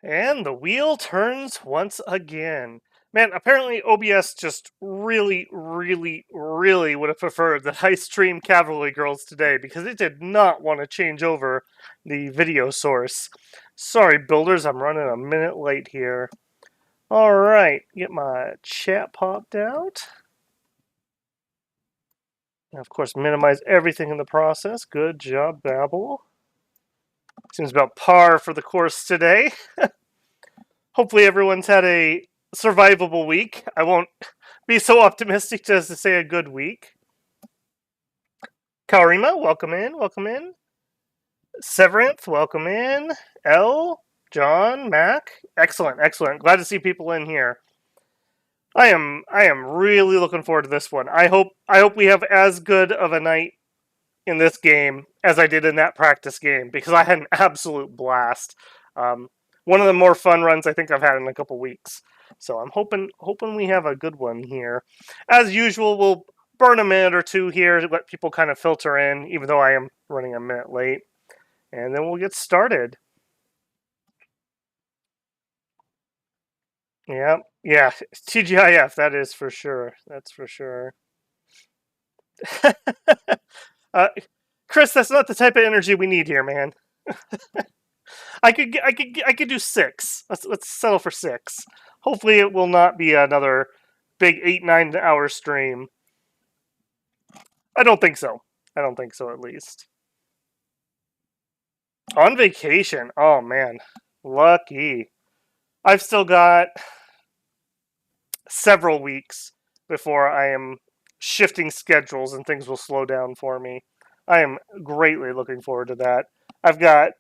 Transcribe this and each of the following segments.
And the wheel turns once again. Man, apparently OBS just really, really, really would have preferred that I stream Cavalry Girls today because it did not want to change over the video source. Sorry, builders, I'm running a minute late here. Alright, get my chat popped out. And of course, minimize everything in the process. Good job, Babel. Seems about par for the course today. Hopefully everyone's had a survivable week. I won't be so optimistic as to say a good week. Karima, welcome in, welcome in. Severinth, welcome in. L, John, Mac, excellent, excellent. Glad to see people in here. I am really looking forward to this one. I hope we have as good of a night in this game as I did in that practice game because I had an absolute blast. One of the more fun runs I think I've had in a couple weeks. So I'm hoping we have a good one here. As usual, we'll burn a minute or two here to let people kind of filter in, even though I am running a minute late. And then we'll get started. Yeah, TGIF, that is for sure. That's for sure. uh, Chris, that's not the type of energy we need here, man. I could do 6. Let's settle for 6. Hopefully, it will not be another big 8-9 hour stream. I don't think so. I don't think so, at least. On vacation. Oh man, lucky. I've still got several weeks before I am shifting schedules and things will slow down for me. I am greatly looking forward to that. I've got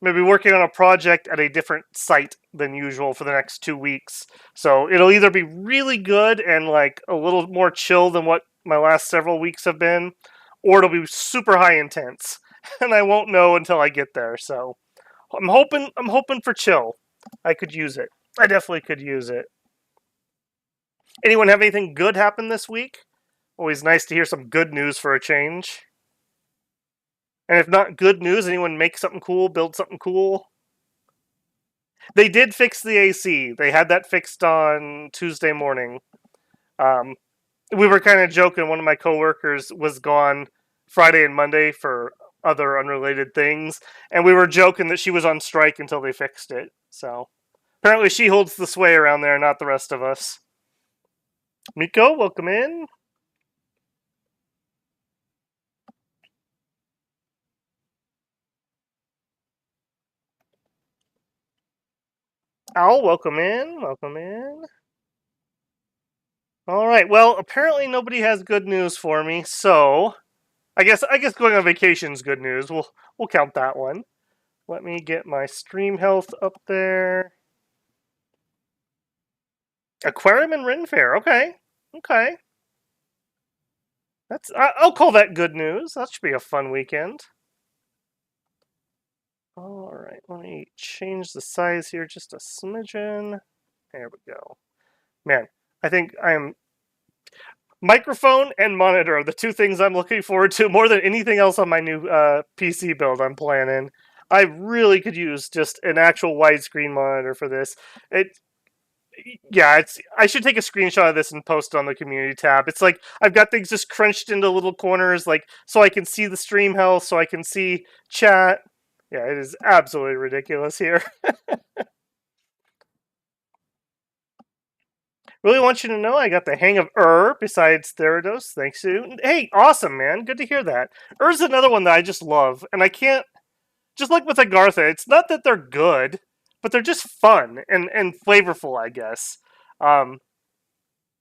maybe working on a project at a different site than usual for the next 2 weeks. So it'll either be really good and like a little more chill than what my last several weeks have been, or it'll be super high intense. And I won't know until I get there. So I'm hoping for chill. I could use it. I definitely could use it. Anyone have anything good happen this week? Always nice to hear some good news for a change. And if not good news, anyone make something cool, build something cool? They did fix the AC. They had that fixed on Tuesday morning. We were kind of joking. One of my coworkers was gone Friday and Monday for other unrelated things, and we were joking that she was on strike until they fixed it. So apparently she holds the sway around there, not the rest of us. Miko, welcome in. Al, welcome in. Welcome in. All right. Well, apparently nobody has good news for me, so I guess going on vacation is good news. We'll count that one. Let me get my stream health up there. Aquarium and Ren Fair. Okay. Okay. I'll call that good news. That should be a fun weekend. All right. Let me change the size here just a smidgen. There we go. Man, I think microphone and monitor are the two things I'm looking forward to more than anything else on my new PC build I'm planning. I really could use just an actual widescreen monitor for this. I should take a screenshot of this and post it on the community tab. It's like I've got things just crunched into little corners, like so I can see the stream health, so I can see chat. Yeah, it is absolutely ridiculous here. Really want you to know I got the hang of besides Therados. Thanks to hey, awesome man, good to hear that. Is another one that I just love, and I can't just like with Agartha. It's not that they're good, but they're just fun and flavorful, I guess. Um,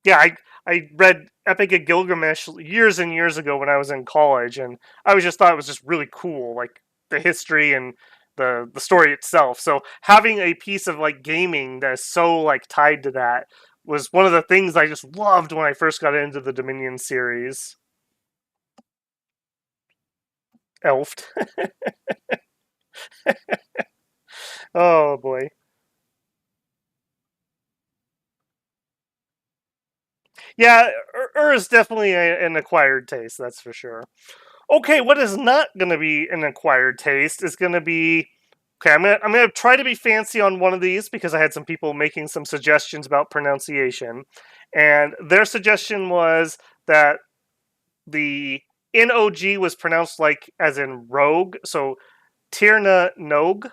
yeah, I read Epic of Gilgamesh years and years ago when I was in college, and I was just thought it was just really cool, like the history and the story itself. So having a piece of like gaming that is so like tied to that was one of the things I just loved when I first got into the Dominion series. Elfed. Oh boy. Yeah, is definitely an acquired taste, that's for sure. Okay, what is not going to be an acquired taste is going to be Okay, I'm gonna try to be fancy on one of these because I had some people making some suggestions about pronunciation, and their suggestion was that the NOG was pronounced like as in rogue, so Tirna Nog.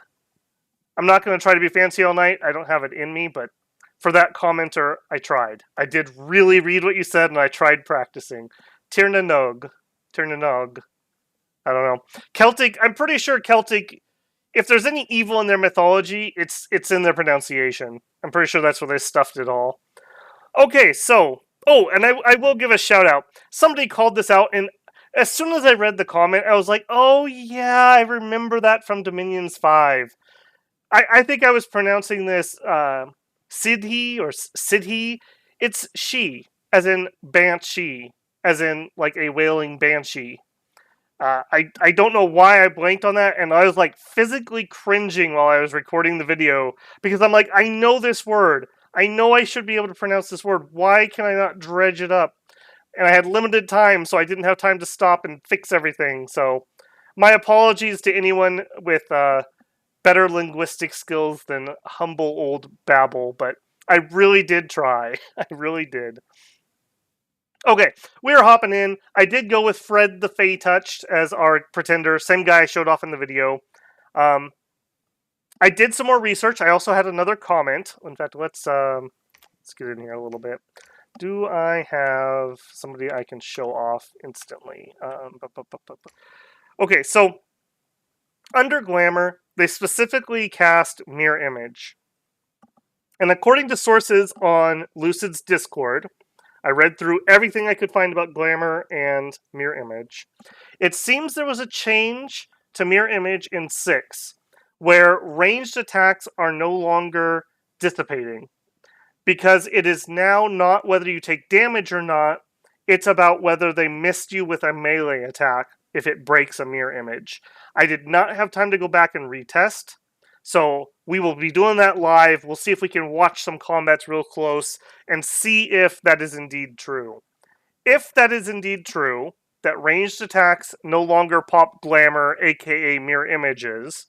I'm not going to try to be fancy all night. I don't have it in me, but for that commenter, I tried. I did really read what you said, and I tried practicing. Tirna Nog. Tirna Nog. I don't know. Celtic, I'm pretty sure Celtic, if there's any evil in their mythology, it's in their pronunciation. I'm pretty sure that's where they stuffed it all. Okay, so, oh, and I will give a shout out. Somebody called this out, and as soon as I read the comment, I was like, oh yeah, I remember that from Dominions 5. I think I was pronouncing this Sidhi or Sidhi. It's she, as in banshee, as in like a wailing banshee. I don't know why I blanked on that, and I was like physically cringing while I was recording the video because I'm like, I know this word. I know I should be able to pronounce this word. Why can I not dredge it up? And I had limited time, so I didn't have time to stop and fix everything. So, my apologies to anyone with better linguistic skills than humble old babble, but I really did try. I really did. Okay, we are hopping in. I did go with Fred the Fey Touched as our pretender, same guy I showed off in the video. Um, I did some more research. I also had another comment. In fact, let's get in here a little bit. Do I have somebody I can show off instantly? Okay, so under Glamour, they specifically cast Mirror Image. And according to sources on Lucid's Discord, I read through everything I could find about Glamour and Mirror Image. It seems there was a change to Mirror Image in 6, where ranged attacks are no longer dissipating. Because it is now not whether you take damage or not, it's about whether they missed you with a melee attack if it breaks a mirror image. I did not have time to go back and retest, so we will be doing that live. We'll see if we can watch some combats real close and see if that is indeed true. If that is indeed true, that ranged attacks no longer pop glamour, aka mirror images,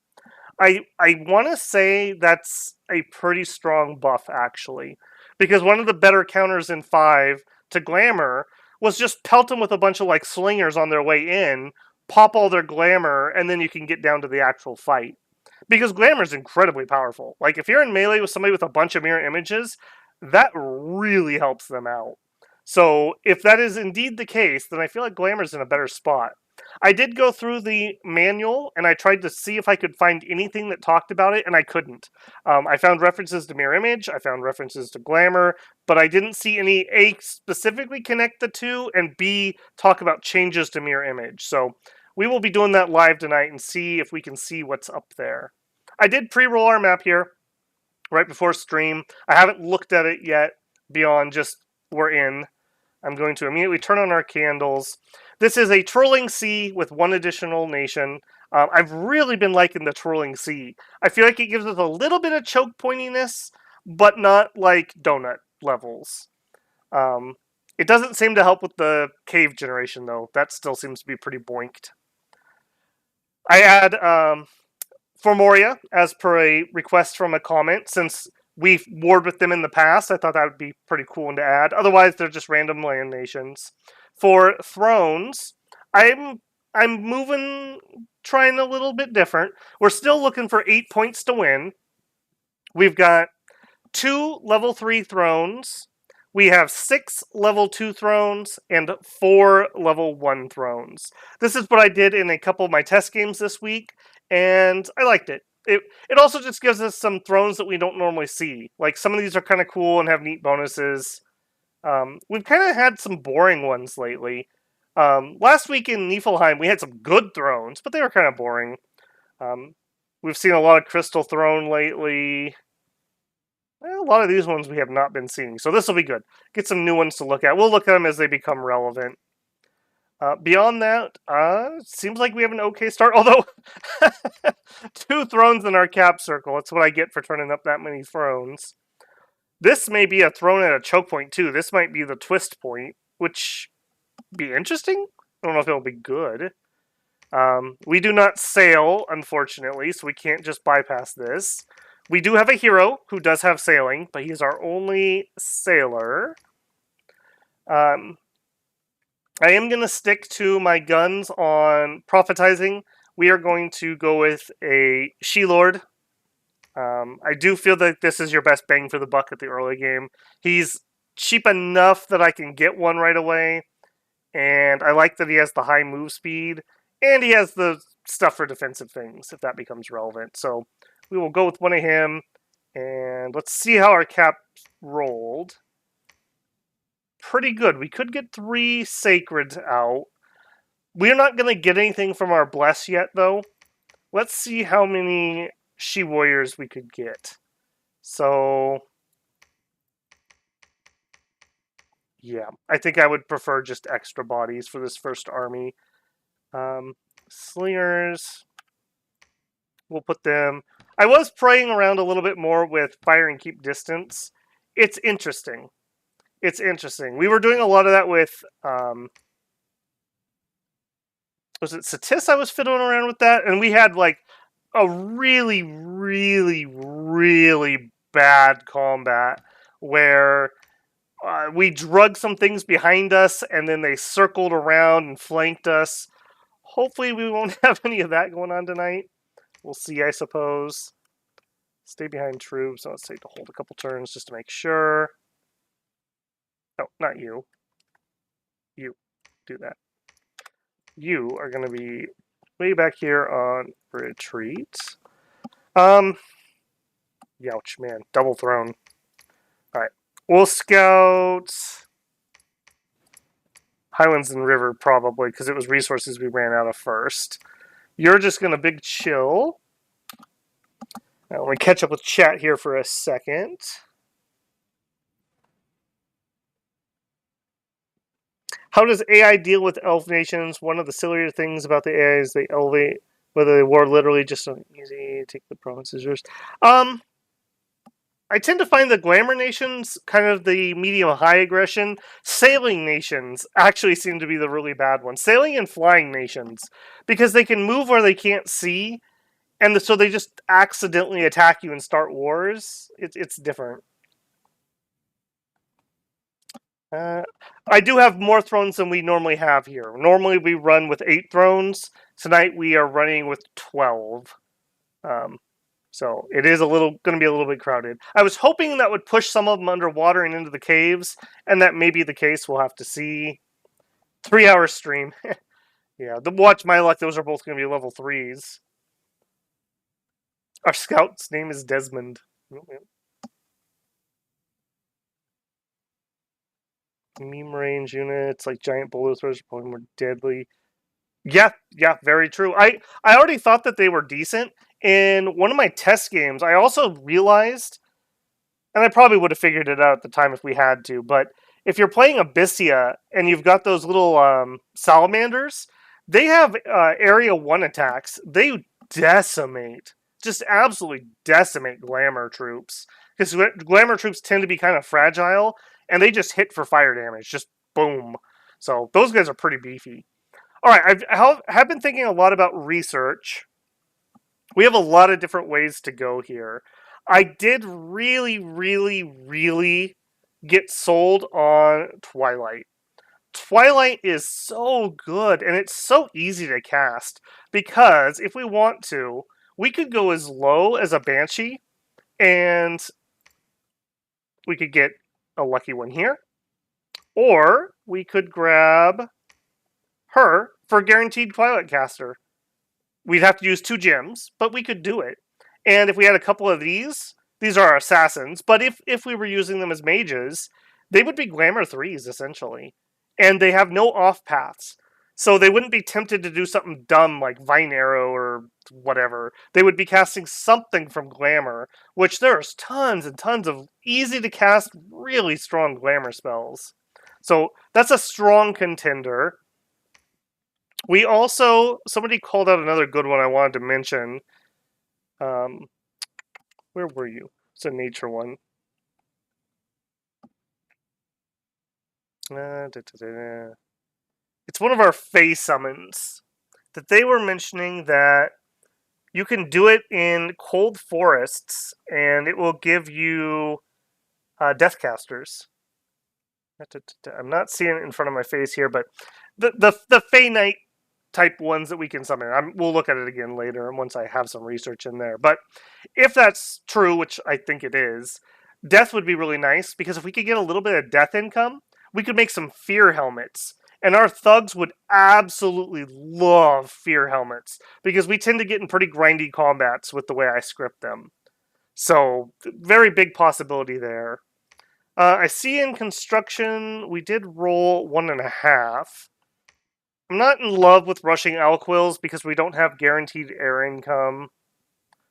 I want to say that's a pretty strong buff, actually. Because one of the better counters in 5 to Glamour was just pelt them with a bunch of like slingers on their way in, pop all their Glamour, and then you can get down to the actual fight. Because Glamour is incredibly powerful. Like, if you're in melee with somebody with a bunch of mirror images, that really helps them out. So, if that is indeed the case, then I feel like Glamour's in a better spot. I did go through the manual and I tried to see if I could find anything that talked about it, and I couldn't. I found references to Mirror Image, I found references to Glamour, but I didn't see any A, specifically connect the two, and B, talk about changes to Mirror Image. So we will be doing that live tonight and see if we can see what's up there. I did pre-roll our map here right before stream. I haven't looked at it yet beyond just we're in. I'm going to immediately turn on our candles. This is a Twirling Sea with one additional nation. I've really been liking the Twirling Sea. I feel like it gives us a little bit of choke pointiness, but not like donut levels. It doesn't seem to help with the cave generation, though. That still seems to be pretty boinked. I add Formoria as per a request from a comment, since we've warred with them in the past. I thought that would be pretty cool one to add. Otherwise, they're just random land nations. For thrones, I'm moving, trying a little bit different. We're still looking for 8 points to win. We've got 2 level 3 thrones. We have 6 level 2 thrones and 4 level 1 thrones. This is what I did in a couple of my test games this week, and I liked it. It also just gives us some thrones that we don't normally see. Like, some of these are kind of cool and have neat bonuses. We've kind of had some boring ones lately. Last week in Niflheim, we had some good thrones, but they were kind of boring. We've seen a lot of Crystal Throne lately. Well, a lot of these ones we have not been seeing, so this will be good. Get some new ones to look at. We'll look at them as they become relevant. Beyond that, it seems like we have an okay start, although 2 thrones in our cap circle. That's what I get for turning up that many thrones. This may be a throne at a choke point, too. This might be the twist point, which be interesting. I don't know if it'll be good. We do not sail, unfortunately, so we can't just bypass this. We do have a hero who does have sailing, but he's our only sailor. Um, I am going to stick to my guns on prophetizing. We are going to go with a She-Lord. I do feel that this is your best bang for the buck at the early game. He's cheap enough that I can get one right away, and I like that he has the high move speed, and he has the stuff for defensive things, if that becomes relevant. So we will go with one of him, and let's see how our cap rolled. Pretty good. We could get 3 sacreds out. We're not going to get anything from our bless yet, though. Let's see how many she warriors we could get. So, yeah, I think I would prefer just extra bodies for this first army. Slingers, we'll put them. I was playing around a little bit more with fire and keep distance. It's interesting. It's interesting. We were doing a lot of that with, was it Satis? I was fiddling around with that, and we had like a really, really, really bad combat where we drug some things behind us, and then they circled around and flanked us. Hopefully, we won't have any of that going on tonight. We'll see, I suppose. Stay behind troops. Let's take to hold a couple turns just to make sure. No, not you. You. Do that. You are going to be way back here on retreat. Youch, man. Double throne. Alright. We'll scout Highlands and River, probably, because it was resources we ran out of first. You're just going to big chill. Now, let me catch up with chat here for a second. How does AI deal with elf nations? One of the sillier things about the AI is they elevate, whether they were literally just so easy, take the provinces yours. I tend to find the glamour nations kind of the medium-high aggression. Sailing nations actually seem to be the really bad ones. Sailing and flying nations, because they can move where they can't see, and so they just accidentally attack you and start wars. It's different. I do have more thrones than we normally have here. Normally we run with 8 thrones. Tonight we are running with 12. So it is going to be a little bit crowded. I was hoping that would push some of them underwater and into the caves, and that may be the case. We'll have to see. 3-hour stream. Yeah, watch my luck. Those are both going to be level 3s. Our scout's name is Desmond. Meme range units like giant bullet throwers are probably more deadly. Yeah, very true. I already thought that they were decent. In one of my test games, I also realized, and I probably would have figured it out at the time if we had to, but if you're playing Abyssia and you've got those little salamanders, they have area 1 attacks. They decimate, just absolutely decimate glamour troops. Because glamour troops tend to be kind of fragile, and they just hit for fire damage, just boom. So those guys are pretty beefy. All right, I have been thinking a lot about research. We have a lot of different ways to go here. I did really, really, really get sold on Twilight. Twilight is so good, and it's so easy to cast, because if we want to, we could go as low as a Banshee, and we could get a lucky one here. Or we could grab her for guaranteed Twilight caster. We'd have to use 2 gems, but we could do it. And if we had a couple of these are assassins, but if we were using them as mages, they would be glamour 3s, essentially. And they have no off paths. So they wouldn't be tempted to do something dumb like Vine Arrow or whatever. They would be casting something from Glamour, which there's tons and tons of easy to cast, really strong Glamour spells. So that's a strong contender. We also, somebody called out another good one I wanted to mention. Where were you? It's a nature one. It's one of our Fey summons. that they were mentioning that you can do it in cold forests, and it will give you deathcasters. I'm not seeing it in front of my face here, but the Fey Knight type ones that we can summon. We'll look at it again later, and once I have some research in there. But if that's true, which I think it is, death would be really nice because if we could get a little bit of death income, we could make some fear helmets. And our thugs would absolutely love fear helmets because we tend to get in pretty grindy combats with the way I script them. So, very big possibility there. I see in construction we did roll 1.5. I'm not in love with rushing Alquills because we don't have guaranteed air income.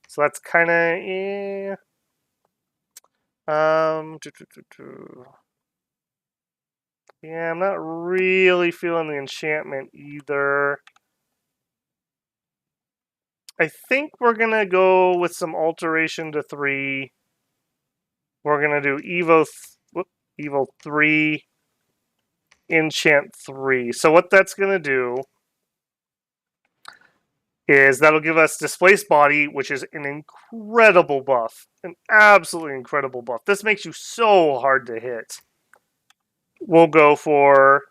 So that's kind of eh. Yeah, I'm not really feeling the enchantment either. I think we're gonna go with some alteration to 3. We're gonna do Evo 3, enchant 3. So what that's gonna do is that'll give us displaced body, which is an incredible buff, an absolutely incredible buff. This makes you so hard to hit. We'll go for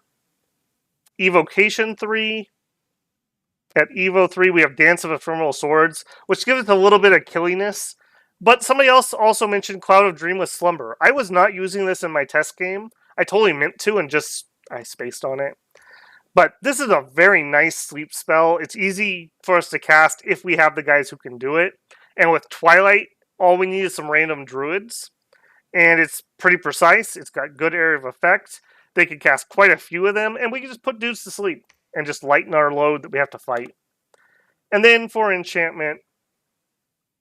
evocation 3. At Evo 3, we have Dance of Ephemeral Swords, which gives it a little bit of killiness. But somebody else also mentioned Cloud of Dreamless Slumber. I was not using this in my test game. I totally meant to, and I spaced on it. But this is a very nice sleep spell. It's easy for us to cast if we have the guys who can do it. And with Twilight, all we need is some random druids. And it's pretty precise. It's got good area of effect. They can cast quite a few of them, and we can just put dudes to sleep and just lighten our load that we have to fight. And then for enchantment,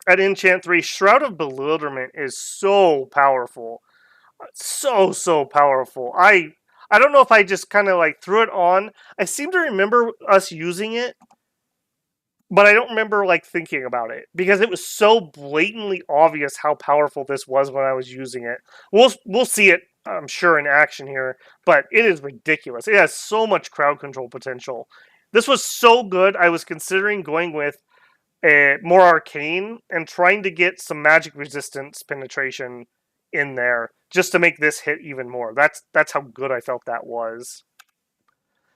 at enchant 3, Shroud of Bewilderment is so powerful. So powerful. I don't know if I just kind of like threw it on. I seem to remember us using it, but I don't remember like thinking about it because it was so blatantly obvious how powerful this was when I was using it. We'll see it, I'm sure, in action here, but it is ridiculous. It has so much crowd control potential. This was so good. I was considering going with a more arcane and trying to get some magic resistance penetration in there just to make this hit even more. That's how good I felt that was.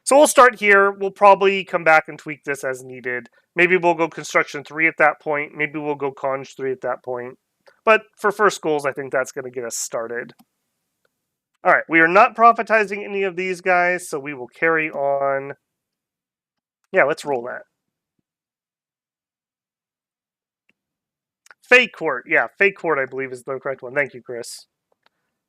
So we'll start here. We'll probably come back and tweak this as needed. Maybe we'll go Construction 3 at that point. Maybe we'll go Conj 3 at that point. But for first goals, I think that's going to get us started. Alright, we are not prophetizing any of these guys, so we will carry on. Yeah, let's roll that. Fey Court. Yeah, Fey Court, I believe, is the correct one. Thank you, Chris.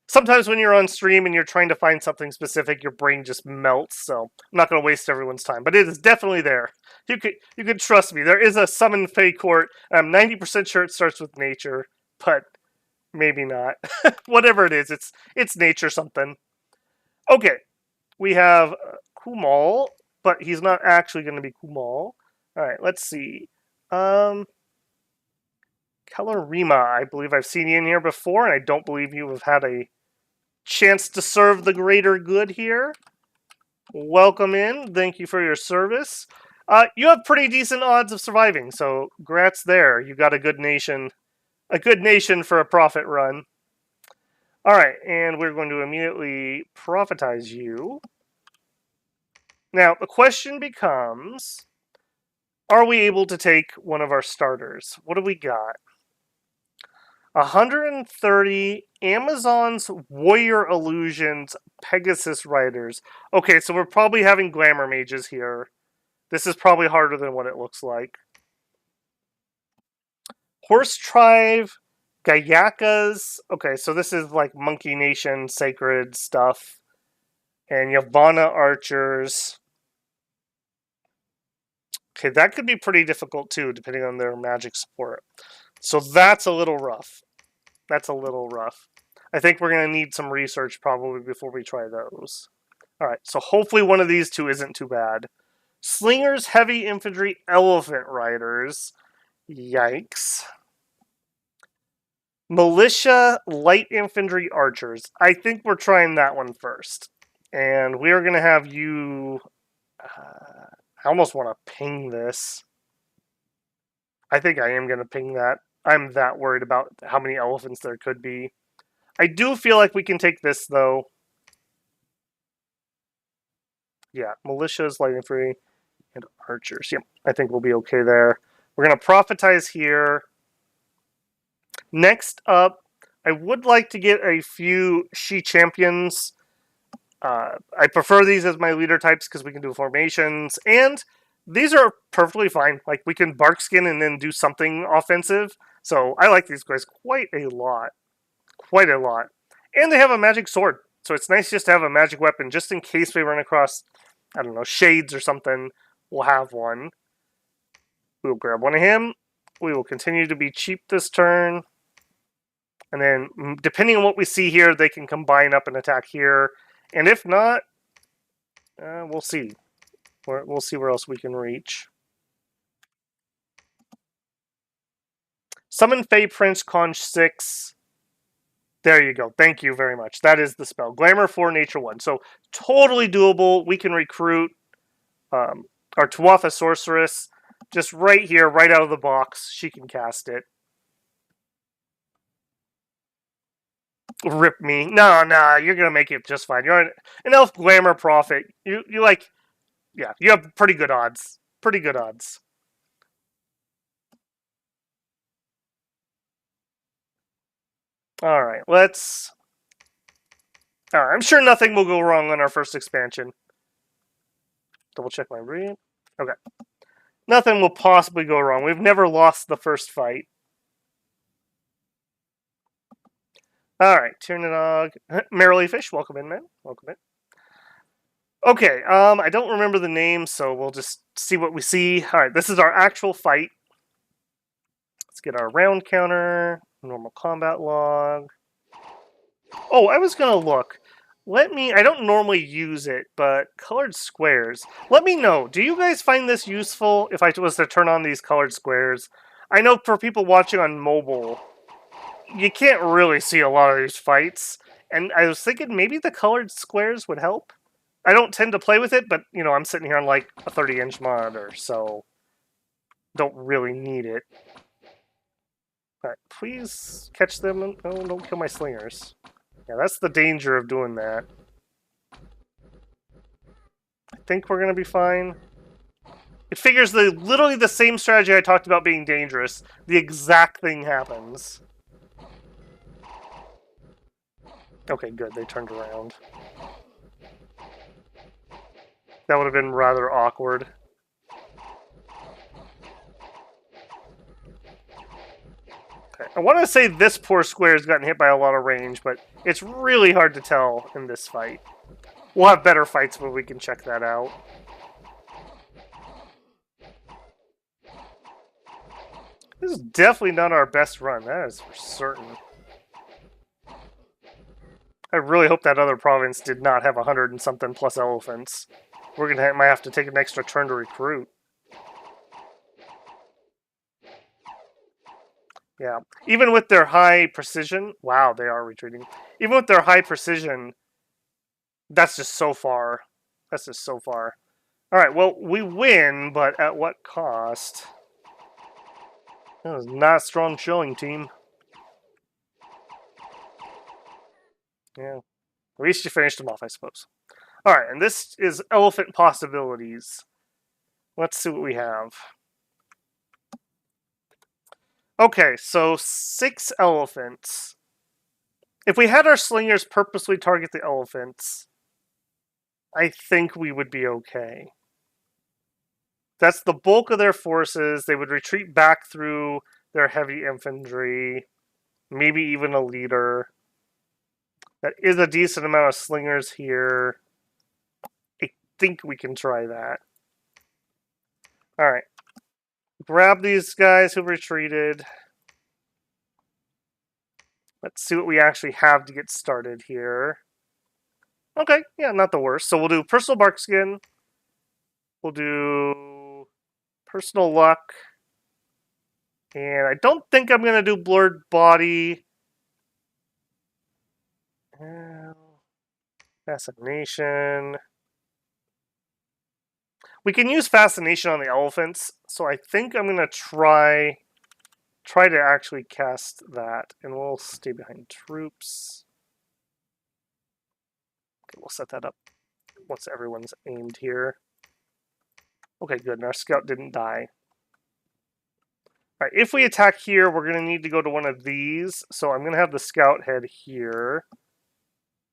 Sometimes when you're on stream and you're trying to find something specific, your brain just melts, so I'm not going to waste everyone's time. But it is definitely there. You could trust me. There is a summon Fey Court. I'm 90% sure it starts with nature, but maybe not. Whatever it is, it's nature something. Okay, we have Kumal, but he's not actually going to be Kumal. Alright, let's see. Kalarima, I believe I've seen you in here before, and I don't believe you have had a chance to serve the greater good here. Welcome in. Thank you for your service. You have pretty decent odds of surviving, so grats there. You got a good nation for a profit run. Alright, and we're going to immediately prophetize you. Now, the question becomes, are we able to take one of our starters? What do we got? 130 Amazon's Warrior Illusions Pegasus Riders. Okay, so we're probably having glamour mages here. This is probably harder than what it looks like. Horse Tribe, Gayakas. Okay, so this is like Monkey Nation sacred stuff. And Yavanna Archers. Okay, that could be pretty difficult too, depending on their magic support. So that's a little rough. That's a little rough. I think we're going to need some research probably before we try those. Alright, so hopefully one of these two isn't too bad. Slingers, Heavy Infantry, Elephant Riders. Yikes. Militia, Light Infantry, Archers. I think we're trying that one first. And we're going to have you... I almost want to ping this. I think I am going to ping that. I'm that worried about how many elephants there could be. I do feel like we can take this, though. Yeah, militias, lightning free, and archers. Yep, I think we'll be okay there. We're going to prophetize here. Next up, I would like to get a few she champions. I prefer these as my leader types because we can do formations, and these are perfectly fine. Like, we can bark skin and then do something offensive. So I like these guys quite a lot. Quite a lot. And they have a magic sword. So it's nice just to have a magic weapon just in case we run across, I don't know, shades or something. We'll have one. We'll grab one of him. We will continue to be cheap this turn. And then, depending on what we see here, they can combine up and attack here. And if not, we'll see. We'll see where else we can reach. Summon Fey Prince, Conch 6. There you go. Thank you very much. That is the spell. Glamour 4, Nature 1. So, totally doable. We can recruit our Tuatha Sorceress. Just right here, right out of the box. She can cast it. Rip me. No, you're going to make it just fine. You're an Elf Glamour Prophet. You like... Yeah, you have pretty good odds. Pretty good odds. Alright, let's... Alright, I'm sure nothing will go wrong on our first expansion. Double check my read. Okay. Nothing will possibly go wrong. We've never lost the first fight. Alright, Tiernanog. Merrily Fish, welcome in, man. Welcome in. Okay, I don't remember the name, so we'll just see what we see. Alright, this is our actual fight. Let's get our round counter, normal combat log. Oh, I was gonna look. I don't normally use it, but colored squares. Let me know, do you guys find this useful if I was to turn on these colored squares? I know for people watching on mobile, you can't really see a lot of these fights, and I was thinking maybe the colored squares would help. I don't tend to play with it, but, you know, I'm sitting here on, like, a 30-inch monitor, so don't really need it. Alright, please catch them. Oh, don't kill my slingers. Yeah, that's the danger of doing that. I think we're going to be fine. It figures literally the same strategy I talked about being dangerous. The exact thing happens. Okay, good. They turned around. That would have been rather awkward. Okay. I want to say this poor square has gotten hit by a lot of range, but it's really hard to tell in this fight. We'll have better fights where we can check that out. This is definitely not our best run, that is for certain. I really hope that other province did not have 100 and something plus elephants. We're gonna might have to take an extra turn to recruit. Yeah, even with their high precision, wow, they are retreating. Even with their high precision, that's just so far. That's just so far. All right, well, we win, but at what cost? That was not a strong showing, team. Yeah, at least you finished them off, I suppose. All right, and this is elephant possibilities. Let's see what we have. Okay, so 6 elephants. If we had our slingers purposely target the elephants, I think we would be okay. That's the bulk of their forces. They would retreat back through their heavy infantry, maybe even a leader. That is a decent amount of slingers here. I think we can try that. Alright. Grab these guys who retreated. Let's see what we actually have to get started here. Okay, yeah, not the worst. So we'll do personal barkskin. We'll do personal luck. And I don't think I'm going to do blurred body. Assassination. We can use fascination on the elephants, so I think I'm gonna try to actually cast that, and we'll stay behind troops. Okay, we'll set that up once everyone's aimed here. Okay, good. And our scout didn't die. All right, if we attack here, we're going to need to go to one of these. So I'm going to have the scout head here.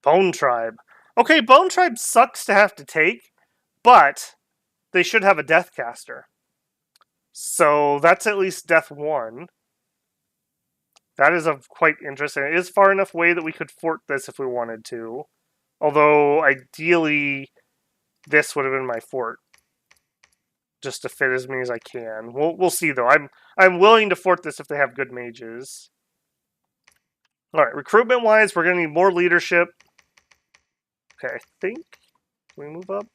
Bone Tribe. Okay, Bone Tribe sucks to have to take, but they should have a Deathcaster. So that's at least death 1. That is quite interesting. It is far enough away that we could fort this if we wanted to. Although, ideally, this would have been my fort. Just to fit as many as I can. We'll see though. I'm willing to fort this if they have good mages. All right, recruitment wise, we're gonna need more leadership. Okay, I think can we move up?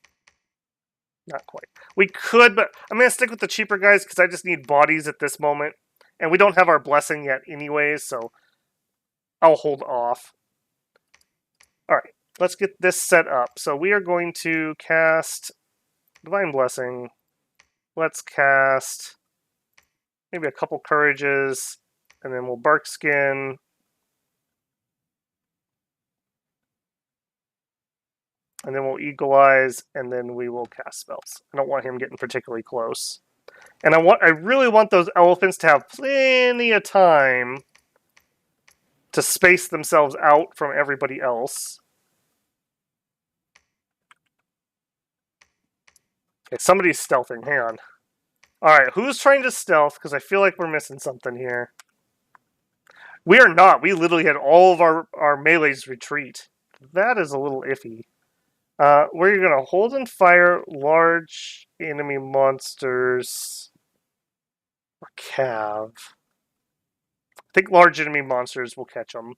Not quite. We could, but I'm gonna stick with the cheaper guys because I just need bodies at this moment, and we don't have our blessing yet, anyways. So I'll hold off. All right, let's get this set up. So we are going to cast Divine Blessing. Let's cast maybe a couple courages, and then we'll bark skin. And then we'll eagle eyes, and then we will cast spells. I don't want him getting particularly close. And I really want those elephants to have plenty of time to space themselves out from everybody else. Okay, somebody's stealthing. Hang on. Alright, who's trying to stealth? Because I feel like we're missing something here. We are not. We literally had all of our melees retreat. That is a little iffy. We're going to hold and fire large enemy monsters. Or cav. I think large enemy monsters will catch them.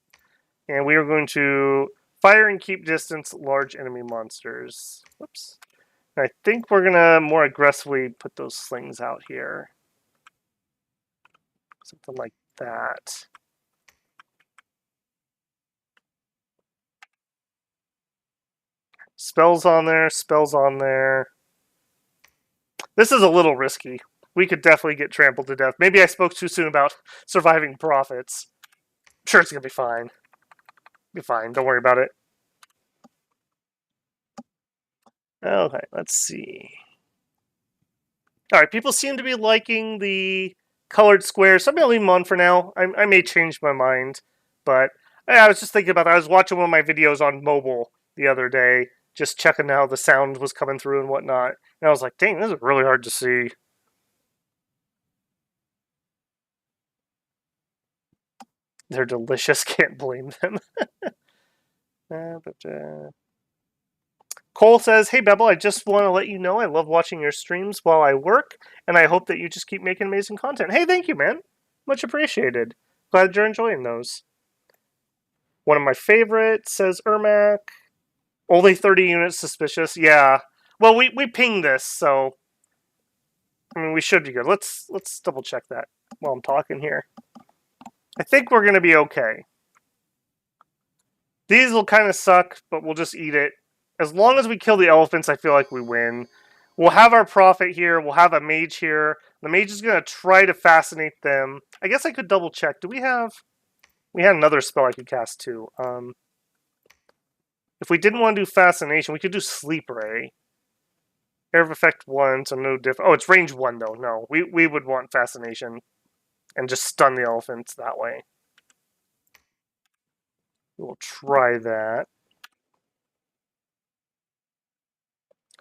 And we are going to fire and keep distance large enemy monsters. Whoops. And I think we're going to more aggressively put those slings out here. Something like that. Spells on there, spells on there. This is a little risky. We could definitely get trampled to death. Maybe I spoke too soon about surviving prophets. I'm sure it's going to be fine. Be fine. Don't worry about it. Okay, let's see. Alright, people seem to be liking the colored squares, so I'm going to leave them on for now. I may change my mind, but I was just thinking about that. I was watching one of my videos on mobile the other day, just checking how the sound was coming through and whatnot. And I was like, dang, this is really hard to see. They're delicious, can't blame them. Cole says, hey Bebel, I just want to let you know I love watching your streams while I work, and I hope that you just keep making amazing content. Hey, thank you, man. Much appreciated. Glad you're enjoying those. One of my favorites, says Ermac. Only 30 units suspicious. Yeah. Well, we pinged this, so I mean we should be good. Let's double check that while I'm talking here. I think we're gonna be okay. These will kind of suck, but we'll just eat it. As long as we kill the elephants, I feel like we win. We'll have our prophet here. We'll have a mage here. The mage is going to try to fascinate them. I guess I could double check. Do we have... We had another spell I could cast too. If we didn't want to do fascination, we could do sleep ray. Area of effect 1, so no different. Oh, it's range 1 though. No, we would want fascination and just stun the elephants that way. We'll try that.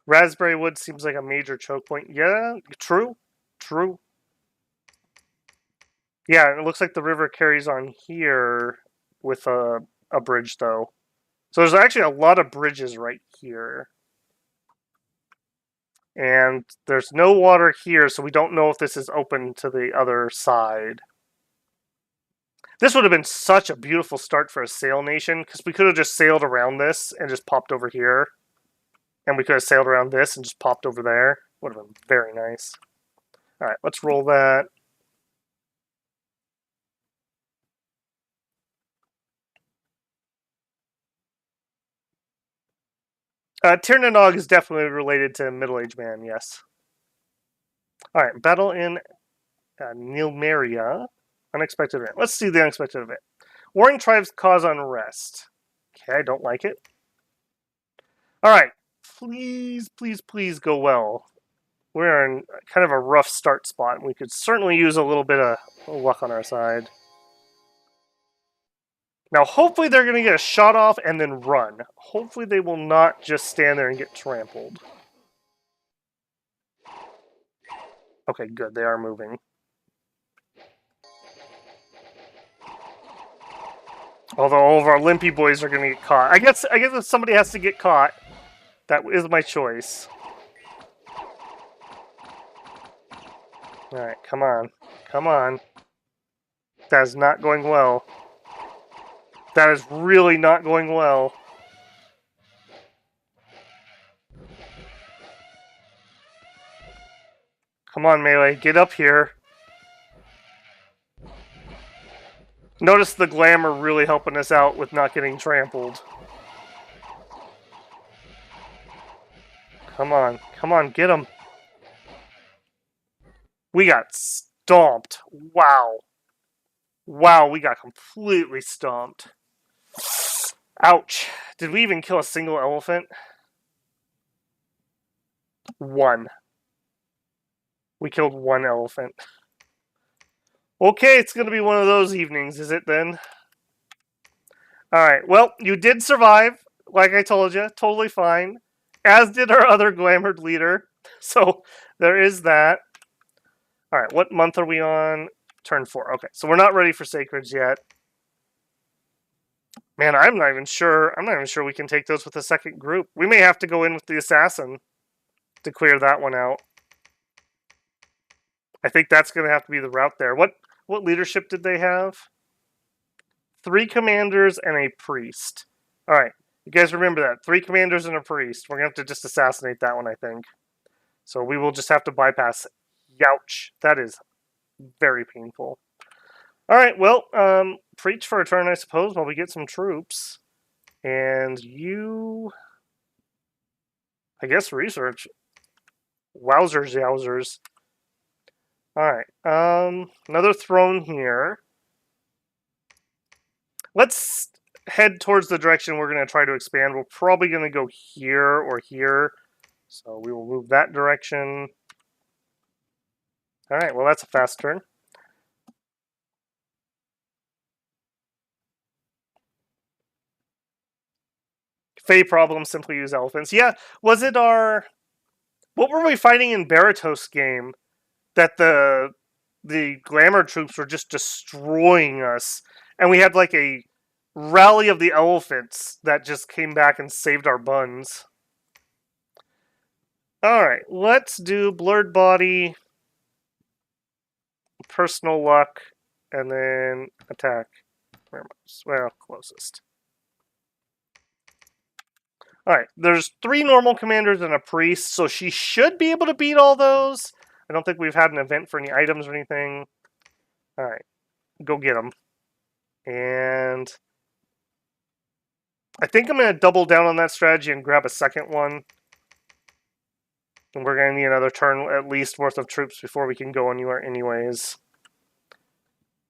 Raspberry wood seems like a major choke point. Yeah, true. True. Yeah, it looks like the river carries on here with a bridge, though. So there's actually a lot of bridges right here. And there's no water here, so we don't know if this is open to the other side. This would have been such a beautiful start for a sail nation, because we could have just sailed around this and just popped over here. And we could have sailed around this and just popped over there. Would have been very nice. Alright, let's roll that. Tir na Nog is definitely related to Middle-Aged Man, yes. All right, battle in Nilmeria. Unexpected event. Let's see the unexpected event. Warring tribes cause unrest. Okay, I don't like it. All right, please, please, please go well. We're in kind of a rough start spot. We could certainly use a little bit of luck on our side. Now, hopefully they're going to get a shot off and then run. Hopefully they will not just stand there and get trampled. Okay, good. They are moving. Although all of our limpy boys are going to get caught. I guess if somebody has to get caught, that is my choice. All right, come on. Come on. That is not going well. That is really not going well. Come on, Melee. Get up here. Notice the glamour really helping us out with not getting trampled. Come on. Come on, get him. We got stomped. Wow. Wow, we got completely stomped. Ouch. Did we even kill a single elephant? One. We killed one elephant. Okay, it's going to be one of those evenings, is it then? Alright, well, you did survive, like I told you. Totally fine. As did our other glamoured leader. So, there is that. Alright, what month are we on? Turn 4. Okay, so we're not ready for Sacreds yet. Man, I'm not even sure we can take those with a second group. We may have to go in with the Assassin to clear that one out. I think that's going to have to be the route there. What leadership did they have? 3 commanders and a priest. All right. You guys remember that. 3 commanders and a priest. We're going to have to just assassinate that one, I think. So we will just have to bypass it. Youch. That is very painful. All right. Well, preach for a turn, I suppose, while we get some troops. And you... I guess research. Wowzers, yowzers. Alright, another throne here. Let's head towards the direction we're going to try to expand. We're probably going to go here or here. So we will move that direction. Alright, well that's a fast turn. Fey problems, simply use elephants. Yeah, was it our... What were we fighting in Baratos game? That the glamour troops were just destroying us. And we had like a rally of the elephants that just came back and saved our buns. Alright, let's do blurred body, personal luck, and then attack. Well, closest. Alright, there's 3 normal commanders and a priest, so she should be able to beat all those. I don't think we've had an event for any items or anything. Alright, go get them. And I think I'm going to double down on that strategy and grab a second one. And we're going to need another turn at least worth of troops before we can go anywhere anyways.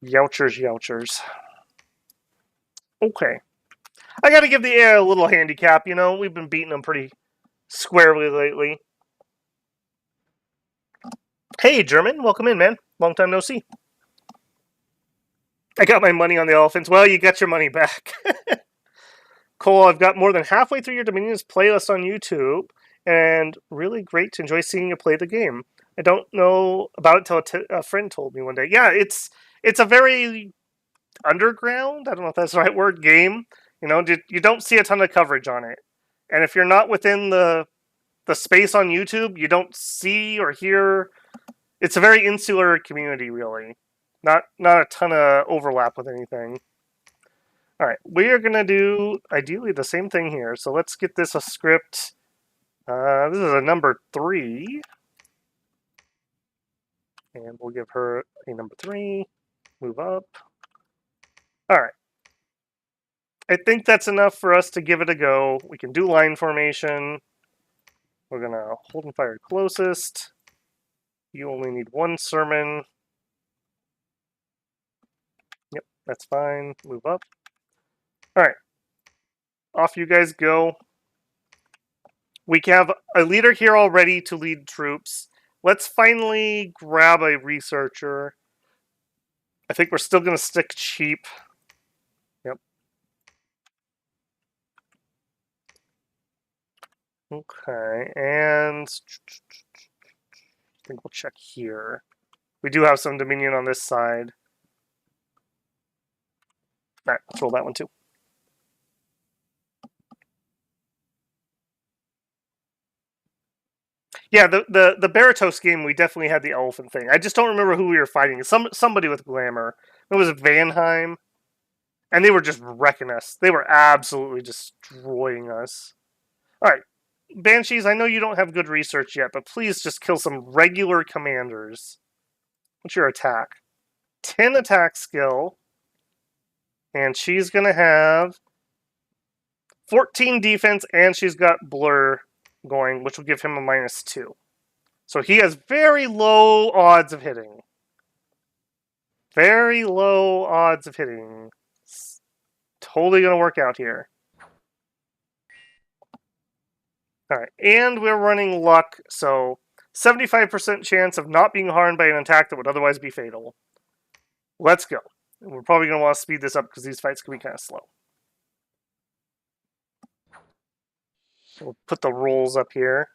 Youchers, youchers. Okay. I got to give the AI a little handicap, you know. We've been beating them pretty squarely lately. Hey, German. Welcome in, man. Long time no see. I got my money on the elephants. Well, you got your money back. Cole, I've got more than halfway through your Dominions playlist on YouTube, and really great to enjoy seeing you play the game. I don't know about it till a friend told me one day. Yeah, it's a very underground, I don't know if that's the right word, game. You know, you don't see a ton of coverage on it. And if you're not within the space on YouTube, you don't see or hear. It's a very insular community, really. Not a ton of overlap with anything. Alright, we are going to do, ideally, the same thing here. So let's get this a script. This is a number 3. And we'll give her a number 3. Move up. Alright. I think that's enough for us to give it a go. We can do line formation. We're going to hold and fire closest. You only need one sermon. Yep, that's fine. Move up. All right. Off you guys go. We have a leader here already to lead troops. Let's finally grab a researcher. I think we're still going to stick cheap. Yep. Okay, and I think we'll check here. We do have some dominion on this side. All right, let's roll that one too. Yeah, the Baratos game, we definitely had the elephant thing. I just don't remember who we were fighting. Somebody with glamour. It was Vanheim, and they were just wrecking us. They were absolutely destroying us. All right, Banshees, I know you don't have good research yet, but please just kill some regular commanders. What's your attack? 10 attack skill, and she's going to have 14 defense, and she's got blur going, which will give him a -2. So he has very low odds of hitting. Very low odds of hitting. It's totally going to work out here. All right, and we're running luck, so 75% chance of not being harmed by an attack that would otherwise be fatal. Let's go. We're probably going to want to speed this up because these fights can be kind of slow. We'll put the rolls up here.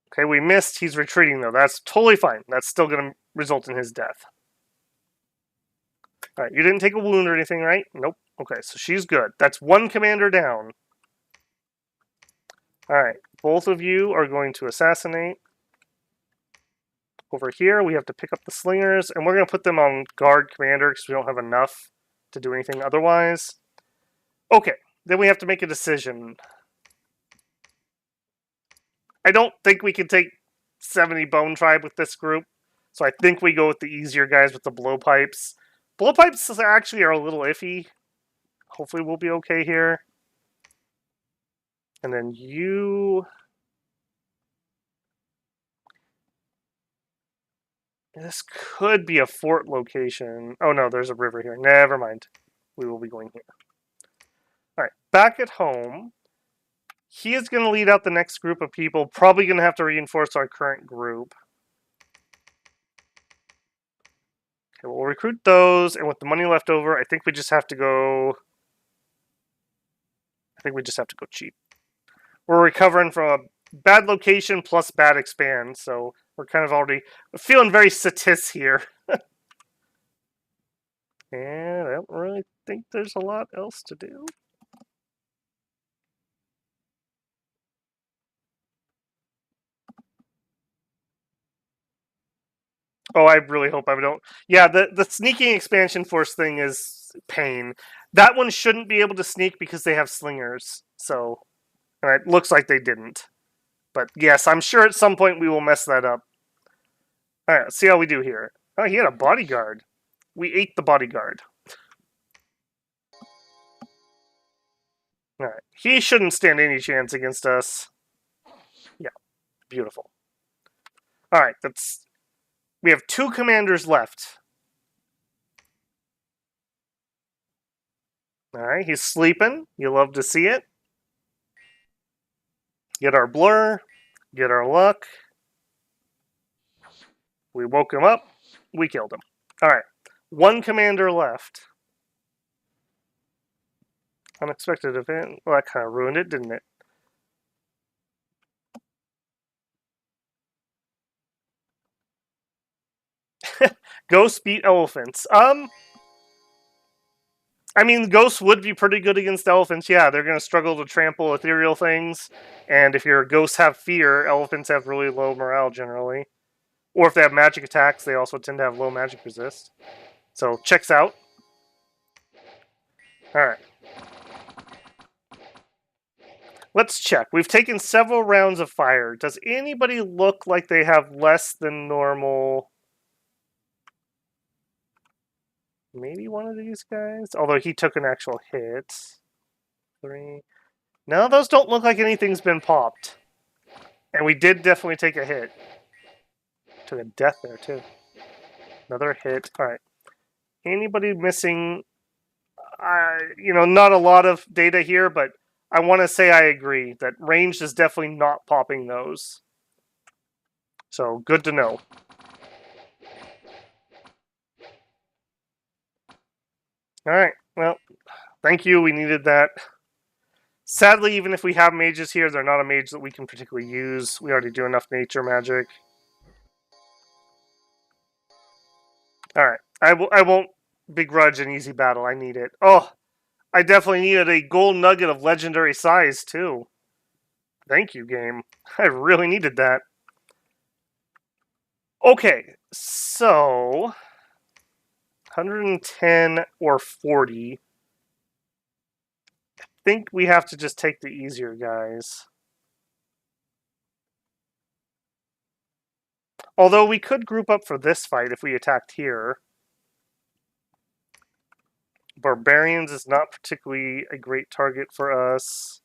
Okay, we missed. He's retreating, though. That's totally fine. That's still going to result in his death. All right, you didn't take a wound or anything, right? Nope. Okay, so she's good. That's one commander down. All right, both of you are going to assassinate. Over here, we have to pick up the slingers, and we're going to put them on guard commander because we don't have enough to do anything otherwise. Okay, then we have to make a decision. I don't think we can take 70 Bone Tribe with this group, so I think we go with the easier guys with the blowpipes. Blowpipes actually are a little iffy. Hopefully we'll be okay here. And then you... This could be a fort location. Oh no, there's a river here. Never mind. We will be going here. All right, back at home. He is going to lead out the next group of people. Probably going to have to reinforce our current group. Okay, we'll recruit those, and with the money left over, I think we just have to go... cheap. We're recovering from a bad location plus bad expand, so we're kind of already feeling very satis here. And I don't really think there's a lot else to do. Oh, I really hope I don't. Yeah, the sneaking expansion force thing is pain. That one shouldn't be able to sneak because they have slingers. So, and it looks like they didn't. But yes, I'm sure at some point we will mess that up. All right, let's see how we do here. Oh, he had a bodyguard. We ate the bodyguard. All right, he shouldn't stand any chance against us. Yeah, beautiful. All right, we have 2 commanders left. All right, he's sleeping. You love to see it. Get our blur. Get our luck. We woke him up. We killed him. All right, 1 commander left. Unexpected event. Well, that kind of ruined it, didn't it? Ghosts beat elephants. I mean, ghosts would be pretty good against elephants. Yeah, they're going to struggle to trample ethereal things. And if your ghosts have fear, elephants have really low morale generally. Or if they have magic attacks, they also tend to have low magic resist. So, checks out. Alright. Let's check. We've taken several rounds of fire. Does anybody look like they have less than normal... Maybe one of these guys? Although he took an actual hit. 3. No, those don't look like anything's been popped. And we did definitely take a hit. Took a death there, too. Another hit. All right. Anybody missing? Not a lot of data here, but I want to say I agree that ranged is definitely not popping those. So good to know. All right. Well, thank you. We needed that. Sadly, even if we have mages here, they're not a mage that we can particularly use. We already do enough nature magic. All right. I won't begrudge an easy battle. I need it. Oh, I definitely needed a gold nugget of legendary size, too. Thank you, game. I really needed that. Okay, so 110 or 40. I think we have to just take the easier guys. Although we could group up for this fight if we attacked here. Barbarians is not particularly a great target for us.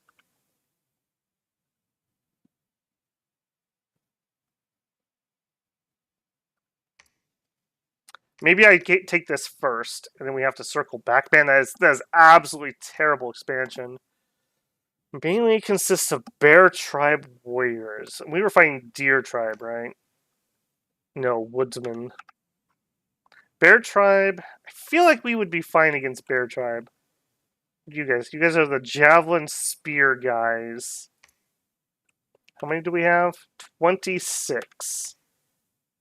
Maybe I take this first, and then we have to circle back. Man, that is absolutely terrible expansion. Mainly consists of bear tribe warriors. We were fighting deer tribe, right? No, woodsman. Bear tribe. I feel like we would be fine against bear tribe. You guys are the javelin spear guys. How many do we have? 26.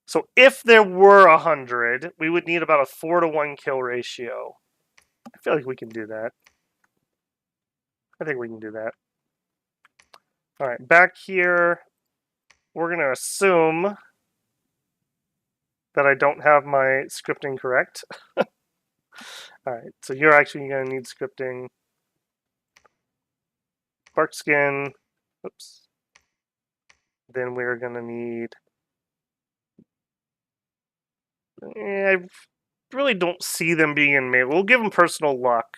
So if there were 100, we would need about a 4-to-1 kill ratio. I feel like we can do that. I think we can do that. All right, back here, we're going to assume that I don't have my scripting correct. All right, so you're actually going to need scripting. Bark skin. Oops. Then we're going to need... I really don't see them being in melee. We'll give him personal luck,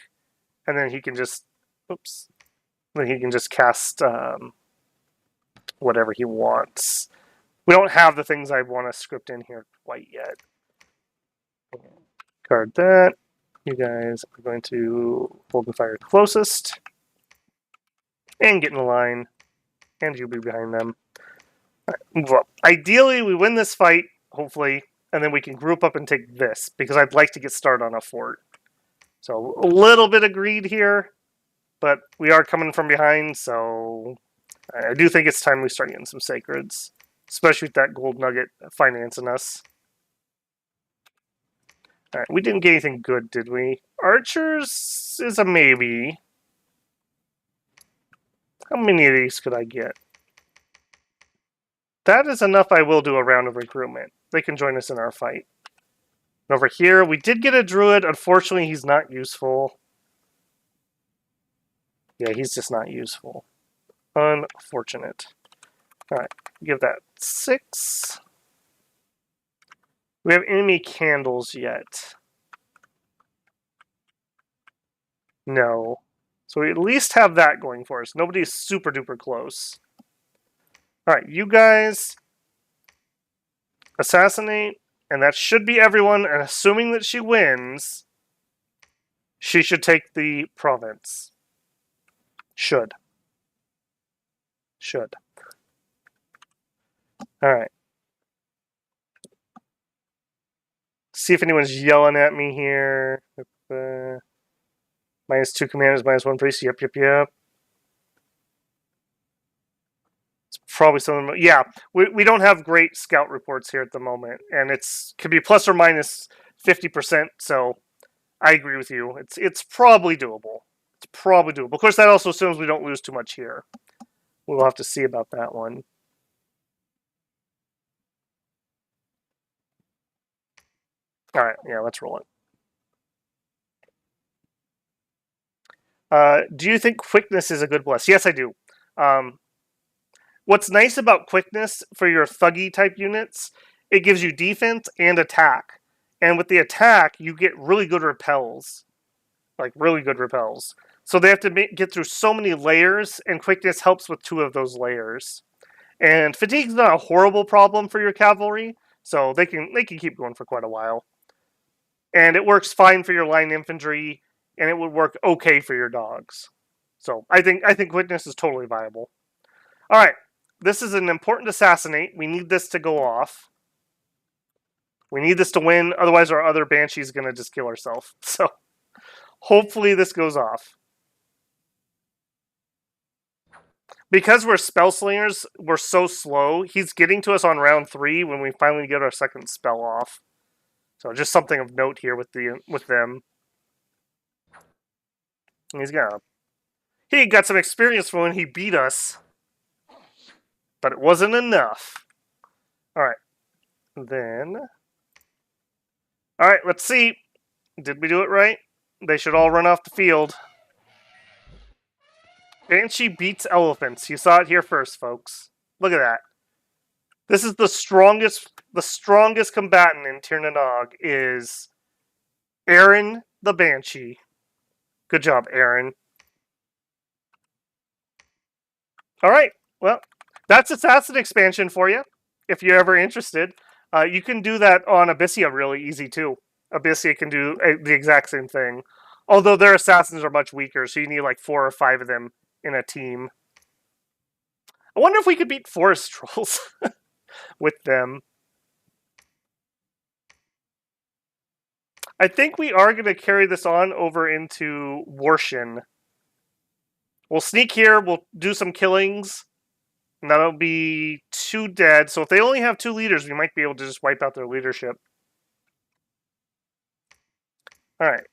and then he can just... Oops. Then he can just cast whatever he wants. We don't have the things I want to script in here quite yet. Card that. You guys are going to hold the fire closest. And get in the line. And you be behind them. Right, move up. Ideally, we win this fight, hopefully, and then we can group up and take this, because I'd like to get started on a fort. So, a little bit of greed here, but we are coming from behind, so I do think it's time we start getting some sacreds, especially with that gold nugget financing us. All right, we didn't get anything good, did we? Archers is a maybe. How many of these could I get? That is enough. I will do a round of recruitment. They can join us in our fight. And over here, we did get a druid. Unfortunately, he's not useful. Yeah, he's just not useful. Unfortunate. All right, give that 6. We have enemy candles yet. No. So we at least have that going for us. Nobody's super duper close. All right, you guys assassinate, and that should be everyone. And assuming that she wins, she should take the province. Should. All right. See if anyone's yelling at me here. -2 commanders, -1 priest. Yep. It's probably some. Yeah, we don't have great scout reports here at the moment, and could be plus or minus 50%. So I agree with you. It's probably doable. Of course, that also assumes we don't lose too much here. We'll have to see about that one. All right, yeah, let's roll it. Do you think quickness is a good bless? Yes, I do. What's nice about quickness for your thuggy type units, it gives you defense and attack. And with the attack, you get really good repels. Like, really good repels. So they have to get through so many layers, and quickness helps with 2 of those layers. And fatigue's not a horrible problem for your cavalry, so they can keep going for quite a while. And it works fine for your line infantry, and it would work okay for your dogs. So I think witness is totally viable. All right, this is an important assassinate. We need this to go off. We need this to win, otherwise our other banshee is gonna just kill herself. So hopefully this goes off. Because we're spell slingers, we're so slow. He's getting to us on round 3 when we finally get our second spell off. So just something of note here with them. He got some experience from when he beat us, but it wasn't enough. All right, then. All right, let's see. Did we do it right? They should all run off the field. Banshee beats elephants. You saw it here first, folks. Look at that. This is the strongest combatant in Tir na Nog is Aaron the Banshee. Good job, Aaron. All right, well, that's Assassin expansion for you, if you're ever interested. You can do that on Abyssia really easy, too. Abyssia can do the exact same thing. Although their assassins are much weaker, so you need like 4 or 5 of them in a team. I wonder if we could beat forest trolls with them. I think we are going to carry this on over into Warshin. We'll sneak here, we'll do some killings, and that'll be 2 dead. So if they only have 2 leaders, we might be able to just wipe out their leadership. Alright.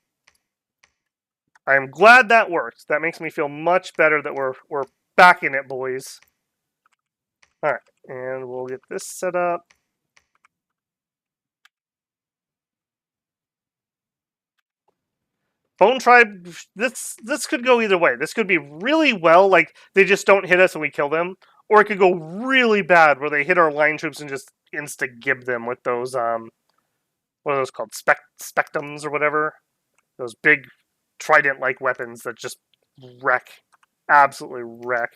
I'm glad that worked. That makes me feel much better that we're back in it, boys. Alright, and we'll get this set up. Bone Tribe, this could go either way. This could be really well, like they just don't hit us and we kill them. Or it could go really bad where they hit our line troops and just insta-gib them with those, what are those called? Spectums or whatever? Those big trident-like weapons that just wreck. Absolutely wreck.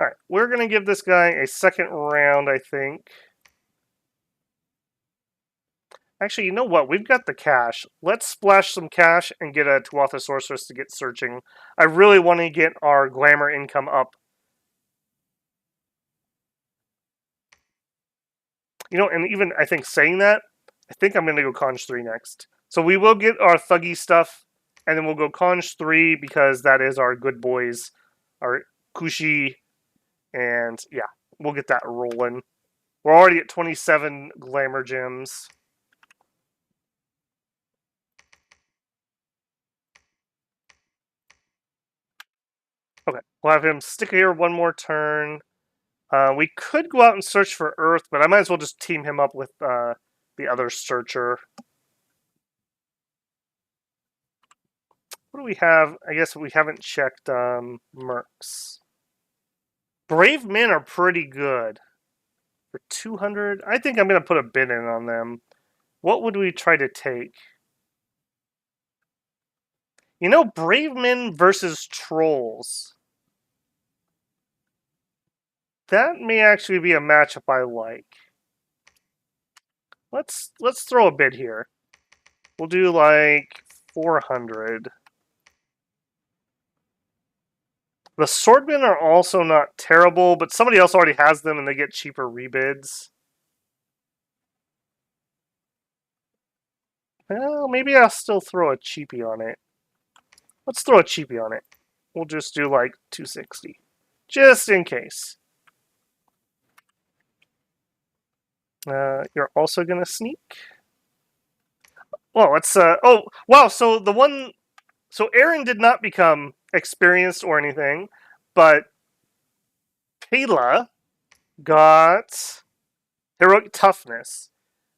Alright, we're going to give this guy a second round, I think. Actually, you know what? We've got the cash. Let's splash some cash and get a Tuatha Sorceress to get searching. I really want to get our glamour income up. You know, and even, I think, saying that, I think I'm going to go Conj 3 next. So we will get our thuggy stuff, and then we'll go Conj 3 because that is our good boys, our Kushi, and yeah, we'll get that rolling. We're already at 27 glamour gems. Okay, we'll have him stick here one more turn. We could go out and search for Earth, but I might as well just team him up with the other searcher. What do we have? I guess we haven't checked Mercs. Brave men are pretty good. For 200, I think I'm going to put a bid in on them. What would we try to take? You know, Brave men versus Trolls. That may actually be a matchup I like. Let's throw a bid here. We'll do like 400. The swordmen are also not terrible, but somebody else already has them and they get cheaper rebids. Well, maybe I'll still throw a cheapie on it. Let's throw a cheapie on it. We'll just do like 260. Just in case. You're also going to sneak? Well, let's... oh, wow, so the one... So Aaron did not become experienced or anything, but Pela got heroic toughness.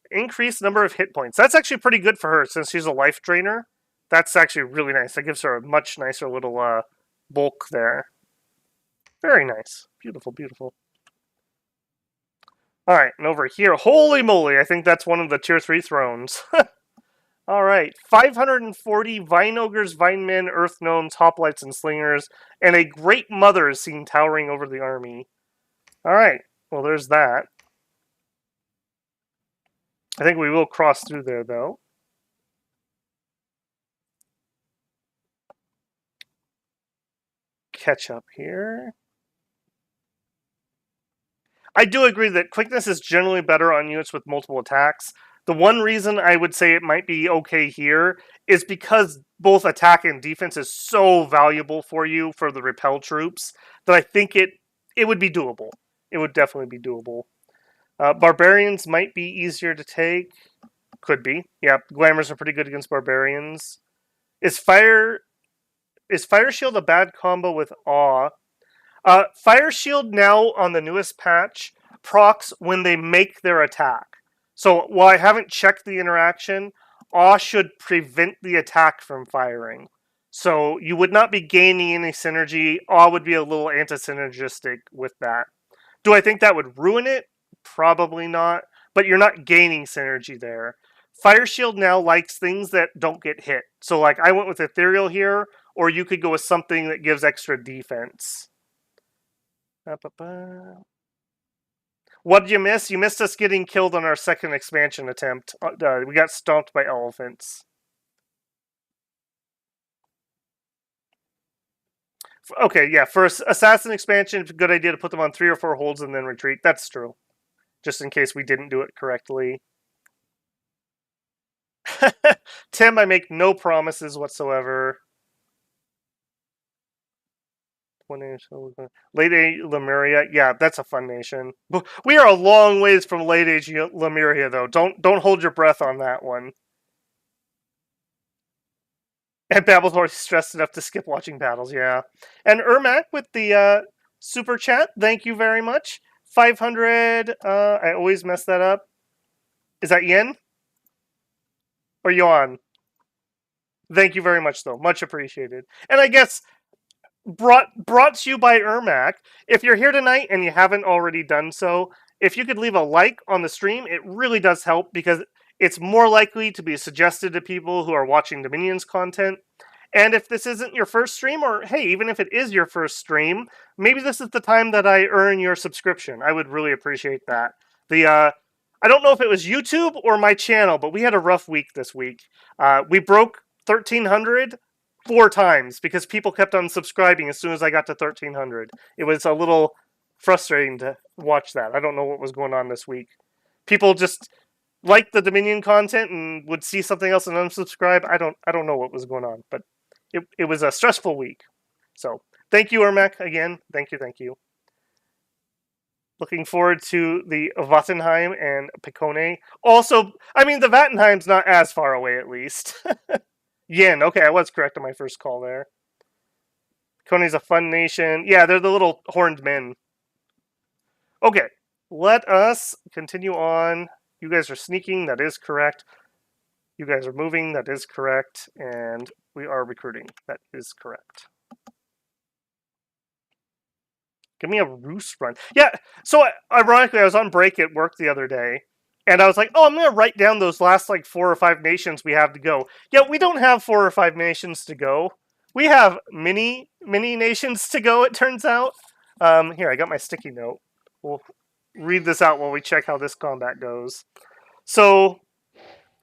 Increased number of hit points. That's actually pretty good for her since she's a life drainer. That's actually really nice. That gives her a much nicer little bulk there. Very nice. Beautiful, beautiful. Alright, and over here, holy moly, I think that's one of the tier 3 thrones. All right, 540 Vine Ogres, Vine Men, Earth Gnomes, Hoplites, and Slingers, and a Great Mother is seen towering over the army. All right, well, there's that. I think we will cross through there, though. Catch up here. I do agree that quickness is generally better on units with multiple attacks. The one reason I would say it might be okay here is because both attack and defense is so valuable for you for the repel troops that I think it would be doable. It would definitely be doable. Barbarians might be easier to take. Could be. Yeah, glamours are pretty good against barbarians. Is fire shield a bad combo with awe? Fire Shield now on the newest patch procs when they make their attack. So while I haven't checked the interaction, Awe should prevent the attack from firing. So you would not be gaining any synergy. Awe would be a little anti-synergistic with that. Do I think that would ruin it? Probably not. But you're not gaining synergy there. Fire Shield now likes things that don't get hit. So like I went with Ethereal here, or you could go with something that gives extra defense. What did you miss? You missed us getting killed on our second expansion attempt. We got stomped by elephants. Okay, yeah, for assassin expansion, it's a good idea to put them on 3 or 4 holds and then retreat. That's true. Just in case we didn't do it correctly. Tim, I make no promises whatsoever. Late Age Lemuria, yeah, that's a fun nation. We are a long ways from Late Age Lemuria, though. Don't hold your breath on that one. And Babble's already stressed enough to skip watching battles, yeah. And Ermac with the super chat, thank you very much. 500, I always mess that up. Is that yen? Or yuan? Thank you very much, though. Much appreciated. And I guess brought to you by Ermac. If you're here tonight and you haven't already done so, if you could leave a like on the stream, it really does help because it's more likely to be suggested to people who are watching Dominions content. And if this isn't your first stream, or hey, even if it is your first stream, maybe this is the time that I earn your subscription. I would really appreciate that. I don't know if it was YouTube or my channel, but we had a rough week this week. We broke 1,300 4 times because people kept unsubscribing as soon as I got to 1,300. It was a little frustrating to watch that. I don't know what was going on this week. People just liked the Dominion content and would see something else and unsubscribe. I don't know what was going on, but it was a stressful week. So thank you, Ermac, again. Thank you. Looking forward to the Vattenheim and Picone. Also, I mean, the Vattenheim's not as far away, at least. Yen, okay, I was correct on my first call there. Picone's a fun nation. Yeah, they're the little horned men. Okay, let us continue on. You guys are sneaking, that is correct. You guys are moving, that is correct. And we are recruiting, that is correct. Give me a Roost run. Yeah, so ironically, I was on break at work the other day, and I was like, oh, I'm going to write down those last, 4 or 5 nations we have to go. Yeah, we don't have 4 or 5 nations to go. We have many nations to go, it turns out. Here, I got my sticky note. We'll read this out while we check how this combat goes. So,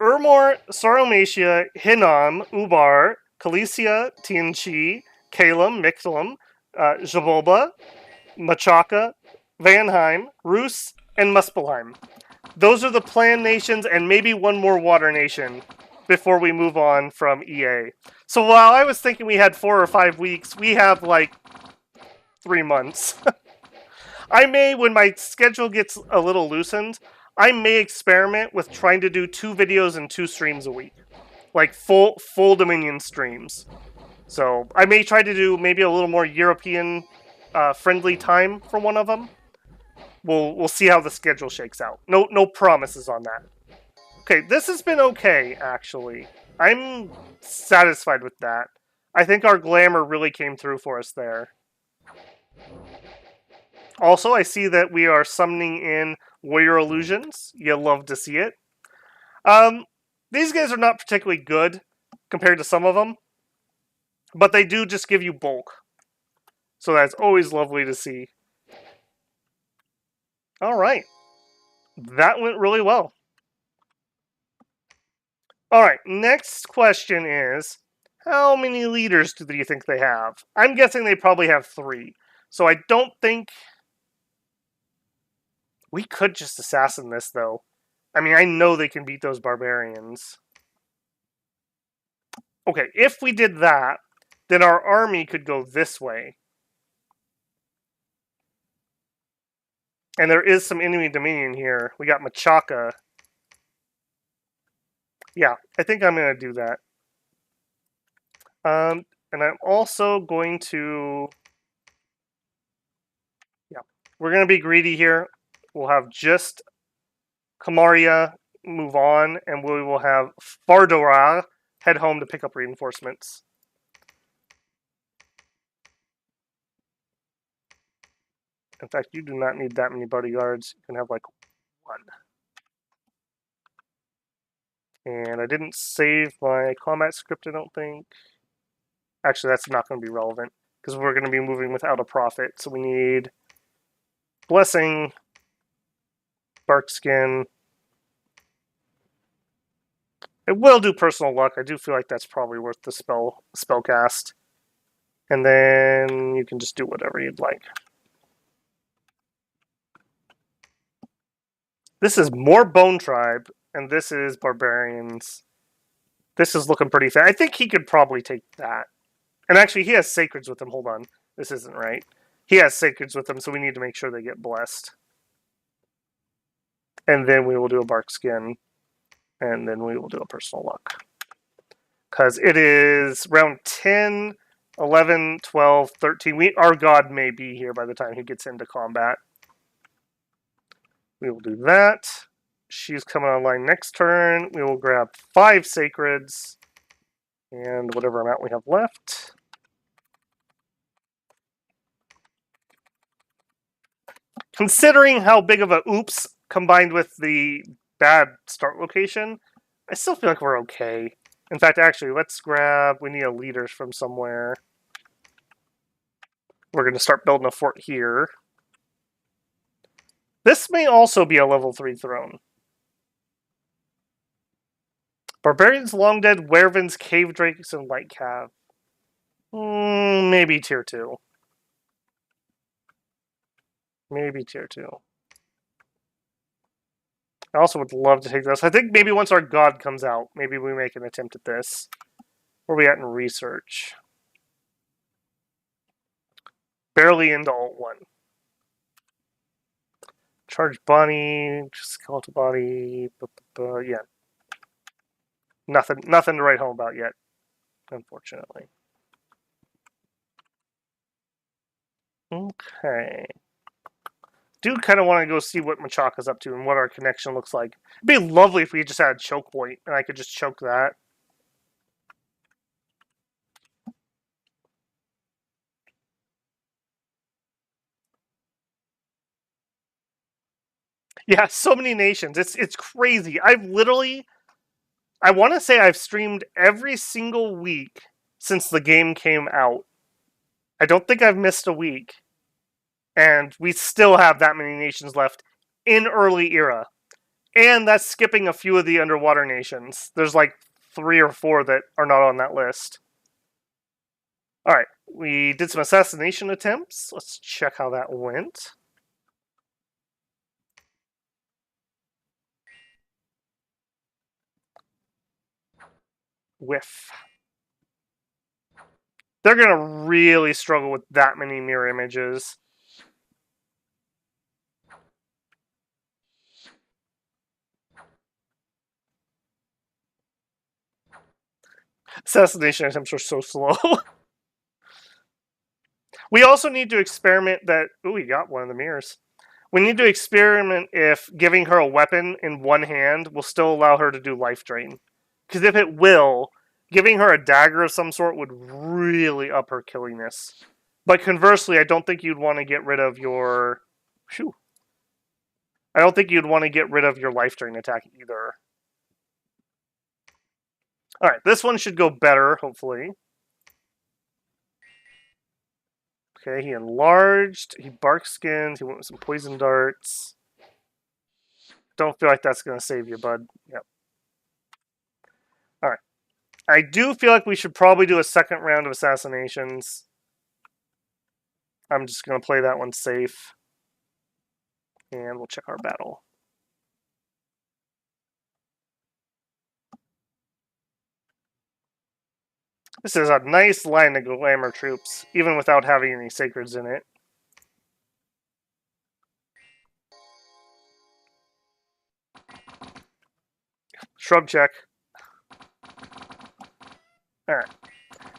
Urmor, Saromacia, Hinnom, Ubar, Kalicia, Tianchi, Kalem, Mictlanum, Jaboba, Machaca, Vanheim, Rus, and Muspelheim. Those are the planned nations and maybe one more water nation before we move on from EA. So while I was thinking we had 4 or 5 weeks, we have 3 months. I may, when my schedule gets a little loosened, I may experiment with trying to do 2 videos and 2 streams a week. Full Dominion streams. So I may try to do maybe a little more European friendly time for one of them. We'll see how the schedule shakes out. No promises on that. Okay, this has been okay, actually. I'm satisfied with that. I think our glamour really came through for us there. Also, I see that we are summoning in Warrior Illusions. You'll love to see it. These guys are not particularly good compared to some of them, but they do just give you bulk. So that's always lovely to see. All right. That went really well. All right, next question is, how many leaders do you think they have? I'm guessing they probably have 3. So I don't think... We could just assassin this, though. I mean, I know they can beat those barbarians. Okay, if we did that, then our army could go this way. And there is some enemy dominion here. We got Machaca. Yeah, I think I'm going to do that. And I'm also going to... Yeah, we're going to be greedy here. We'll have just Kamaria move on, and we will have Fardora head home to pick up reinforcements. In fact, you do not need that many bodyguards. You can have like 1. And I didn't save my combat script, I don't think. Actually, that's not going to be relevant, because we're going to be moving without a profit. So we need Blessing, Bark Skin. I will do Personal Luck. I do feel like that's probably worth the spell cast. And then you can just do whatever you'd like. This is more Bone Tribe, and this is Barbarians. This is looking pretty fast. I think he could probably take that. And actually, he has Sacreds with him. Hold on. This isn't right. He has Sacreds with him, so we need to make sure they get blessed. And then we will do a Bark Skin. And then we will do a Personal Luck. Because it is round 10, 11, 12, 13. Our god may be here by the time he gets into combat. We will do that. She's coming online next turn. We will grab 5 Sacreds. And whatever amount we have left. Considering how big of a oops combined with the bad start location, I still feel like we're okay. In fact, actually, let's grab... We need a leaders from somewhere. We're going to start building a fort here. This may also be a level 3 throne. Barbarians, Long Dead, Werevins, Cave Drakes, and Light Cav. Maybe tier 2. Maybe tier 2. I also would love to take this. I think maybe once our god comes out, maybe we make an attempt at this. Where are we at in research? Barely into Alt 1. Charge body, skeletal body, yeah. Nothing to write home about yet, unfortunately. Okay. Do kind of want to go see what Machaca's up to and what our connection looks like. It'd be lovely if we just had a choke point and I could just choke that. Yeah, so many nations. It's crazy. I want to say I've streamed every single week since the game came out. I don't think I've missed a week. And we still have that many nations left in early era. And that's skipping a few of the underwater nations. There's like 3 or 4 that are not on that list. Alright, we did some assassination attempts. Let's check how that went. Whiff. They're going to really struggle with that many mirror images. Assassination attempts are so slow. We also need to experiment that... Ooh, we got one of the mirrors. We need to experiment if giving her a weapon in one hand will still allow her to do life drain. Because if it will, giving her a dagger of some sort would really up her killingness. But conversely, I don't think you'd want to get rid of your... Phew. I don't think you'd want to get rid of your life drain attack either. All right, this one should go better, hopefully. Okay, he enlarged. He bark skinned. He went with some poison darts. Don't feel like that's going to save you, bud. Yep. All right. I do feel like we should probably do a second round of assassinations. I'm just going to play that one safe. And we'll check our battle. This is a nice line of glamour troops, even without having any sacreds in it. Shrub check. Alright.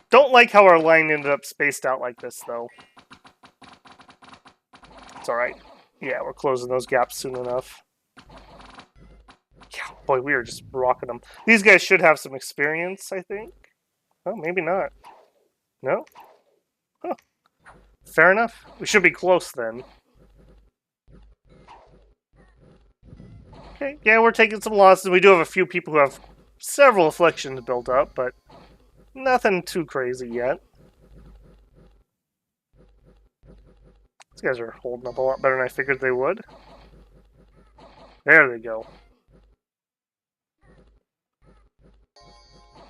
Don't like how our line ended up spaced out like this, though. It's alright. Yeah, we're closing those gaps soon enough. Yeah, boy, we are just rocking them. These guys should have some experience, I think. Oh, maybe not. No? Huh. Fair enough. We should be close then. Okay, yeah, we're taking some losses. We do have a few people who have several afflictions built up, but nothing too crazy yet. These guys are holding up a lot better than I figured they would. There they go.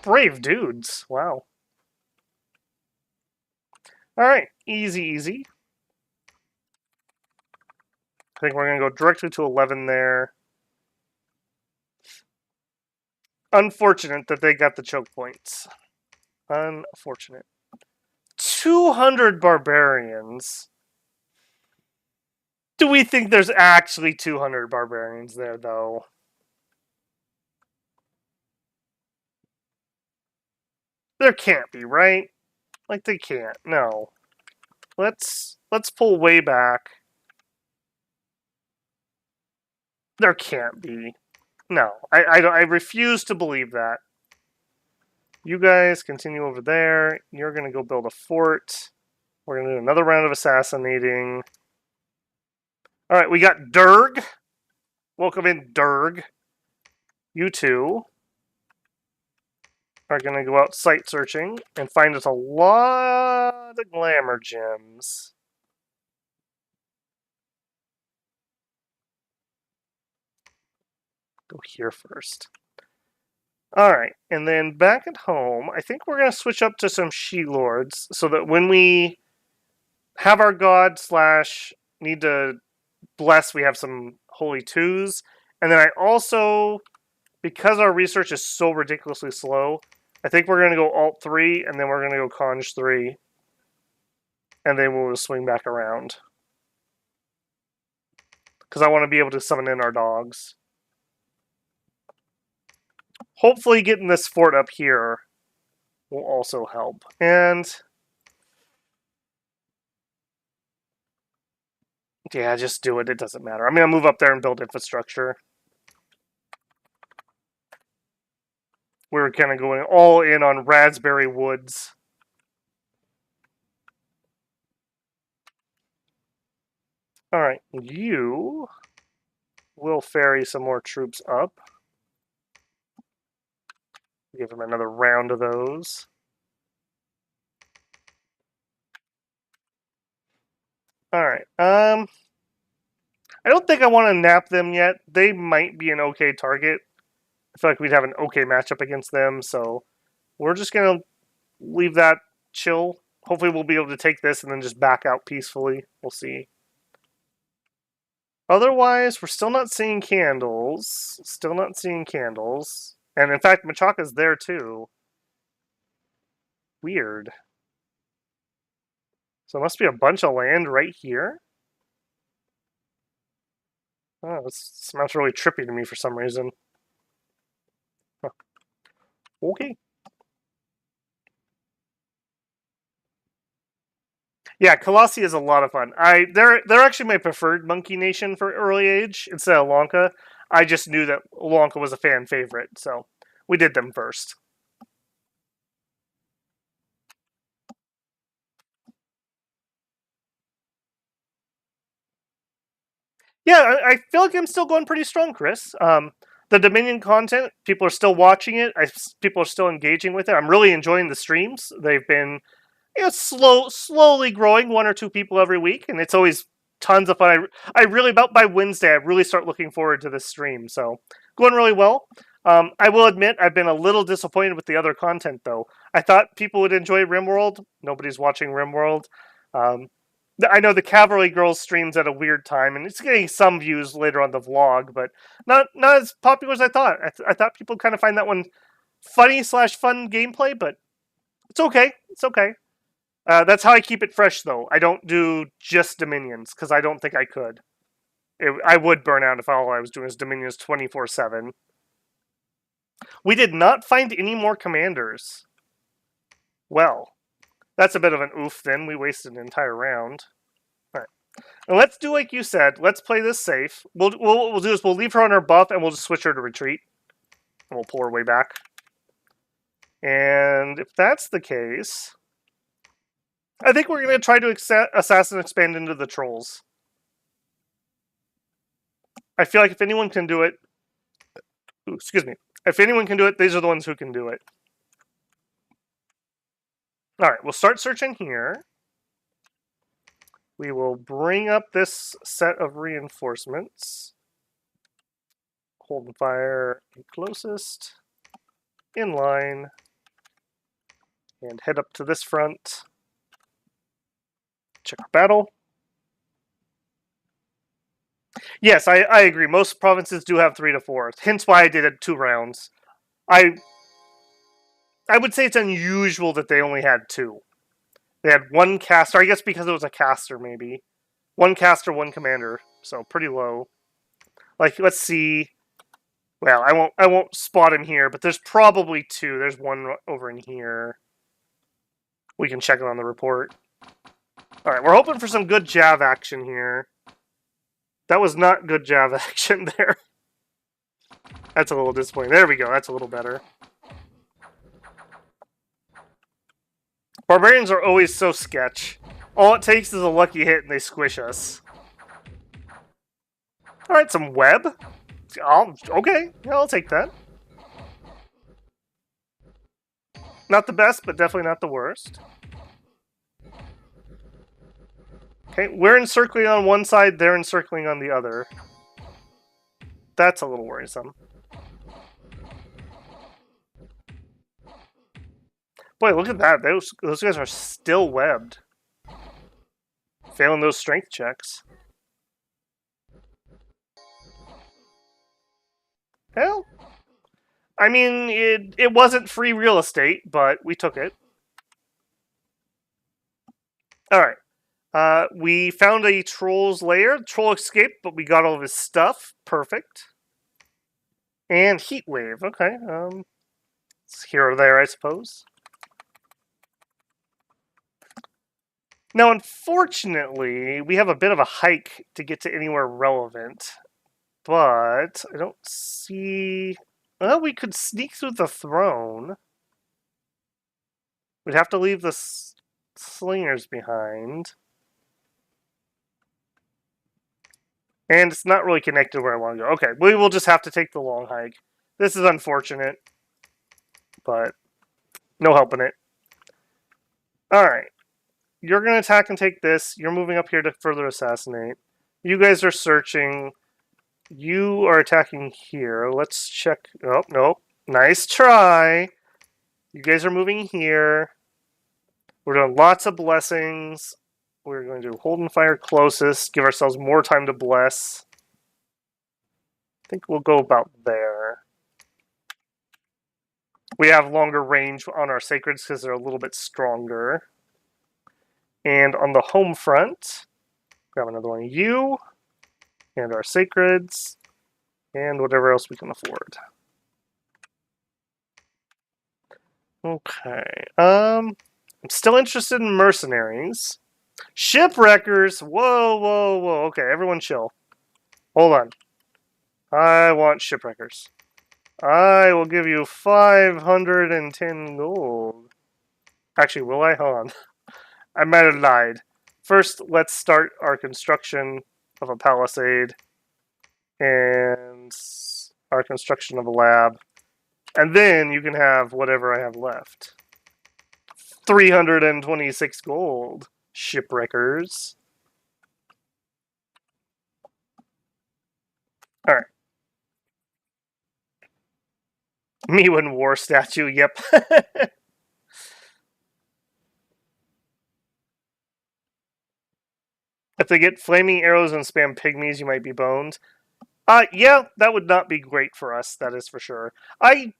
Brave dudes. Wow. Alright, easy, easy. I think we're going to go directly to 11 there. Unfortunate that they got the choke points. Unfortunate. 200 barbarians. Do we think there's actually 200 barbarians there, though? There can't be, right? Like, they can't. No. Let's pull way back. There can't be. No. I refuse to believe that. You guys continue over there. You're going to go build a fort. We're going to do another round of assassinating. All right, we got Durg. Welcome in, Durg. You two are going to go out site searching and find us a lot of glamour gems. Go here first. All right, and then back at home, I think we're going to switch up to some she-lords so that when we have our god slash need to bless, we have some holy twos. And then I also, because our research is so ridiculously slow, I think we're going to go alt 3, and then we're going to go conj 3. And then we'll swing back around. Because I want to be able to summon in our dogs. Hopefully getting this fort up here will also help. And yeah, just do it. It doesn't matter. I'm going to move up there and build infrastructure. We're kind of going all in on Raspberry Woods. Alright, you will ferry some more troops up. Give them another round of those. Alright, I don't think I want to nap them yet. They might be an okay target. I feel like we'd have an okay matchup against them, so we're just going to leave that chill. Hopefully we'll be able to take this and then just back out peacefully. We'll see. Otherwise, we're still not seeing candles. Still not seeing candles. And in fact, Machaca's there too. Weird. So it must be a bunch of land right here. Oh, this sounds really trippy to me for some reason. Huh. Okay. Yeah, Colossi is a lot of fun. They're actually my preferred monkey nation for early age instead of Lanka. I just knew that Lanka was a fan favorite, so we did them first. Yeah, I feel like I'm still going pretty strong, Chris. the Dominion content, people are still watching it. People are still engaging with it. I'm really enjoying the streams. They've been slowly growing, 1 or 2 people every week, and it's always tons of fun. I really, about by Wednesday, I really start looking forward to this stream. So going really well. I will admit I've been a little disappointed with the other content though. I thought people would enjoy RimWorld. Nobody's watching RimWorld. Um, I know the Cavalry Girls streams at a weird time, and it's getting some views later on the vlog, but not as popular as I thought. I thought people kind of find that one funny/fun gameplay, but it's okay. It's okay. That's how I keep it fresh, though. I don't do just Dominions because I don't think I could. I would burn out if all I was doing was Dominions 24/7. We did not find any more commanders. Well, that's a bit of an oof. Then we wasted an entire round. All right, and let's do like you said. Let's play this safe. What we'll do is we'll leave her on her buff and we'll just switch her to retreat, and we'll pull her way back. And if that's the case, I think we're going to try to assassin expand into the trolls. I feel like if anyone can do it... Ooh, excuse me. If anyone can do it, these are the ones who can do it. Alright, we'll start searching here. We will bring up this set of reinforcements. Hold and fire closest. In line. And head up to this front. Check our battle. Yes, I agree. Most provinces do have 3 to 4. Hence why I did it 2 rounds. I would say it's unusual that they only had 2. They had 1 caster. I guess because it was a caster, maybe. 1 caster, 1 commander. So pretty low. Like, let's see. Well, I won't spot him here, but there's probably 2. There's 1 over in here. We can check it on the report. Alright, we're hoping for some good Jav action here. That was not good Jav action there. That's a little disappointing. There we go. That's a little better. Barbarians are always so sketch. All it takes is a lucky hit and they squish us. Alright, some web. Okay, yeah, I'll take that. Not the best, but definitely not the worst. Okay, we're encircling on one side, they're encircling on the other. That's a little worrisome. Boy, look at that. Those guys are still webbed. Failing those strength checks. Well, I mean, it wasn't free real estate, but we took it. Alright. We found a troll's lair. The troll escaped, but we got all of his stuff. Perfect. And heat wave. Okay. It's here or there, I suppose. Now, unfortunately, we have a bit of a hike to get to anywhere relevant. But I don't see... Well, we could sneak through the throne. We'd have to leave the slingers behind. And it's not really connected where I want to go. Okay, we will just have to take the long hike. This is unfortunate, but no helping it. Alright. You're going to attack and take this. You're moving up here to further assassinate. You guys are searching. You are attacking here. Let's check. Oh, no. Nice try. You guys are moving here. We're doing lots of blessings. We're going to do hold and fire closest, give ourselves more time to bless. I think we'll go about there. We have longer range on our sacreds because they're a little bit stronger. And on the home front, grab another one of you, and our sacreds, and whatever else we can afford. Okay. I'm still interested in mercenaries. Shipwreckers! Whoa, whoa, whoa. Okay, everyone chill. Hold on. I want shipwreckers. I will give you 510 gold. Actually, will I? Hold on. I might have lied. First, let's start our construction of a palisade. And our construction of a lab. And then you can have whatever I have left. 326 gold. Shipwreckers. Alright. Me when war statue, yep. If they get flaming arrows and spam pygmies, you might be boned. Yeah, that would not be great for us, that is for sure. I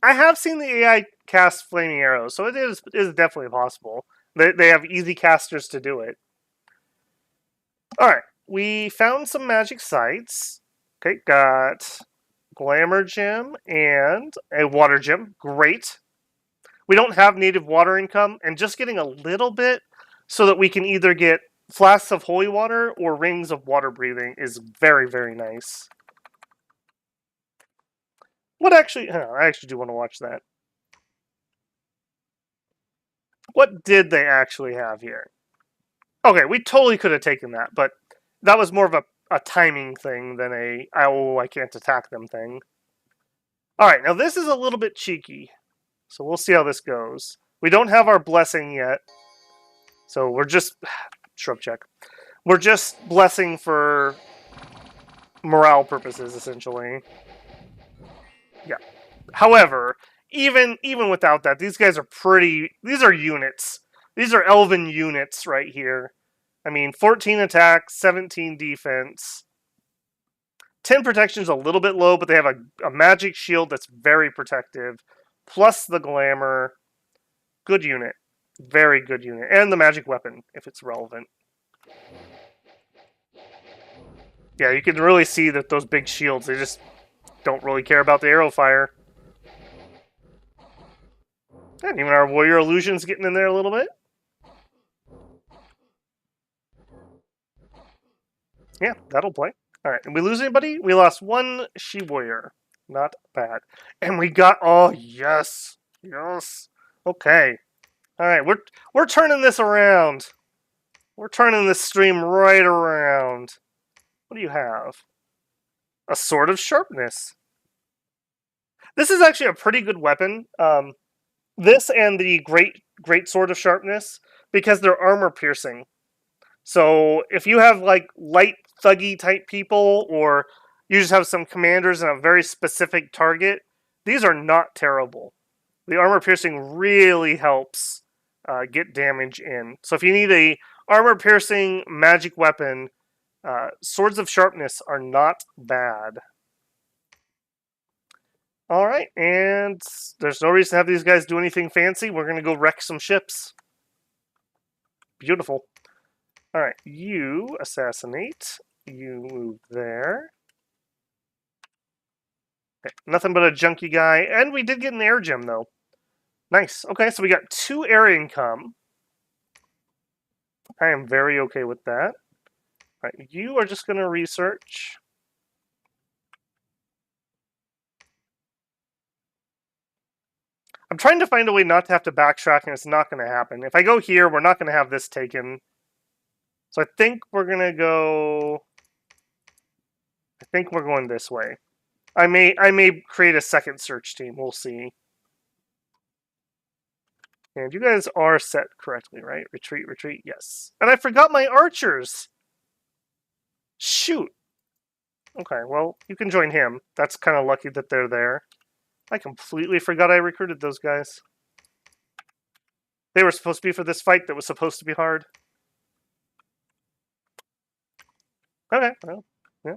have seen the AI cast flaming arrows, so it is definitely possible. They have easy casters to do it. Alright, we found some magic sites. Okay, got glamour gem and a water gem. Great. We don't have native water income, and just getting a little bit so that we can either get flasks of holy water or rings of water breathing is very, very nice. What actually... I actually do want to watch that. What did they actually have here? Okay, we totally could have taken that, but that was more of a timing thing than a, oh, I can't attack them thing. Alright, now this is a little bit cheeky. So we'll see how this goes. We don't have our blessing yet. So we're just... Shrub check. We're just blessing for morale purposes, essentially. Yeah. However, even without that, these guys are pretty... These are units. These are elven units right here. I mean, 14 attack, 17 defense. 10 protection is a little bit low, but they have a magic shield that's very protective. Plus the glamour. Good unit. Very good unit. And the magic weapon, if it's relevant. Yeah, you can really see that those big shields, they just don't really care about the arrow fire. And even our warrior illusion's getting in there a little bit. Yeah, that'll play. Alright, did we lose anybody? We lost one she-warrior. Not bad. And we got... Oh, yes. Yes. Okay. Alright, we're turning this around. We're turning this stream right around. What do you have? A sword of sharpness. This is actually a pretty good weapon. This and the great sword of sharpness, because they're armor piercing. So if you have like light thuggy type people, or you just have some commanders and a very specific target, these are not terrible. The armor piercing really helps get damage in. So if you need a armor piercing magic weapon, swords of sharpness are not bad. Alright, and there's no reason to have these guys do anything fancy. We're going to go wreck some ships. Beautiful. Alright, you assassinate. You move there. Okay, nothing but a junky guy. And we did get an air gem, though. Nice. Okay, so we got 2 air income. I am very okay with that. Alright, you are just going to research. I'm trying to find a way not to have to backtrack, and it's not going to happen. If I go here, we're not going to have this taken. So I think we're going to go... I think we're going this way. I may create a second search team. We'll see. And you guys are set correctly, right? Retreat, retreat, yes. And I forgot my archers! Shoot! Okay, well, you can join him. That's kind of lucky that they're there. I completely forgot I recruited those guys. They were supposed to be for this fight that was supposed to be hard. Okay, well, yeah.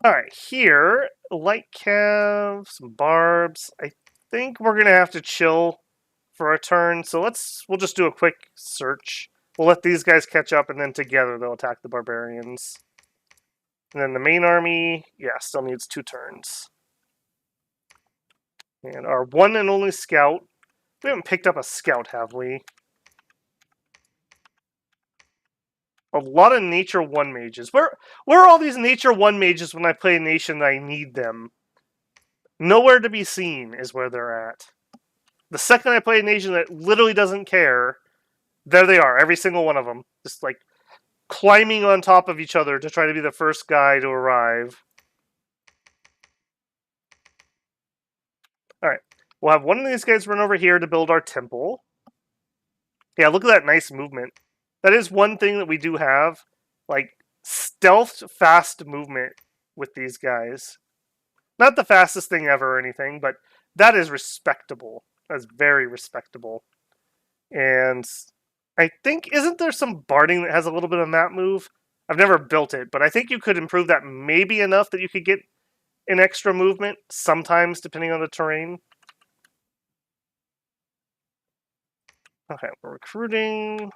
Alright, here, light cav, some barbs. I think we're going to have to chill for a turn, so we'll just do a quick search. We'll let these guys catch up, and then together they'll attack the barbarians. And then the main army, yeah, still needs 2 turns. And our one and only scout. We haven't picked up a scout, have we? A lot of Nature 1 mages. Where are all these Nature 1 mages when I play a nation that I need them? Nowhere to be seen is where they're at. The second I play a nation that literally doesn't care, there they are, every single one of them. Just like climbing on top of each other to try to be the first guy to arrive. Alright. We'll have one of these guys run over here to build our temple. Yeah, look at that nice movement. That is one thing that we do have. Like, stealth fast movement with these guys. Not the fastest thing ever or anything, but that is respectable. That's very respectable. And I think, isn't there some barding that has a little bit of map move? I've never built it, but I think you could improve that maybe enough that you could get an extra movement sometimes, depending on the terrain. Okay, we're recruiting.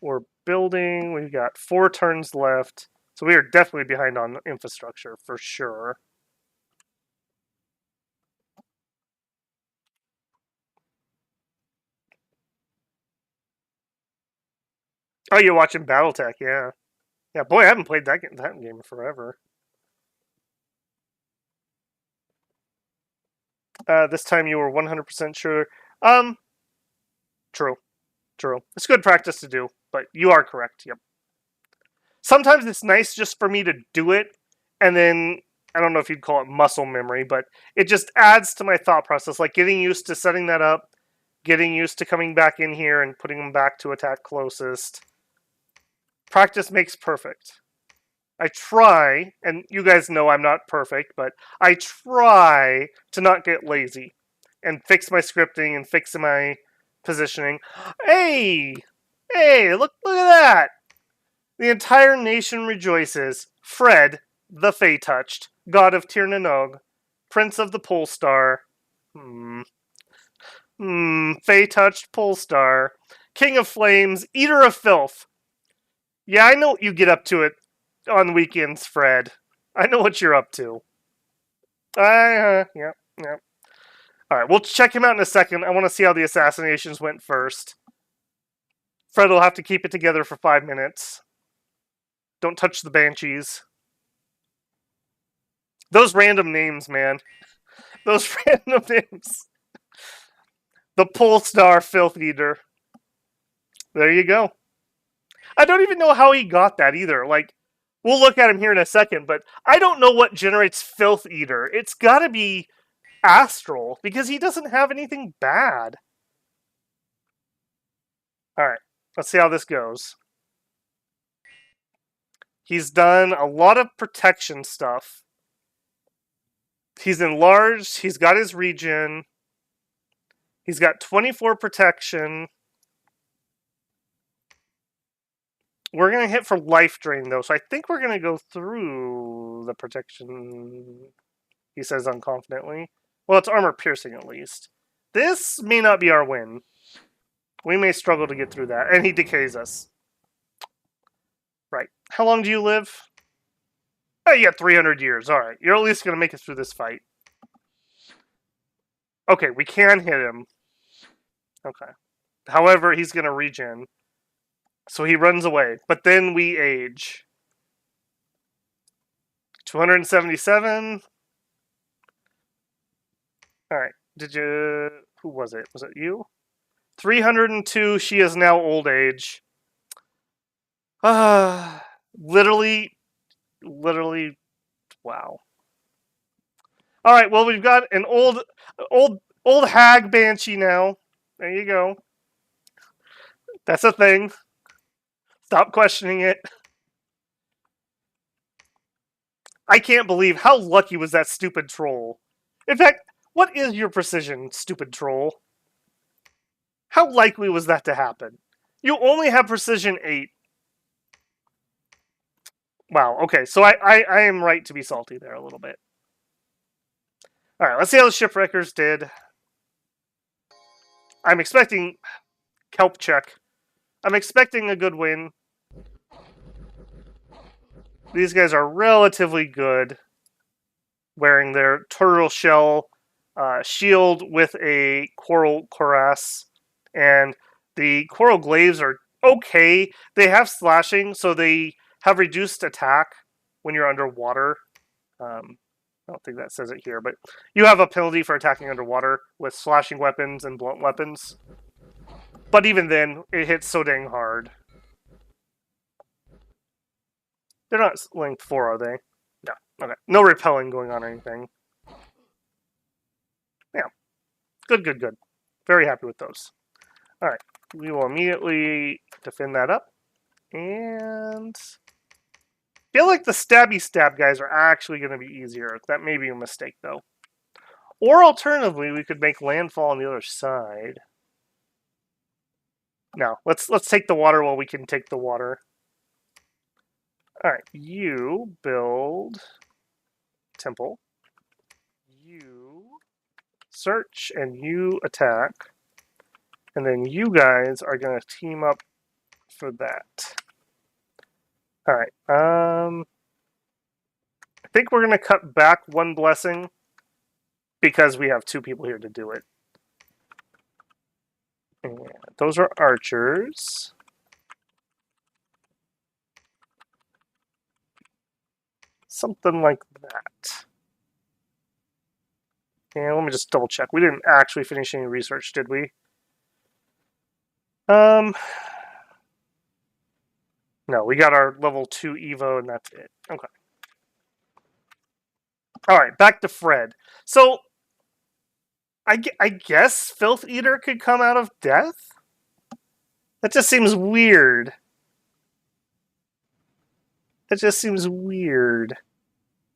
We're building. We've got 4 turns left. So we are definitely behind on infrastructure, for sure. Oh, you're watching BattleTech, yeah. Yeah, boy, I haven't played that game in forever. This time you were 100% sure. True. True. It's good practice to do, but you are correct, yep. Sometimes it's nice just for me to do it, and then, I don't know if you'd call it muscle memory, but it just adds to my thought process, like getting used to setting that up, getting used to coming back in here and putting them back to attack closest. Practice makes perfect. I try, and you guys know I'm not perfect, but I try to not get lazy and fix my scripting and fix my positioning. Hey! Hey, look at that! The entire nation rejoices. Fred, the Fey-touched, god of Tir na Nog, prince of the Polestar. Fey-touched Polestar, king of flames, eater of filth. Yeah, I know what you get up to it on weekends, Fred. I know what you're up to. Yep. Alright, we'll check him out in a second. I want to see how the assassinations went first. Fred will have to keep it together for 5 minutes. Don't touch the banshees. Those random names, man. Those random names. The Polestar Filth Eater. There you go. I don't even know how he got that either. Like, we'll look at him here in a second, but I don't know what generates Filth Eater. It's gotta be Astral, because he doesn't have anything bad. Alright, let's see how this goes. He's done a lot of protection stuff. He's enlarged, he's got his regen. He's got 24 protection. We're going to hit for life drain, though, so I think we're going to go through the protection, he says unconfidently. Well, it's armor piercing, at least. This may not be our win. We may struggle to get through that, and he decays us. Right. How long do you live? Oh, you got 300 years. Alright, you're at least going to make it through this fight. Okay, we can hit him. Okay. However, he's going to regen. So he runs away. But then we age. 277. Alright. Did you... Who was it? Was it you? 302. She is now old age. Literally. Wow. Alright, well, we've got an old hag banshee now. There you go. That's a thing. Stop questioning it. I can't believe how lucky was that stupid troll. In fact, what is your precision, stupid troll? How likely was that to happen? You only have precision 8. Wow, okay, so I am right to be salty there a little bit. Alright, let's see how the shipwreckers did. I'm expecting... Kelp check. I'm expecting a good win. These guys are relatively good. Wearing their turtle shell shield with a coral cuirass. And the coral glaives are okay. They have slashing, so they have reduced attack when you're underwater. I don't think that says it here, but you have a penalty for attacking underwater with slashing weapons and blunt weapons. But even then, it hits so dang hard. They're not length 4, are they? No. Okay. No repelling going on or anything. Yeah. Good, good, good. Very happy with those. All right. We will immediately defend that up. And I feel like the stabby stab guys are actually going to be easier. That may be a mistake, though. Or alternatively, we could make landfall on the other side. No, let's take the water while we can take the water. All right, you build temple. You search and you attack. And then you guys are going to team up for that. All right. I think we're going to cut back 1 blessing because we have 2 people here to do it. And those are archers. Something like that. And let me just double check. We didn't actually finish any research, did we? No, we got our level 2 Evo and that's it. Okay. All right, back to Fred. So, I guess Filth Eater could come out of death? That just seems weird. That just seems weird.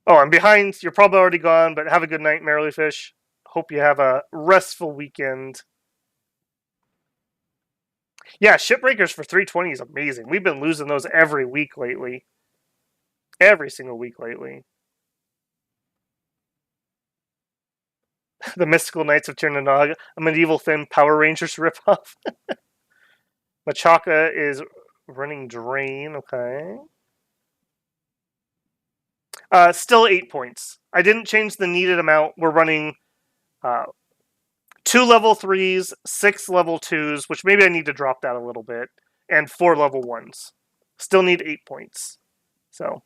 Oh, I'm behind. You're probably already gone, but have a good night, Merrily Fish. Hope you have a restful weekend. Yeah, Shipbreakers for 320 is amazing. We've been losing those every week lately. Every single week lately. The Mystical Knights of Tirnanog, a medieval thin Power Rangers ripoff. Machaka is running Drain, okay. Still 8 points. I didn't change the needed amount. We're running 2 level 3s, 6 level 2s, which maybe I need to drop that a little bit, and 4 level 1s. Still need 8 points. So,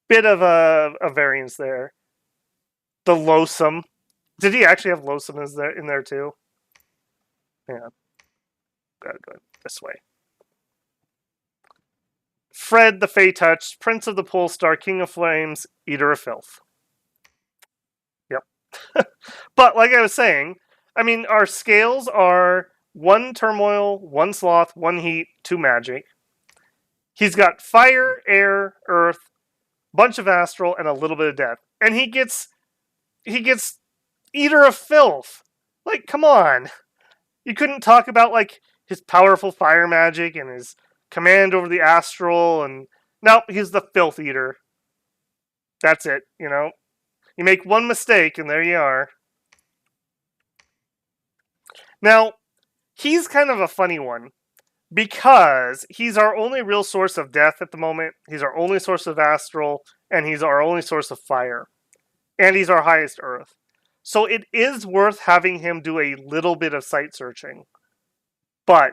bit of a variance there. The Loathsome. Did he actually have Loathsome in there too? Yeah. Gotta go this way. Fred the Fey Touch, Prince of the Pole Star, King of Flames, Eater of Filth. Yep. But like I was saying, I mean, our scales are 1 Turmoil, 1 Sloth, 1 Heat, 2 Magic. He's got Fire, Air, Earth, bunch of Astral, and a little bit of Death. And he gets Eater of Filth. Like, come on. You couldn't talk about, like, his powerful fire magic and his command over the astral, and nope, he's the Filth Eater. That's it, you know? You make one mistake, and there you are. Now, he's kind of a funny one, because he's our only real source of death at the moment, he's our only source of astral, and he's our only source of fire. And he's our highest earth. So it is worth having him do a little bit of site searching. But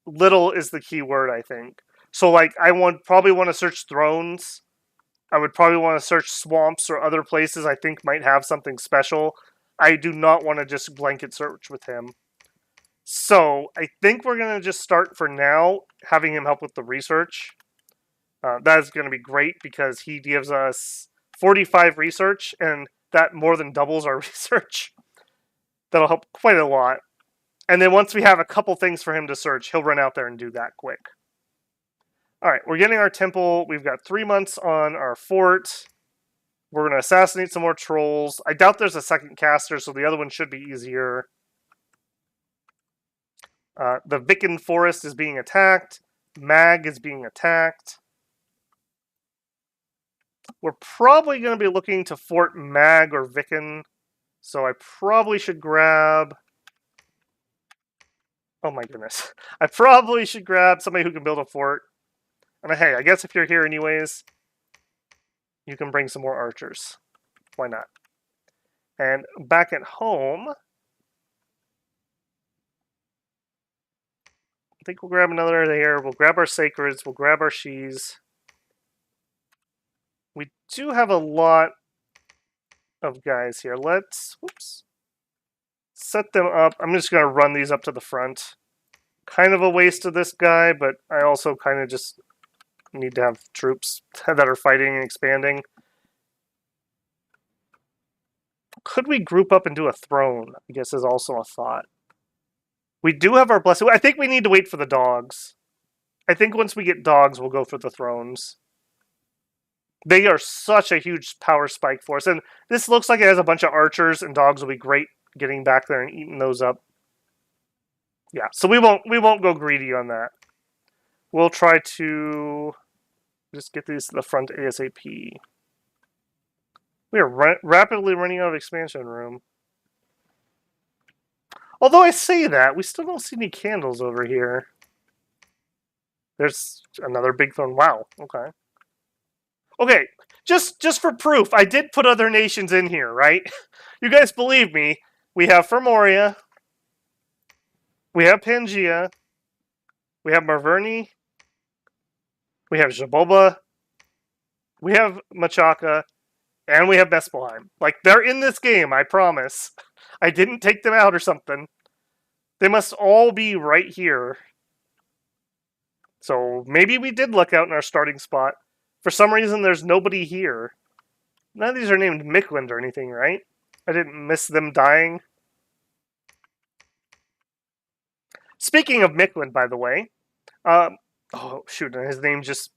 little is the key word, I think. So, like, I would probably want to search thrones. I would probably want to search swamps or other places I think might have something special. I do not want to just blanket search with him. So, I think we're going to just start for now having him help with the research. That is going to be great because he gives us 45 research, and that more than doubles our research. That'll help quite a lot. And then once we have a couple things for him to search, he'll run out there and do that quick. Alright, we're getting our temple. We've got 3 months on our fort. We're going to assassinate some more trolls. I doubt there's a second caster, so the other one should be easier. The Viken Forest is being attacked. Mag is being attacked. We're probably going to be looking to fort Mag or Viken. So I probably should grab... Oh my goodness. I probably should grab somebody who can build a fort. And hey, I guess if you're here anyways, you can bring some more archers. Why not? And back at home, I think we'll grab another there. We'll grab our sacreds. We'll grab our shees. We do have a lot of guys here. Let's, whoops, set them up. I'm just going to run these up to the front. Kind of a waste of this guy, but I also kind of just need to have troops that are fighting and expanding. Could we group up and do a throne? I guess is also a thought. We do have our blessing. I think we need to wait for the dogs. I think once we get dogs, we'll go for the thrones. They are such a huge power spike for us. And this looks like it has a bunch of archers, and dogs will be great getting back there and eating those up. Yeah, so we won't go greedy on that. We'll try to just get these to the front ASAP. We are rapidly running out of expansion room. Although I say that, we still don't see any candles over here. There's another big throne. Wow, okay. Okay, just for proof, I did put other nations in here, right? You guys believe me. We have Fermoria. We have Pangia. We have Marverni. We have Jaboba. We have Machaca. And we have Bespelheim. Like, they're in this game, I promise. I didn't take them out or something. They must all be right here. So maybe we did luck out in our starting spot. For some reason, there's nobody here. None of these are named Mickland or anything, right? I didn't miss them dying. Speaking of Mickland, by the way, oh shoot, his name just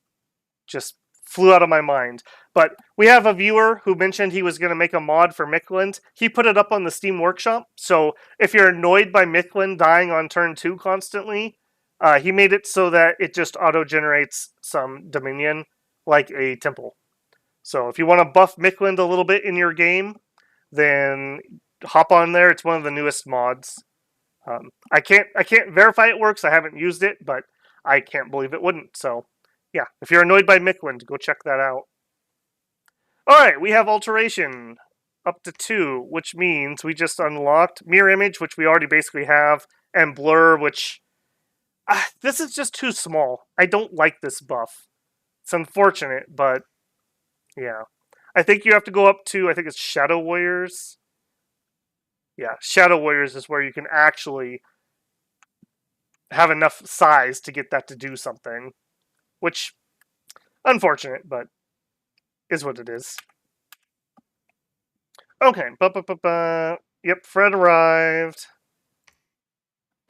flew out of my mind. But we have a viewer who mentioned he was going to make a mod for Mickland. He put it up on the Steam Workshop. So if you're annoyed by Mickland dying on turn 2 constantly, he made it so that it just auto-generates some Dominion, like a temple. So if you want to buff Mickland a little bit in your game, then hop on there. It's one of the newest mods. I can't verify it works. I haven't used it, but I can't believe it wouldn't. So yeah, if you're annoyed by Mickland, go check that out. All right, we have alteration up to 2, which means we just unlocked mirror image, which we already basically have, and blur, which this is just too small. I don't like this buff. It's unfortunate, but yeah. I think you have to go up to, I think it's Shadow Warriors. Yeah, Shadow Warriors is where you can actually have enough size to get that to do something. Which, unfortunate, but is what it is. Okay, yep, Fred arrived.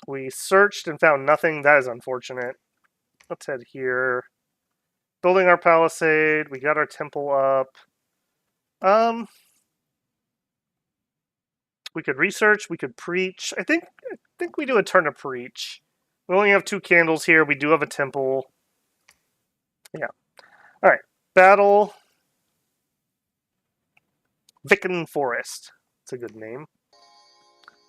We searched and found nothing. That is unfortunate. Let's head here. Building our palisade. We got our temple up. We could research. We could preach. I think we do a turn of preach. We only have 2 candles here. We do have a temple. Yeah. All right. Battle. Vicken Forest. It's a good name.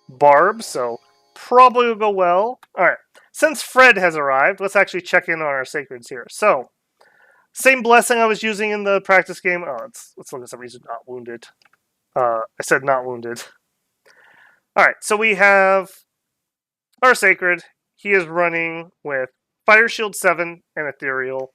Barb, so probably will go well. All right. Since Fred has arrived, let's actually check in on our sacreds here. So, same blessing I was using in the practice game. Oh, let's look at some reason not wounded. I said not wounded. All right. So we have our sacred. He is running with Fire Shield 7 and Ethereal.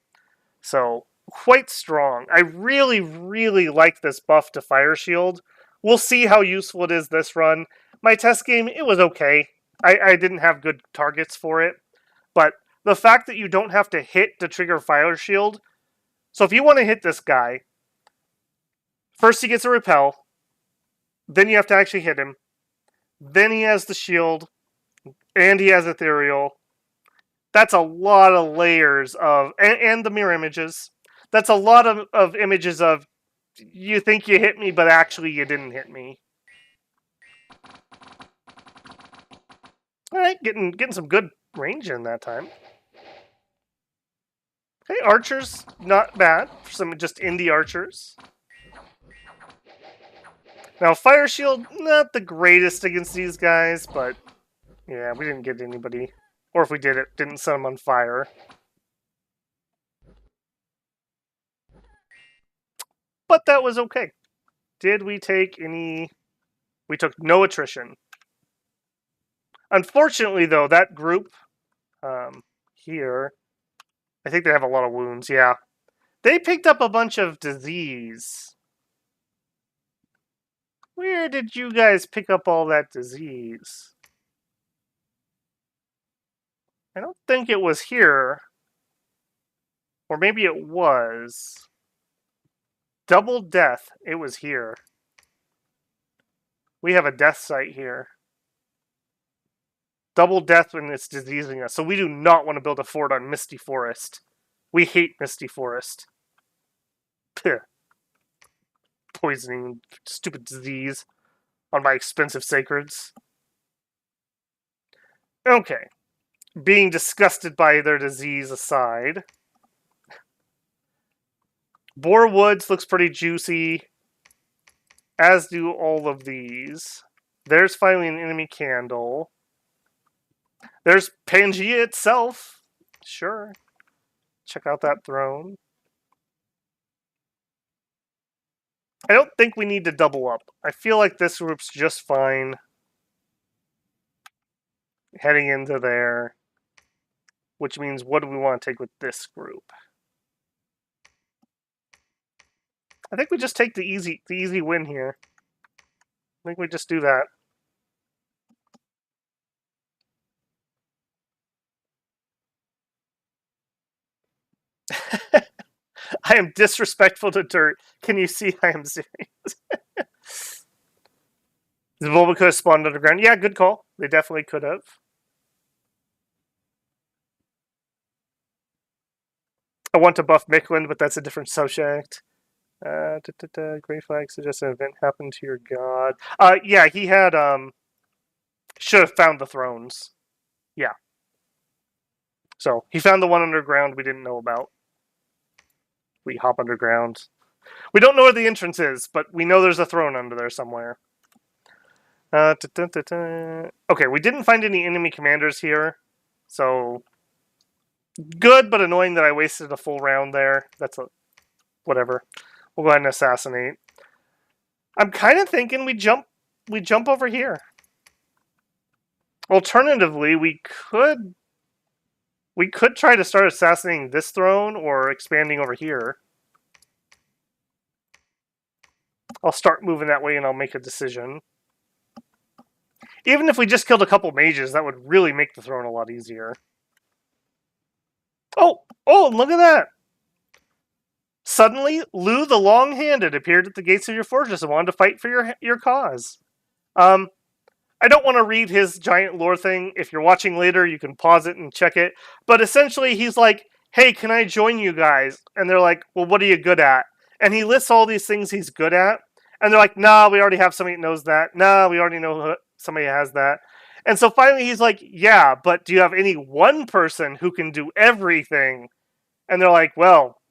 So quite strong. I really, really like this buff to Fire Shield. We'll see how useful it is this run. My test game, it was okay. I didn't have good targets for it. But the fact that you don't have to hit to trigger Fire Shield. So if you want to hit this guy, first he gets a repel. Then you have to actually hit him. Then he has the shield. And he has Ethereal. That's a lot of layers of... And the mirror images. That's a lot of images of... You think you hit me, but actually you didn't hit me. Alright, getting some good range in that time. Okay, archers, not bad. For some just indie archers. Now, Fire Shield, not the greatest against these guys, but... Yeah, we didn't get anybody. Or if we did, it didn't set them on fire. But that was okay. Did we take any... We took no attrition. Unfortunately, though, that group here... I think they have a lot of wounds, yeah. They picked up a bunch of disease. Where did you guys pick up all that disease? I don't think it was here. Or maybe it was. Double death. It was here. We have a death site here. Double death when it's diseasing us. So we do not want to build a fort on Misty Forest. We hate Misty Forest. Puh. Poisoning, stupid disease on my expensive sacreds. Okay. Being disgusted by their disease aside. Boar Woods looks pretty juicy. As do all of these. There's finally an enemy candle. There's Pangia itself. Sure. Check out that throne. I don't think we need to double up. I feel like this group's just fine. Heading into there. Which means, what do we want to take with this group? I think we just take the easy win here. I think we just do that. I am disrespectful to dirt. Can you see I am serious? The Volva could have spawned underground. Yeah, good call. They definitely could have. I want to buff Micklin, but that's a different subject. Gray flag suggests an event happened to your god. Yeah, he had should have found the thrones. Yeah. So he found the one underground we didn't know about. We hop underground. We don't know where the entrance is, but we know there's a throne under there somewhere. Okay, we didn't find any enemy commanders here, so good, but annoying that I wasted a full round there. That's a whatever. We'll go ahead and assassinate. I'm kind of thinking we jump over here. Alternatively, we could try to start assassinating this throne or expanding over here. I'll start moving that way and I'll make a decision. Even if we just killed a couple mages, that would really make the throne a lot easier. Oh, look at that! Suddenly, Lou the Long-Handed appeared at the gates of your fortress and wanted to fight for your cause. I don't want to read his giant lore thing. If you're watching later, you can pause it and check it. But essentially, he's like, hey, can I join you guys? And they're like, well, what are you good at? And he lists all these things he's good at. And they're like, nah, we already have somebody that knows that. Nah, we already know somebody has that. And so finally he's like, yeah, but do you have any one person who can do everything? And they're like, well,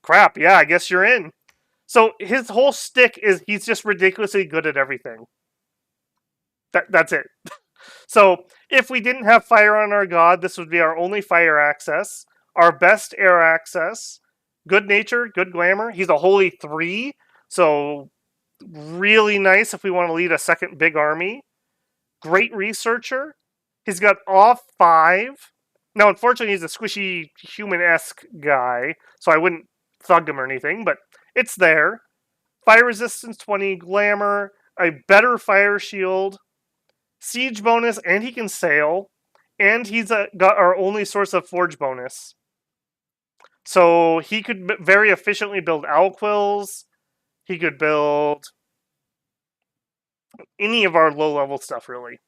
crap, yeah, I guess you're in. So his whole shtick is he's just ridiculously good at everything. That's it. So if we didn't have fire on our god, this would be our only fire access, our best air access, good nature, good glamour. He's a holy 3, so really nice if we want to lead a second big army. Great researcher. He's got off 5. Now, unfortunately, he's a squishy human-esque guy, so I wouldn't thug him or anything, but it's there. Fire resistance 20, glamour, a better fire shield, siege bonus, and he can sail, and he's got our only source of forge bonus. So he could very efficiently build owl quills. He could build any of our low-level stuff, really.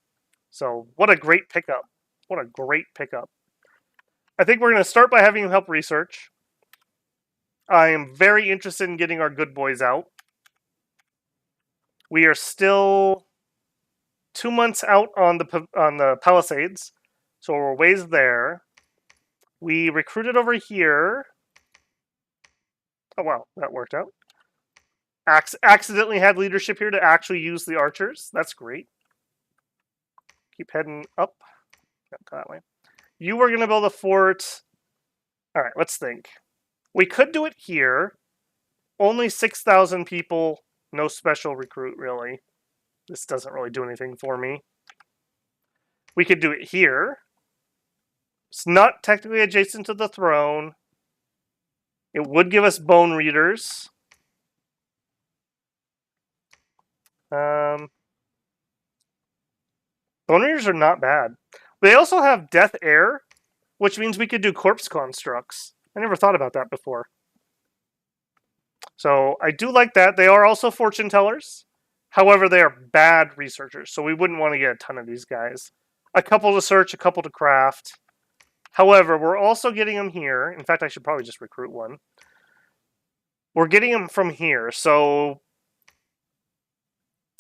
So what a great pickup. What a great pickup. I think we're going to start by having him help research. I am very interested in getting our good boys out. We are still 2 months out on the Palisades, so we're ways there. We recruited over here. Oh wow, that worked out. Accidentally had leadership here to actually use the archers. That's great. Keep heading up. Go that way. You were going to build a fort. All right, let's think. We could do it here. Only 6,000 people. No special recruit, really. This doesn't really do anything for me. We could do it here. It's not technically adjacent to the throne. It would give us bone readers. Bone readers are not bad. They also have death air, which means we could do corpse constructs. I never thought about that before. So I do like that. They are also fortune tellers. However, they are bad researchers, so we wouldn't want to get a ton of these guys. A couple to search, a couple to craft. However, we're also getting them here. In fact, I should probably just recruit one. We're getting them from here, so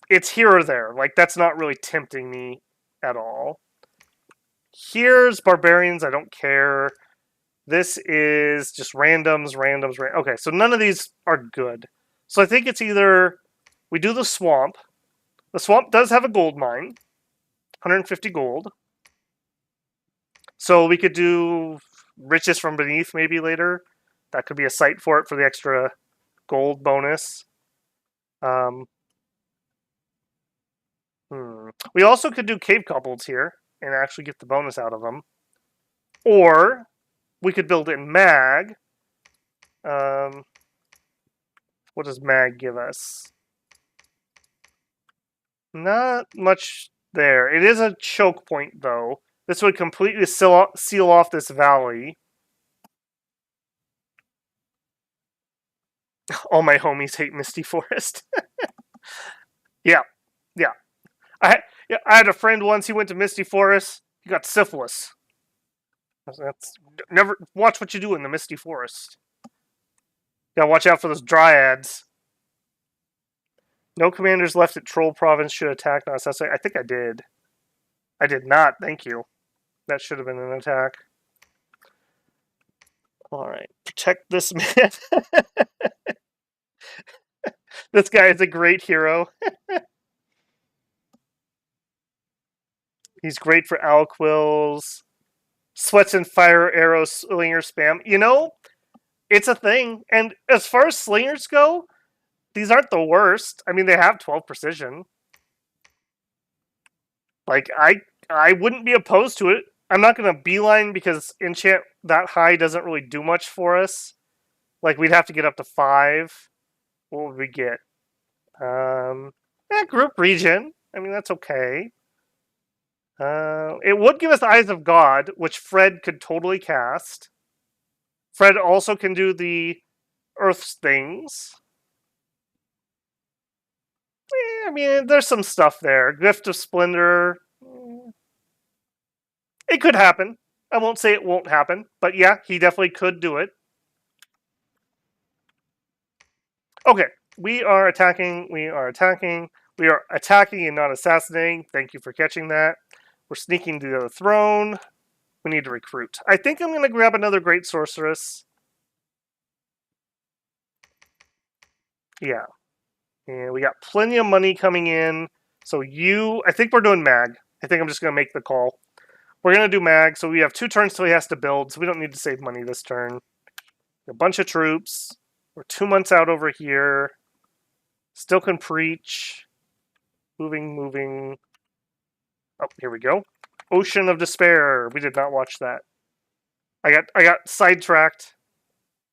it's here or there. Like, that's not really tempting me at all. Here's barbarians. I don't care. This is just randoms. Okay, so none of these are good. So I think it's either we do the swamp. The swamp does have a gold mine, 150 gold. So we could do riches from beneath maybe later. That could be a site for it for the extra gold bonus. We also could do cave kobolds here and actually get the bonus out of them. Or we could build in mag. What does mag give us? Not much there. It is a choke point, though. This would completely seal off this valley. All my homies hate Misty Forest. Yeah. I had a friend once. He went to Misty Forest. He got syphilis. That's never watch what you do in the Misty Forest. Gotta watch out for those dryads. No commanders left at Troll Province should attack. Not necessarily. I think I did. I did not. Thank you. That should have been an attack. All right, protect this man. This guy is a great hero. He's great for owl quills. Sweats and fire arrow slinger spam. You know, it's a thing. And as far as slingers go, these aren't the worst. I mean, they have 12 precision. Like, I wouldn't be opposed to it. I'm not going to beeline because enchant that high doesn't really do much for us. Like, we'd have to get up to 5. What would we get? Group region. I mean, that's okay. It would give us Eyes of God, which Fred could totally cast. Fred also can do the Earth things. I mean, there's some stuff there. Gift of Splendor. It could happen. I won't say it won't happen, but yeah, he definitely could do it. Okay, we are attacking. We are attacking and not assassinating. Thank you for catching that. We're sneaking to the throne. We need to recruit. I think I'm going to grab another Great Sorceress. Yeah. And we got plenty of money coming in. So I think we're doing mag. I think I'm just going to make the call. We're going to do mag. So we have 2 turns till he has to build. So we don't need to save money this turn. A bunch of troops. We're 2 months out over here. Still can preach. Moving. Oh, here we go. Ocean of Despair. We did not watch that. I got sidetracked.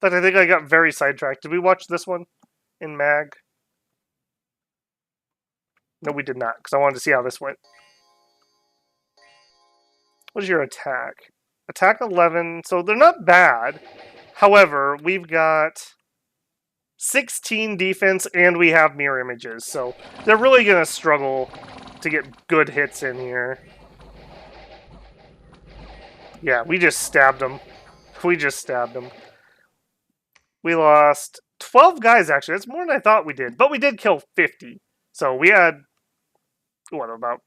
But I think I got very sidetracked. Did we watch this one in mag? No, we did not, because I wanted to see how this went. What is your attack? Attack 11. So they're not bad. However, we've got 16 defense and we have mirror images. So they're really going to struggle to get good hits in here. Yeah, we just stabbed them. We lost 12 guys, actually. That's more than I thought we did. But we did kill 50. So we had, what, about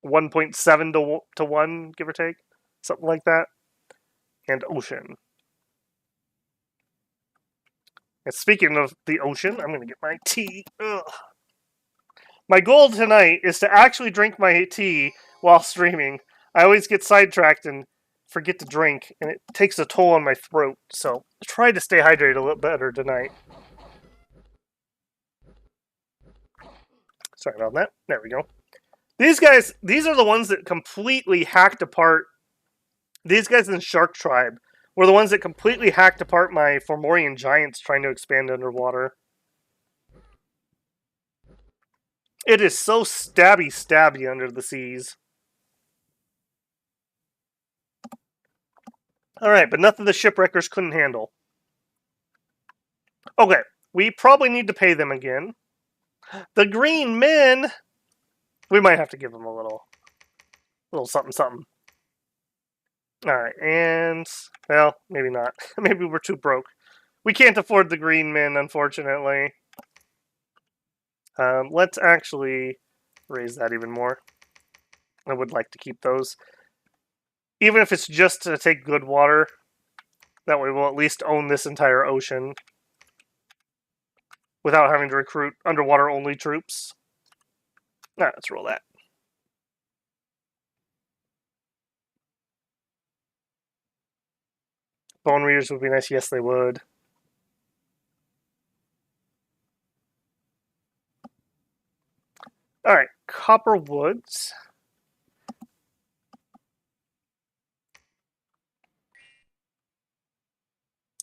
1.7 to 1, give or take? Something like that. And ocean. And speaking of the ocean, I'm going to get my tea. Ugh. My goal tonight is to actually drink my tea while streaming. I always get sidetracked and forget to drink, and it takes a toll on my throat. So I'll try to stay hydrated a little better tonight. Sorry about that. There we go. These are the ones that completely hacked apart. These guys in Shark Tribe were the ones that completely hacked apart my Fomorian giants trying to expand underwater. It is so stabby under the seas. Alright, but nothing the shipwreckers couldn't handle. Okay, we probably need to pay them again. The green men! We might have to give them a little something something. Alright, and... well, maybe not. Maybe we're too broke. We can't afford the green men, unfortunately. Let's actually raise that even more. I would like to keep those. Even if it's just to take good water, that way we'll at least own this entire ocean without having to recruit underwater-only troops. Alright, let's roll that. Bone readers would be nice. Yes, they would. Alright, copper woods.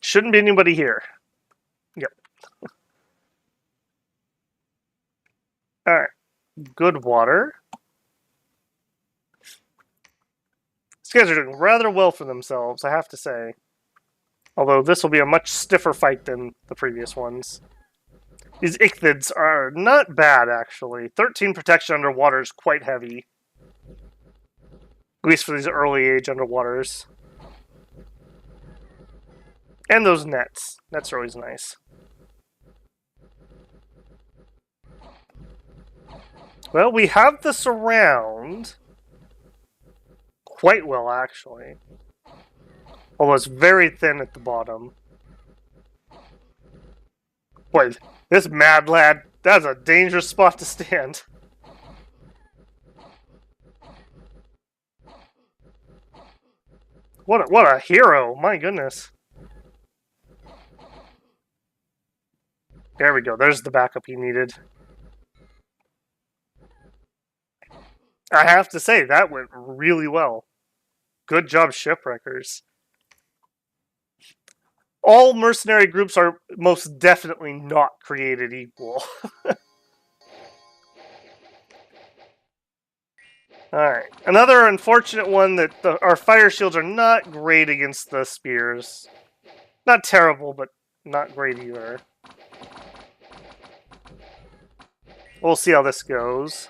Shouldn't be anybody here. Yep. Alright, good water. These guys are doing rather well for themselves, I have to say. Although this will be a much stiffer fight than the previous ones. These ichthyds are not bad, actually. 13 protection underwater is quite heavy. At least for these early age underwaters. And those nets. Nets are always nice. Well, we have the surround. Quite well, actually. Although it's very thin at the bottom. Boy, this mad lad, that's a dangerous spot to stand. What a hero, my goodness. There we go, there's the backup he needed. I have to say, that went really well. Good job, shipwreckers. All mercenary groups are most definitely not created equal. Alright, another unfortunate one that our fire shields are not great against the spears. Not terrible, but not great either. We'll see how this goes.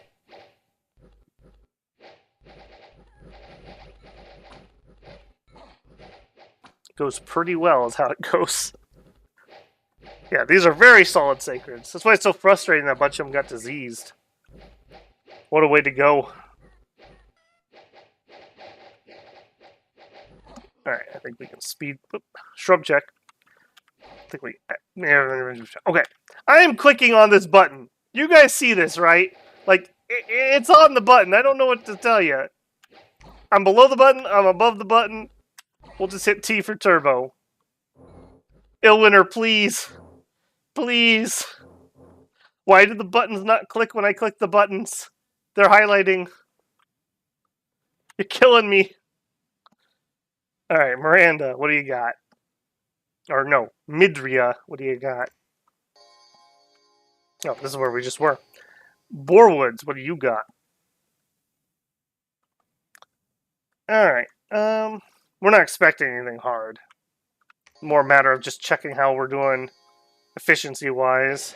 Goes pretty well is how it goes. Yeah, these are very solid sacreds. That's why it's so frustrating that a bunch of them got diseased. What a way to go. Alright, I think we can speed... Oop, shrub check. I think we... Okay. I am clicking on this button. You guys see this, right? Like, it's on the button. I don't know what to tell you. I'm below the button. I'm above the button. We'll just hit T for turbo. Illwinter, please. Please. Why did the buttons not click when I click the buttons? They're highlighting. You're killing me. Alright, Miranda, what do you got? Or no, Midria, what do you got? Oh, this is where we just were. Borewoods, what do you got? Alright, we're not expecting anything hard. More a matter of just checking how we're doing efficiency-wise.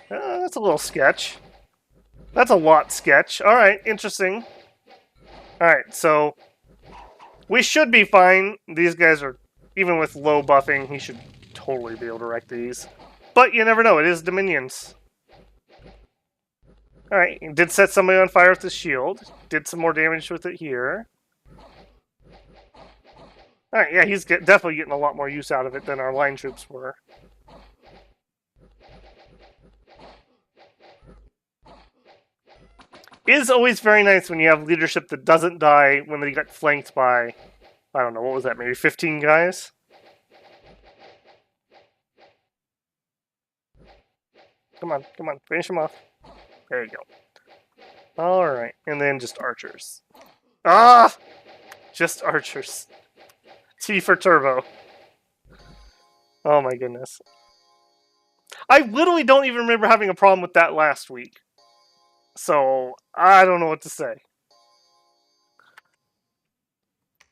That's a little sketch. That's a lot sketch. Alright, interesting. Alright, so we should be fine. These guys are, even with low buffing, he should totally be able to wreck these. But you never know, it is Dominions. Alright, he did set somebody on fire with his shield. Did some more damage with it here. Alright, yeah, he's definitely getting a lot more use out of it than our line troops were. It is always very nice when you have leadership that doesn't die when they get flanked by, I don't know, what was that, maybe 15 guys? Come on, finish him off. There you go. Alright, and then just archers. Ah! Just archers. T for turbo. Oh my goodness. I literally don't even remember having a problem with that last week. So, I don't know what to say.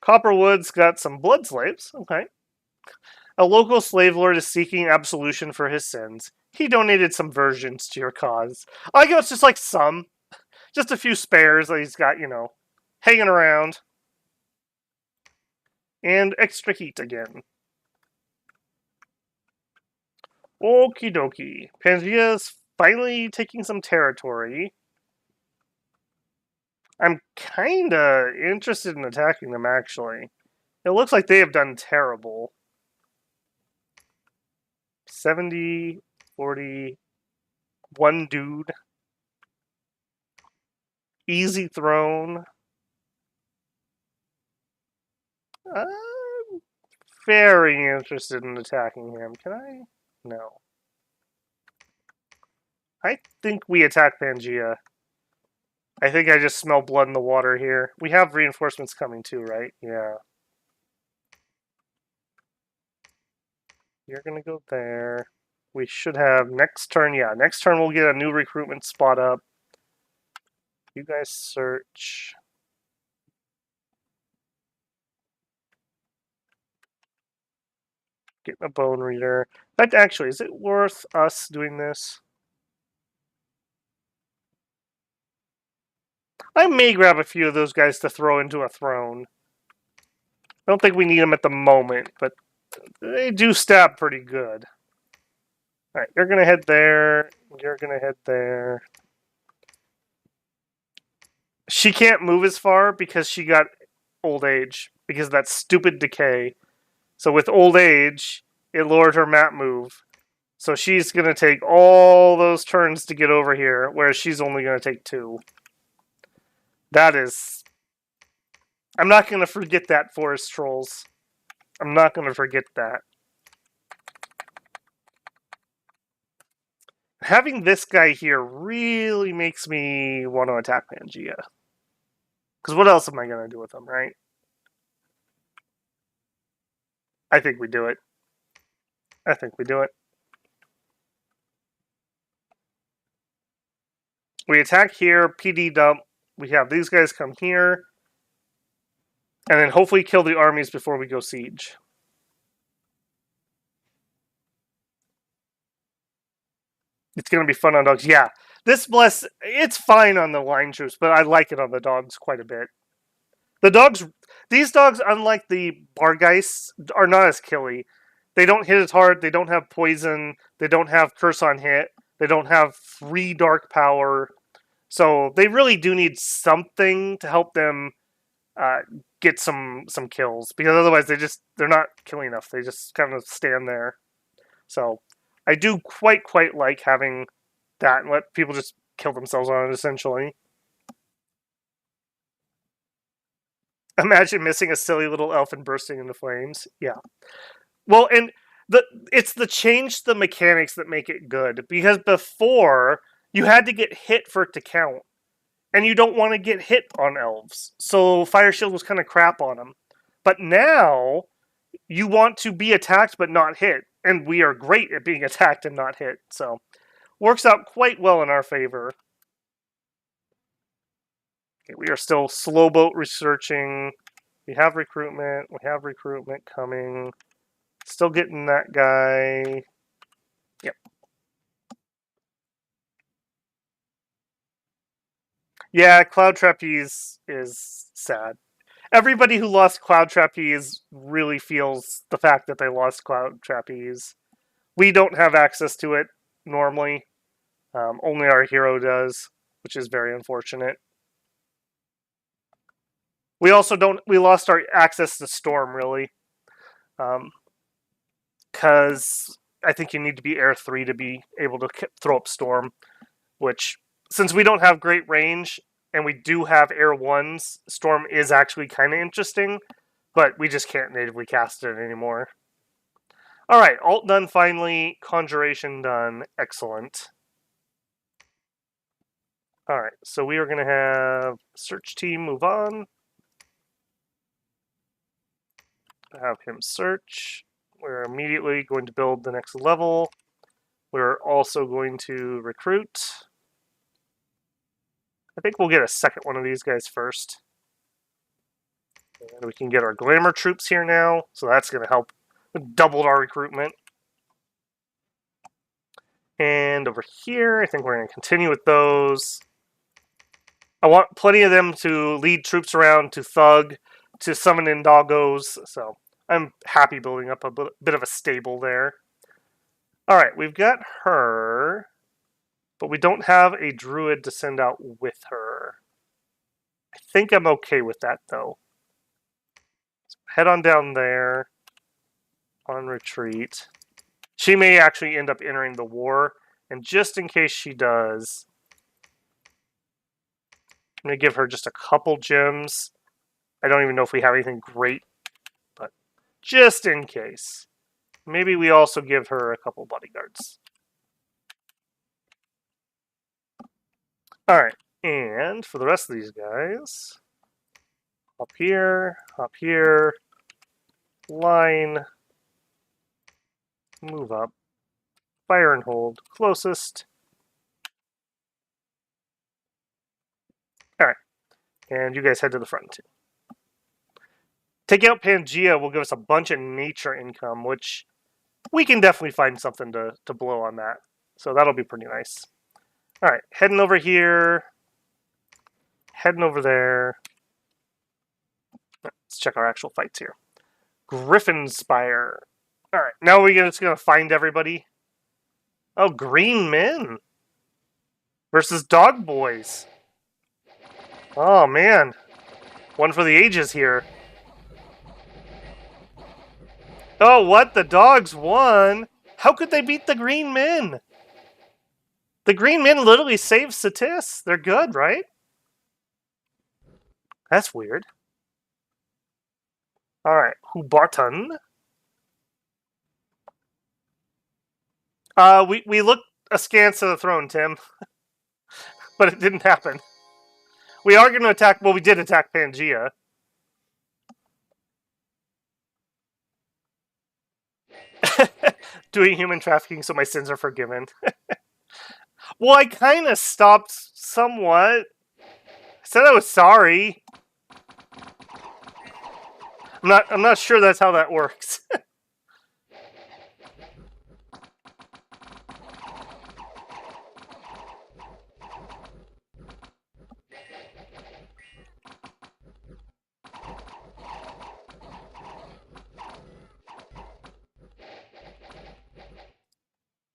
Copperwood's got some blood slaves. Okay. A local slave lord is seeking absolution for his sins. He donated some virgins to your cause. I guess it's just like some. Just a few spares that he's got, hanging around. And extra heat again. Okie dokie. Pangia's finally taking some territory. I'm kinda interested in attacking them, actually. It looks like they have done terrible. 70, 40, one dude. Easy throne. I'm very interested in attacking him. Can I? No. I think we attack Pangia. I think I just smell blood in the water here. We have reinforcements coming too, right? Yeah. You're gonna go there. We should have next turn. Yeah, next turn we'll get a new recruitment spot up. You guys search. Getting a bone reader. In fact, actually, is it worth us doing this? I may grab a few of those guys to throw into a throne. I don't think we need them at the moment, but they do stab pretty good. Alright, you're gonna head there. You're gonna head there. She can't move as far because she got old age. Because of that stupid decay. So with old age, it lowered her map move. So she's gonna take all those turns to get over here, whereas she's only gonna take 2. That is... I'm not gonna forget that, Forest Trolls. I'm not gonna forget that. Having this guy here really makes me want to attack Pangia. Because what else am I going to do with him, right? I think we do it. I think we do it. We attack here, PD dump. We have these guys come here. And then hopefully kill the armies before we go siege. It's going to be fun on dogs. Yeah. This bless, it's fine on the line troops, but I like it on the dogs quite a bit. The dogs, these dogs, unlike the Bargeists, are not as killy. They don't hit as hard. They don't have poison. They don't have curse on hit. They don't have free dark power. So they really do need something to help them get some kills, because otherwise they're not killing enough. They just kind of stand there. So I do quite like having that and let people just kill themselves on it, essentially. Imagine missing a silly little elf and bursting into flames. Yeah. Well, and it's the change the mechanics that make it good, because before you had to get hit for it to count, and you don't want to get hit on elves, so Fire Shield was kind of crap on them. But now you want to be attacked but not hit, and we are great at being attacked and not hit, so works out quite well in our favor. Okay, we are still slow boat researching. We have recruitment. We have recruitment coming. Still getting that guy. Yep. Yeah, Cloud Trapeze is sad. Everybody who lost Cloud Trapeze really feels the fact that they lost Cloud Trapeze. We don't have access to it normally. Only our hero does, which is very unfortunate. We also don't. We lost our access to Storm, really. Because I think you need to be Air 3 to be able to throw up Storm, which, since we don't have great range, and we do have Air 1s, Storm is actually kind of interesting, but we just can't natively cast it anymore. Alright, Alt done finally, Conjuration done, excellent. Alright, so we are going to have Search Team move on. Have him search. We're immediately going to build the next level. We're also going to recruit. I think we'll get a second one of these guys first. And we can get our glamour troops here now, so that's going to help. Doubled our recruitment. And over here, I think we're going to continue with those. I want plenty of them to lead troops around, to thug, to summon in doggos. So I'm happy building up a bit of a stable there. All right, we've got her, but we don't have a druid to send out with her. I think I'm okay with that, though. So head on down there, on retreat. She may actually end up entering the war, and just in case she does, I'm going to give her just a couple gems. I don't even know if we have anything great, but just in case. Maybe we also give her a couple bodyguards. Alright, and for the rest of these guys, hop here, line, move up, fire and hold, closest. Alright, and you guys head to the front too. Taking out Pangia will give us a bunch of nature income, which we can definitely find something to blow on that. So that'll be pretty nice. Alright, heading over here, heading over there. Let's check our actual fights here. Griffin Spire. Alright, now we're just going to find everybody. Oh, Green Men versus Dog Boys. Oh, man. One for the ages here. Oh, what? The dogs won? How could they beat the Green Men? The Green Men literally saved Satis. They're good, right? That's weird. Alright, Hubarton. We looked askance to the throne, Tim. But it didn't happen. We are going to attack... Well, we did attack Pangia. Doing human trafficking so my sins are forgiven. Well, I kind of stopped somewhat. I said I was sorry. I'm not sure that's how that works.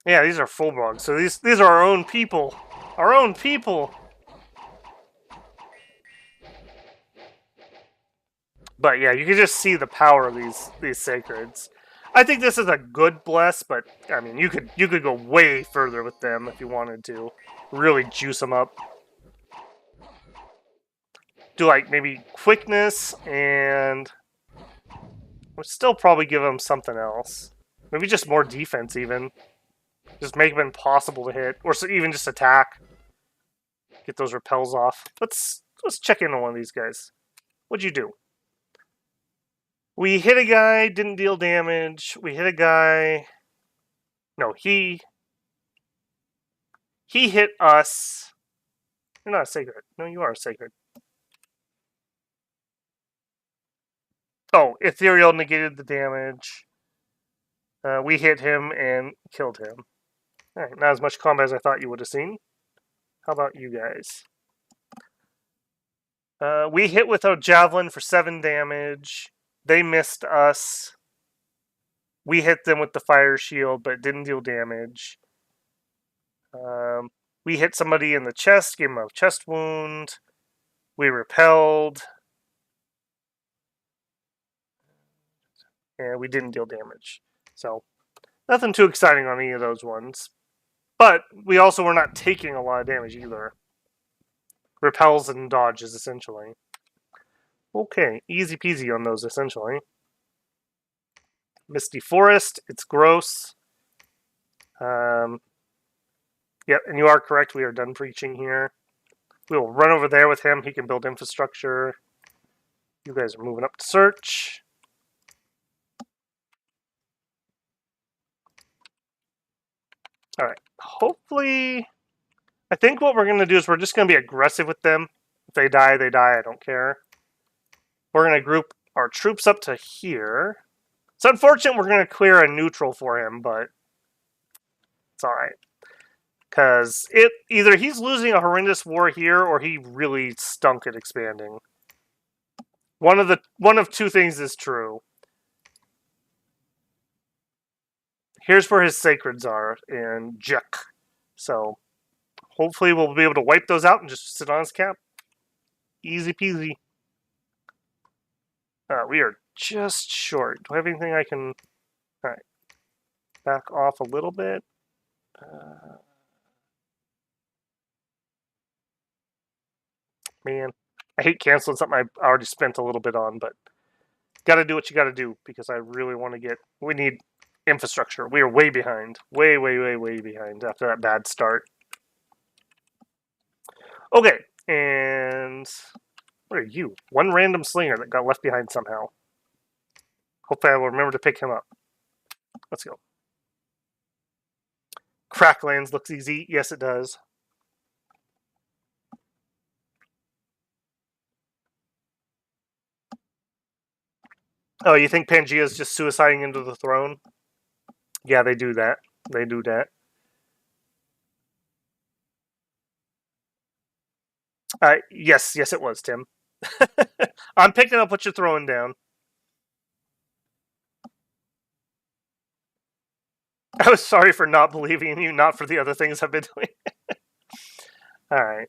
Yeah, these are full bugs. So these are our own people. Our own people. But yeah, you can just see the power of these sacreds. I think this is a good bless, but I mean, you could go way further with them if you wanted to. Really juice them up. Do like maybe quickness, and we'll still probably give them something else. Maybe just more defense even. Just make them impossible to hit, or even just attack. Get those repels off. Let's check in on one of these guys. What'd you do? We hit a guy, didn't deal damage. We hit a guy. No, he hit us. You're not a sacred. No, you are a sacred. Oh, ethereal negated the damage. We hit him and killed him. Alright, not as much combat as I thought you would have seen. How about you guys? We hit with a javelin for 7 damage. They missed us. We hit them with the fire shield, but it didn't deal damage. We hit somebody in the chest, gave him a chest wound. We repelled. And we didn't deal damage. So, nothing too exciting on any of those ones. But we also were not taking a lot of damage either. Repels and dodges, essentially. Okay, easy peasy on those, essentially. Misty Forest, it's gross. Yep, and you are correct, we are done preaching here. We will run over there with him, he can build infrastructure. You guys are moving up to search. Alright, hopefully... I think what we're going to do is we're just going to be aggressive with them. If they die, they die, I don't care. We're going to group our troops up to here. It's unfortunate we're going to clear a neutral for him, but it's all right. Because either he's losing a horrendous war here, or he really stunk at expanding. One of two things is true. Here's where his sacreds are in Juk. So hopefully we'll be able to wipe those out and just sit on his cap. Easy peasy. We are just short. Do I have anything I can... Alright. Back off a little bit. Man, I hate canceling something I already spent a little bit on, but gotta do what you gotta do because I really want to get... We need infrastructure. We are way behind. Way behind after that bad start. Okay, and... What are you? One random slinger that got left behind somehow. Hopefully I will remember to pick him up. Let's go. Cracklands looks easy. Yes, it does. Oh, you think Pangia is just suiciding into the throne? Yeah, they do that. They do that. Yes, it was, Tim. I'm picking up what you're throwing down. I was sorry for not believing in you, not for the other things I've been doing. Alright,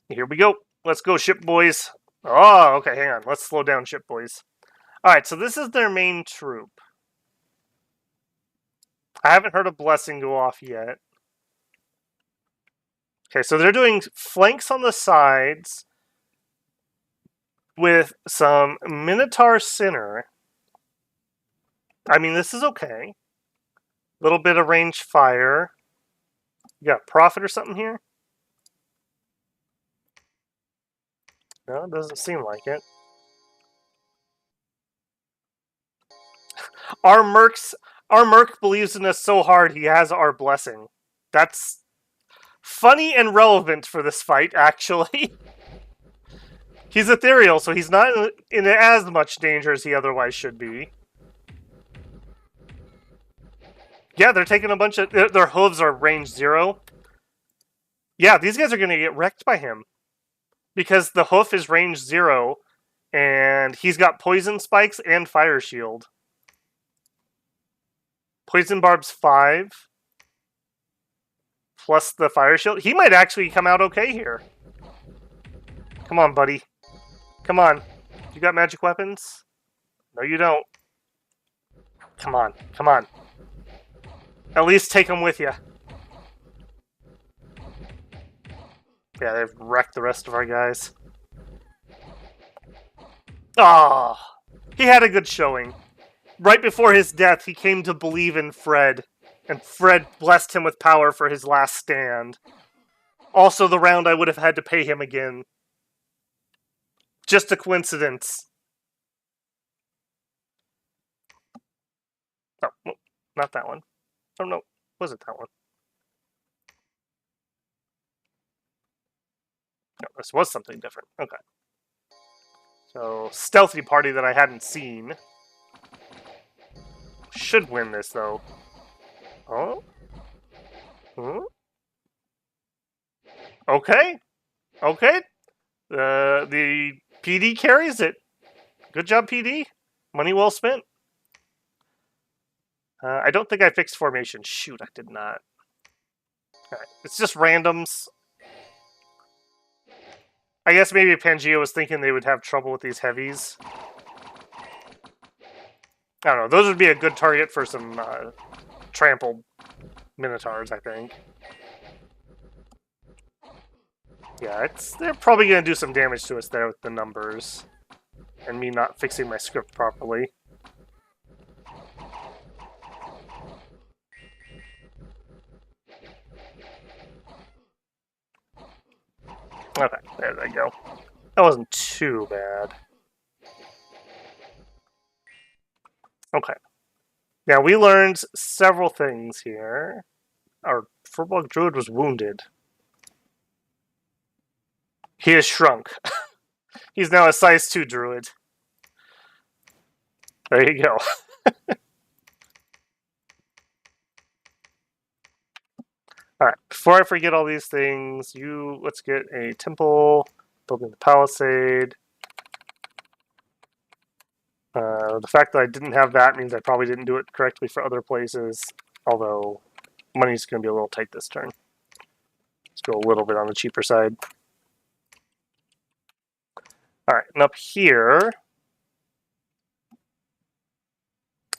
here we go. Let's go, ship boys. Oh, okay, hang on. Let's slow down, ship boys. Alright, so this is their main troop. I haven't heard a blessing go off yet. Okay, so they're doing flanks on the sides with some Minotaur Sinner. I mean, this is okay. Little bit of range fire. You got Prophet or something here? No, it doesn't seem like it. Our Merc believes in us so hard he has our blessing. That's funny and relevant for this fight, actually. He's ethereal, so he's not in as much danger as he otherwise should be. Yeah, they're taking a bunch of... Their hooves are range 0. Yeah, these guys are going to get wrecked by him. Because the hoof is range 0, and he's got poison spikes and fire shield. Poison barb's 5. Plus the fire shield. He might actually come out okay here. Come on, buddy. Come on. You got magic weapons? No, you don't. Come on. Come on. At least take them with you. Yeah, they've wrecked the rest of our guys. Ah, oh, he had a good showing. Right before his death, he came to believe in Fred, and Fred blessed him with power for his last stand. Also, the round I would have had to pay him again. Just a coincidence. Oh, not that one. Oh, no. Was it that one? No, this was something different. Okay. So, stealthy party that I hadn't seen. Should win this, though. Oh? Hmm? Okay. Okay. The PD carries it. Good job, PD. Money well spent. I don't think I fixed formation. Shoot, I did not. Alright, it's just randoms. I guess maybe Pangia was thinking they would have trouble with these heavies. I don't know. Those would be a good target for some trampled Minotaurs, I think. Yeah, they're probably going to do some damage to us there with the numbers. And me not fixing my script properly. Okay, there they go. That wasn't too bad. Okay. Now, we learned several things here. Our Furbog Druid was wounded. He is shrunk. He's now a size 2 druid. There you go. Alright, before I forget all these things, let's get a temple, building the palisade. The fact that I didn't have that means I probably didn't do it correctly for other places, although money's going to be a little tight this turn. Let's go a little bit on the cheaper side. Alright, and up here,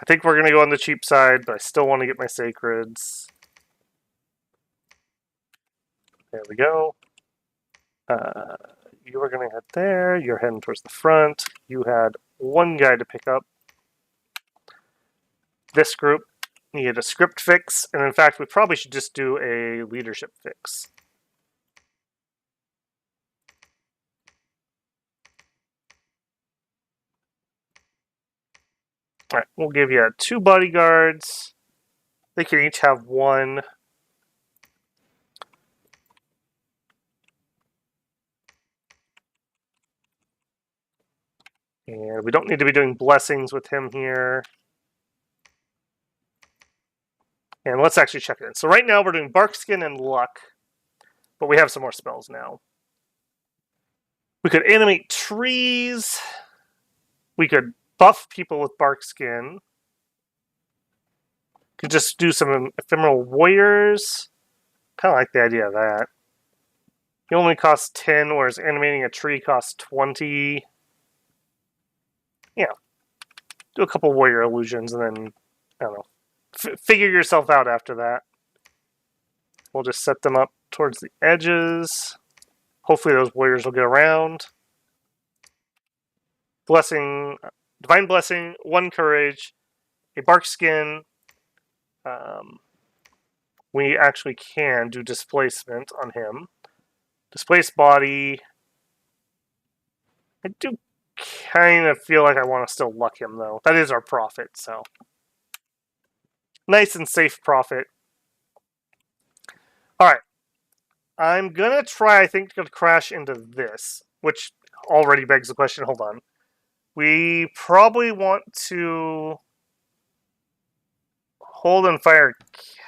I think we're going to go on the cheap side, but I still want to get my sacreds. There we go. You are going to head there. You're heading towards the front. You had one guy to pick up. This group needed a script fix, and in fact, we probably should just do a leadership fix. All right, we'll give you 2 bodyguards. They can each have 1. And we don't need to be doing blessings with him here. And let's actually check it in. So right now we're doing Barkskin and Luck, but we have some more spells now. We could animate trees. We could buff people with Barkskin. Could just do some ephemeral warriors. Kind of like the idea of that. It only costs 10, whereas animating a tree costs 20. Yeah. Do a couple warrior illusions and then, I don't know. Figure yourself out after that. We'll just set them up towards the edges. Hopefully those warriors will get around. Blessing, Divine Blessing, 1 courage, a Barkskin. We actually can do displacement on him. Displaced body. I do kind of feel like I want to still luck him, though. That is our profit, so. Nice and safe profit. Alright. I'm going to try, I think, to crash into this, which already begs the question. Hold on. We probably want to hold and fire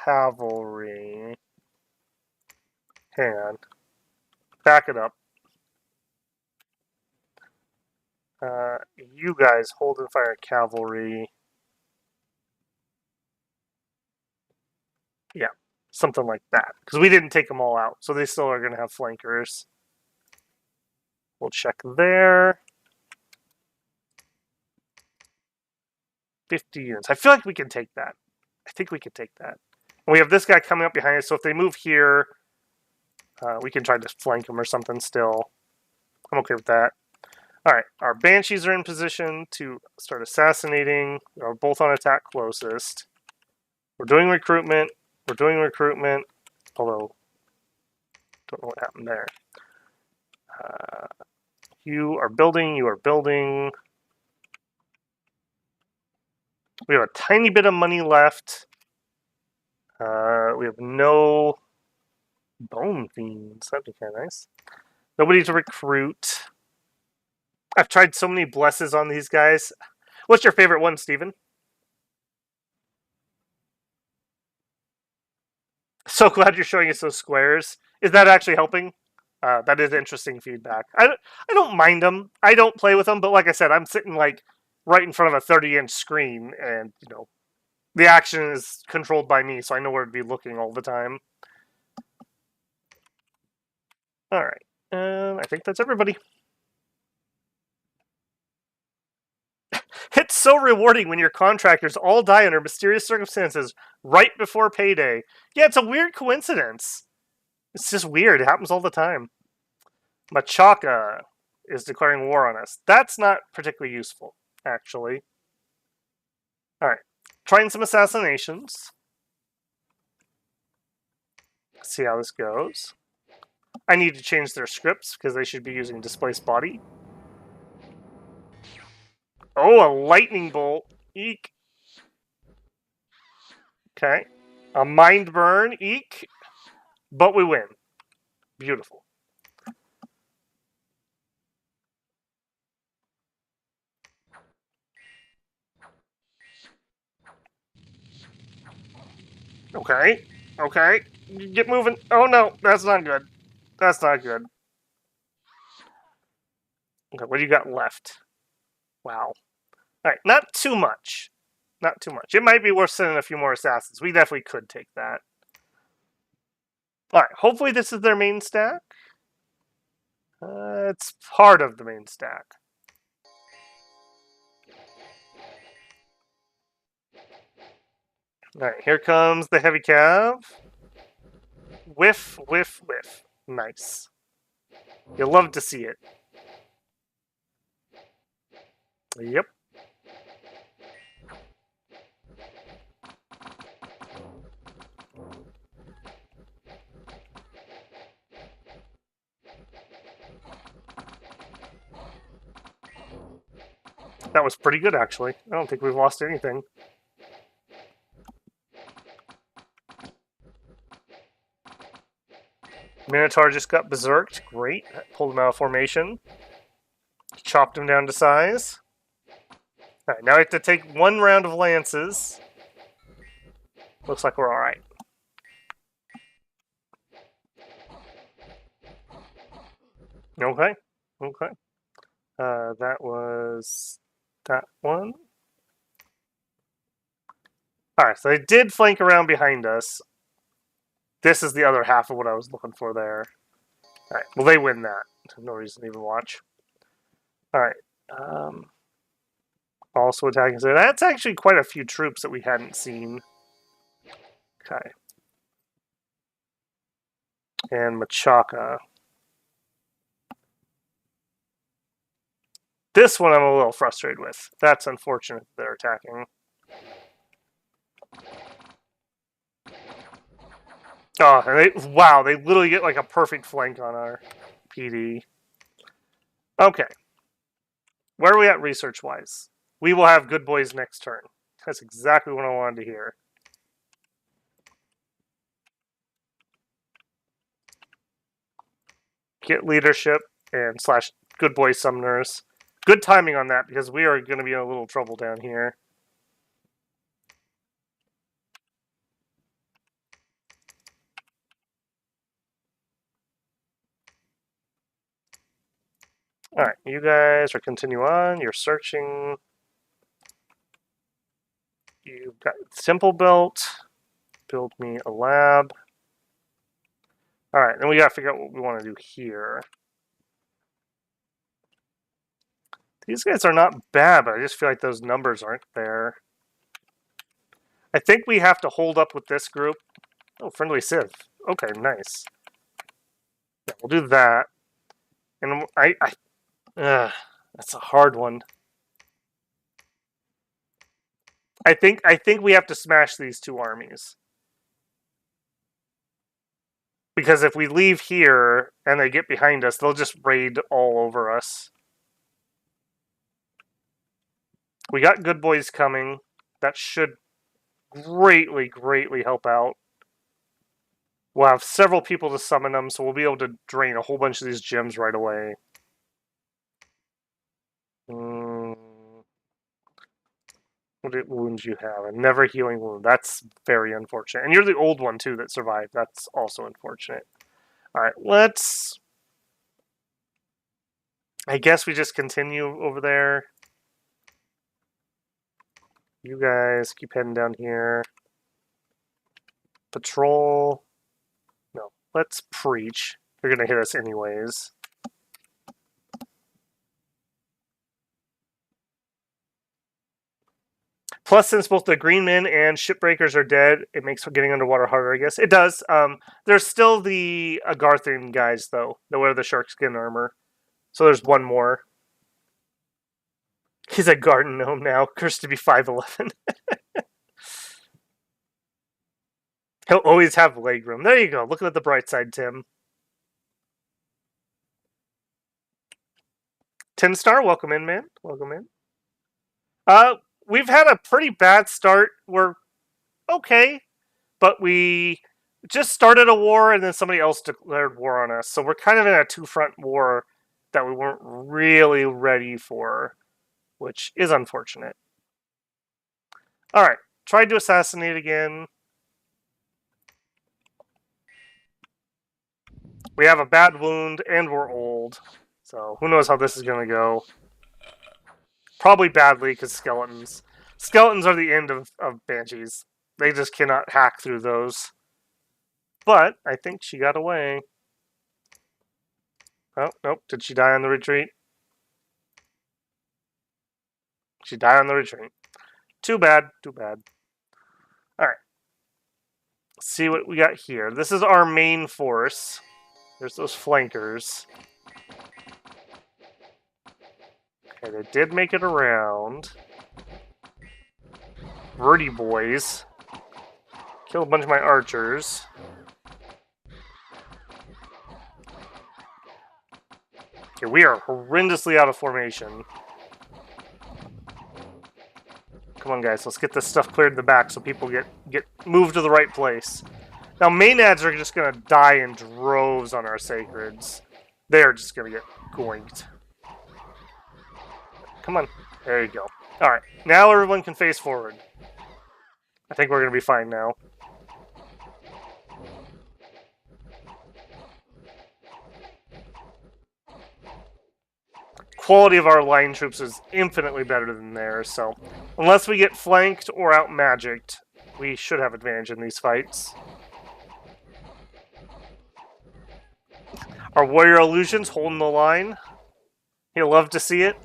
cavalry. Hang on. Back it up. You guys hold and fire cavalry. Yeah, something like that. Because we didn't take them all out, so they still are going to have flankers. We'll check there. 50 units. I feel like we can take that. I think we can take that. And we have this guy coming up behind us, so if they move here, we can try to flank him or something still. I'm okay with that. Alright, our Banshees are in position to start assassinating. They're both on attack closest. We're doing recruitment. We're doing recruitment. Although, don't know what happened there. You are building. You are building. We have a tiny bit of money left. We have no bone fiends. That'd be kind of nice. Nobody to recruit. I've tried so many blesses on these guys. What's your favorite one, Steven? So glad you're showing us those squares. Is that actually helping? That is interesting feedback. I don't mind them. I don't play with them, but like I said, I'm sitting like right in front of a 30-inch screen, and you know, the action is controlled by me, so I know where to be looking all the time. All right, I think that's everybody. It's so rewarding when your contractors all die under mysterious circumstances right before payday. Yeah, it's a weird coincidence. It's just weird. It happens all the time. Machaca is declaring war on us. That's not particularly useful, actually. Alright. Trying some assassinations. See how this goes. I need to change their scripts because they should be using displaced body. Oh, a lightning bolt. Eek. Okay. A mind burn. Eek. But we win. Beautiful. Okay. Okay. Get moving. Oh no, that's not good. That's not good. Okay, what do you got left? Wow. Alright, not too much. Not too much. It might be worth sending a few more assassins. We definitely could take that. Alright, hopefully this is their main stack. It's part of the main stack. Alright, here comes the heavy cav. Whiff, whiff, whiff. Nice. You'll love to see it. Yep. That was pretty good, actually. I don't think we've lost anything. Minotaur just got berserked. Great. Pulled him out of formation. Chopped him down to size. Alright, now we have to take one round of lances. Looks like we're alright. Okay. Okay. That was that one. Alright, so they did flank around behind us. This is the other half of what I was looking for there. Alright, well, they win that. No reason to even watch. Alright. Also attacking. So that's actually quite a few troops that we hadn't seen. Okay. And Machaca. This one I'm a little frustrated with. That's unfortunate they're attacking. Oh, wow, they literally get like a perfect flank on our PD. Okay. Where are we at research-wise? We will have good boys next turn. That's exactly what I wanted to hear. Get leadership and slash good boy summoners. Good timing on that because we are going to be in a little trouble down here. Alright, you guys are continue on. You're searching. You've got simple built. Build me a lab. Alright, then we got to figure out what we want to do here. These guys are not bad, but I just feel like those numbers aren't there. I think we have to hold up with this group. Oh, friendly Civ. Okay, nice. Yeah, we'll do that. And that's a hard one. I think we have to smash these two armies. Because if we leave here and they get behind us, they'll just raid all over us. We got good boys coming. That should greatly, greatly help out. We'll have several people to summon them, so we'll be able to drain a whole bunch of these gems right away. What wounds you have? A never healing wound. That's very unfortunate. And you're the old one, too, that survived. That's also unfortunate. Alright, let's... I guess we just continue over there. You guys keep heading down here. Patrol. No, let's preach. They're going to hit us anyways. Plus, since both the green men and shipbreakers are dead, it makes getting underwater harder, I guess. It does. There's still the Agarthan guys, though, that wear the shark skin armor. So there's one more. He's a garden gnome now, cursed to be 5'11". He'll always have leg room. There you go. Looking at the bright side, Tim. 10-star, welcome in, man. Welcome in. We've had a pretty bad start. We're okay, but we just started a war and then somebody else declared war on us. So we're kind of in a two-front war that we weren't really ready for, which is unfortunate. Alright, tried to assassinate again. We have a bad wound, and we're old. So who knows how this is going to go. Probably badly, because skeletons. Skeletons are the end of banshees. They just cannot hack through those. But I think she got away. Oh, nope. Did she die on the retreat? She died on the retreat. Too bad. Too bad. Alright. See what we got here. This is our main force. There's those flankers. Okay, they did make it around. Birdie boys. Killed a bunch of my archers. Okay, we are horrendously out of formation. Come on, guys. Let's get this stuff cleared in the back so people get moved to the right place. Now, Maenads are just going to die in droves on our sacreds. They are just going to get goinked. Come on. There you go. Alright. Now everyone can face forward. I think we're going to be fine now. Quality of our line troops is infinitely better than theirs, so unless we get flanked or out-magicked, we should have advantage in these fights. Our warrior illusions holding the line. He'll love to see it.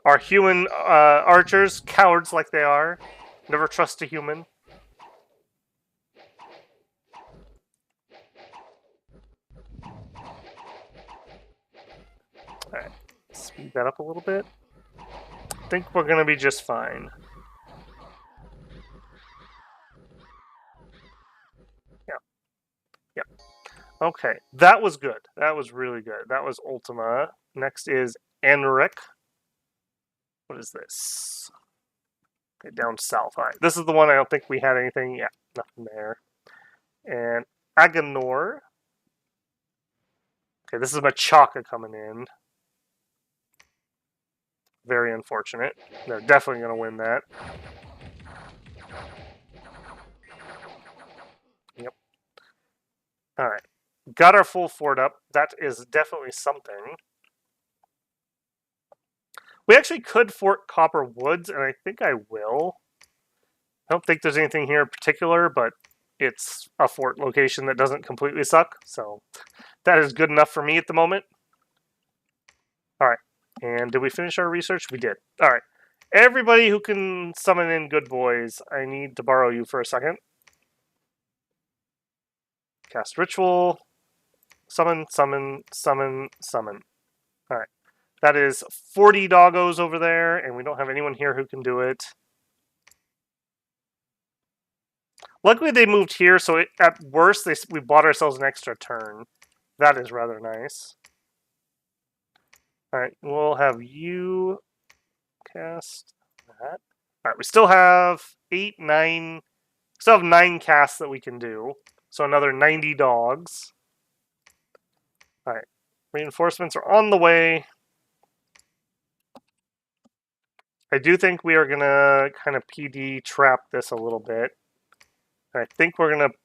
Our human archers, cowards like they are, never trust a human. Alright, speed that up a little bit. I think we're going to be just fine. Yeah. Yep. Okay, that was good. That was really good. That was Ultima. Next is Enric. What is this? Okay, down south. Alright, this is the one I don't think we had anything. Yeah, nothing there. And Aganor. Okay, this is Machaca coming in. Very unfortunate. They're definitely going to win that. Yep. Alright. Got our full fort up. That is definitely something. We actually could fort Copper Woods, and I think I will. I don't think there's anything here in particular, but it's a fort location that doesn't completely suck, so that is good enough for me at the moment. Alright. And did we finish our research? We did. Alright. Everybody who can summon in good boys, I need to borrow you for a second. Cast Ritual. Summon, summon, summon, summon. Alright. That is 40 doggos over there, and we don't have anyone here who can do it. Luckily they moved here, so at worst we bought ourselves an extra turn. That is rather nice. Alright, we'll have you cast that. Alright, we still have 9 casts that we can do. So another 90 dogs. Alright, reinforcements are on the way. I do think we are going to kind of PD trap this a little bit. And I think we're going to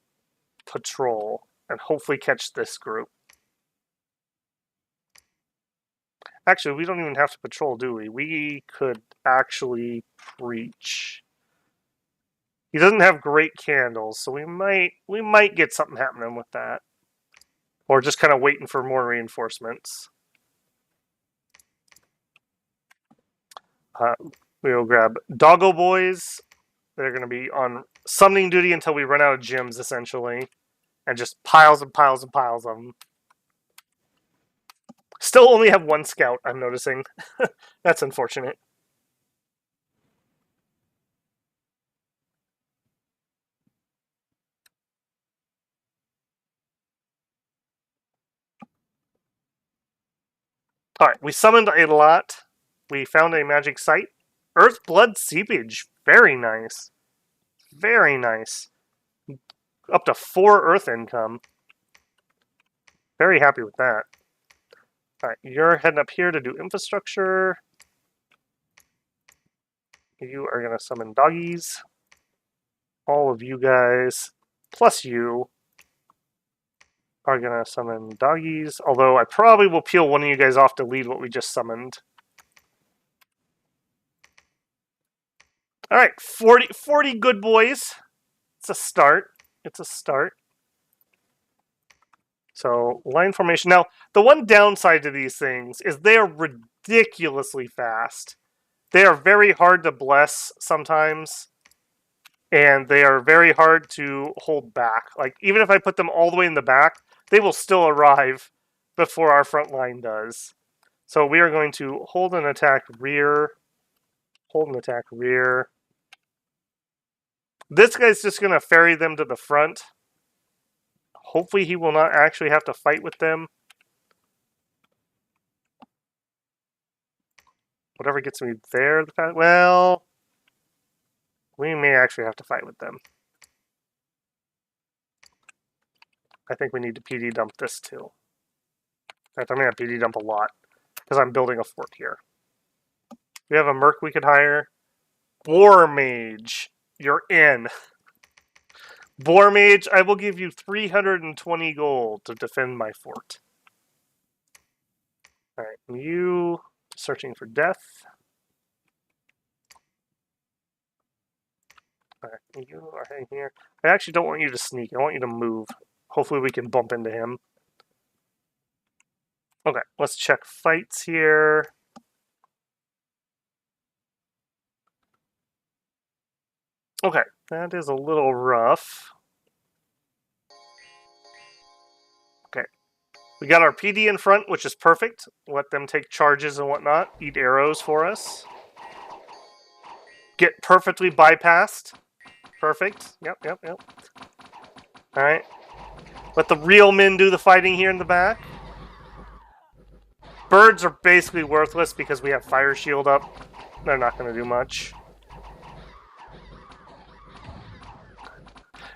patrol and hopefully catch this group. Actually, we don't even have to patrol, do we? We could actually preach. He doesn't have great candles, so we might get something happening with that. Or just kind of waiting for more reinforcements. We'll grab Doggo Boys. They're going to be on summoning duty until we run out of gems, essentially. And just piles and piles and piles of them. Still only have one scout, I'm noticing. That's unfortunate. Alright, we summoned a lot. We found a magic site. Earth Blood Seepage. Very nice. Very nice. Up to 4 Earth income. Very happy with that. Alright, you're heading up here to do infrastructure. You are going to summon doggies. All of you guys plus you are going to summon doggies. Although I probably will peel one of you guys off to lead what we just summoned. All right, 40 good boys. It's a start. It's a start. So, line formation. Now, the one downside to these things is they are ridiculously fast. They are very hard to bless sometimes, and they are very hard to hold back. Like, even if I put them all the way in the back, they will still arrive before our front line does. So we are going to hold an attack rear, hold an attack rear. This guy's just going to ferry them to the front. Hopefully he will not actually have to fight with them. Whatever gets me there, well, we may actually have to fight with them. I think we need to PD dump this too. In fact, I'm going to PD dump a lot because I'm building a fort here. We have a merc we could hire. War Mage, you're in. War Mage, I will give you 320 gold to defend my fort. Alright, you searching for death. Alright, you are hanging here. I actually don't want you to sneak. I want you to move. Hopefully we can bump into him. Okay, let's check fights here. Okay, that is a little rough. Okay, we got our PD in front, which is perfect. Let them take charges and whatnot. Eat arrows for us. Get perfectly bypassed. Perfect. Yep. Alright. Let the real men do the fighting here in the back. Birds are basically worthless because we have Fire Shield up. They're not going to do much.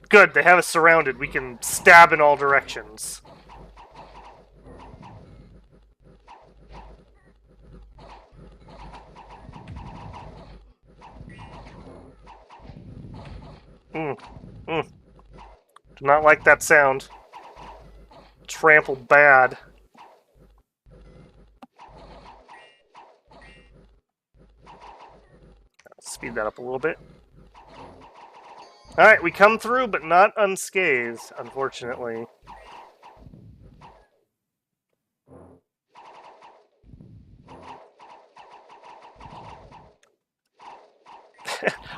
Good, they have us surrounded. We can stab in all directions. Do not like that sound. Trample bad. Speed that up a little bit. Alright, we come through, but not unscathed, unfortunately.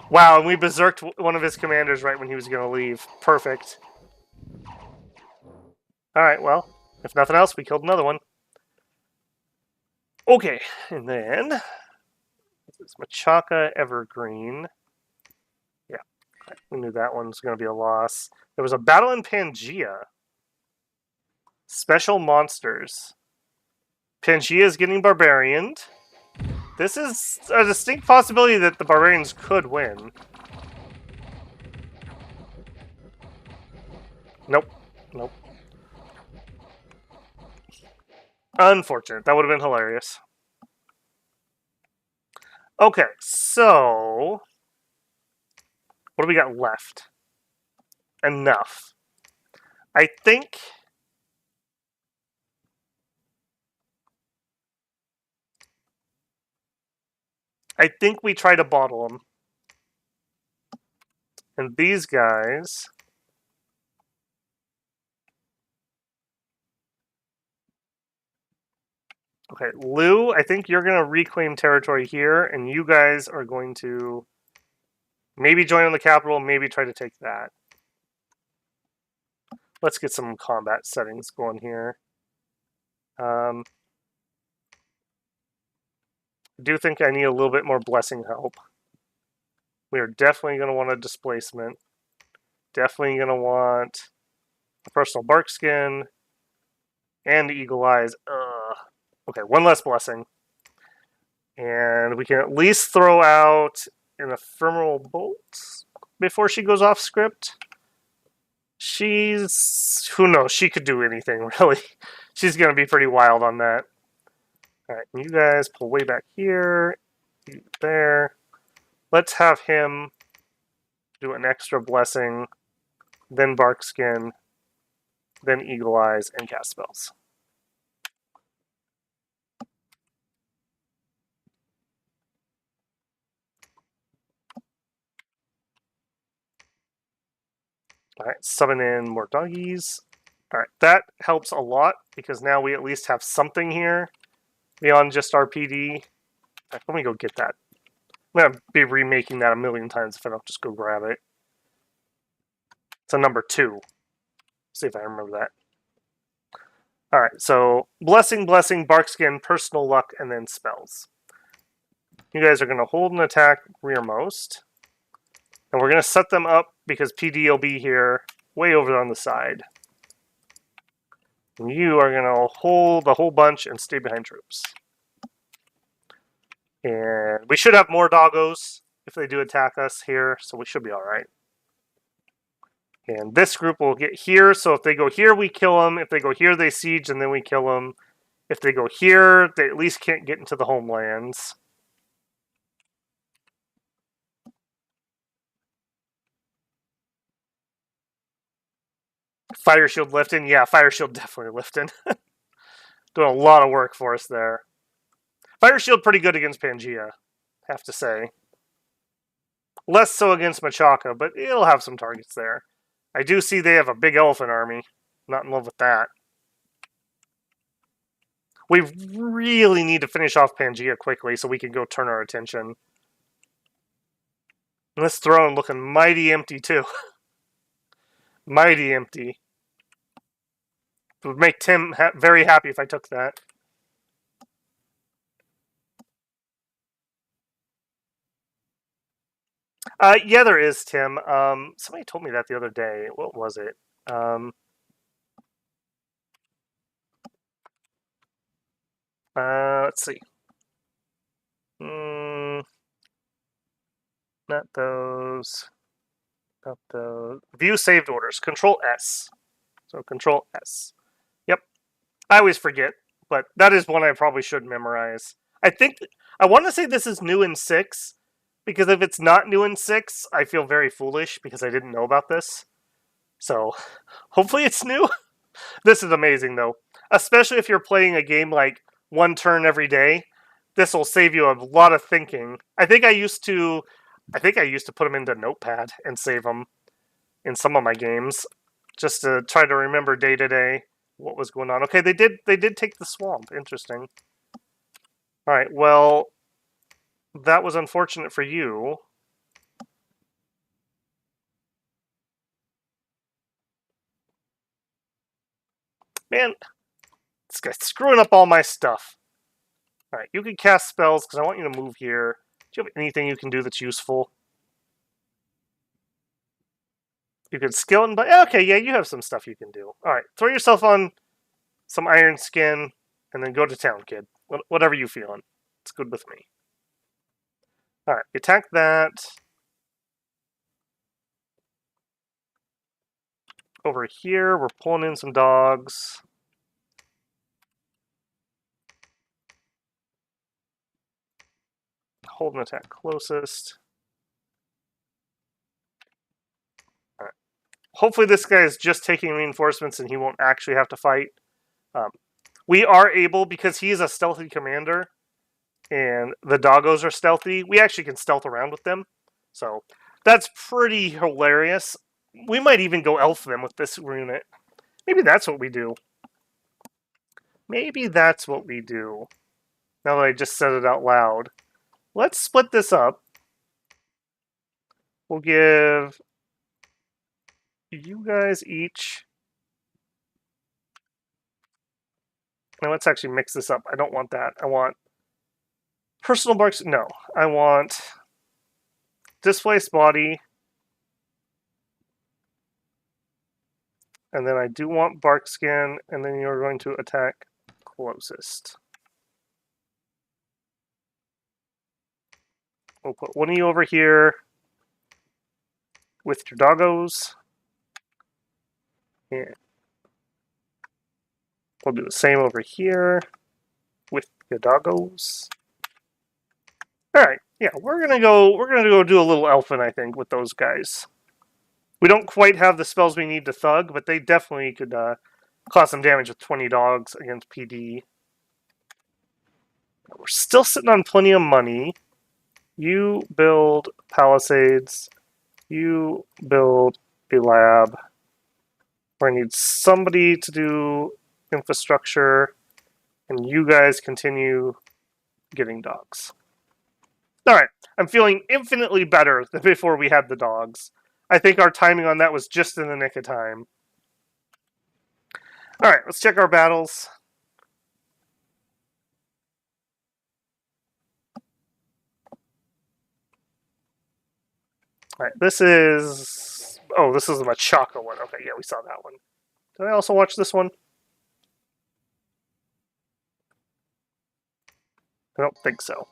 Wow, and we berserked one of his commanders right when he was going to leave. Perfect. Alright, well, if nothing else, we killed another one. Okay, and then... This is Machaca Evergreen. Yeah, we knew that one was going to be a loss. There was a battle in Pangia. Special monsters. Pangia is getting barbarianed. This is a distinct possibility that the barbarians could win. Nope. Unfortunate. That would have been hilarious. Okay, so... What do we got left? Enough. I think... we try to bottle them. And these guys... Okay, Lou, I think you're going to reclaim territory here, and you guys are going to maybe join on the capital, maybe try to take that. Let's get some combat settings going here. I do think I need a little bit more blessing help. We are definitely going to want a displacement. Definitely going to want a personal bark skin and eagle eyes. Okay, one less blessing. And we can at least throw out an ephemeral bolt before she goes off script. She's... who knows? She could do anything, really. She's going to be pretty wild on that. Alright, you guys pull way back here. There. Let's have him do an extra blessing then bark skin, then eagle eyes, and cast spells. All right, summon in more doggies. All right, that helps a lot because now we at least have something here beyond just our PD. Right, let me go get that. I'm going to be remaking that a million times if I don't just go grab it. It's a number 2. See if I remember that. All right, so blessing, blessing, barkskin, personal luck, and then spells. You guys are going to hold an attack rearmost. And we're going to set them up because PD will be here way over on the side. And you are going to hold the whole bunch and stay behind troops. And we should have more doggos if they do attack us here, so we should be alright. And this group will get here, so if they go here, we kill them. If they go here, they siege, and then we kill them. If they go here, they at least can't get into the homelands. Fire shield lifting? Yeah, fire shield definitely lifting. Doing a lot of work for us there. Fire shield pretty good against Pangia, have to say. Less so against Machaca, but it'll have some targets there. I do see they have a big elephant army. Not in love with that. We really need to finish off Pangia quickly so we can go turn our attention. And this throne looking mighty empty, too. Mighty empty. It would make Tim very happy if I took that. Yeah, there is, Tim. Somebody told me that the other day. What was it? Let's see. Not those. Not those. View saved orders. Control S. So Control S. Yep. I always forget, but that is one I probably should memorize. I want to say this is new in 6, because if it's not new in 6, I feel very foolish because I didn't know about this. So, hopefully it's new. This is amazing, though. Especially if you're playing a game like one turn every day. This will save you a lot of thinking. I think I used to put them into Notepad and save them in some of my games, just to try to remember day to day what was going on. Okay, they did take the swamp. Interesting. All right, well, that was unfortunate for you. Man, this guy's screwing up all my stuff. All right, you can cast spells because I want you to move here. Do you have anything you can do that's useful? You can skill and... Okay, yeah, you have some stuff you can do. All right, throw yourself on some iron skin and then go to town, kid. Whatever you feeling. It's good with me. All right, attack that. Over here, we're pulling in some dogs. Hold an attack closest. All right. Hopefully this guy is just taking reinforcements and he won't actually have to fight. We are able, because he is a stealthy commander, and the doggos are stealthy, we actually can stealth around with them. So that's pretty hilarious. We might even go elf them with this unit. Maybe that's what we do. Maybe that's what we do. Now that I just said it out loud. Let's split this up. We'll give you guys each... Now let's actually mix this up. I don't want that. I want personal barks. No, I want displaced body. And then I do want bark skin, and then you're going to attack closest. We'll put one of you over here with your doggos. And we'll do the same over here with your doggos. All right, yeah, we're gonna go do a little elfin, I think, with those guys. We don't quite have the spells we need to thug, but they definitely could cause some damage with 20 dogs against PD. We're still sitting on plenty of money. You build palisades. You build a lab. Where I need somebody to do infrastructure, and you guys continue getting dogs. All right, I'm feeling infinitely better than before we had the dogs. I think our timing on that was just in the nick of time. All right, let's check our battles. All right, this is... Oh, this is the Machaca one. Okay, yeah, we saw that one. Did I also watch this one? I don't think so. All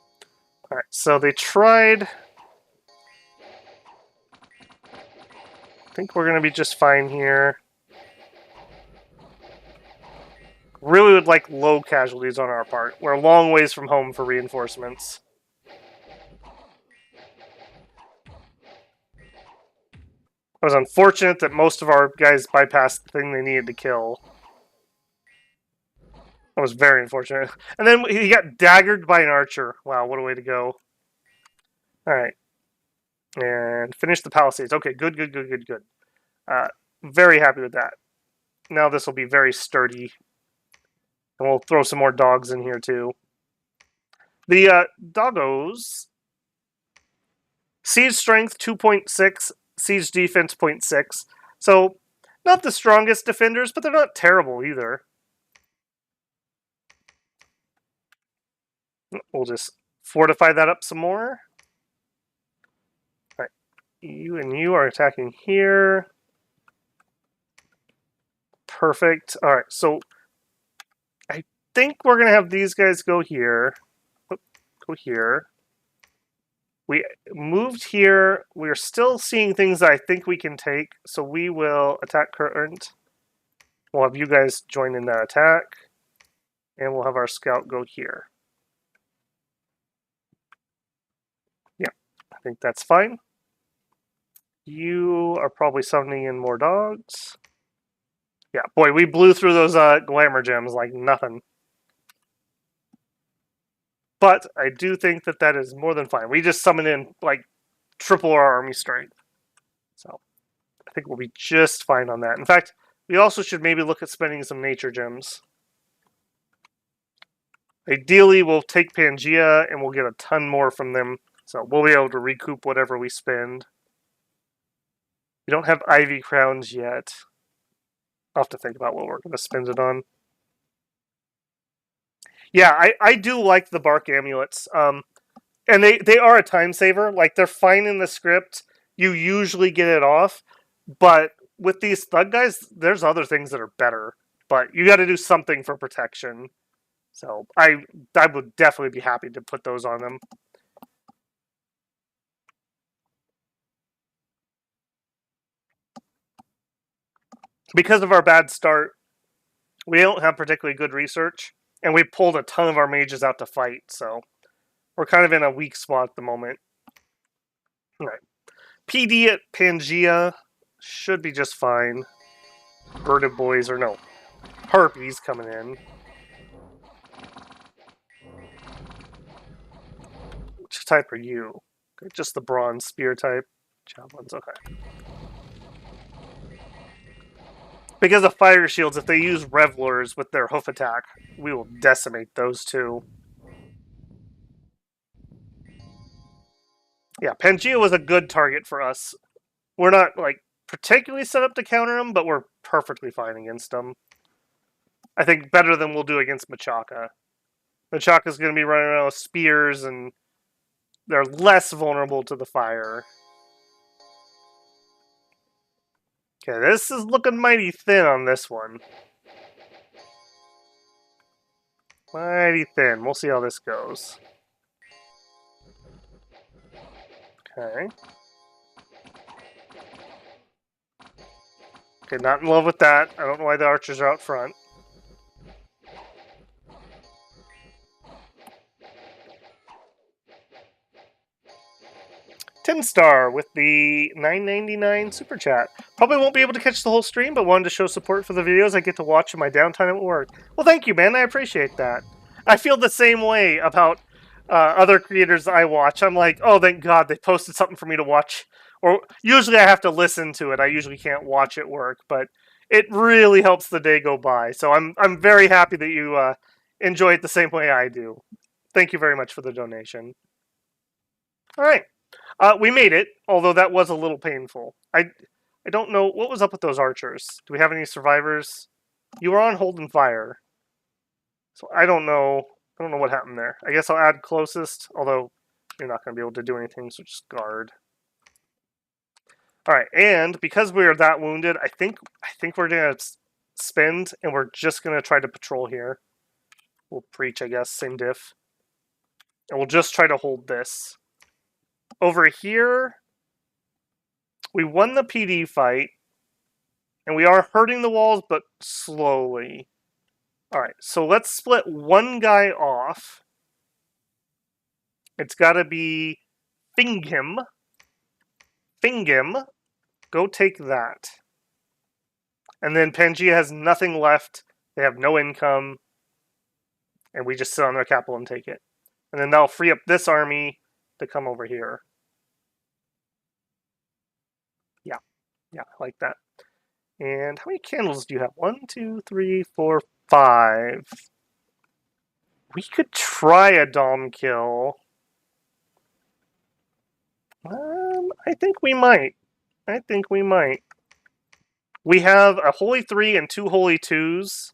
right, so they tried... I think we're going to be just fine here. Really would like low casualties on our part. We're a long ways from home for reinforcements. It was unfortunate that most of our guys bypassed the thing they needed to kill. That was very unfortunate. And then he got daggered by an archer. Wow, what a way to go. Alright. And finish the palisades. Okay, good. Very happy with that. Now this will be very sturdy. And we'll throw some more dogs in here too. The doggos... Siege strength 2.6, siege defense 0.6. So, not the strongest defenders, but they're not terrible either. We'll just fortify that up some more. Alright, you and you are attacking here. Perfect. Alright, so I think we're going to have these guys go here. Go here. We moved here. We're still seeing things that I think we can take, so we will attack current. We'll have you guys join in that attack, and we'll have our scout go here. Yeah, I think that's fine. You are probably summoning in more dogs. Yeah, boy, we blew through those glamour gems like nothing. But I do think that that is more than fine. We just summoned in like triple our army strength. So I think we'll be just fine on that. In fact, we also should maybe look at spending some nature gems. Ideally, we'll take Pangia and we'll get a ton more from them. So we'll be able to recoup whatever we spend. We don't have ivy crowns yet. I'll have to think about what we're going to spend it on. Yeah, I do like the bark amulets. And they are a time saver. Like, they're fine in the script. You usually get it off. But with these thug guys, there's other things that are better. But you got to do something for protection. So I would definitely be happy to put those on them. Because of our bad start, we don't have particularly good research. And we pulled a ton of our mages out to fight. So we're kind of in a weak spot at the moment. All right. PD at Pangia should be just fine. Birded boys, or no, harpies coming in. Which type are you? Okay, just the bronze spear type. Javelins, okay. Because of fire shields, if they use revelers with their hoof attack, we will decimate those two. Yeah, Pangia was a good target for us. We're not, like, particularly set up to counter them, but we're perfectly fine against them. I think better than we'll do against Machaca. Machaca's going to be running around with spears, and they're less vulnerable to the fire. Okay, this is looking mighty thin on this one. Mighty thin. We'll see how this goes. Okay. Okay, not in love with that. I don't know why the archers are out front. 10-star with the $9.99 super chat. Probably won't be able to catch the whole stream, but wanted to show support for the videos I get to watch in my downtime at work. Well, thank you, man. I appreciate that. I feel the same way about other creators I watch. I'm like, oh, thank God they posted something for me to watch. Or usually I have to listen to it. I usually can't watch at work, but it really helps the day go by. So I'm very happy that you enjoy it the same way I do. Thank you very much for the donation. All right. We made it, although that was a little painful. I don't know what was up with those archers. Do we have any survivors? You were on hold and fire, so I don't know. I don't know what happened there. I guess I'll add closest, although you're not going to be able to do anything, so just guard. All right, and because we are that wounded, I think we're gonna spend, and we're just gonna try to patrol here. We'll preach, I guess, same diff, and we'll just try to hold this. Over here, we won the PD fight, and we are hurting the walls, but slowly. Alright, so let's split one guy off. It's gotta be Fingim. Fingim. Go take that. And then Pangia has nothing left. They have no income. And we just sit on their capital and take it. And then that'll free up this army to come over here. Yeah. Yeah, I like that. And how many candles do you have? 1, 2, 3, 4, 5. We could try a Dom kill. I think we might. I think we might. We have a Holy 3 and 2 Holy 2s.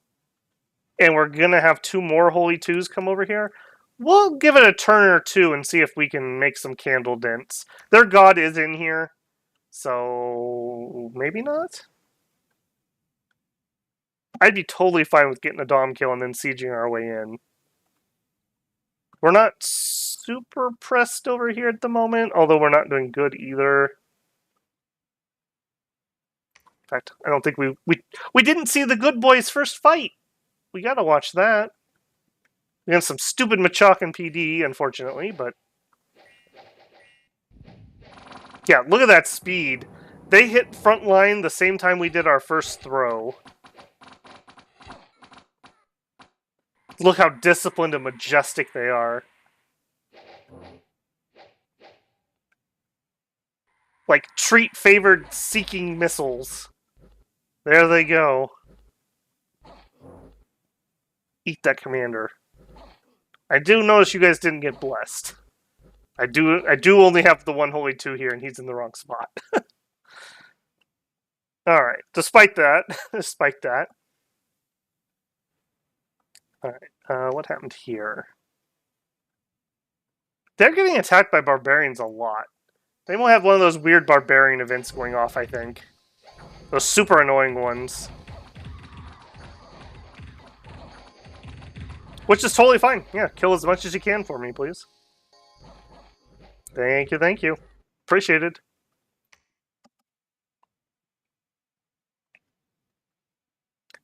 And we're going to have 2 more Holy 2s come over here. We'll give it a turn or two and see if we can make some candle dents. Their god is in here. So, maybe not? I'd be totally fine with getting a Dom kill and then sieging our way in. We're not super pressed over here at the moment, although we're not doing good either. In fact, I don't think we didn't see the good boys' first fight. We gotta watch that. We have some stupid Machakan PD, unfortunately, but yeah, look at that speed. They hit front line the same time we did our first throw. Look how disciplined and majestic they are. Like treat-favored seeking missiles. There they go. Eat that commander. I do notice you guys didn't get blessed. I do only have the 1 Holy 2 here, and he's in the wrong spot. Alright, despite that. Alright, what happened here? They're getting attacked by barbarians a lot. They will have one of those weird barbarian events going off, I think. Those super annoying ones. Which is totally fine. Yeah, kill as much as you can for me, please. Thank you, thank you. Appreciated.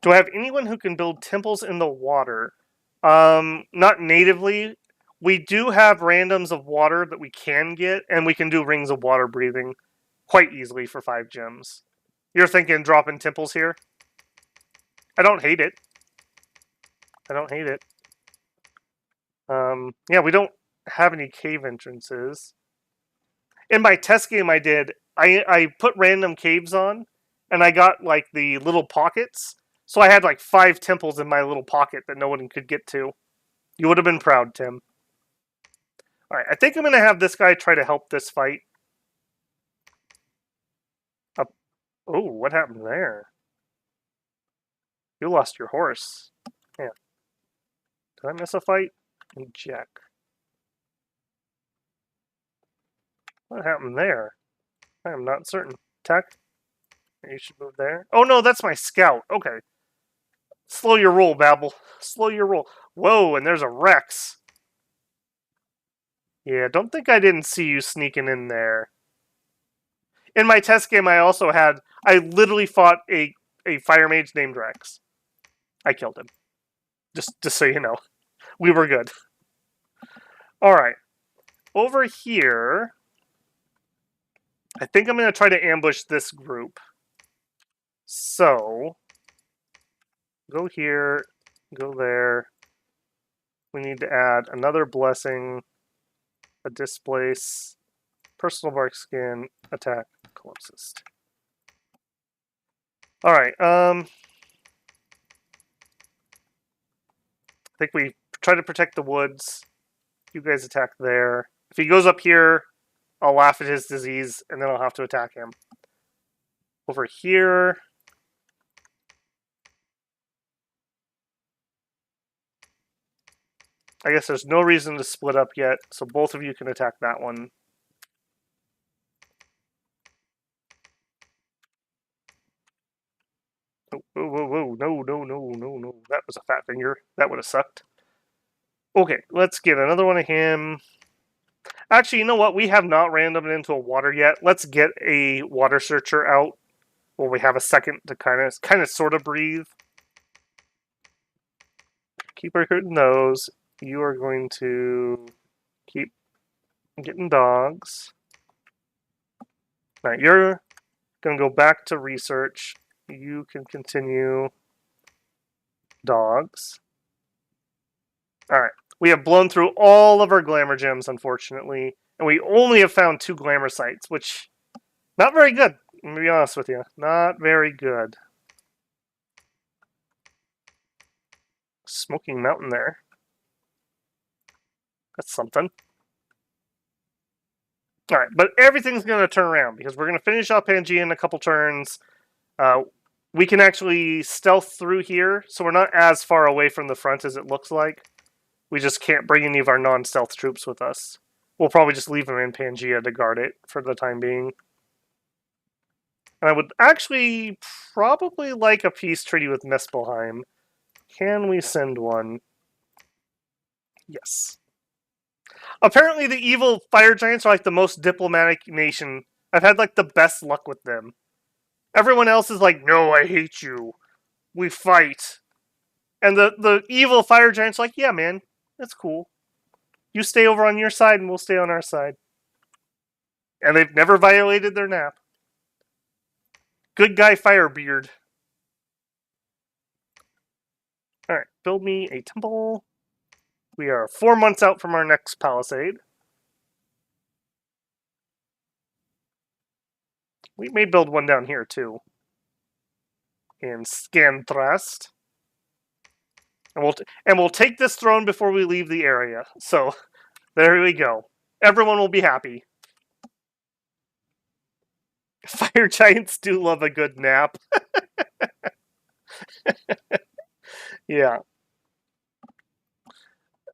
Do I have anyone who can build temples in the water? Not natively. We do have randoms of water that we can get, and we can do rings of water breathing quite easily for 5 gems. You're thinking dropping temples here? I don't hate it. Yeah, we don't have any cave entrances. In my test game I did, I put random caves on, and I got, like, the little pockets. So I had, like, 5 temples in my little pocket that no one could get to. You would have been proud, Tim. Alright, I think I'm going to have this guy try to help this fight. Oh, what happened there? You lost your horse. Yeah. Did I miss a fight? Let me check. What happened there? I am not certain. Attack? You should move there. Oh no, that's my scout. Okay. Slow your roll, Babel. Slow your roll. Whoa, and there's a Rex. Yeah, don't think I didn't see you sneaking in there. In my test game, I literally fought a fire mage named Rex. I killed him. Just so you know. We were good. Alright. Over here, I think I'm going to try to ambush this group. So, go here, go there. We need to add another blessing, a displace, personal bark skin, attack closest. Alright, I think we try to protect the woods. You guys attack there. If he goes up here, I'll laugh at his disease, and then I'll have to attack him. Over here. I guess there's no reason to split up yet, so both of you can attack that one. Oh, whoa, whoa, whoa, no, no, no, no, no. That was a fat finger. That would have sucked. Okay, let's get another one of him. Actually, you know what? We have not randomed into a water yet. Let's get a water searcher out when we have a second to kind of sort of breathe. Keep recruiting those. You are going to keep getting dogs. All right, you're going to go back to research. You can continue dogs. All right. We have blown through all of our glamour gems, unfortunately, and we only have found 2 glamour sites, which not very good. I'm going to be honest with you. Not very good. Smoking Mountain there. That's something. All right, but everything's going to turn around because we're going to finish off Pangia in a couple turns. We can actually stealth through here, so we're not as far away from the front as it looks like. We just can't bring any of our non-stealth troops with us. We'll probably just leave them in Pangia to guard it for the time being. And I would actually probably like a peace treaty with Muspelheim. Can we send one? Yes. Apparently the evil fire giants are like the most diplomatic nation. I've had like the best luck with them. Everyone else is like, no, I hate you. We fight. And the evil fire giants are like, yeah, man, that's cool. You stay over on your side and we'll stay on our side. And they've never violated their nap. Good guy Firebeard. Alright, build me a temple. We are 4 months out from our next palisade. We may build one down here too. In Scanthrust. And we'll take this throne before we leave the area. So, there we go. Everyone will be happy. Fire giants do love a good nap. Yeah.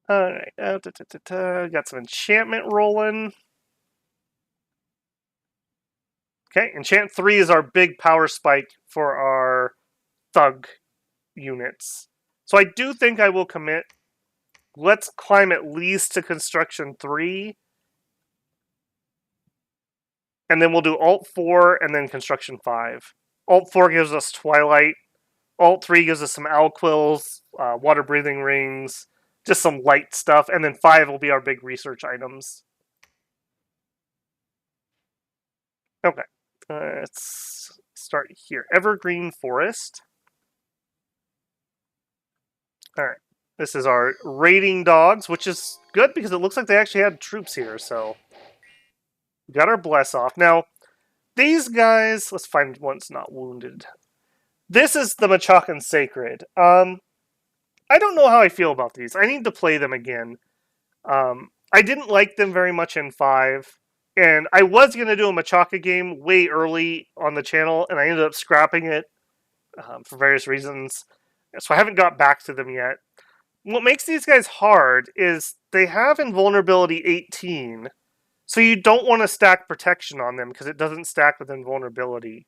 Alright. Got some enchantment rolling. Okay, enchant 3 is our big power spike for our thug units. So I do think I will commit. Let's climb at least to construction 3. And then we'll do Alt 4 and then construction 5. Alt 4 gives us Twilight. Alt 3 gives us some Owl Quills, water breathing rings, just some light stuff. And then 5 will be our big research items. Okay. Let's start here. Evergreen Forest. Alright. This is our raiding dogs, which is good because it looks like they actually had troops here, so we got our bless off. Now, these guys, let's find one's not wounded. This is the Machakan Sacred. I don't know how I feel about these. I need to play them again. I didn't like them very much in 5, and I was going to do a Machaka game way early on the channel, and I ended up scrapping it for various reasons. So I haven't got back to them yet. What makes these guys hard is they have invulnerability 18, so you don't want to stack protection on them because it doesn't stack with invulnerability.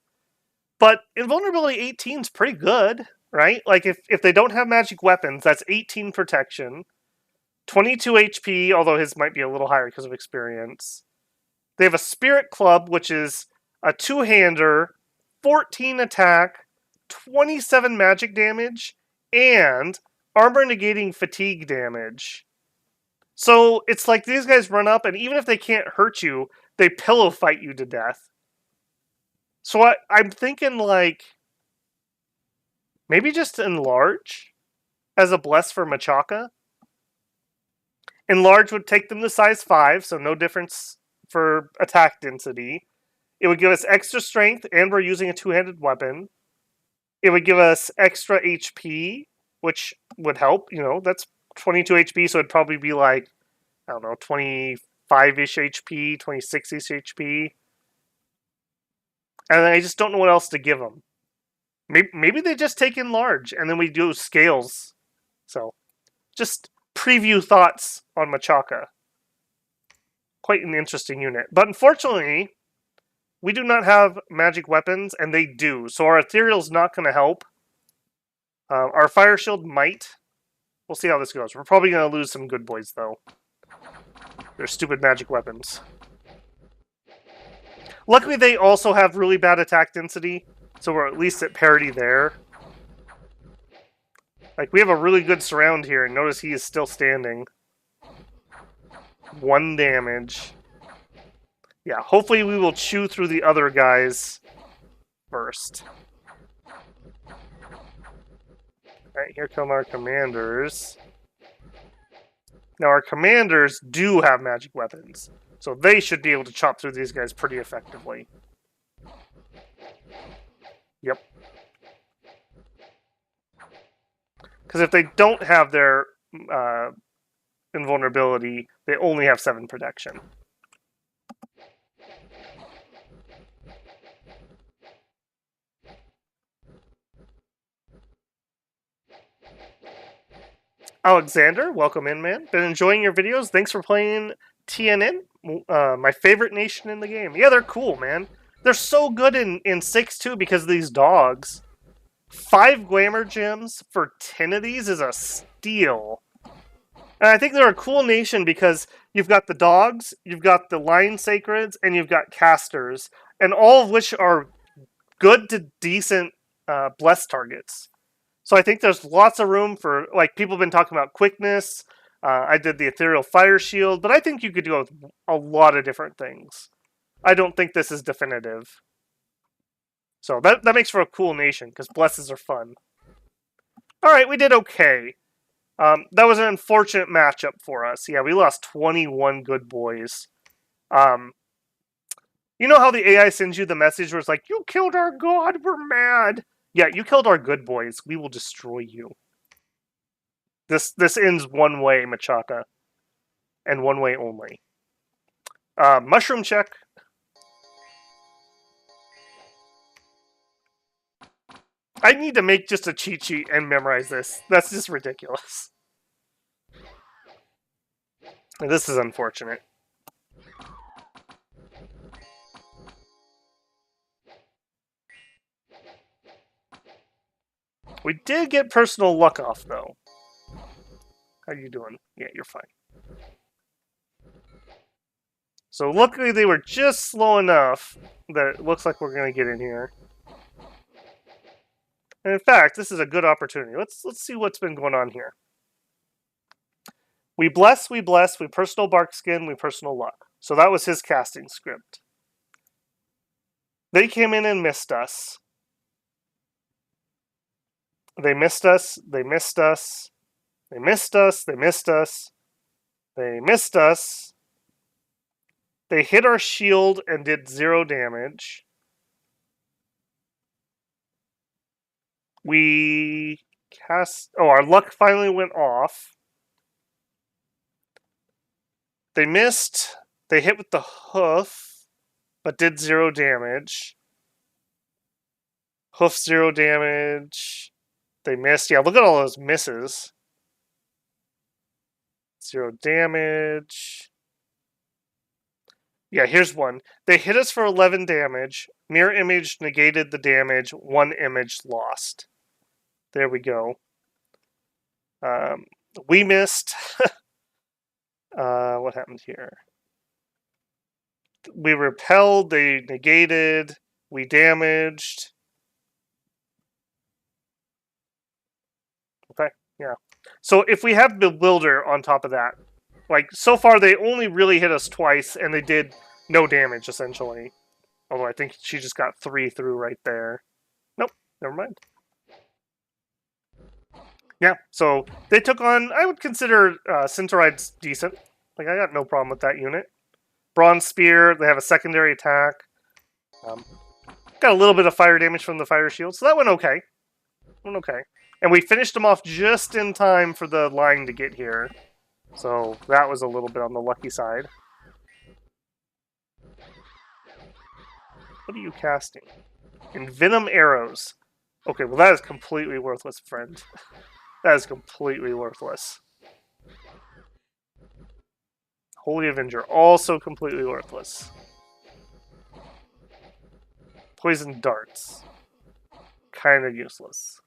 But invulnerability 18 is pretty good, right? Like if they don't have magic weapons, that's 18 protection, 22 HP, although his might be a little higher because of experience. They have a Spirit Club, which is a 2-hander, 14 attack, 27 magic damage, and armor negating fatigue damage. So it's like these guys run up, and even if they can't hurt you, they pillow fight you to death. So I'm thinking, like, maybe just enlarge as a bless for Machaka. Enlarge would take them to size 5, so no difference for attack density. It would give us extra strength, and we're using a two-handed weapon. It would give us extra HP, which would help. You know, that's 22 HP, so it'd probably be like, I don't know, 25-ish HP, 26-ish HP. And I just don't know what else to give them. Maybe they just take enlarge, and then we do scales. So, just preview thoughts on Machaka. Quite an interesting unit. But unfortunately, we do not have magic weapons, and they do. So our Ethereal's not going to help. Our Fire Shield might. We'll see how this goes. We're probably going to lose some good boys, though. They're stupid magic weapons. Luckily, they also have really bad attack density, so we're at least at parity there. Like, we have a really good surround here, and notice he is still standing. 1 damage. Yeah, hopefully we will chew through the other guys first. Alright, here come our commanders. Now, our commanders do have magic weapons, so they should be able to chop through these guys pretty effectively. Yep. Because if they don't have their invulnerability, they only have 7 protection. Alexander, welcome in, man. Been enjoying your videos. Thanks for playing TNN, my favorite nation in the game. Yeah, they're cool, man. They're so good in 6, too, because of these dogs. 5 glamour gems for 10 of these is a steal. And I think they're a cool nation because you've got the dogs, you've got the lion sacreds, and you've got casters, and all of which are good to decent blessed targets. So I think there's lots of room for, like, people have been talking about quickness. I did the Ethereal Fire Shield, but I think you could go with a lot of different things. I don't think this is definitive. So that makes for a cool nation, because blesses are fun. Alright, we did okay. That was an unfortunate matchup for us. Yeah, we lost 21 good boys. You know how the AI sends you the message where it's like, you killed our god, we're mad. Yeah, you killed our good boys. We will destroy you. This ends one way, Machaka. And one way only. Mushroom check. I need to make just a cheat sheet and memorize this. That's just ridiculous. This is unfortunate. We did get personal luck off, though. How you doing? Yeah, you're fine. So luckily they were just slow enough that it looks like we're going to get in here. And in fact, this is a good opportunity. Let's see what's been going on here. We bless, we personal bark skin, we personal luck. So that was his casting script. They came in and missed us. They missed us, they missed us, they missed us, they missed us, they missed us. They hit our shield and did 0 damage. We cast... Oh, our luck finally went off. They missed. They hit with the hoof, but did 0 damage. Hoof 0 damage. They missed. Yeah, look at all those misses. 0 damage. Yeah, here's one. They hit us for 11 damage. Mirror image negated the damage. 1 image lost. There we go. We missed. What happened here? We repelled. They negated. We damaged. Okay, yeah. So if we have Bewilder on top of that, like, so far they only really hit us twice, and they did no damage, essentially. Although I think she just got 3 through right there. Nope, never mind. Yeah, so they took on, I would consider Centauroids decent. Like, I got no problem with that unit. Bronze Spear, they have a secondary attack. Got a little bit of fire damage from the fire shield, so that went okay. Went okay. And we finished them off just in time for the line to get here. So that was a little bit on the lucky side. What are you casting? Envenom arrows. Okay, well that is completely worthless, friend. That is completely worthless. Holy Avenger, also completely worthless. Poison darts. Kind of useless.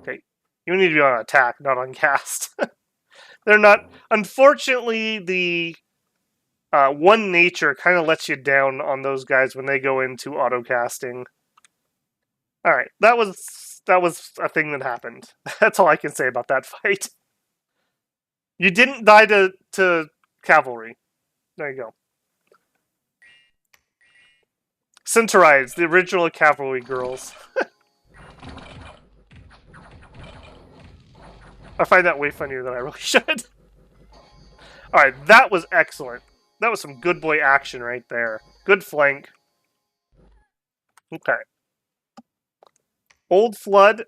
Okay, you need to be on attack, not on cast. They're not... Unfortunately, the one nature kind of lets you down on those guys when they go into auto casting. All right, that was a thing that happened. That's all I can say about that fight. You didn't die to cavalry. There you go. Centauroids, the original cavalry girls. I find that way funnier than I really should. Alright, that was excellent. That was some good boy action right there. Good flank. Okay. Old Flood.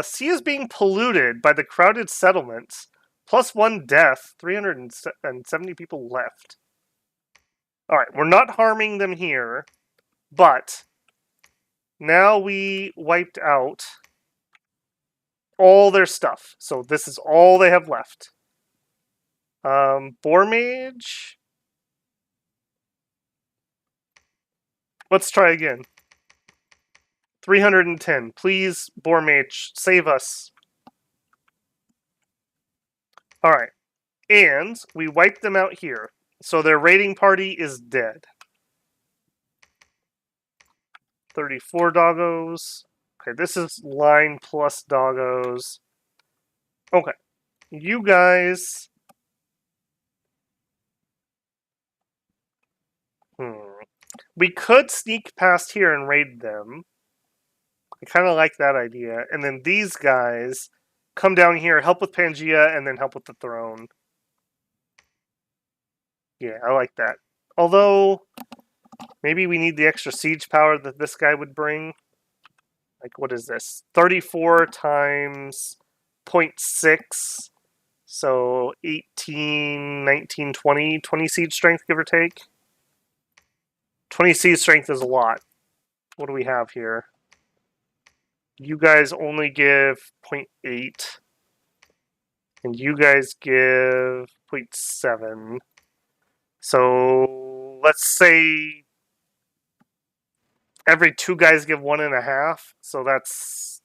Sea is being polluted by the crowded settlements. +1 death. 370 people left. Alright, we're not harming them here. But now we wiped out all their stuff. So this is all they have left. Boar Mage. Let's try again. 310. Please, Boar Mage, save us. Alright. And we wiped them out here. So their raiding party is dead. 34 doggos. Okay, this is line plus doggos. Okay. You guys... We could sneak past here and raid them. I kind of like that idea. And then these guys come down here, help with Pangia, and then help with the throne. Yeah, I like that. Although, maybe we need the extra siege power that this guy would bring. Like, what is this? 34 times 0.6. So 18, 19, 20. 20 siege strength, give or take. 20 siege strength is a lot. What do we have here? You guys only give 0.8. And you guys give 0.7. So let's say every 2 guys give 1.5. So that's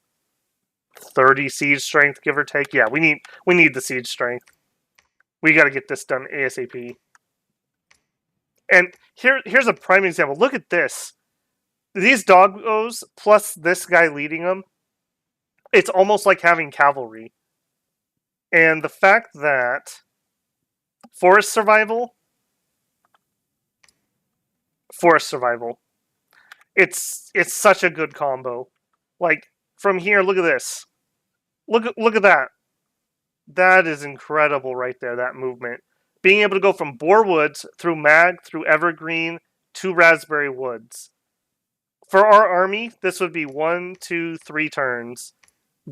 30 siege strength, give or take. Yeah, we need the siege strength. We got to get this done ASAP. And here's a prime example. Look at this. These doggos plus this guy leading them, it's almost like having cavalry. And the fact that forest survival, it's such a good combo. Like, from here, look at this. Look at that. That is incredible right there, that movement. Being able to go from Boar Woods through Mag, through Evergreen, to Raspberry Woods. For our army, this would be 1, 2, 3 turns.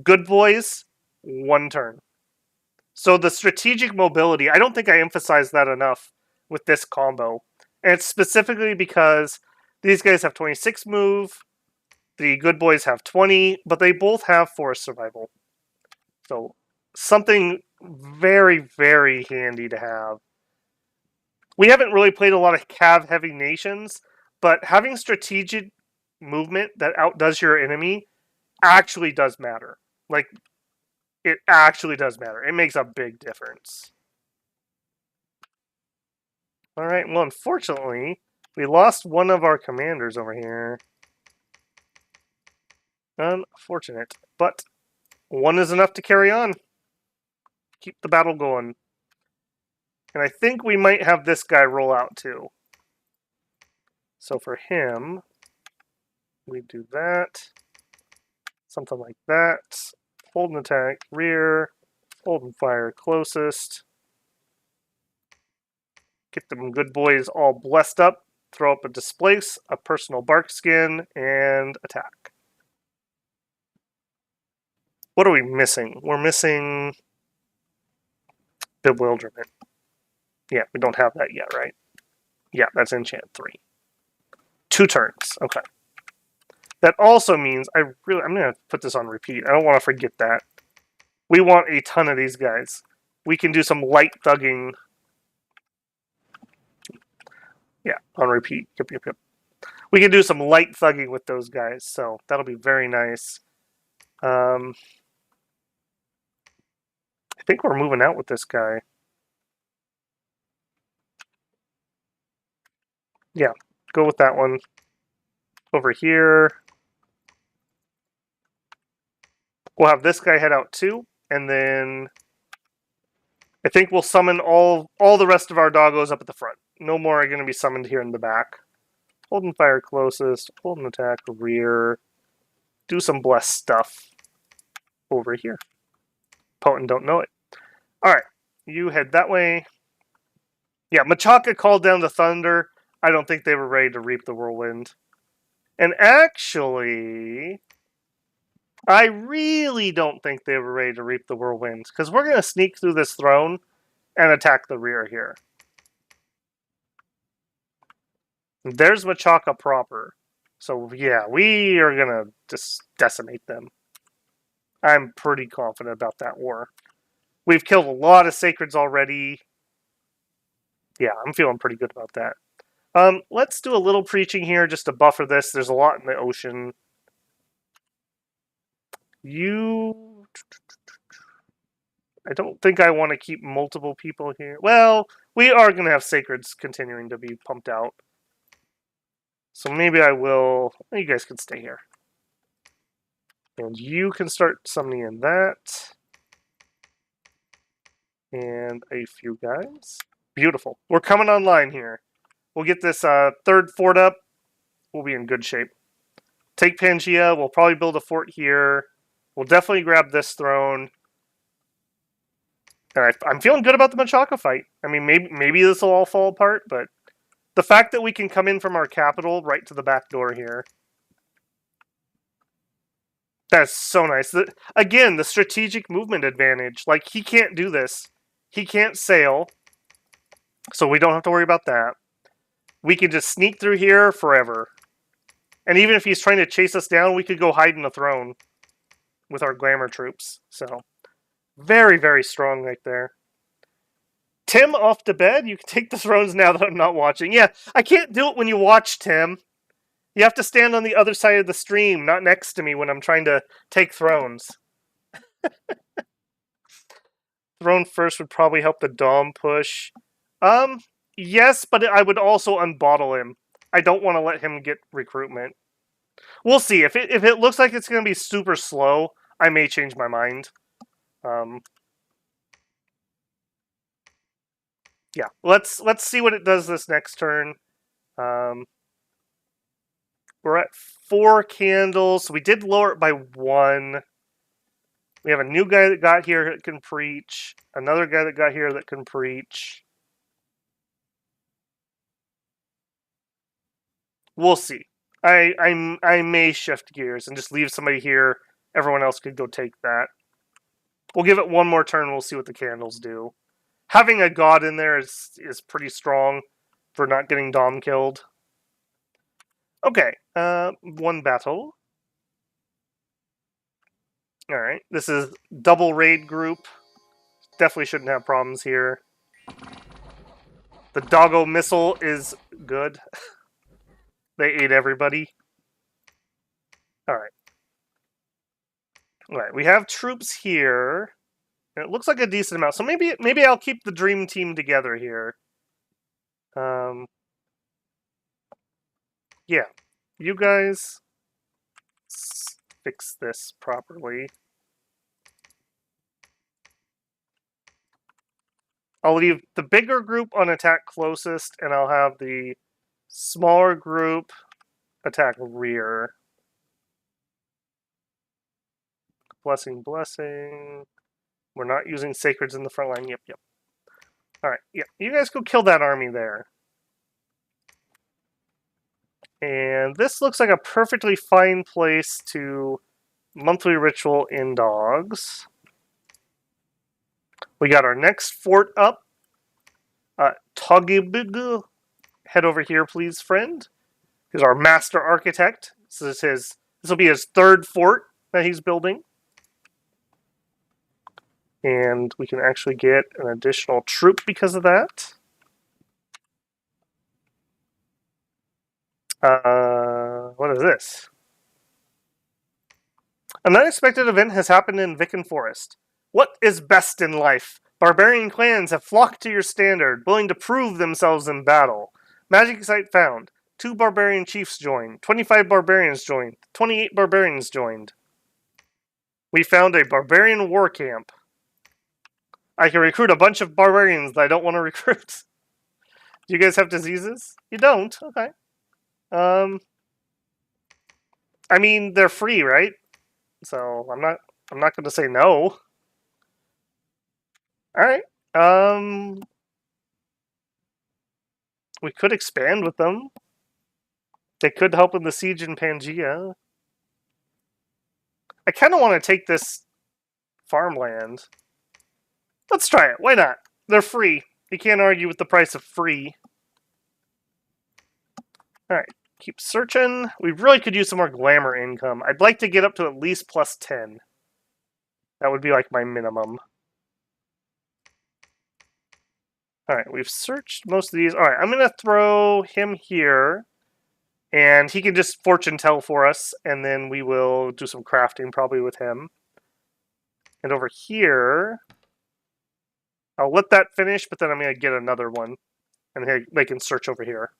Good boys, 1 turn. So the strategic mobility, I don't think I emphasized that enough with this combo. And it's specifically because these guys have 26 move, the good boys have 20, but they both have forest survival. So something very, very handy to have. We haven't really played a lot of cav-heavy nations, but having strategic movement that outdoes your enemy actually does matter. Like, it actually does matter. It makes a big difference. Alright, well, unfortunately, we lost one of our commanders over here. Unfortunate. But 1 is enough to carry on. Keep the battle going. And I think we might have this guy roll out too. So for him, we do that. Something like that. Hold and attack, rear. Hold and fire closest. Get them good boys all blessed up. Throw up a displace, a personal bark skin, and attack. What are we missing? We're missing bewilderment. Yeah, we don't have that yet, right? Yeah, that's enchant 3. 2 turns. Okay. That also means I'm gonna put this on repeat. I don't want to forget that. We want a ton of these guys. We can do some light thugging. Yeah, on repeat. Yep. We can do some light thugging with those guys, so that'll be very nice. I think we're moving out with this guy. Yeah, go with that one. Over here. We'll have this guy head out too, and then I think we'll summon all the rest of our doggos up at the front. No more are going to be summoned here in the back. Hold and fire closest. Hold and attack rear. Do some blessed stuff over here. Potent don't know it. All right, you head that way. Yeah, Machaka called down the thunder. I don't think they were ready to reap the whirlwind. And actually, I really don't think they were ready to reap the whirlwind because we're going to sneak through this throne and attack the rear here. There's Machaka proper. So yeah, we are going to just decimate them. I'm pretty confident about that war. We've killed a lot of sacreds already. Yeah, I'm feeling pretty good about that. Let's do a little preaching here just to buffer this. There's a lot in the ocean. I don't think I want to keep multiple people here. Well, we are going to have sacreds continuing to be pumped out. So maybe I will... You guys can stay here. And you can start summoning in that. And a few guys. Beautiful. We're coming online here. We'll get this third fort up. We'll be in good shape. Take Pangia. We'll probably build a fort here. We'll definitely grab this throne. All right, I'm feeling good about the Machaka fight. I mean, maybe this will all fall apart, but the fact that we can come in from our capital right to the back door here, that's so nice. Again, the strategic movement advantage. Like, he can't do this. He can't sail, so we don't have to worry about that. We can just sneak through here forever. And even if he's trying to chase us down, we could go hide in the throne with our glamour troops. So, very, very strong right there. Tim, off to bed. You can take the thrones now that I'm not watching. Yeah, I can't do it when you watch, Tim. You have to stand on the other side of the stream, not next to me when I'm trying to take thrones. Throne first would probably help the Dom push. Yes, but I would also unbottle him. I don't want to let him get recruitment. We'll see. If it looks like it's going to be super slow, I may change my mind. Yeah, let's see what it does this next turn. We're at 4 candles. So we did lower it by 1. We have a new guy that got here that can preach. Another guy that got here that can preach. We'll see. I may shift gears and just leave somebody here. Everyone else could go take that. We'll give it one more turn. We'll see what the candles do. Having a god in there is pretty strong for not getting Dom killed. Okay, 1 battle. Alright, this is double raid group. Definitely shouldn't have problems here. The doggo missile is good. They ate everybody. Alright. Alright, we have troops here. And it looks like a decent amount. So maybe I'll keep the dream team together here. Yeah. You guys fix this properly. I'll leave the bigger group on attack closest, and I'll have the Smaller group, attack rear. Blessing, blessing. We're not using sacreds in the front line. Yep, yep. All right, yeah. You guys go kill that army there. And this looks like a perfectly fine place to monthly ritual in dogs. We got our next fort up. Togibig, head over here, please, friend. He's our master architect. So this will be his third fort that he's building. And we can actually get an additional troop because of that. What is this? An unexpected event has happened in Viken Forest. What is best in life? Barbarian clans have flocked to your standard, willing to prove themselves in battle. Magic site found. 2 barbarian chiefs joined. 25 barbarians joined. 28 barbarians joined. We found a barbarian war camp. I can recruit a bunch of barbarians that I don't want to recruit. Do you guys have diseases? You don't? Okay. I mean, they're free, right? So I'm not going to say no. All right. We could expand with them. They could help in the siege in Pangia. I kind of want to take this farmland. Let's try it. Why not? They're free. You can't argue with the price of free. All right. Keep searching. We really could use some more glamour income. I'd like to get up to at least plus 10. That would be like my minimum. Alright, we've searched most of these. Alright, I'm going to throw him here. And he can just fortune tell for us. And then we will do some crafting probably with him. And over here, I'll let that finish, but then I'm going to get another one. And they can search over here.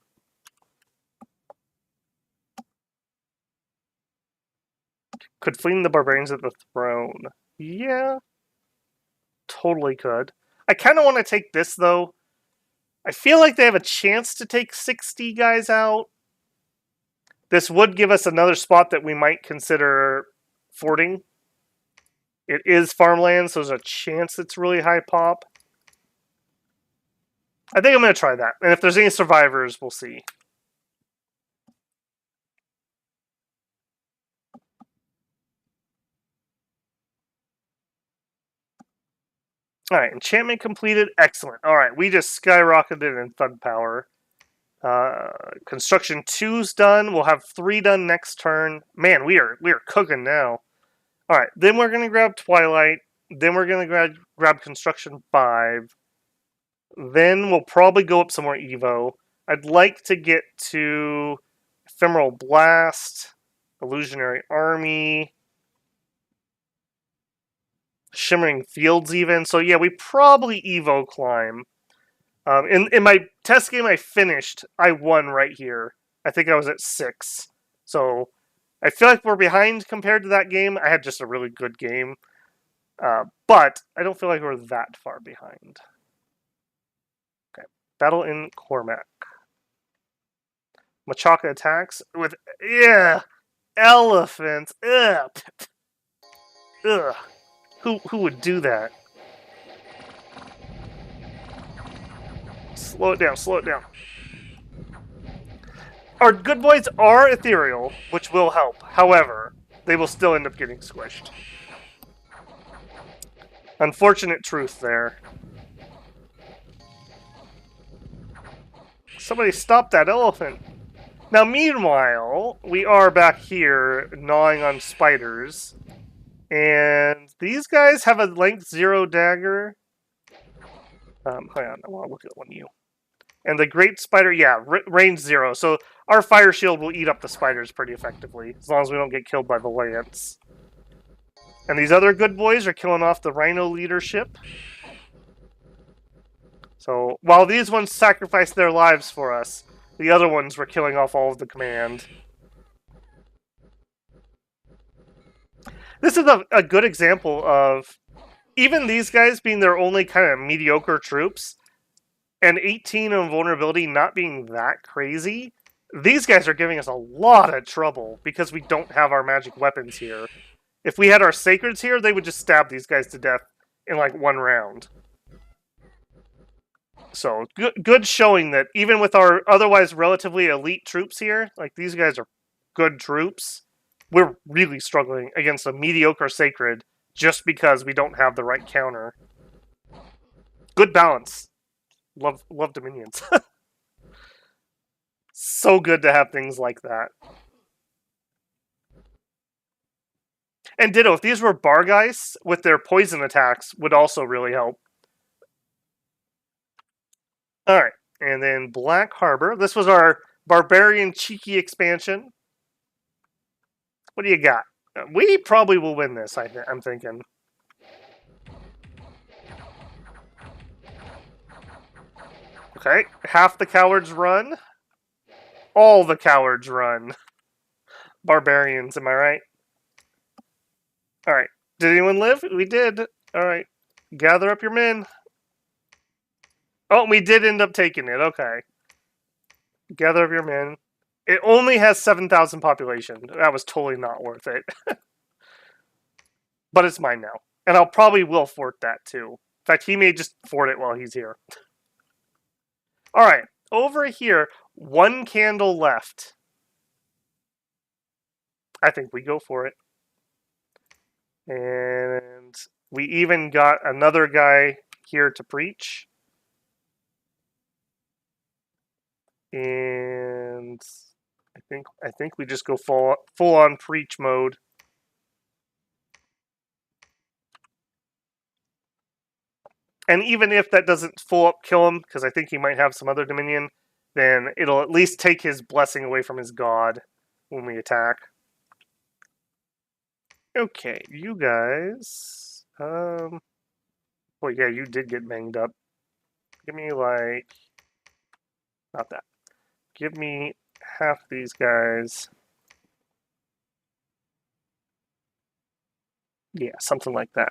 Could fling the barbarians at the throne. Yeah. Totally could. I kind of want to take this, though. I feel like they have a chance to take 60 guys out. This would give us another spot that we might consider forting. It is farmland, so there's a chance it's really high pop. I think I'm going to try that. And if there's any survivors, we'll see. Alright, enchantment completed. Excellent. Alright, we just skyrocketed in thug power. Construction 2's done. We'll have 3 done next turn. Man, we are cooking now. Alright, then we're going to grab Twilight. Then we're going to grab Construction 5. Then we'll probably go up some more Evo. I'd like to get to Ephemeral Blast, Illusionary Army, Shimmering Fields even. So yeah, we probably Evo climb. In my test game I finished, I won right here. I think I was at 6. So I feel like we're behind compared to that game. I had just a really good game. But I don't feel like we're that far behind. Okay. Battle in Cormac. Machaca attacks with, elephants. Ugh. Ugh. Who would do that? Slow it down, slow it down. Our good boys are ethereal, which will help. However, they will still end up getting squished. Unfortunate truth there. Somebody stop that elephant. Now, meanwhile, we are back here gnawing on spiders. And these guys have a length 0 dagger. Hang on, I want to look at one of you. And the Great Spider, yeah, range 0. So our Fire Shield will eat up the spiders pretty effectively, as long as we don't get killed by the lance. And these other good boys are killing off the Rhino leadership. So while these ones sacrificed their lives for us, the other ones were killing off all of the command. This is a good example of even these guys being their only kind of mediocre troops, and 18 on vulnerability not being that crazy, These guys are giving us a lot of trouble because we don't have our magic weapons here. If we had our sacreds here, they would just stab these guys to death in like one round. So good showing that even with our otherwise relatively elite troops here, like these guys are good troops, we're really struggling against a mediocre sacred just because we don't have the right counter. Good balance. Love Dominions. So good to have things like that. And ditto, if these were Bargeists with their poison attacks, would also really help. Alright, and then Black Harbor. This was our Barbarian Cheeky expansion. What do you got? We probably will win this, I'm thinking. Okay, half the cowards run. All the cowards run. Barbarians, am I right? Alright, did anyone live? We did. Alright, gather up your men. Oh, we did end up taking it, okay. Gather up your men. It only has 7,000 population. That was totally not worth it. But it's mine now. And I'll probably will fort that too. In fact, he may just fort it while he's here. Alright, over here, one candle left. I think we go for it. And we even got another guy here to preach. And I think we just go full on preach mode. And even if that doesn't full up kill him, because I think he might have some other dominion, then it'll at least take his blessing away from his god when we attack. Okay, you guys. Well, yeah, you did get banged up. Give me like, not that. Give me half these guys. Yeah, something like that.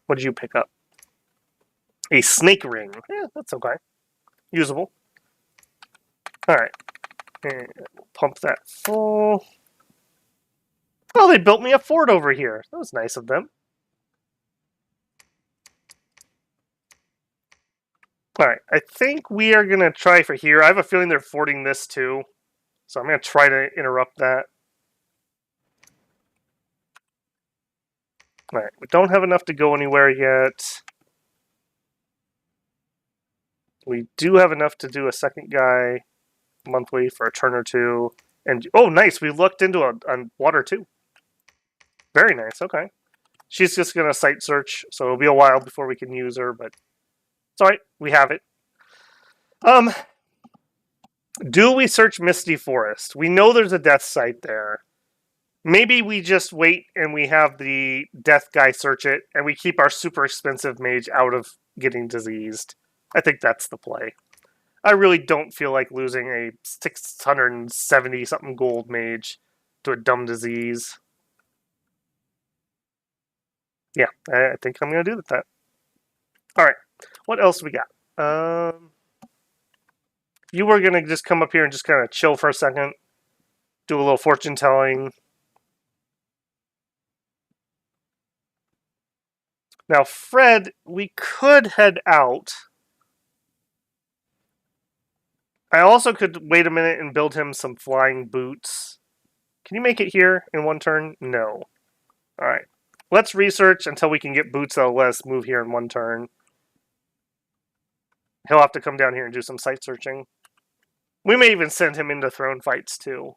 What did you pick up? A snake ring. Yeah, that's okay. Usable. Alright. And we'll pump that full. Oh, they built me a fort over here. That was nice of them. Alright, I think we are going to try for here. I have a feeling they're forting this too. So I'm going to try to interrupt that. Alright, we don't have enough to go anywhere yet. We do have enough to do a second guy monthly for a turn or two. And oh, nice, we looked into a water too. Very nice, okay. She's just going to site search, so it'll be a while before we can use her, but it's alright, we have it. Do we search Misty Forest? We know there's a death site there. Maybe we just wait and we have the death guy search it, and we keep our super expensive mage out of getting diseased. I think that's the play. I really don't feel like losing a 670-something gold mage to a dumb disease. Yeah, I think I'm going to do that. Alright, what else we got? You were going to just come up here and just kind of chill for a second. Do a little fortune telling. Now, Fred, we could head out. I also could wait a minute and build him some flying boots. Can you make it here in one turn? No. Alright. Let's research until we can get boots that'll let us move here in one turn. He'll have to come down here and do some site searching. We may even send him into throne fights too.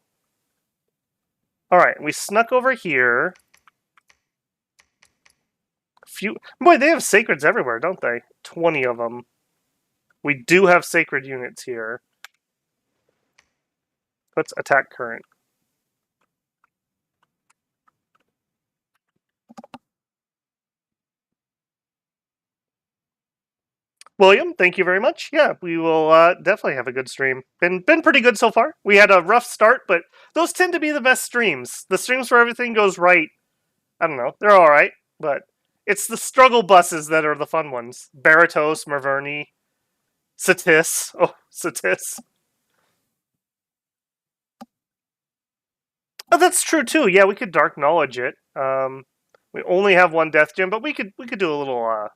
Alright, we snuck over here. Boy, they have sacreds everywhere, don't they? 20 of them. We do have sacred units here. Let's attack current. William, thank you very much. Yeah, we will definitely have a good stream. Been pretty good so far. We had a rough start, but those tend to be the best streams. The streams where everything goes right, I don't know, they're all right, but it's the struggle buses that are the fun ones. Baratos, Merverni, Satis. Oh, Satis. that's true too. Yeah, we could dark knowledge it. We only have one death gem, but we could do a little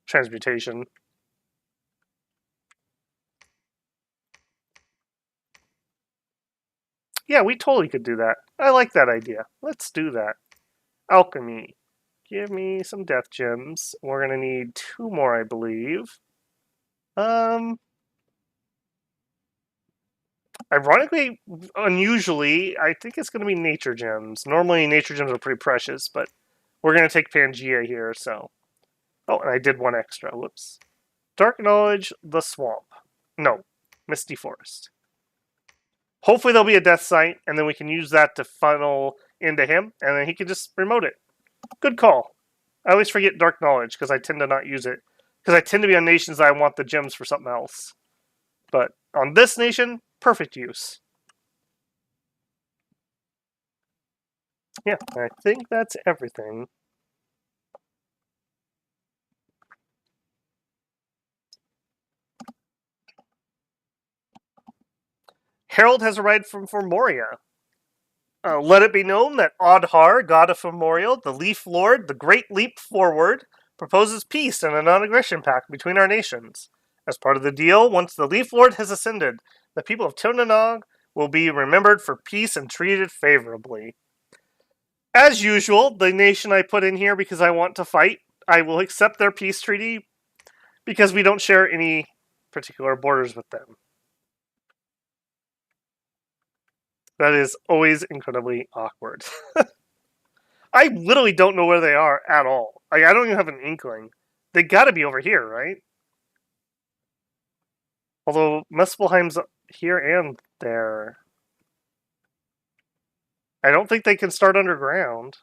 transmutation. Yeah, we totally could do that. I like that idea. Let's do that. Alchemy. Give me some death gems. We're gonna need 2 more, I believe. Um, Ironically, unusually, I think it's gonna be nature gems. Normally, nature gems are pretty precious, but we're gonna take Pangia here, so. Oh, and I did 1 extra. Whoops. Dark Knowledge, the swamp. No, Misty Forest. Hopefully there'll be a death sight, and then we can use that to funnel into him, and then he can just remote it. Good call. I always forget Dark Knowledge because I tend to not use it. Because I tend to be on nations that I want the gems for something else. But on this nation, perfect use. Yeah, I think that's everything. Harold has arrived from Formoria. Let it be known that Odhar, god of Fomorial, the Leaf Lord, the Great Leap Forward, proposes peace and a non-aggression pact between our nations. As part of the deal, once the Leaf Lord has ascended, the people of Tonanog will be remembered for peace and treated favorably. As usual, the nation I put in here because I want to fight, I will accept their peace treaty because we don't share any particular borders with them. That is always incredibly awkward. I literally don't know where they are at all. Like, I don't even have an inkling. They gotta be over here, right? Although Muspelheim's here and there. I don't think they can start underground.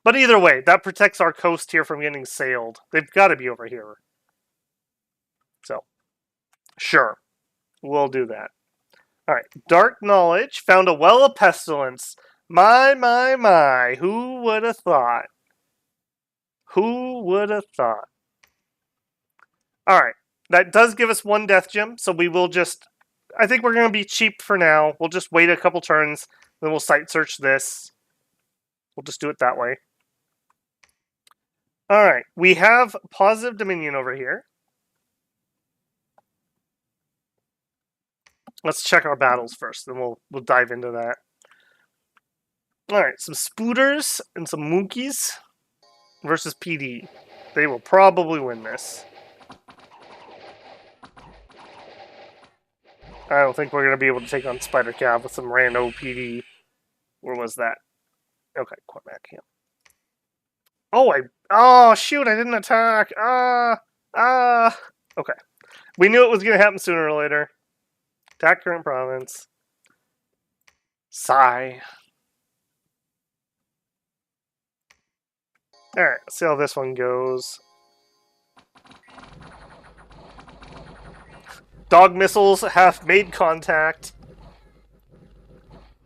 But either way, that protects our coast here from getting sailed. They've got to be over here. So, sure. We'll do that. Alright. Dark Knowledge found a well of pestilence. My. Who would have thought? Who would have thought? Alright. That does give us 1 death gem, so we will just... I think we're going to be cheap for now. We'll just wait a couple turns, then we'll site search this. We'll just do it that way. Alright, we have Positive Dominion over here. Let's check our battles first, then we'll dive into that. Alright, some Spooters and some Moonkies versus PD. They will probably win this. I don't think we're going to be able to take on Spider Cav with some rando PD. Where was that? Okay, Cormac, yeah. Oh, shoot, I didn't attack. Okay. We knew it was going to happen sooner or later. Attack current province. Sigh. Alright, let's see how this one goes. Dog missiles have made contact.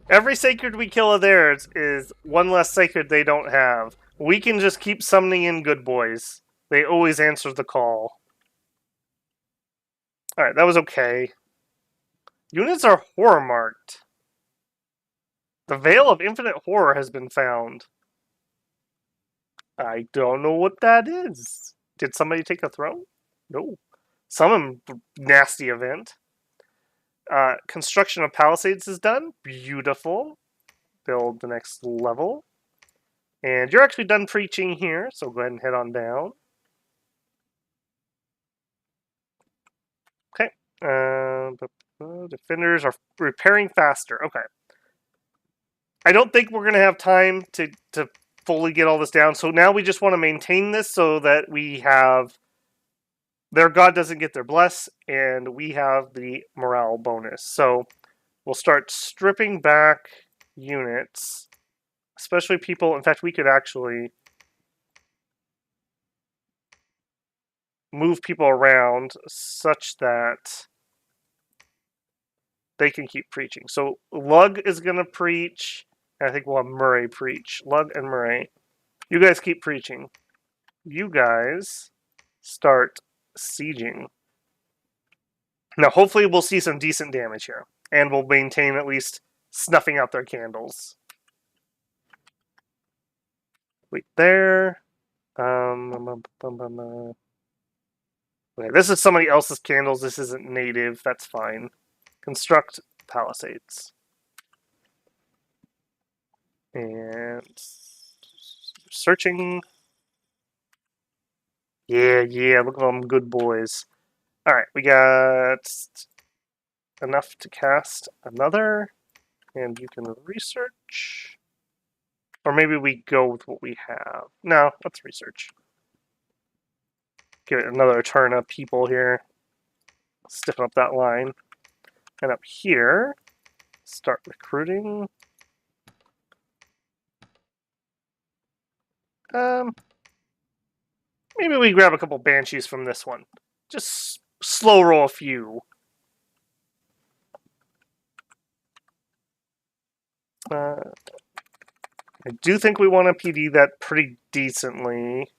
Every sacred we kill of theirs is 1 less sacred they don't have. We can just keep summoning in good boys. They always answer the call. Alright, that was okay. Units are horror marked. The Veil of Infinite Horror has been found. I don't know what that is. Did somebody take a throne? No. Some nasty event. Construction of Palisades is done. Beautiful. Build the next level. And you're actually done preaching here, so go ahead and head on down. Okay. Defenders are repairing faster. Okay. I don't think we're going to have time to fully get all this down. So now we just want to maintain this so that we have... Their god doesn't get their bless, and we have the morale bonus. So we'll start stripping back units, especially people. In fact, we could actually move people around such that they can keep preaching. So Lug is going to preach, and I think we'll have Murray preach. Lug and Murray. You guys keep preaching. You guys start sieging. Now, hopefully we'll see some decent damage here, and we'll maintain at least snuffing out their candles. Wait there. Okay, this is somebody else's candles. This isn't native. That's fine. Construct palisades. And searching. Yeah, look at them good boys. Alright, we got enough to cast another. And you can research. Or maybe we go with what we have. No, let's research. Give it another turn of people here. Stiffen up that line. And up here, start recruiting. Maybe we grab a couple banshees from this one. Just slow roll a few. I do think we want to PD that pretty decently.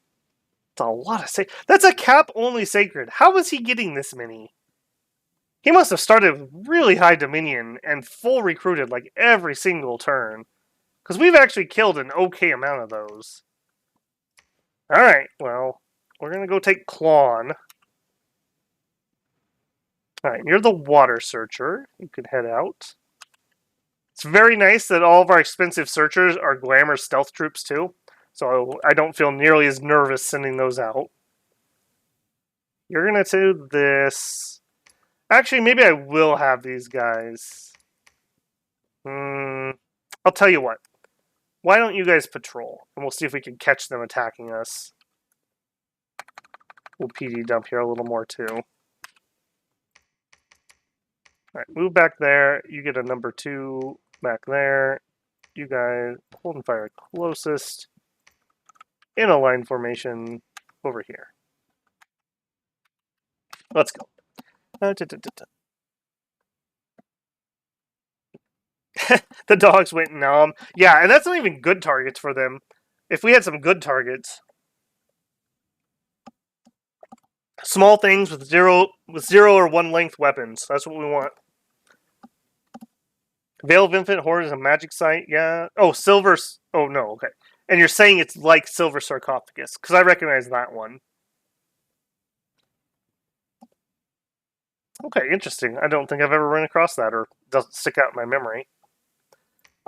It's a lot of that's a cap-only sacred. How is he getting this many? He must have started with really high dominion and full recruited like every single turn. Because we've actually killed an okay amount of those. Alright, well, we're going to go take Klon. Alright, you're the water searcher. You could head out. It's very nice that all of our expensive searchers are glamour stealth troops too. So I don't feel nearly as nervous sending those out. You're going to do this. Actually, maybe I will have these guys. I'll tell you what. Why don't you guys patrol? And we'll see if we can catch them attacking us. We'll PD dump here a little more too. Alright, move back there. You get a number 2 back there. You guys hold and fire closest. In a line formation over here. Let's go. The dogs went numb. Yeah, and that's not even good targets for them. If we had some good targets. Small things with zero or 1 length weapons. That's what we want. Veil of Infinite Horde is a magic site. Yeah. Oh, silver. Oh, no. Okay. And you're saying it's like Silver Sarcophagus. Because I recognize that one. Okay, interesting. I don't think I've ever run across that, or doesn't stick out in my memory.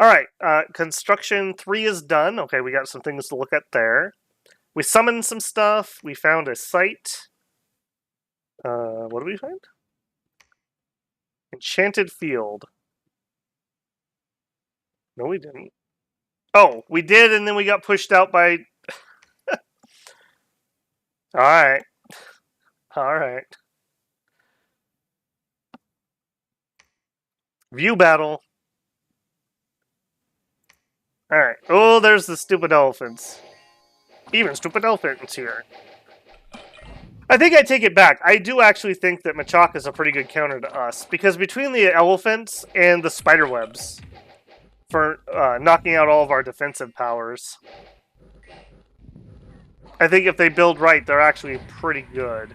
Alright, construction 3 is done. Okay, we got some things to look at there. We summoned some stuff. We found a site. What did we find? Enchanted Field. No, we didn't. Oh, we did, and then we got pushed out by... Alright. Alright. View battle. Alright. Oh, there's the stupid elephants. Even stupid elephants here. I think I take it back. I do actually think that Machaka is a pretty good counter to us. Because between the elephants and the spider webs for knocking out all of our defensive powers, I think if they build right, they're actually pretty good.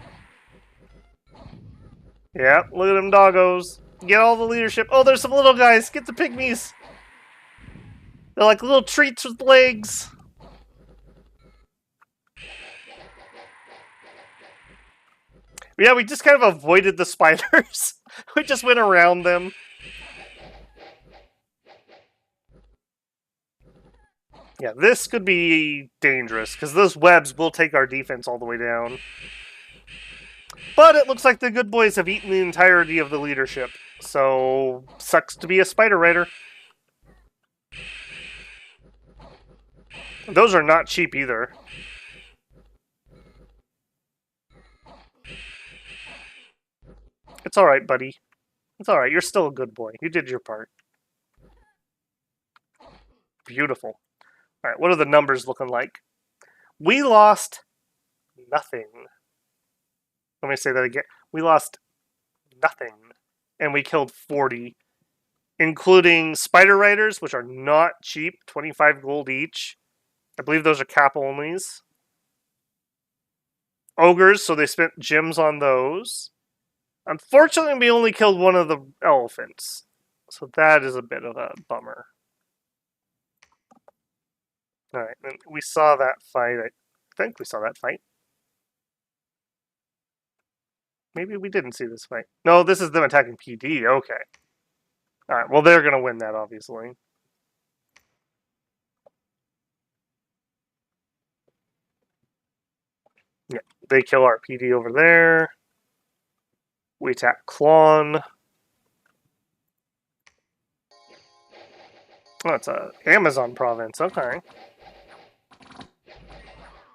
Yeah, look at them doggos. Get all the leadership. Oh, there's some little guys. Get the pygmies. They're like little treats with legs. Yeah, we just kind of avoided the spiders. We just went around them. Yeah, this could be dangerous, because those webs will take our defense all the way down. But it looks like the good boys have eaten the entirety of the leadership. So, sucks to be a spider rider. Those are not cheap either. It's alright, buddy. It's alright, you're still a good boy. You did your part. Beautiful. Alright, what are the numbers looking like? We lost nothing. Let me say that again. We lost nothing. And we killed 40. Including Spider Riders, which are not cheap. 25 gold each. I believe those are cap-onlys. Ogres, so they spent gems on those. Unfortunately, we only killed one of the elephants. So that is a bit of a bummer. Alright, and we saw that fight. I think we saw that fight. Maybe we didn't see this fight. No, this is them attacking PD. Okay. Alright, well, they're going to win that, obviously. Yeah, they kill our PD over there. We attack Klon. Oh, it's a Amazon province. Okay.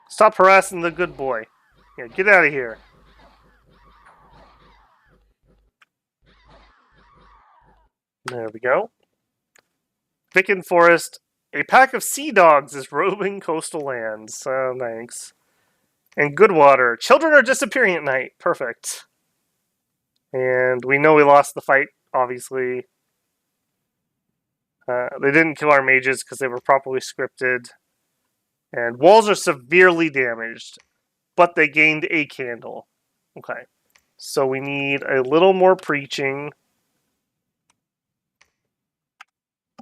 Stop harassing the good boy. Yeah, get out of here. There we go. Vicken Forest. A pack of sea dogs is roaming coastal lands. Thanks. And Goodwater. Children are disappearing at night. Perfect. And we know we lost the fight, obviously. They didn't kill our mages because they were properly scripted. And walls are severely damaged, but they gained a candle. Okay. So we need a little more preaching.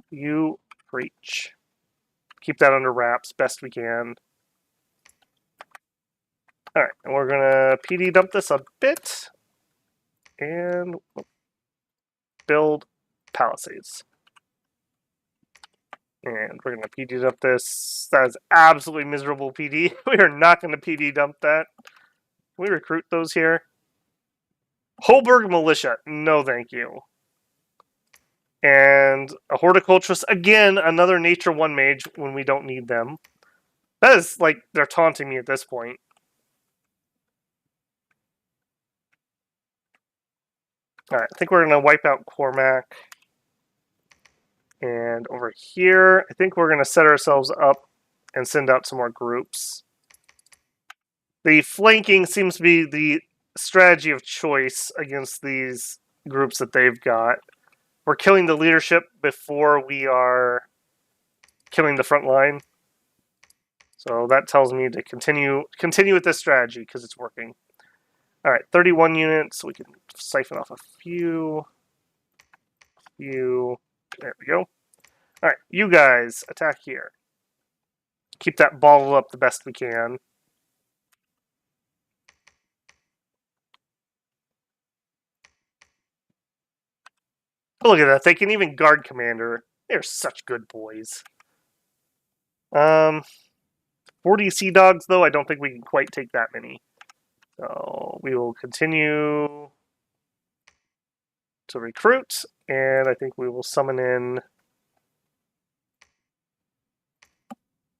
You preach. Keep that under wraps best we can. Alright, and we're going to PD dump this a bit. And build palisades. And we're going to PD dump this. That is absolutely miserable PD. We are not going to PD dump that. Can we recruit those here? Holberg Militia. No, thank you. And a horticulturist. Again, another Nature 1 mage when we don't need them. That is like they're taunting me at this point. Alright, I think we're going to wipe out Cormac. And over here, I think we're going to set ourselves up and send out some more groups. The flanking seems to be the strategy of choice against these groups that they've got. We're killing the leadership before we are killing the front line. So that tells me to continue with this strategy because it's working. All right, 31 units. So we can siphon off a few. There we go. All right, you guys attack here. Keep that bottled up the best we can. Oh, look at that. They can even guard commander. They're such good boys. 40 sea dogs, though. I don't think we can quite take that many. So we will continue to recruit, and I think we will summon in.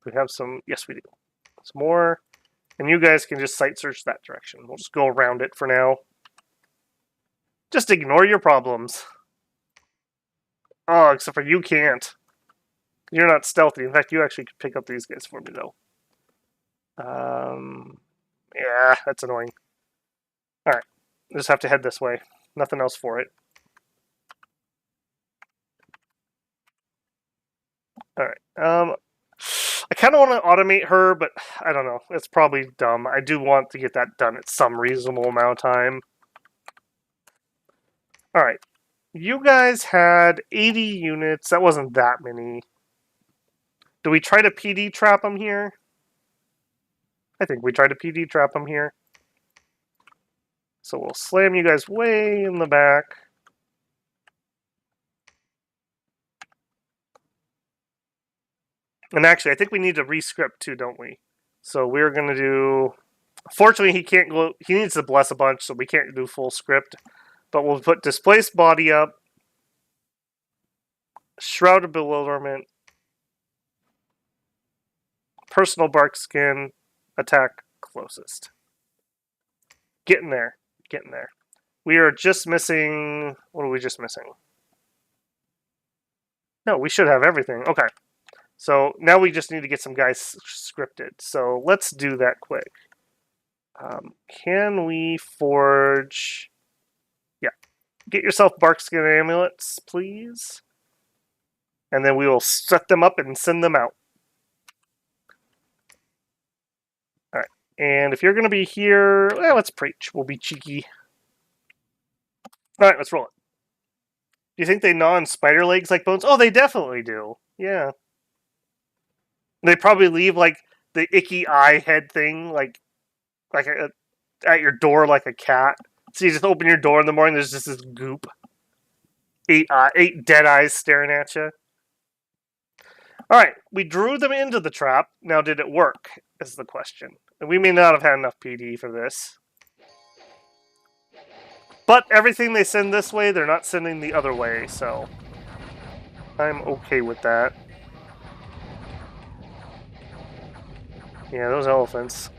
We have some. Yes, we do. Some more. And you guys can just site search that direction. We'll just go around it for now. Just ignore your problems. Oh, except for you can't. You're not stealthy. In fact, you actually could pick up these guys for me, though. Yeah, that's annoying. Alright. Just have to head this way. Nothing else for it. Alright. I kind of want to automate her, but I don't know. It's probably dumb. I do want to get that done at some reasonable amount of time. Alright. You guys had 80 units. That wasn't that many. Do we try to PD trap them here? I think we try to PD trap them here. So we'll slam you guys way in the back. And actually, I think we need to rescript too, don't we? So we're going to do... Fortunately, he can't go... He needs to bless a bunch, so we can't do full script. But we'll put Displaced Body up. Shroud of Bewilderment. Personal Bark Skin. Attack closest. Getting there. Getting there. We are just missing... What are we just missing? No, we should have everything. Okay. So now we just need to get some guys scripted. So let's do that quick. Can we forge... Yeah. Get yourself Barkskin amulets, please. And then we will set them up and send them out. Alright. And if you're going to be here... Well, let's preach. We'll be cheeky. Alright, let's roll it. You think they gnaw on spider legs like bones? Oh, they definitely do. Yeah. They probably leave like the icky eye head thing, like at your door like a cat. So you just open your door in the morning. There's just this goop, eight dead eyes staring at you. All right, we drew them into the trap. Now, did it work? Is the question. And we may not have had enough PD for this. But everything they send this way, they're not sending the other way, so I'm okay with that. Yeah, those elephants.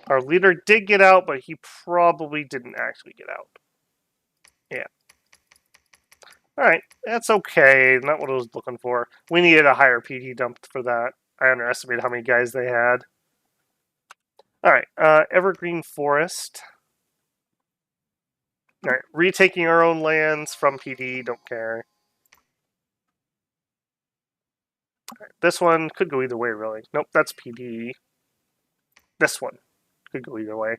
Our leader did get out, but he probably didn't actually get out. Yeah. Alright, that's okay. Not what I was looking for. We needed a higher PD dump for that. I underestimated how many guys they had. Alright, Evergreen Forest. Alright, retaking our own lands from PD, don't care. Right, this one could go either way, really. Nope, that's PD. This one could go either way.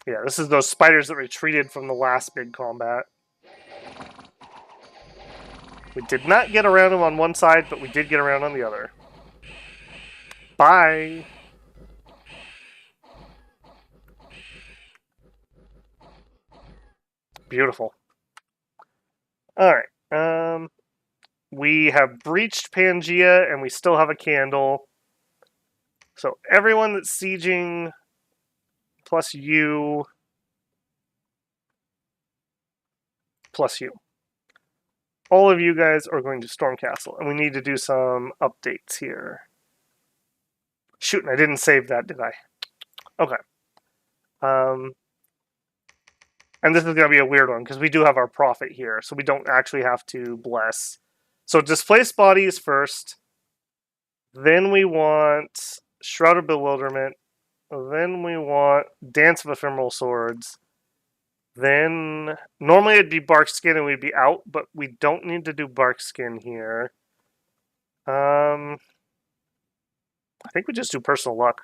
Yeah, this is those spiders that retreated from the last big combat. We did not get around them on one side, but we did get around on the other. Bye! Beautiful. Alright, we have breached Pangia, and we still have a candle. So everyone that's sieging, plus you, plus you. All of you guys are going to Stormcastle, and we need to do some updates here. Shoot, I didn't save that, did I? Okay. And this is going to be a weird one, because we do have our prophet here, so we don't actually have to bless. So displace bodies first. Then we want Shroud of Bewilderment. Then we want Dance of Ephemeral Swords. Then, normally it'd be Barkskin and we'd be out, but we don't need to do Barkskin here. I think we just do Personal Luck.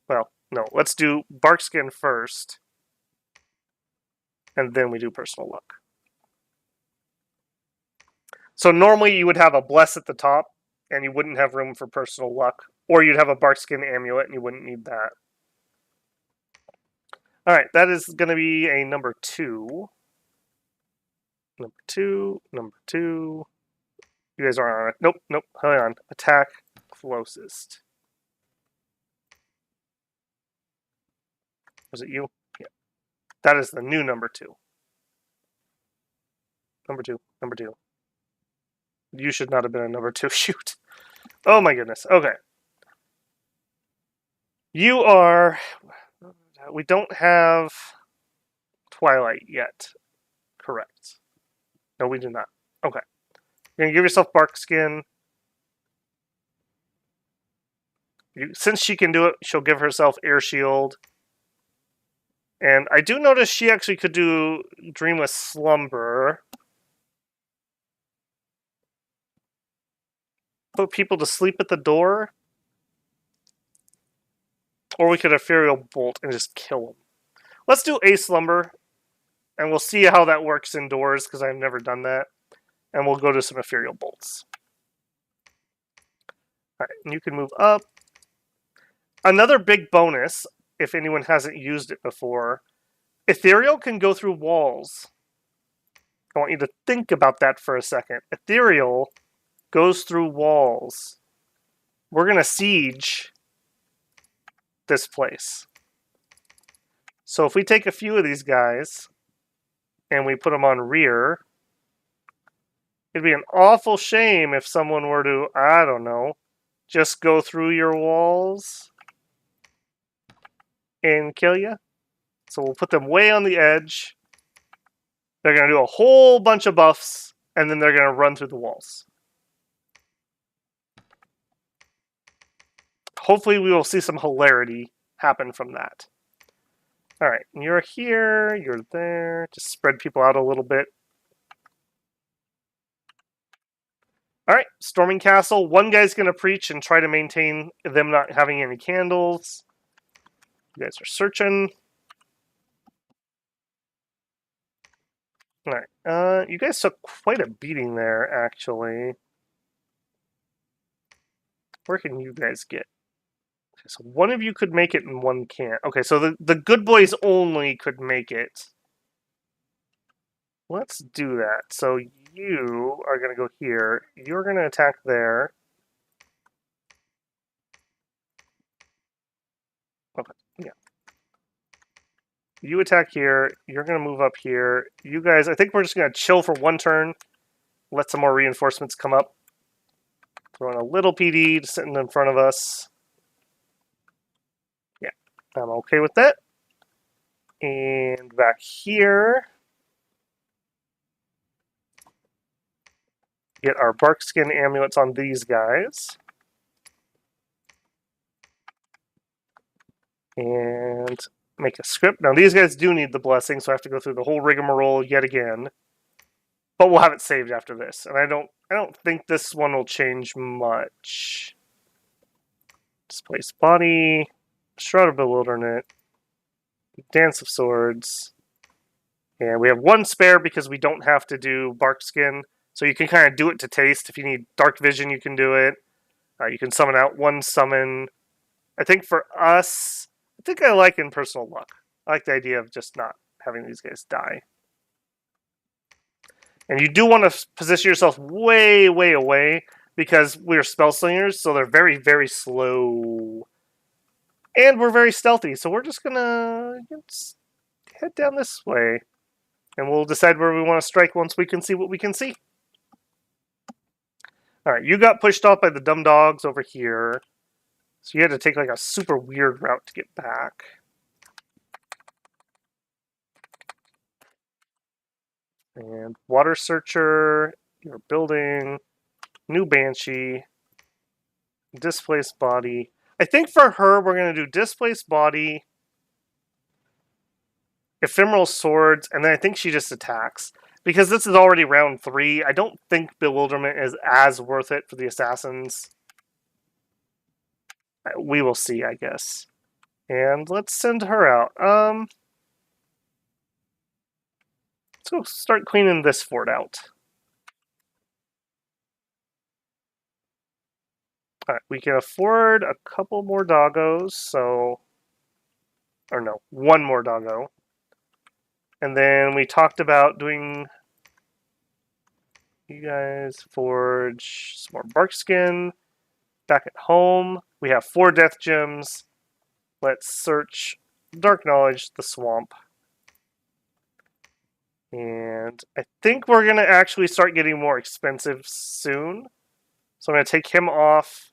Well, no, let's do Barkskin first. And then we do Personal Luck. So normally you would have a Bless at the top, and you wouldn't have room for Personal Luck. Or you'd have a Barkskin Amulet, and you wouldn't need that. Alright, that is going to be a number 2. Number 2, number 2. You guys aren't on it. Nope, nope, hang on. Attack closest. Was it you? Yeah. That is the new number 2. Number 2, number 2. You should not have been a number 2. Shoot. Oh my goodness. Okay. You are... We don't have Twilight yet. Correct. No, we do not. Okay. You're going to give yourself Barkskin. Since she can do it, she'll give herself Air Shield. And I do notice she actually could do Dreamless Slumber. Put people to sleep at the door. Or we could Ethereal Bolt and just kill them. Let's do a Slumber. And we'll see how that works indoors, because I've never done that. And we'll go to some Ethereal Bolts. Alright, and you can move up. Another big bonus, if anyone hasn't used it before, Ethereal can go through walls. I want you to think about that for a second. Ethereal goes through walls. We're going to siege this place. So if we take a few of these guys and we put them on rear, it'd be an awful shame if someone were to, I don't know, just go through your walls and kill you. So we'll put them way on the edge. They're going to do a whole bunch of buffs, and then they're going to run through the walls. Hopefully we will see some hilarity happen from that. Alright, you're here, you're there. Just spread people out a little bit. Alright, Storming Castle. One guy's going to preach and try to maintain them not having any candles. You guys are searching. All right. You guys took quite a beating there, actually. Where can you guys get? Okay, so one of you could make it and one can't. Okay, so the good boys only could make it. Let's do that. So you are going to go here. You're going to attack there. Okay, yeah. You attack here. You're going to move up here. You guys, I think we're just going to chill for one turn. Let some more reinforcements come up. Throwing a little PD sitting in front of us. Yeah, I'm okay with that. And back here, get our bark skin amulets on these guys. And make a script. Now these guys do need the blessing, so I have to go through the whole rigmarole yet again. But we'll have it saved after this. And I don't think this one will change much. Displace body, Shroud of Bewilderment, Dance of Swords. And we have one spare because we don't have to do bark skin. So you can kind of do it to taste. If you need dark vision, you can do it. You can summon out one summon. I think for us, I think I like in personal luck. I like the idea of just not having these guys die. And you do want to position yourself way, way away because we're spell slingers, so they're very, very slow. And we're very stealthy, so we're just gonna head down this way. And we'll decide where we want to strike once we can see what we can see. Alright, you got pushed off by the dumb dogs over here. So you had to take like a super weird route to get back. And Water Searcher, your building, new Banshee, Displaced Body. I think for her, we're going to do Displaced Body, Ephemeral Swords, and then I think she just attacks. Because this is already round 3, I don't think Bewilderment is as worth it for the Assassins. We will see, I guess. And let's send her out. Let's go start cleaning this fort out. Alright, we can afford a couple more doggos, so... Or no, one more doggo. And then we talked about doing... You guys forge some more bark skin. Back at home, we have 4 death gems. Let's search Dark Knowledge, the swamp. And I think we're going to actually start getting more expensive soon. So I'm going to take him off.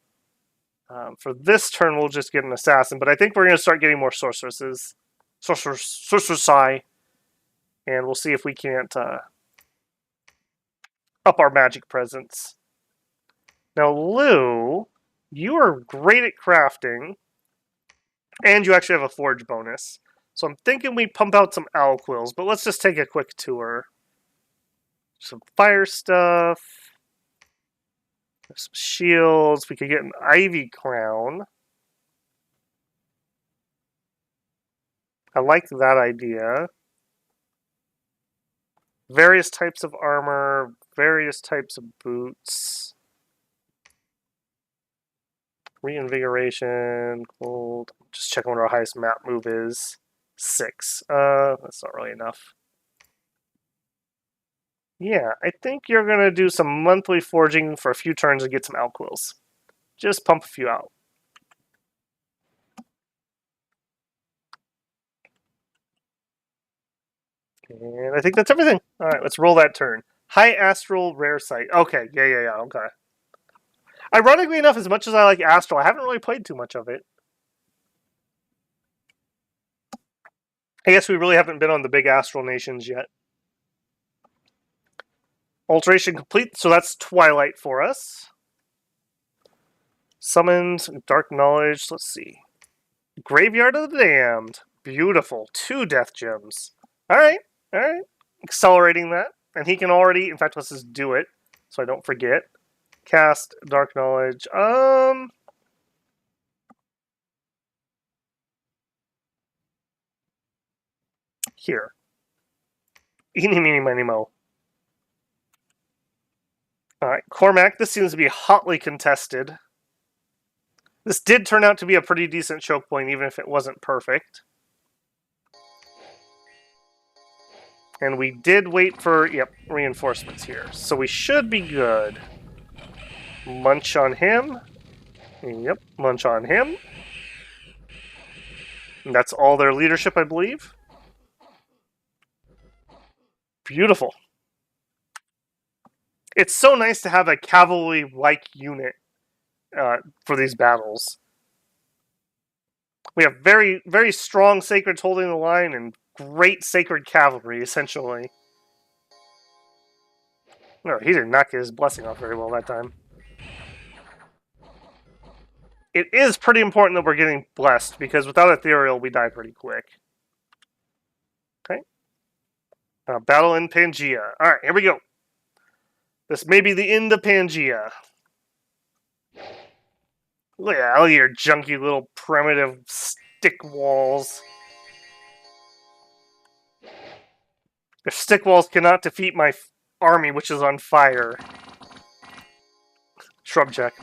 For this turn, we'll just get an assassin. But I think we're going to start getting more sorceresses. Sorceress. And we'll see if we can't up our magic presence. Now, Lou, you are great at crafting. And you actually have a forge bonus. So I'm thinking we pump out some owl quills. But let's just take a quick tour. Some fire stuff. There's some shields. We could get an ivy crown. I like that idea. Various types of armor, various types of boots. Reinvigoration, gold. Just checking what our highest map move is. 6. That's not really enough. Yeah, I think you're going to do some monthly forging for a few turns and get some owl quills. Just pump a few out. And I think that's everything. Alright, let's roll that turn. High Astral Rare Sight. Okay, yeah, okay. Ironically enough, as much as I like Astral, I haven't really played too much of it. I guess we really haven't been on the big Astral nations yet. Alteration complete, so that's Twilight for us. Summons, Dark Knowledge, let's see. Graveyard of the Damned. Beautiful. 2 death gems. Alright. Accelerating that. And he can already, in fact, let's just do it so I don't forget. Cast Dark Knowledge. Here. Eeny, meeny, miny, mo. Alright, Cormac, this seems to be hotly contested. This did turn out to be a pretty decent choke point, even if it wasn't perfect. And we did wait for, yep, reinforcements here. So we should be good. Munch on him. Yep, munch on him. And that's all their leadership, I believe. Beautiful. It's so nice to have a cavalry-like unit for these battles. We have very, very strong sacreds holding the line and great sacred cavalry, essentially. No, he did not get his blessing off very well that time. It is pretty important that we're getting blessed, because without Ethereal, we die pretty quick. Okay. Battle in Pangia. Alright, here we go. This may be the end of Pangia. Look at all your junky little primitive stick walls. Your stick walls cannot defeat my army, which is on fire. Shrub check.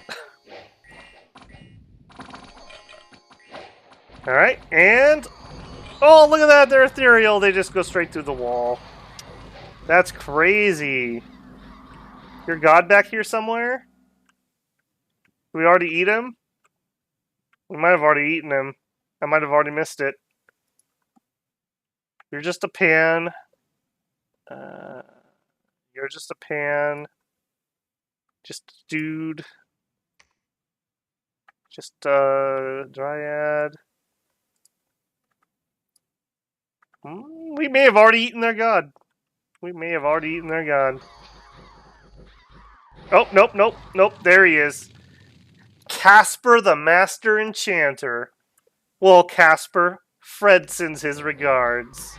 Alright, and... oh, look at that! They're ethereal. They just go straight through the wall. That's crazy. Your god back here somewhere? Did we already eat him? We might have already eaten him. I might have already missed it. You're just a pan. You're just a pan. Just a dude. Just a dryad. We may have already eaten their god. We may have already eaten their god. Oh, nope, nope, nope. There he is. Casper the Master Enchanter. Well, Casper, Fred sends his regards.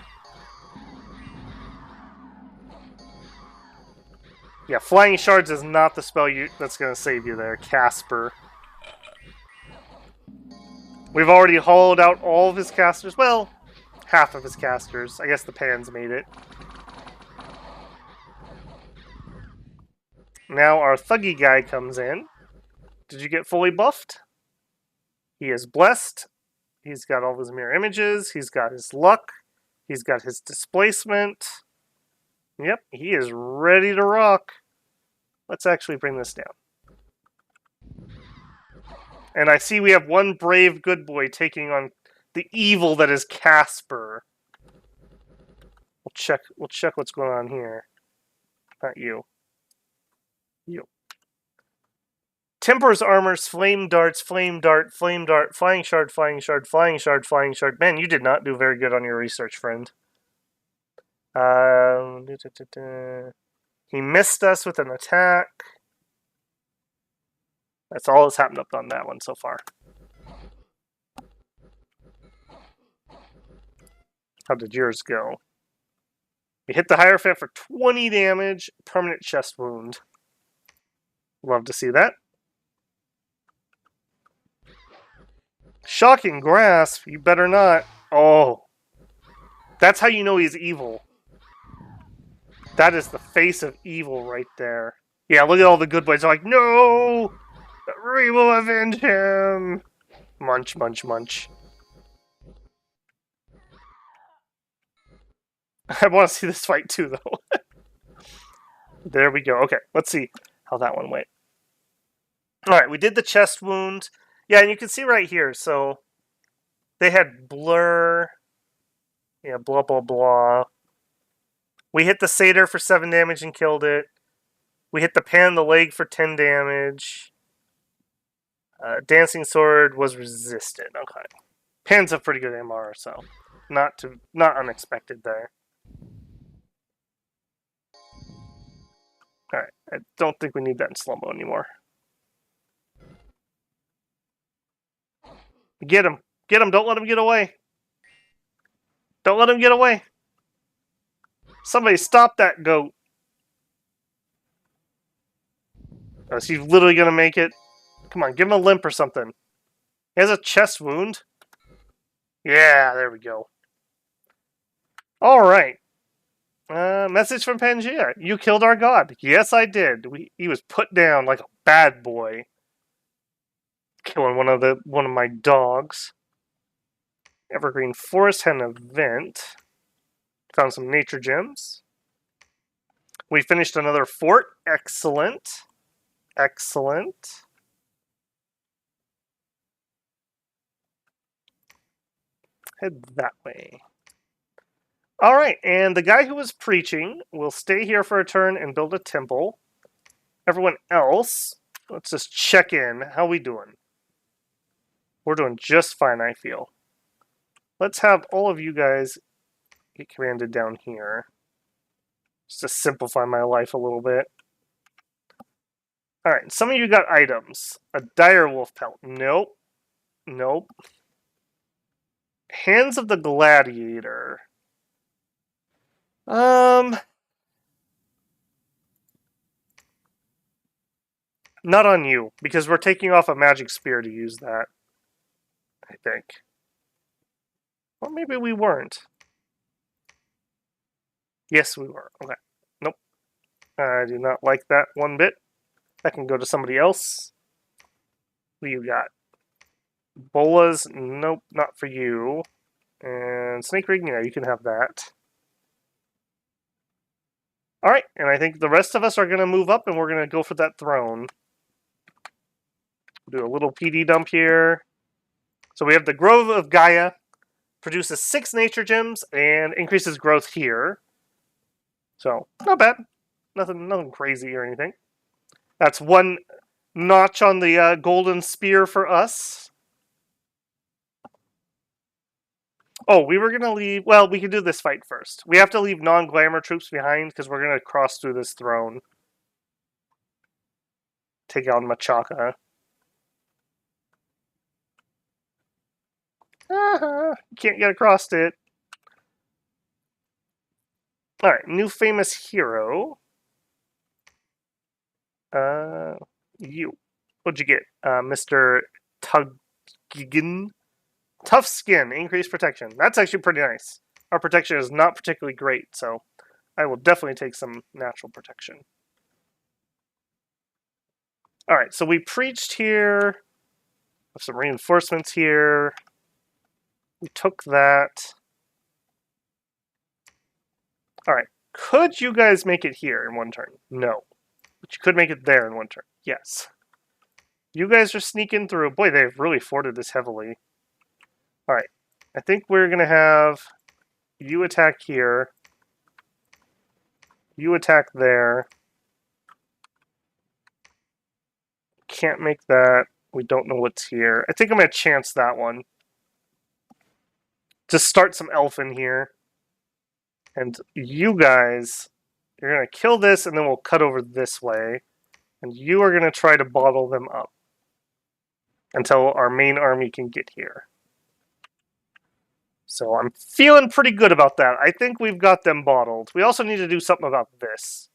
Yeah, Flying Shards is not the spell that's going to save you there, Casper. We've already hollowed out all of his casters. Well, half of his casters. I guess the pans made it. Now our thuggy guy comes in. Did you get fully buffed? He is blessed. He's got all of his mirror images. He's got his luck. He's got his displacement. Yep, he is ready to rock. Let's actually bring this down. And I see we have one brave good boy taking on the evil that is Casper. We'll check what's going on here. Not you. You. Temper's armors, flame darts, flame dart, flame dart, flying shard, flying shard, flying shard, flying shard. Man, you did not do very good on your research, friend. He missed us with an attack. That's all that's happened up on that one so far. How did yours go? We hit the Hierophant for 20 damage, permanent chest wound. Love to see that. Shocking grasp, you better not. Oh. That's how you know he's evil. That is the face of evil right there. Yeah, look at all the good boys. They're like, no! We will avenge him! Munch, munch, munch. I want to see this fight too, though. There we go. Okay, let's see how that one went. Alright, we did the chest wound. Yeah, and you can see right here, so they had blur. Yeah, blah, blah, blah. We hit the satyr for 7 damage and killed it. We hit the pan in the leg for 10 damage. Dancing sword was resisted. Okay. Pan's a pretty good MR, so not unexpected there. Alright, I don't think we need that in slow-mo anymore. Get him! Get him! Don't let him get away! Don't let him get away! Somebody stop that goat! Oh, is he literally gonna make it? Come on, give him a limp or something. He has a chest wound. Yeah, there we go. All right. Message from Pangia. You killed our god. Yes, I did. He was put down like a bad boy, killing one of my dogs. Evergreen Forest had an event. Found some nature gems. We finished another fort. Excellent. Excellent. Head that way. All right, and the guy who was preaching will stay here for a turn and build a temple. Everyone else, let's just check in. How we doing? We're doing just fine, I feel. Let's have all of you guys get commanded down here. Just to simplify my life a little bit. All right, some of you got items. A dire wolf pelt. Nope. Nope. Hands of the Gladiator. Not on you, because we're taking off a magic spear to use that. I think. Or maybe we weren't. Yes, we were. Okay. Nope. I do not like that one bit. That can go to somebody else. What do you got? Bolas? Nope, not for you. And Snake Ring, yeah, you can have that. Alright, and I think the rest of us are going to move up and we're going to go for that throne. Do a little PD dump here. So we have the Grove of Gaia. Produces 6 nature gems and increases growth here. So, not bad. Nothing crazy or anything. That's one notch on the golden spear for us. Oh, we were going to leave... Well, we can do this fight first. We have to leave non-glamour troops behind because we're going to cross through this throne. Take out Machaka. Can't get across it. Alright, new famous hero. You. What'd you get? Mr. Tuggigan. Tough skin, increased protection. That's actually pretty nice. Our protection is not particularly great, so I will definitely take some natural protection. Alright, so we preached here. Some reinforcements here. We took that. Alright, could you guys make it here in one turn? No. But you could make it there in one turn. Yes. You guys are sneaking through. Boy, they've really forted this heavily. Alright, I think we're going to have you attack here. You attack there. Can't make that. We don't know what's here. I think I'm going to chance that one. Just start some elf in here. And you guys, you're going to kill this, and then we'll cut over this way. And you are going to try to bottle them up until our main army can get here. So I'm feeling pretty good about that. I think we've got them bottled. We also need to do something about this.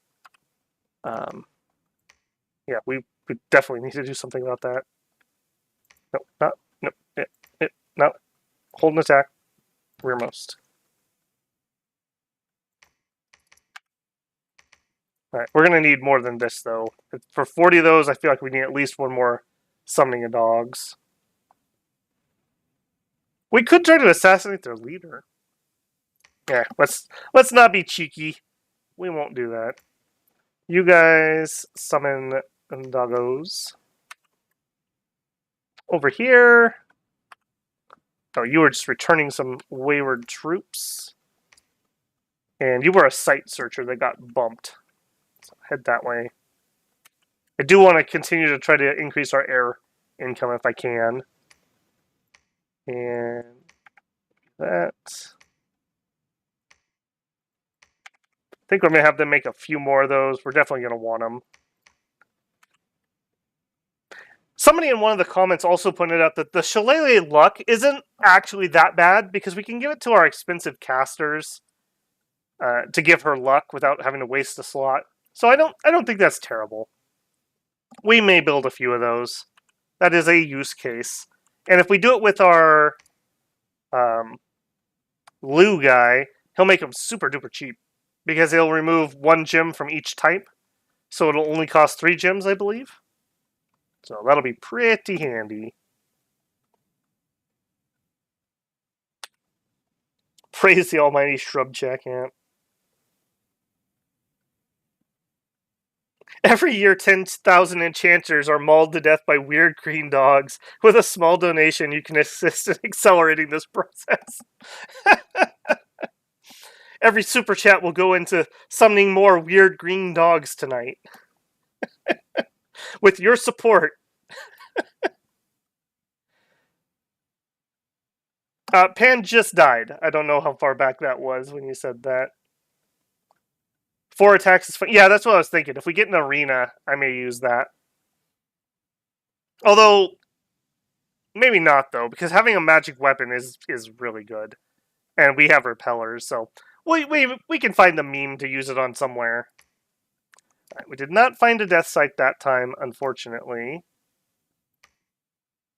Yeah, we definitely need to do something about that. No. Hold an attack. Rearmost. Alright, we're going to need more than this, though. For 40 of those, I feel like we need at least one more summoning of dogs. We could try to assassinate their leader. Yeah, let's not be cheeky. We won't do that. You guys summon doggos. Over here. Oh, you were just returning some wayward troops. And you were a site searcher that got bumped. So head that way. I do want to continue to try to increase our air income if I can. And that. I think we're going to have them make a few more of those. We're definitely going to want them. Somebody in one of the comments also pointed out that the Shillelagh luck isn't actually that bad because we can give it to our expensive casters to give her luck without having to waste a slot. So I don't think that's terrible. We may build a few of those. That is a use case. And if we do it with our Lou guy, he'll make them super duper cheap because he'll remove 1 gem from each type. So it'll only cost 3 gems, I believe. So that'll be pretty handy. Praise the almighty shrub jackant. Every year, 10,000 enchanters are mauled to death by weird green dogs. With a small donation, you can assist in accelerating this process. Every super chat will go into summoning more weird green dogs tonight. With your support. Pan just died. I don't know how far back that was when you said that. 4 attacks is fine. Yeah, that's what I was thinking. If we get an arena, I may use that. Although, maybe not, though, because having a magic weapon is really good. And we have repellers, so we can find the meme to use it on somewhere. Right, we did not find a death site that time, unfortunately.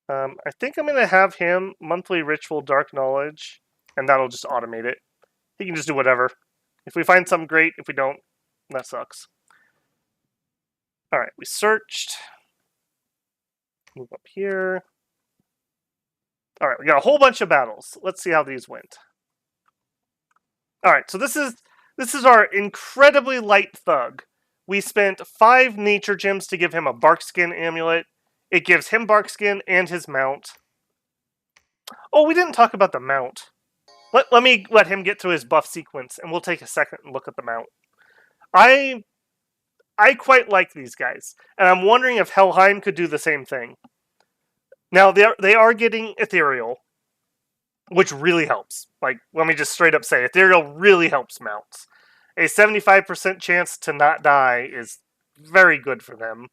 I think I'm going to have him monthly ritual dark knowledge, and that'll just automate it. He can just do whatever. If we find something great, if we don't, that sucks. Alright, we searched. Move up here. Alright, we got a whole bunch of battles. Let's see how these went. Alright, so this is our incredibly light thug. We spent 5 nature gems to give him a barkskin amulet. It gives him barkskin and his mount. Oh, we didn't talk about the mount. Let me let him get through his buff sequence, and we'll take a second and look at the mount. I quite like these guys, and I'm wondering if Helheim could do the same thing. Now, they are getting ethereal, which really helps. Like, let me just straight up say, ethereal really helps mounts. A 75% chance to not die is very good for them.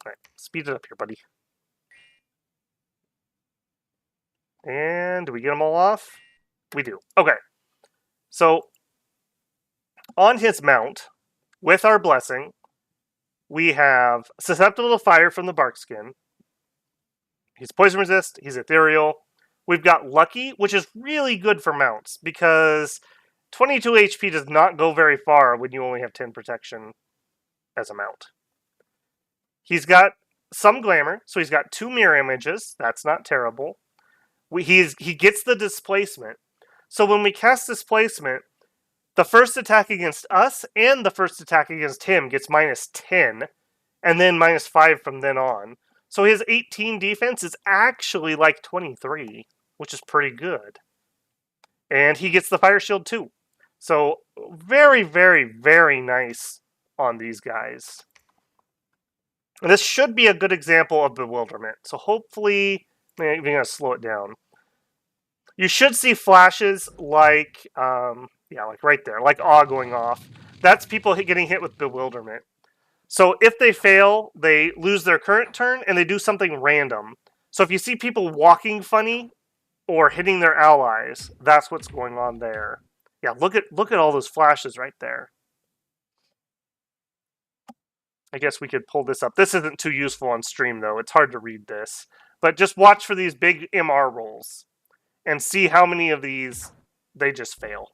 Alright, speed it up here, buddy. And do we get them all off? We do. Okay. So, on his mount, with our blessing, we have susceptible to fire from the barkskin. He's poison resist. He's ethereal. We've got lucky, which is really good for mounts because 22 HP does not go very far when you only have 10 protection as a mount. He's got some glamour, so he's got 2 mirror images. That's not terrible. He gets the displacement. So when we cast displacement, the first attack against us and the first attack against him gets -10, and then -5 from then on. So his 18 defense is actually like 23, which is pretty good. And he gets the fire shield too. So very, very, very nice on these guys. And this should be a good example of bewilderment. So hopefully, maybe I'm going to slow it down. You should see flashes like, yeah, like right there, like awe going off. That's people getting hit with bewilderment. So if they fail, they lose their current turn and they do something random. So if you see people walking funny or hitting their allies, that's what's going on there. Yeah, look at all those flashes right there. I guess we could pull this up. This isn't too useful on stream though. It's hard to read this. But just watch for these big MR rolls and see how many of these they just fail.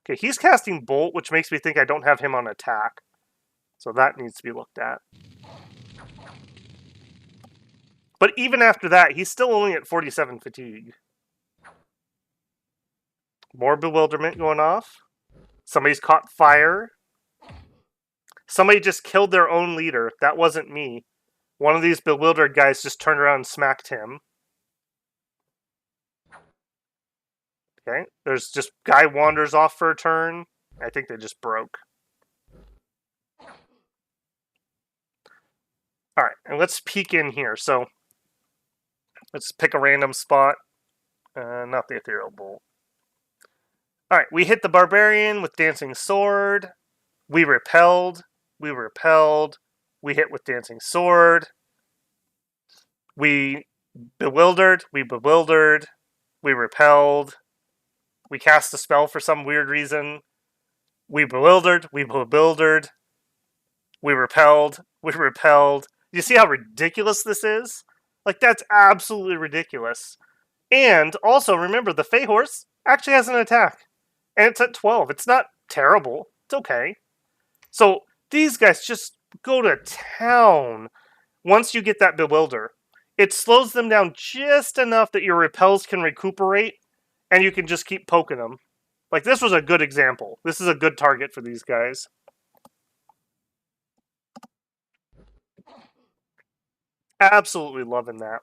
Okay, he's casting Bolt, which makes me think I don't have him on attack. So that needs to be looked at. But even after that, he's still only at 47 fatigue. More bewilderment going off. Somebody's caught fire. Somebody just killed their own leader. That wasn't me. One of these bewildered guys just turned around and smacked him. Okay, there's just guy wanders off for a turn. I think they just broke. Alright, and let's peek in here. So, let's pick a random spot. Not the Ethereal Bolt. Alright, we hit the Barbarian with Dancing Sword. We repelled. We repelled. We hit with Dancing Sword. We bewildered. We bewildered. We repelled. We cast a spell for some weird reason. We bewildered. We bewildered. We repelled. We repelled. You see how ridiculous this is? Like, that's absolutely ridiculous. And also, remember, the Fey Horse actually has an attack. And it's at 12. It's not terrible. It's okay. So these guys just go to town once you get that Bewilder. It slows them down just enough that your repels can recuperate, and you can just keep poking them. Like, this was a good example. This is a good target for these guys. Absolutely loving that.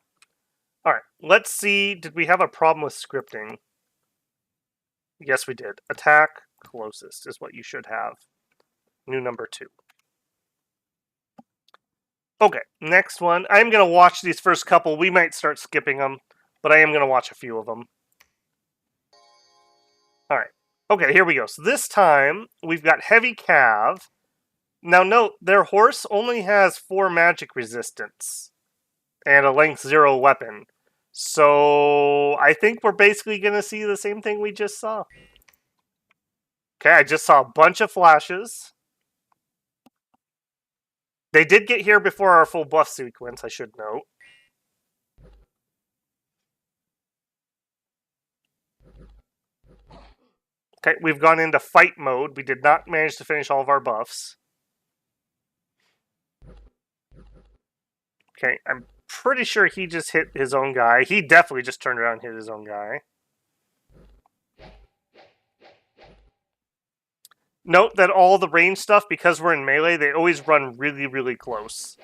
Alright, let's see. Did we have a problem with scripting? Yes, we did. Attack closest is what you should have. New number 2. Okay, next one. I'm going to watch these first couple. We might start skipping them, but I am going to watch a few of them. Alright. Okay, here we go. So this time, we've got Heavy Cav. Now note, their horse only has 4 magic resistance and a length 0 weapon. So I think we're basically going to see the same thing we just saw. Okay, I just saw a bunch of flashes. They did get here before our full buff sequence, I should note. Okay, we've gone into fight mode. We did not manage to finish all of our buffs. Okay, I'm pretty sure he just hit his own guy. He definitely just turned around and hit his own guy. Note that all the range stuff, because we're in melee, they always run really, really close.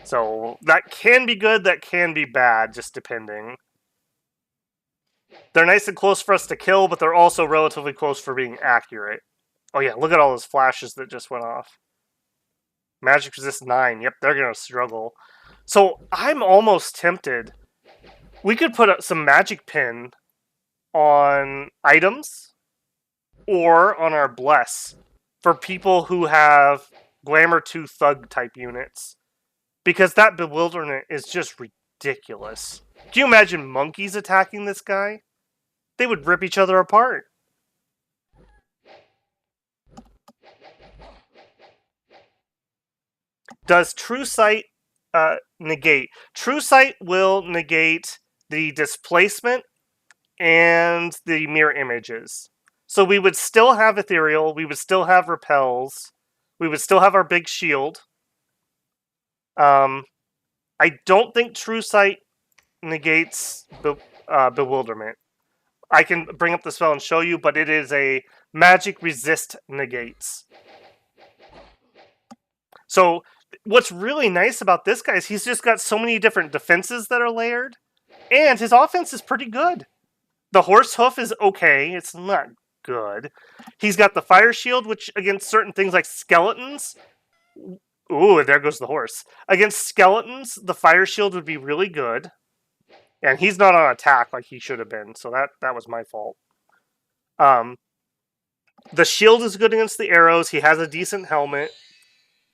So that can be good, that can be bad, just depending. They're nice and close for us to kill, but they're also relatively close for being accurate. Oh yeah, look at all those flashes that just went off. Magic resist 9. Yep, they're going to struggle. So I'm almost tempted. We could put some magic pin on items or on our bless for people who have Glamour 2 Thug type units. Because that bewilderment is just ridiculous. Can you imagine monkeys attacking this guy? They would rip each other apart. Does True Sight negate? True Sight will negate the displacement and the mirror images. So we would still have ethereal, we would still have repels, we would still have our big shield. I don't think True Sight negates bewilderment. I can bring up the spell and show you, but it is a magic resist negates. So what's really nice about this guy is he's just got so many different defenses that are layered, and his offense is pretty good. The horse hoof is okay, it's not good. He's got the fire shield, which against certain things like skeletons... Ooh, there goes the horse. Against skeletons, the fire shield would be really good. And he's not on attack like he should have been, so that was my fault. The shield is good against the arrows. He has a decent helmet.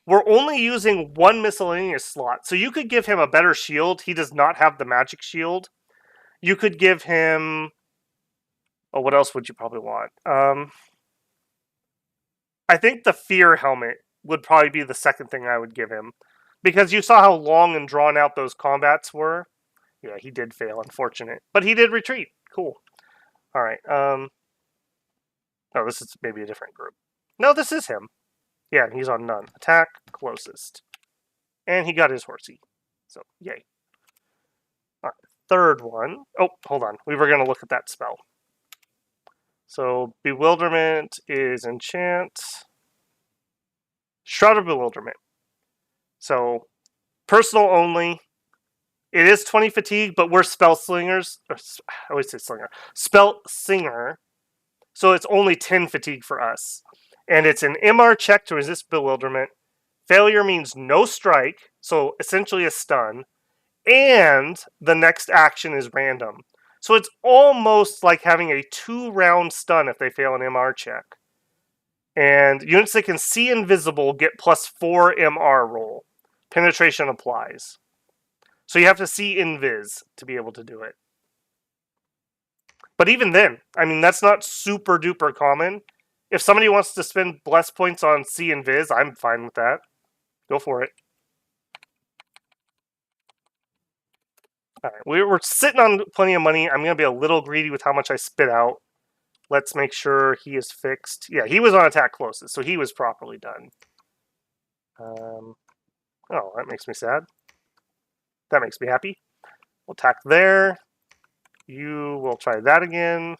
We're only using 1 miscellaneous slot, so you could give him a better shield. He does not have the magic shield. You could give him... Oh, what else would you probably want? I think the fear helmet would probably be the second thing I would give him. Because you saw how long and drawn out those combats were. Yeah, he did fail, unfortunate. But he did retreat. Cool. Alright, Oh, this is maybe a different group. No, this is him. Yeah, he's on none. Attack, closest. And he got his horsey. So, yay. Alright, third one. Oh, hold on. We were going to look at that spell. So, Bewilderment is enchant. Shroud of Bewilderment. So, personal only. It is 20 fatigue, but we're spell slingers. I always say slinger. Spell singer. So it's only 10 fatigue for us. And it's an MR check to resist bewilderment. Failure means no strike, so essentially a stun. And the next action is random. So it's almost like having a 2-round stun if they fail an MR check. And units that can see invisible get +4 MR roll. Penetration applies. So you have to see invis to be able to do it. But even then, I mean, that's not super duper common. If somebody wants to spend bless points on see invis, I'm fine with that. Go for it. All right, we're sitting on plenty of money. I'm going to be a little greedy with how much I spit out. Let's make sure he is fixed. Yeah, he was on attack closest, so he was properly done. Oh, that makes me sad. That makes me happy. We'll attack there. You will try that again.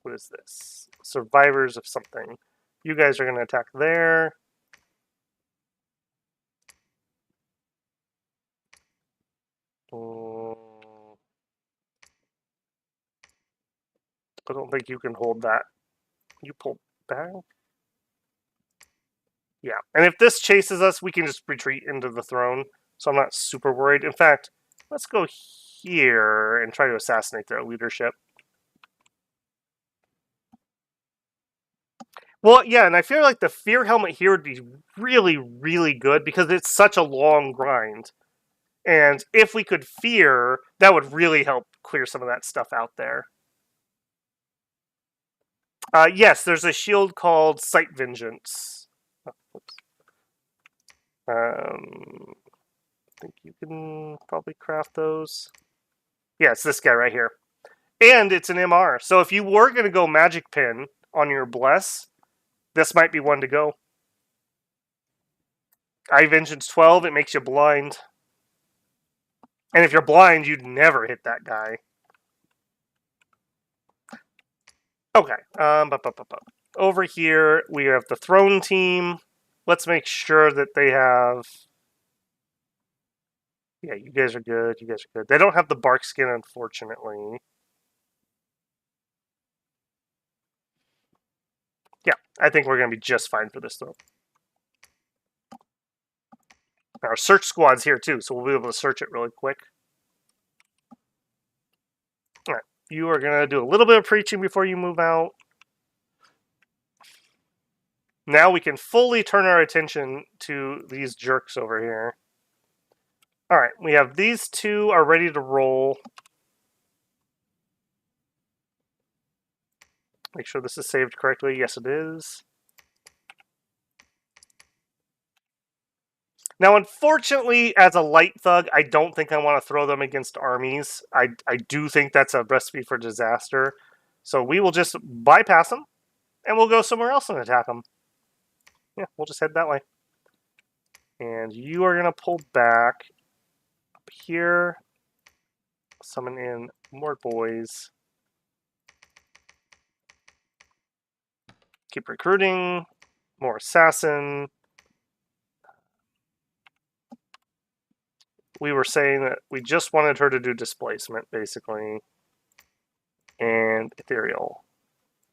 What is this? Survivors of something. You guys are going to attack there. I don't think you can hold that. You pull back? Yeah. And if this chases us, we can just retreat into the throne. So I'm not super worried. In fact, let's go here and try to assassinate their leadership. Well, yeah, and I feel like the Fear Helmet here would be really, really good because it's such a long grind. And if we could fear, that would really help clear some of that stuff out there. Yes, there's a shield called Sight Vengeance. I think you can probably craft those. Yeah, it's this guy right here. And it's an MR. So if you were going to go Magic Pin on your Bless, this might be one to go. Eye Vengeance 12, it makes you blind. And if you're blind, you'd never hit that guy. Okay. Over here, we have the Throne team. Let's make sure that they have... Yeah, you guys are good. You guys are good. They don't have the bark skin, unfortunately. Yeah, I think we're going to be just fine for this, though. Our search squad's here, too, so we'll be able to search it really quick. All right. You are going to do a little bit of preaching before you move out. Now we can fully turn our attention to these jerks over here. All right, we have these two are ready to roll. Make sure this is saved correctly. Yes, it is. Now, unfortunately, as a light thug, I don't think I want to throw them against armies. I do think that's a recipe for disaster. So we will just bypass them, and we'll go somewhere else and attack them. Yeah, we'll just head that way. And you are going to pull back up here. Summon in more boys. Keep recruiting. More assassin. We were saying that we just wanted her to do displacement, basically. And ethereal.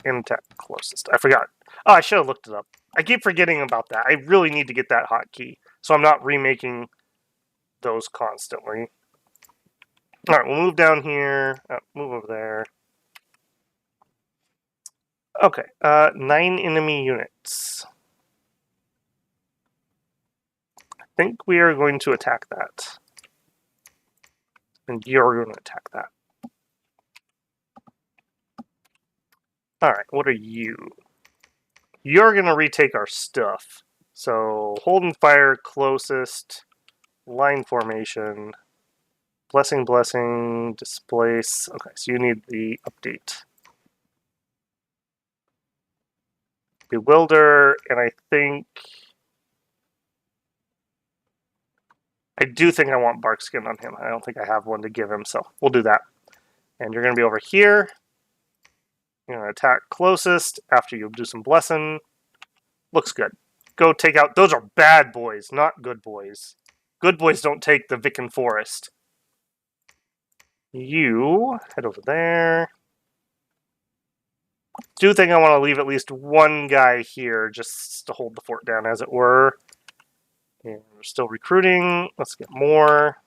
Attack closest. I forgot. Oh, I should have looked it up. I keep forgetting about that. I really need to get that hotkey, so I'm not remaking those constantly. All right, we'll move down here. Move over there. Okay, 9 enemy units. I think we are going to attack that. And you're going to attack that. Alright, what are you? You're going to retake our stuff. So, hold and fire closest. Line formation. Blessing, blessing, displace. Okay, so you need the update. Bewilder, and I do think I want bark skin on him. I don't think I have one to give him, so we'll do that. And you're going to be over here. You're going to attack closest after you do some blessing. Looks good. Go take out... Those are bad boys, not good boys. Good boys don't take the Viken Forest. You head over there. Do think I want to leave at least one guy here just to hold the fort down, as it were. And we're still recruiting. Let's get more.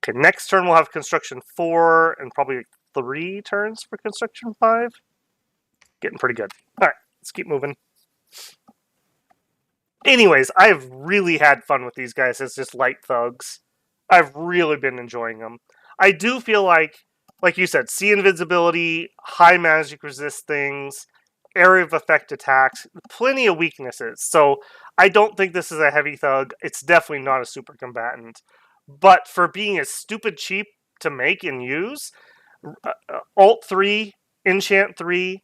Okay, next turn we'll have construction 4 and probably 3 turns for construction 5. Getting pretty good. All right, let's keep moving. Anyways, I've really had fun with these guys as just light thugs. I've really been enjoying them. I do feel like you said, see invisibility, high magic resist things, area of effect attacks, plenty of weaknesses. So I don't think this is a heavy thug. It's definitely not a super combatant. But for being as stupid cheap to make and use, Alt 3, Enchant 3,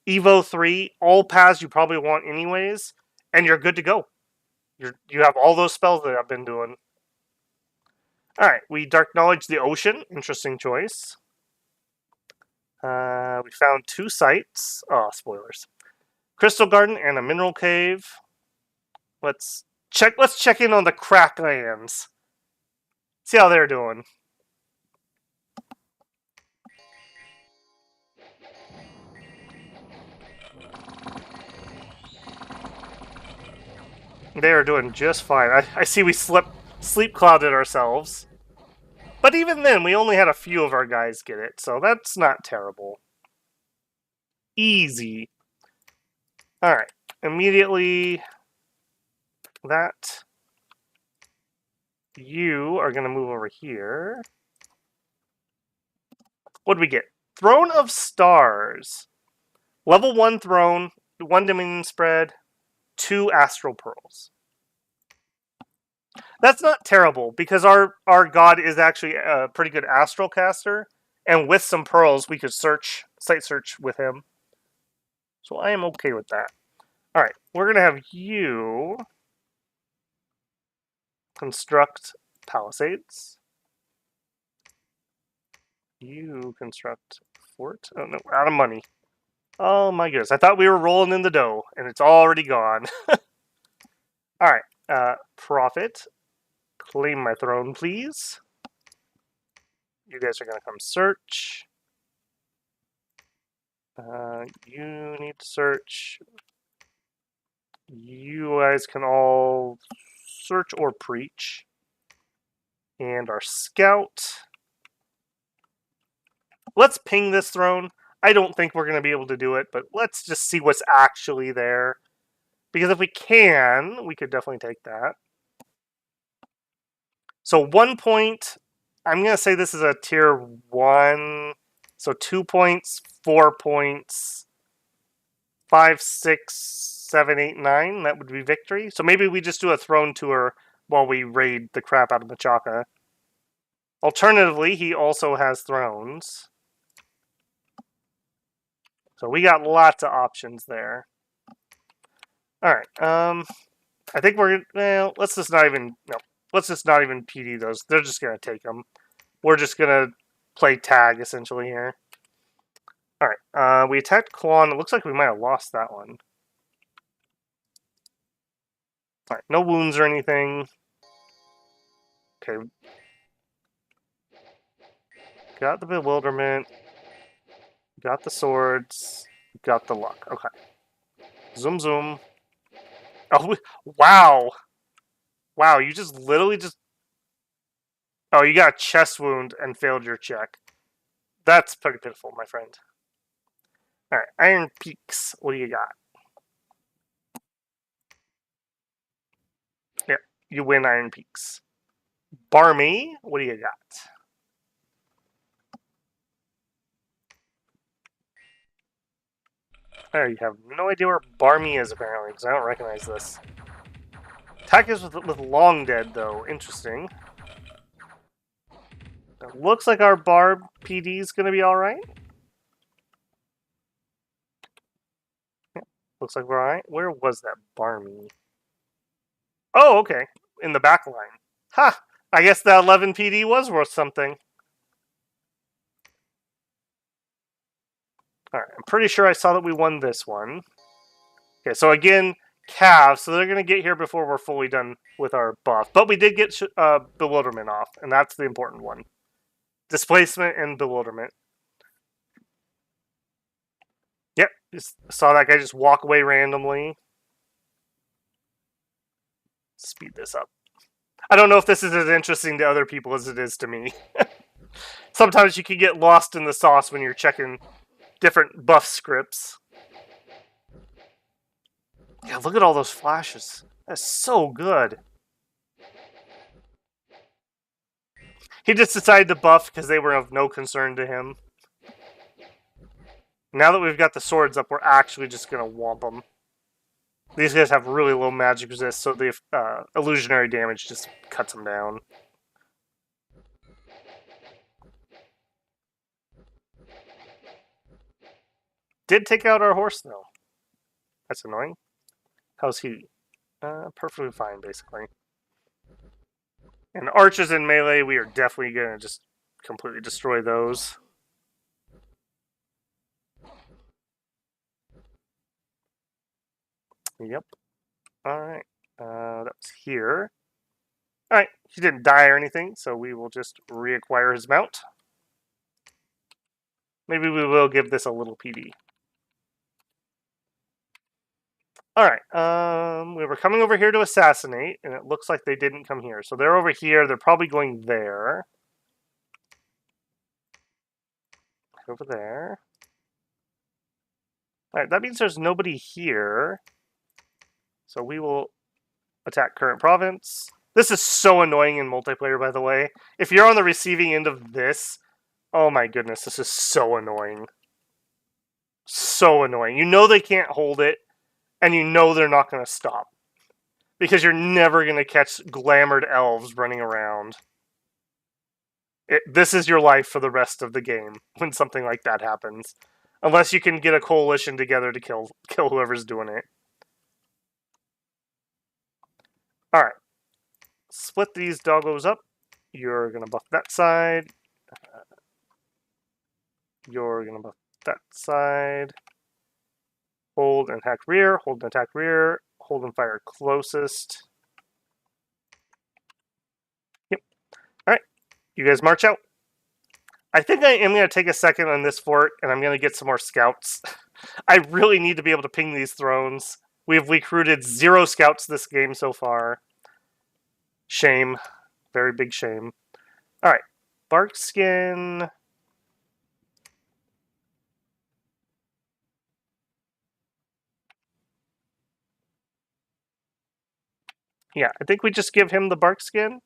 Evo 3, all paths you probably want anyways, and you're good to go. You have all those spells that I've been doing. Alright, we Dark Knowledge the Ocean. Interesting choice. We found 2 sites. Oh, spoilers. Crystal Garden and a Mineral Cave. Let's check in on the Cracklands. See how they're doing. They are doing just fine. I see we sleep clouded ourselves. But even then, we only had a few of our guys get it, so that's not terrible. Easy. Alright. Immediately, that. You are going to move over here. What do we get? Throne of Stars. Level 1 throne, 1 Dominion spread, 2 Astral Pearls. That's not terrible, because our god is actually a pretty good Astral caster, and with some pearls, we could site search with him. So I am okay with that. Alright, we're going to have you construct palisades. You construct fort. Oh no, we're out of money. Oh my goodness, I thought we were rolling in the dough, and it's already gone. Alright, profit. Claim my throne, please. You guys are going to come search. You need to search. You guys can all search or preach. And our scout. Let's ping this throne. I don't think we're going to be able to do it, but let's just see what's actually there. Because if we can, we could definitely take that. So 1 point, I'm going to say this is a tier 1. So 2 points, 4 points, 5, 6, 7, 8, 9. That would be victory. So maybe we just do a throne tour while we raid the crap out of Machaca. Alternatively, he also has thrones. So we got lots of options there. Alright, I think we're, well, let's just not even PD those. They're just going to take them. We're just going to play tag, essentially, here. Alright, we attacked Quan. It looks like we might have lost that one. Alright, no wounds or anything. Okay. Got the bewilderment. Got the swords. Got the luck. Okay. Zoom, zoom. Oh, wow. Wow, you just literally just... Oh, you got a chest wound and failed your check. That's pretty pitiful, my friend. Alright, Iron Peaks. What do you got? Yeah, you win Iron Peaks. Barmy, what do you got? Oh, you have no idea where Barmy is, apparently, because I don't recognize this. Attack is with Long Dead, though. Interesting. It looks like our Barb PD is going to be alright. Yeah, looks like we're alright. Where was that Barmy? Oh, okay. In the back line. Ha! I guess that 11 PD was worth something. Alright, I'm pretty sure I saw that we won this one. Okay, so again, Cav, so they're going to get here before we're fully done with our buff. But we did get Bewilderment off, and that's the important one. Displacement and Bewilderment. Yep, just saw that guy just walk away randomly. Speed this up. I don't know if this is as interesting to other people as it is to me. Sometimes you can get lost in the sauce when you're checking different buff scripts. Yeah, look at all those flashes. That's so good. He just decided to buff because they were of no concern to him. Now that we've got the swords up, we're actually just going to womp them. These guys have really low magic resist, so the illusionary damage just cuts them down. Did take out our horse, though. That's annoying. How's he? Perfectly fine, basically. And archers in melee, we are definitely going to just completely destroy those. Yep. Alright. That was here. Alright, he didn't die or anything, so we will just reacquire his mount. Maybe we will give this a little PD. Alright, we were coming over here to assassinate, and it looks like they didn't come here. So they're over here, they're probably going there. Over there. Alright, that means there's nobody here. So we will attack current province. This is so annoying in multiplayer, by the way. If you're on the receiving end of this, oh my goodness, this is so annoying. So annoying. You know they can't hold it, and you know they're not going to stop. Because you're never going to catch glamoured elves running around. This is your life for the rest of the game when something like that happens. Unless you can get a coalition together to kill whoever's doing it. Alright. Split these doggos up. You're going to buff that side. You're going to buff that side. Hold and attack rear. Hold and attack rear. Hold and fire closest. Yep. Alright. You guys march out. I think I am going to take a second on this fort, and I'm going to get some more scouts. I really need to be able to ping these thrones. We've recruited 0 scouts this game so far. Shame. Very big shame. Alright. Barkskin. Yeah, I think we just give him the barkskin.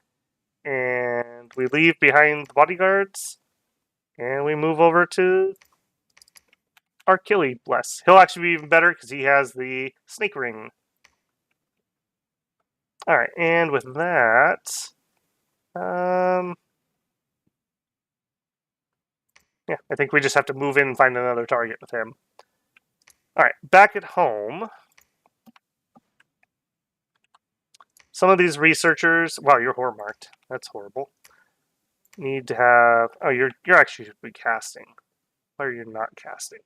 And we leave behind the bodyguards. And we move over to Archili, bless. He'll actually be even better because he has the snake ring. Alright, and with that... yeah, I think we just have to move in and find another target with him. Alright, back at home... Some of these researchers... Wow, you're horror marked. That's horrible. Need to have... Oh, you're actually should be casting. Why are you not casting?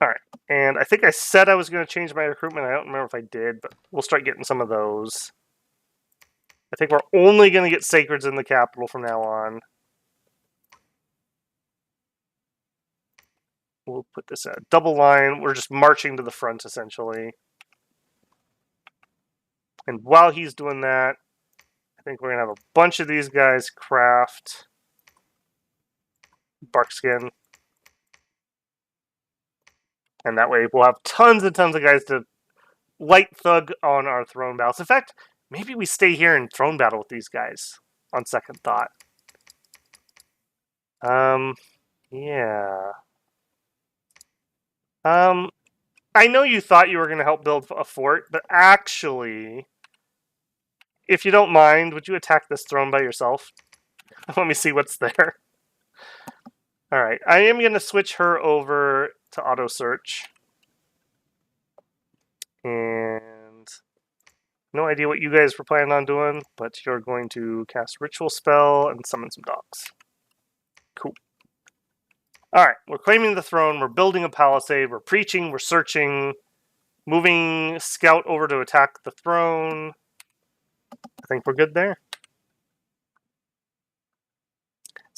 Alright, and I think I said I was going to change my recruitment. I don't remember if I did, but we'll start getting some of those. I think we're only going to get Sacreds in the capital from now on. We'll put this at a double line. We're just marching to the front, essentially. And while he's doing that, I think we're going to have a bunch of these guys craft barkskin. And that way we'll have tons and tons of guys to light thug on our throne battles. In fact, maybe we stay here and throne battle with these guys, on second thought. Yeah. I know you thought you were going to help build a fort, but actually, if you don't mind, would you attack this throne by yourself? Let me see what's there. Alright, I am going to switch her over to auto search. And no idea what you guys were planning on doing, but you're going to cast ritual spell and summon some dogs. Cool. Alright, we're claiming the throne, we're building a palisade, we're preaching, we're searching, moving scout over to attack the throne. I think we're good there.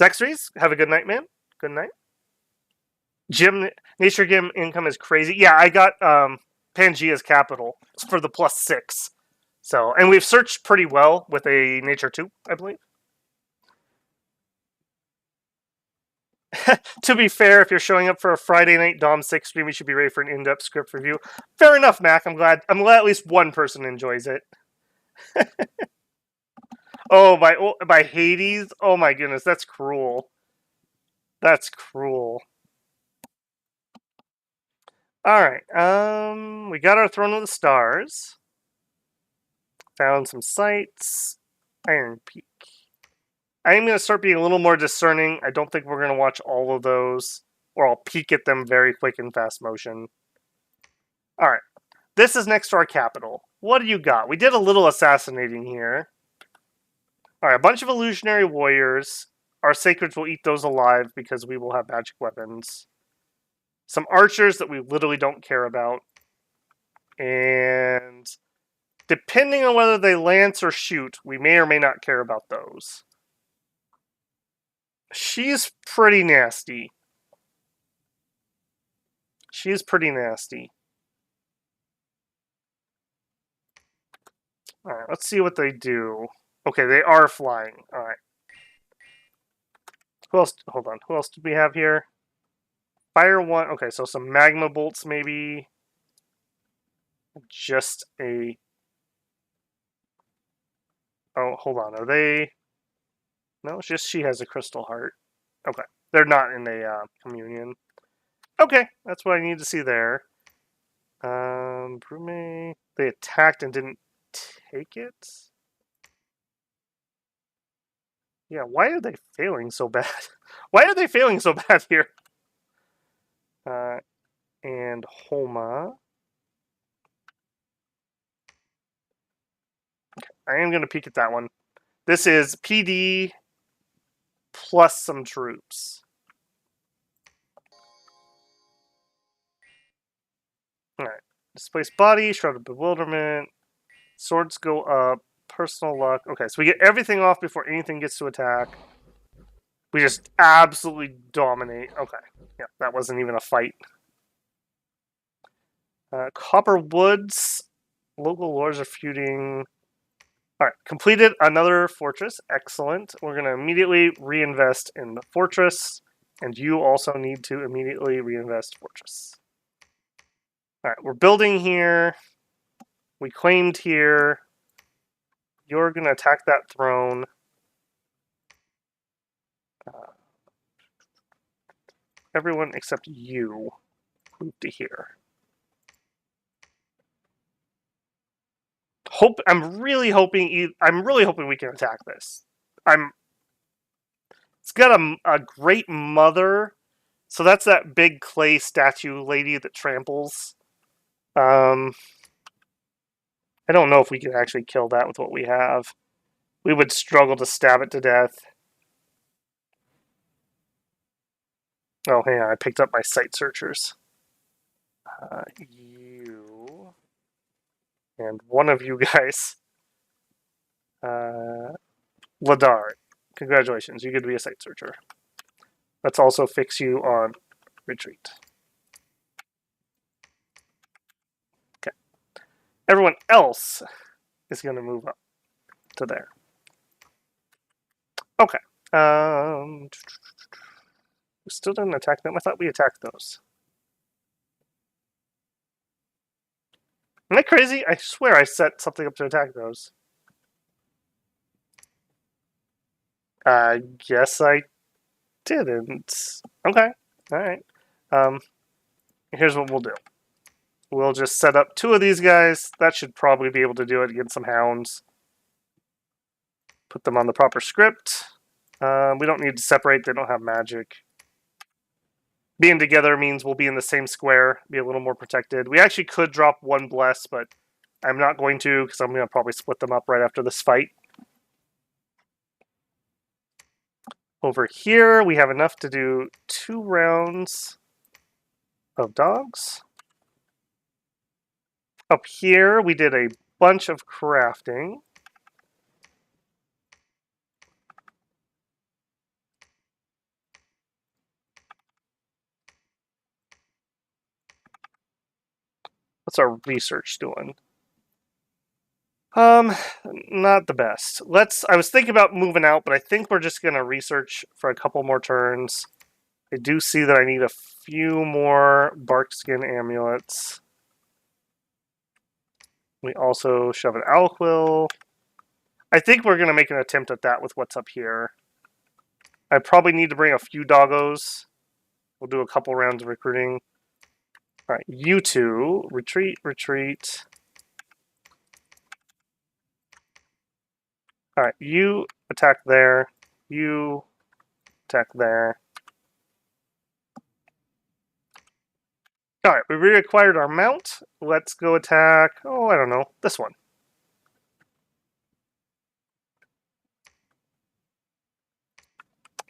Zexries, have a good night, man. Good night. Jim, Nature Gym income is crazy. Yeah, I got Pangia's capital for the +6. So, and we've searched pretty well with a Nature 2, I believe. To be fair, if you're showing up for a Friday night Dom 6 stream, you should be ready for an in-depth script review. Fair enough, Mac. I'm glad at least one person enjoys it. Oh, by Hades? Oh my goodness, that's cruel. That's cruel. Alright, we got our Throne of the Stars. Found some sites. Iron Peak. I am going to start being a little more discerning. I don't think we're going to watch all of those, or I'll peek at them very quick in fast motion. Alright, this is next to our capital. What do you got? We did a little assassinating here. Alright, a bunch of illusionary warriors. Our sacreds will eat those alive because we will have magic weapons. Some archers that we literally don't care about. And depending on whether they lance or shoot, we may or may not care about those. She's pretty nasty. She's pretty nasty. Alright, let's see what they do. Okay, they are flying. Alright. Who else? Hold on. Who else did we have here? Fire one. Okay, so some magma bolts maybe. Just a... Oh, hold on. Are they... No, it's just she has a crystal heart. Okay. They're not in a communion. Okay, that's what I need to see there. Brume... They attacked and didn't take it? Yeah, why are they failing so bad? Why are they failing so bad here? And Homa. Okay, I am going to peek at that one. This is PD plus some troops. Alright. Displaced body, Shroud of Bewilderment. Swords go up. Personal luck. Okay, so we get everything off before anything gets to attack. We just absolutely dominate. Okay. Yeah, that wasn't even a fight. Copper Woods. Local lords are feuding. Alright, completed another fortress. Excellent. We're going to immediately reinvest in the fortress. And you also need to immediately reinvest fortress. Alright, we're building here. We claimed here. You're going to attack that throne. Everyone except you move to here. I'm really hoping we can attack this. It's got a great mother. So that's that big clay statue lady that tramples. I don't know if we can actually kill that with what we have. We would struggle to stab it to death. Oh, hang on. I picked up my site searchers. You. And one of you guys. Ladar. Congratulations. You get to be a site searcher. Let's also fix you on retreat. Okay. Everyone else is going to move up to there. Okay. We still didn't attack them. I thought we attacked those. Am I crazy? I swear I set something up to attack those. I guess I didn't. Okay. Alright. Here's what we'll do. We'll just set up 2 of these guys. That should probably be able to do it against some hounds. Put them on the proper script. We don't need to separate. They don't have magic. Being together means we'll be in the same square. Be a little more protected. We actually could drop 1 bless, but I'm not going to because I'm going to probably split them up right after this fight. Over here, we have enough to do 2 rounds of dogs. Up here, we did a bunch of crafting. What's our research doing? Not the best. I was thinking about moving out, but I think we're just going to research for a couple more turns. I do see that I need a few more bark skin amulets. We also shove an Alquill. I think we're going to make an attempt at that with what's up here. I probably need to bring a few doggos. We'll do a couple rounds of recruiting. All right, you two, retreat, retreat. All right, you attack there. You attack there. All right, we reacquired our mount. Let's go attack, oh, I don't know, this one.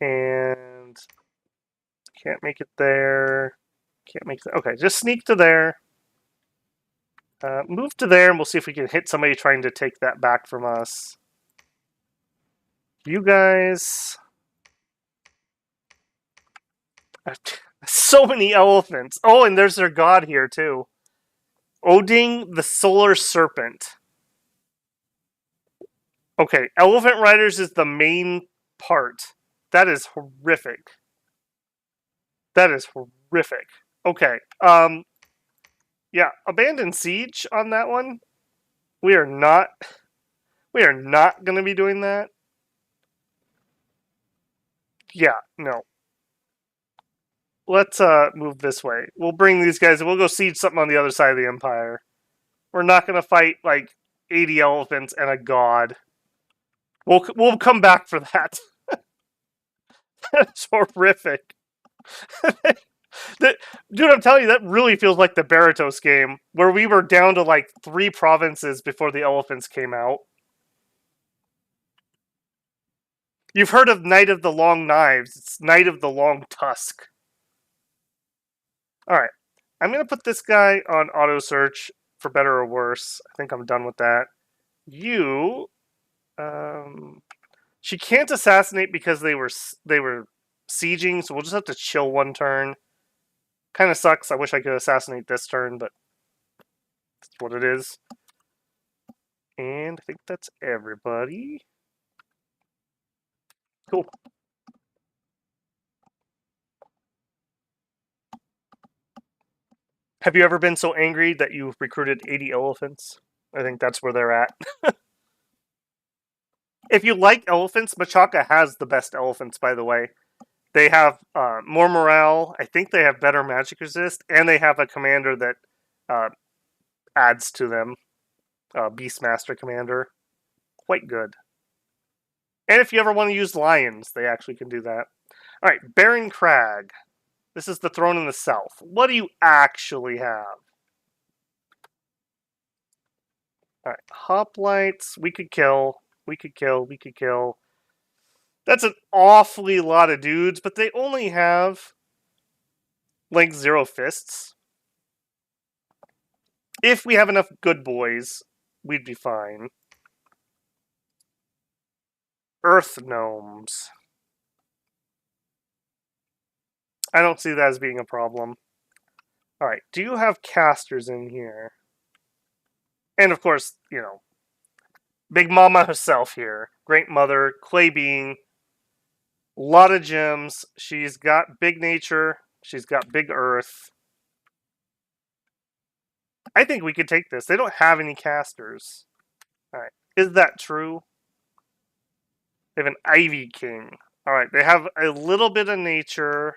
And can't make it there. Can't make it. Okay, just sneak to there. Move to there, and we'll see if we can hit somebody trying to take that back from us. You guys... So many elephants. Oh, and there's their god here, too. Odin the Solar Serpent. Okay, Elephant Riders is the main part. That is horrific. That is horrific. Okay, yeah, abandon siege on that one. We are not going to be doing that. Yeah, no. Let's move this way. We'll bring these guys and we'll go siege something on the other side of the empire. We're not going to fight like 80 elephants and a god. We'll come back for that. That's horrific. Dude, I'm telling you, that really feels like the Baratos game, where we were down to like 3 provinces before the elephants came out. You've heard of Knight of the Long Knives. It's Knight of the Long Tusk. Alright. I'm going to put this guy on auto search, for better or worse. I think I'm done with that. You... she can't assassinate because they were sieging, so we'll just have to chill one turn. Kind of sucks. I wish I could assassinate this turn, but that's what it is. And I think that's everybody. Cool. Have you ever been so angry that you've recruited 80 elephants? I think that's where they're at. If you like elephants, Machaca has the best elephants, by the way. They have more morale. I think they have better magic resist, and they have a commander that adds to them. Beastmaster commander. Quite good. And if you ever want to use lions, they actually can do that. Alright, Baron Crag. This is the throne in the south. What do you actually have? Alright, hoplites. We could kill. We could kill. We could kill. That's an awfully lot of dudes, but they only have like 0 fists. If we have enough good boys, we'd be fine. Earth gnomes. I don't see that as being a problem. Alright, do you have casters in here? And of course, you know, Big Mama herself here. Great Mother, Clay Being. A lot of gems. She's got big nature. She's got big earth. I think we could take this. They don't have any casters. Alright, is that true? They have an Ivy King. Alright, they have a little bit of nature.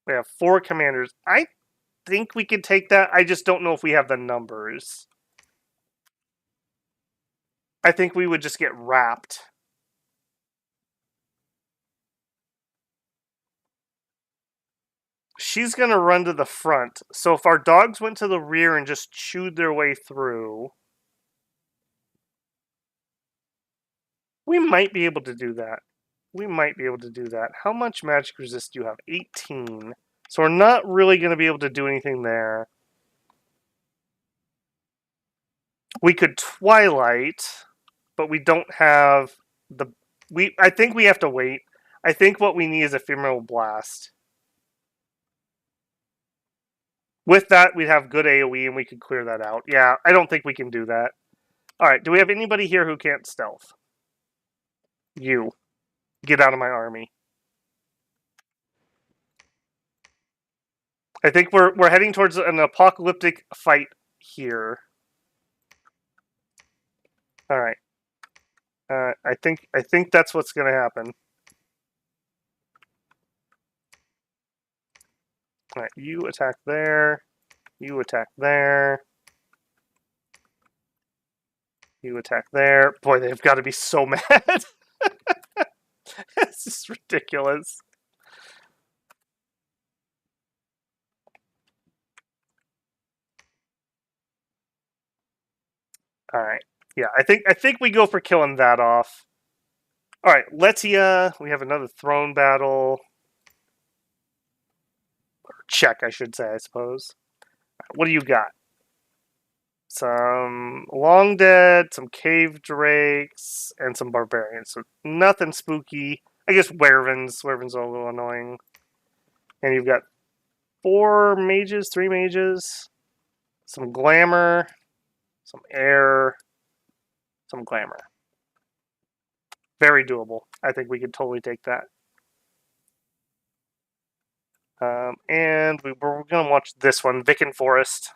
We have 4 commanders. I think we could take that. I just don't know if we have the numbers. I think we would just get wrapped. She's going to run to the front. So if our dogs went to the rear and just chewed their way through, we might be able to do that. We might be able to do that. How much magic resist do you have? 18. So we're not really going to be able to do anything there. We could Twilight, but we don't have the... I think we have to wait. I think what we need is Ephemeral Blast. With that, we'd have good AoE and we could clear that out. Yeah, I don't think we can do that. Alright, do we have anybody here who can't stealth? You. Get out of my army. I think we're heading towards an apocalyptic fight here. Alright. I think that's what's going to happen. All right, you attack there. You attack there. You attack there. Boy, they've got to be so mad. This is ridiculous. All right. Yeah, I think we go for killing that off. All right, Letia. We have another throne battle. Check, I should say, I suppose. What do you got? Some long dead, some cave drakes, and some barbarians. So nothing spooky. I guess werevins. Werevins are a little annoying. And you've got 4 mages, 3 mages, some glamour, some air, some glamour. Very doable. I think we could totally take that. And we're going to watch this one, Viken Forest.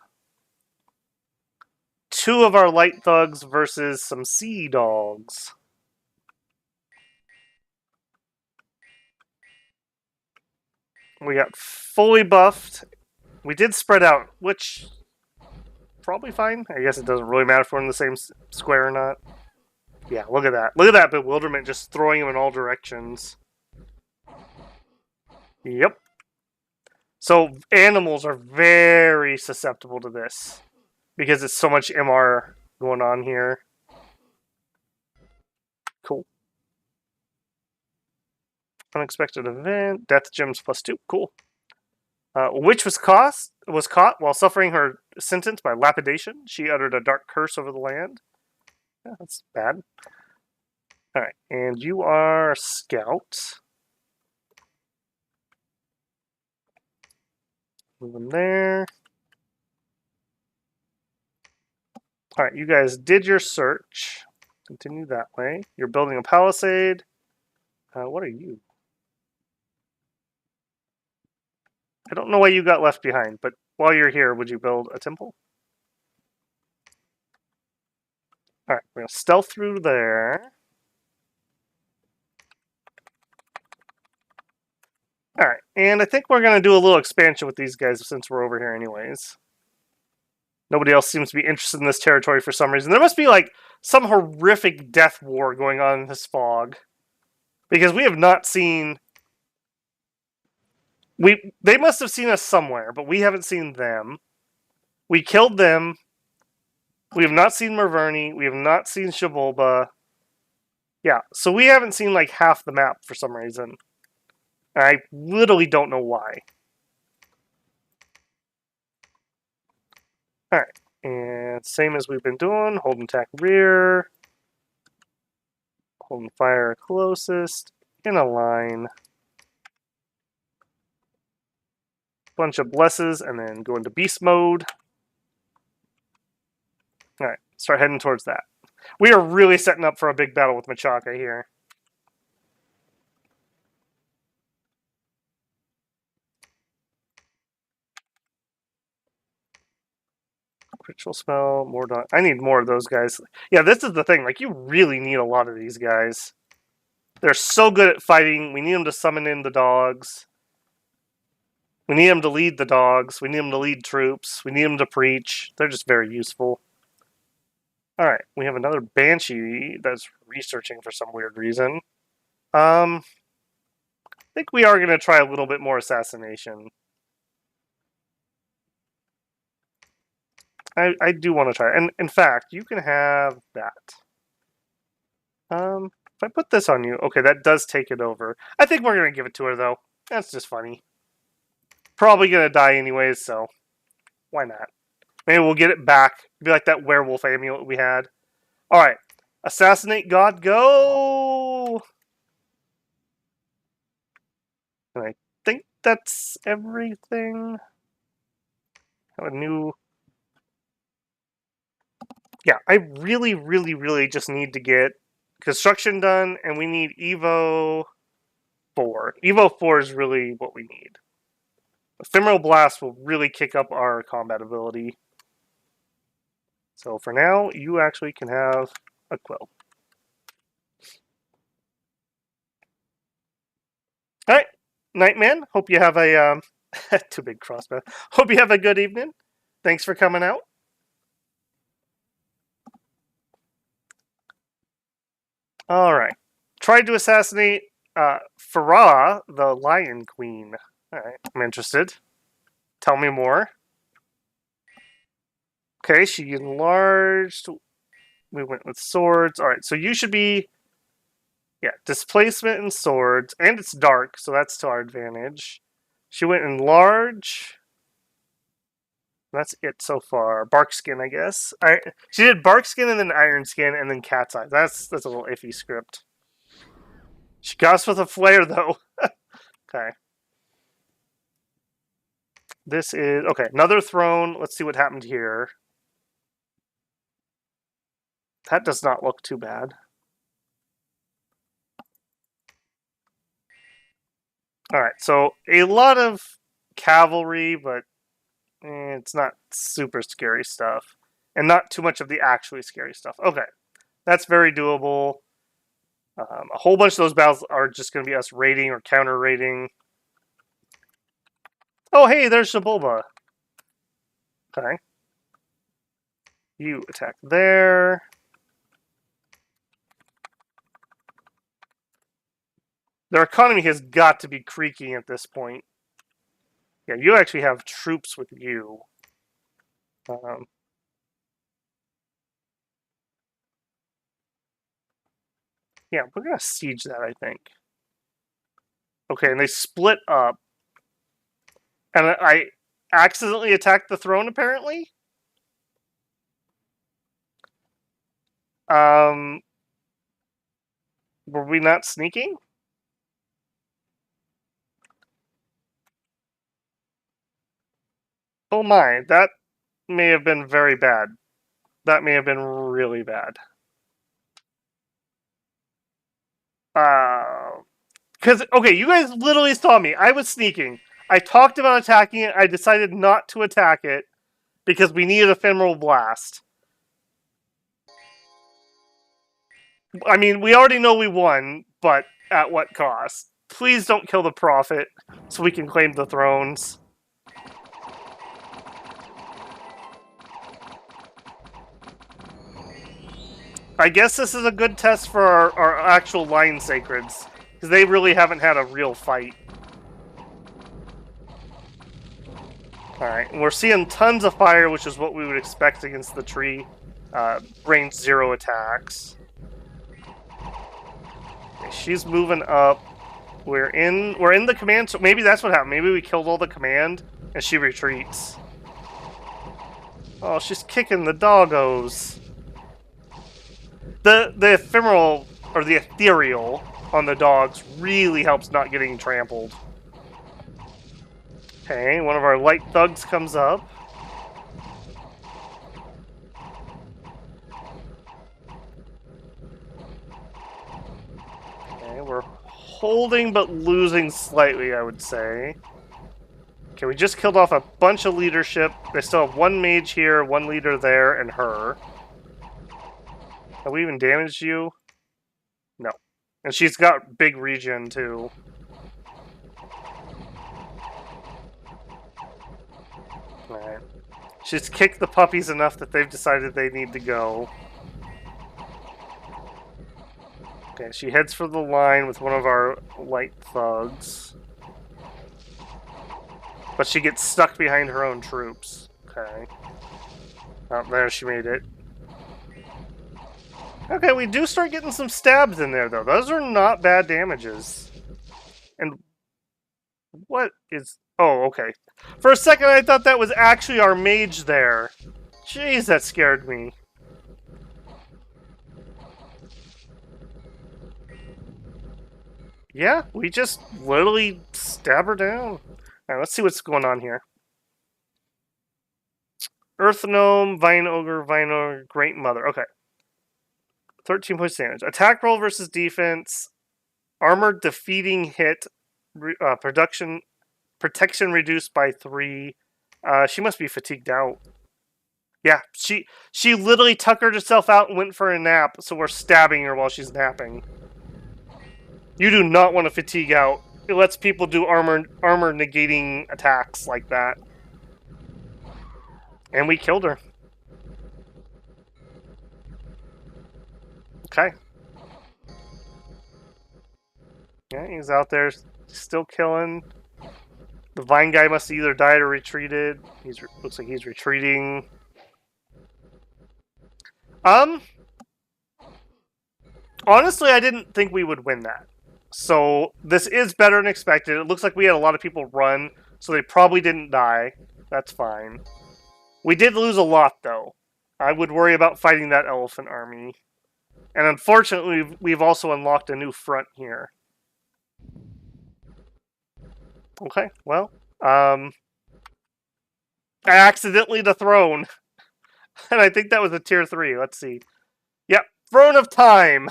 2 of our light thugs versus some sea dogs. We got fully buffed. We did spread out, which probably fine. I guess it doesn't really matter if we're in the same square or not. Yeah, look at that. Look at that bewilderment just throwing him in all directions. Yep. So animals are very susceptible to this because it's so much MR going on here. Cool. Unexpected event. Death gems +2. Cool. Witch was caught while suffering her sentence by lapidation. She uttered a dark curse over the land. Yeah, that's bad. All right, and you are a scout. Move them there. All right, you guys did your search. Continue that way. You're building a palisade. What are you? I don't know why you got left behind, but while you're here, would you build a temple? All right, we're going to stealth through there. All right, and I think we're going to do a little expansion with these guys since we're over here anyways. Nobody else seems to be interested in this territory for some reason. There must be like some horrific death war going on in this fog. Because we have not seen... They must have seen us somewhere, but we haven't seen them. We killed them. We have not seen Merverni. We have not seen Shabolba. Yeah, so we haven't seen like half the map for some reason. I literally don't know why. Alright, and same as we've been doing. Hold and attack rear. Hold and fire closest. In a line. Bunch of blesses, and then go into beast mode. Alright, start heading towards that. We are really setting up for a big battle with Machaka here. Ritual spell, more dog. I need more of those guys. Yeah, this is the thing. Like, you really need a lot of these guys. They're so good at fighting. We need them to summon in the dogs. We need them to lead the dogs. We need them to lead troops. We need them to preach. They're just very useful. Alright, we have another Banshee that's researching for some weird reason. I think we are going to try a little bit more assassination. I do want to try. And in fact, you can have that. If I put this on you, okay, that does take it over. I think we're going to give it to her, though. That's just funny. Probably going to die anyways, so why not? Maybe we'll get it back. It'll be like that werewolf amulet we had. Alright. Assassinate God, go! And I think that's everything. Have a new... Yeah, I really, really, really just need to get construction done, and we need Evo 4. Evo 4 is really what we need. Ephemeral Blast will really kick up our combat ability. So for now, you actually can have a quill. All right, Nightman. Hope you have a too big crossbow. Hope you have a good evening. Thanks for coming out. All right. Tried to assassinate Farah, the Lion Queen. All right, I'm interested. Tell me more. Okay, she enlarged. We went with swords. All right, so you should be, yeah, displacement and swords, and it's dark, so that's to our advantage. She went in large. That's it so far. Bark skin, I guess. She did bark skin and then iron skin and then cat's eyes. That's a little iffy script. She got us with a flare though. Okay. This is okay. Another throne. Let's see what happened here. That does not look too bad. All right. So a lot of cavalry, but it's not super scary stuff, and not too much of the actually scary stuff. Okay, that's very doable. A whole bunch of those battles are just going to be us raiding or counter raiding. Oh, hey, there's Shabulba. Okay. You attack there. Their economy has got to be creaking at this point. Yeah, you actually have troops with you. Yeah, we're going to siege that, I think. Okay, and they split up. And I accidentally attacked the throne, apparently? Were we not sneaking? Oh my, that may have been very bad. That may have been really bad. Because, okay, you guys literally saw me. I was sneaking. I talked about attacking it. I decided not to attack it because we needed ephemeral blast. I mean, we already know we won, but at what cost? Please don't kill the prophet so we can claim the thrones. I guess this is a good test for our actual line sacreds, because they really haven't had a real fight. Alright, we're seeing tons of fire, which is what we would expect against the tree. Range 0 attacks. Okay, she's moving up. We're in the command, so maybe that's what happened. Maybe we killed all the command, and she retreats. Oh, she's kicking the doggos. The ephemeral, or the ethereal, on the dogs really helps not getting trampled. Okay, one of our light thugs comes up. Okay, we're holding but losing slightly, I would say. Okay, we just killed off a bunch of leadership. They still have one mage here, one leader there, and her. Have we even damaged you? No. And she's got big regen, too. Alright. She's kicked the puppies enough that they've decided they need to go. Okay, she heads for the line with one of our light thugs. But she gets stuck behind her own troops. Okay. Oh, there she made it. Okay, we do start getting some stabs in there, though. Those are not bad damages. And what is... Oh, okay. For a second, I thought that was actually our mage there. Jeez, that scared me. Yeah, we just literally stab her down. Alright, let's see what's going on here. Earth Gnome, Vine Ogre, Great Mother. Okay. 13 points damage. Attack roll versus defense. Armor defeating hit. Protection reduced by 3. She must be fatigued out. Yeah, she literally tuckered herself out and went for a nap, so we're stabbing her while she's napping. You do not want to fatigue out It lets people do armor negating attacks like that. And we killed her. Okay. Yeah, he's out there still killing. The vine guy must have either died or retreated. Looks like he's retreating. Honestly, I didn't think we would win that. So this is better than expected. It looks like we had a lot of people run, so they probably didn't die. That's fine. We did lose a lot, though. I would worry about fighting that elephant army. And unfortunately, we've also unlocked a new front here. Okay, well, I accidentally the throne. And I think that was a tier 3. Let's see. Yep, Throne of Time.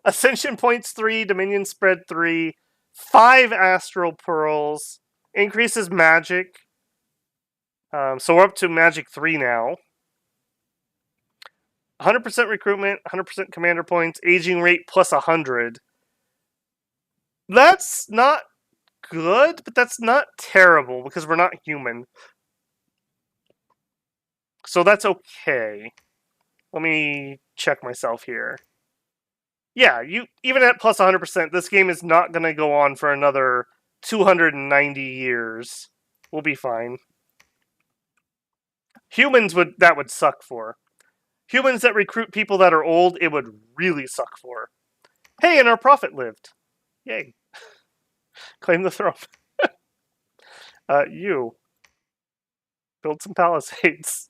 Ascension points 3, Dominion spread 3, 5 Astral Pearls, increases magic. So we're up to magic 3 now. 100% recruitment, 100% commander points, aging rate plus 100. That's not good, but that's not terrible because we're not human. So that's okay. Let me check myself here. Yeah, you even at plus 100%, this game is not going to go on for another 290 years. We'll be fine. Humans would suck for. Humans that recruit people that are old, it would really suck for. Hey, and our prophet lived. Yay. Claim the throne. You. Build some palisades.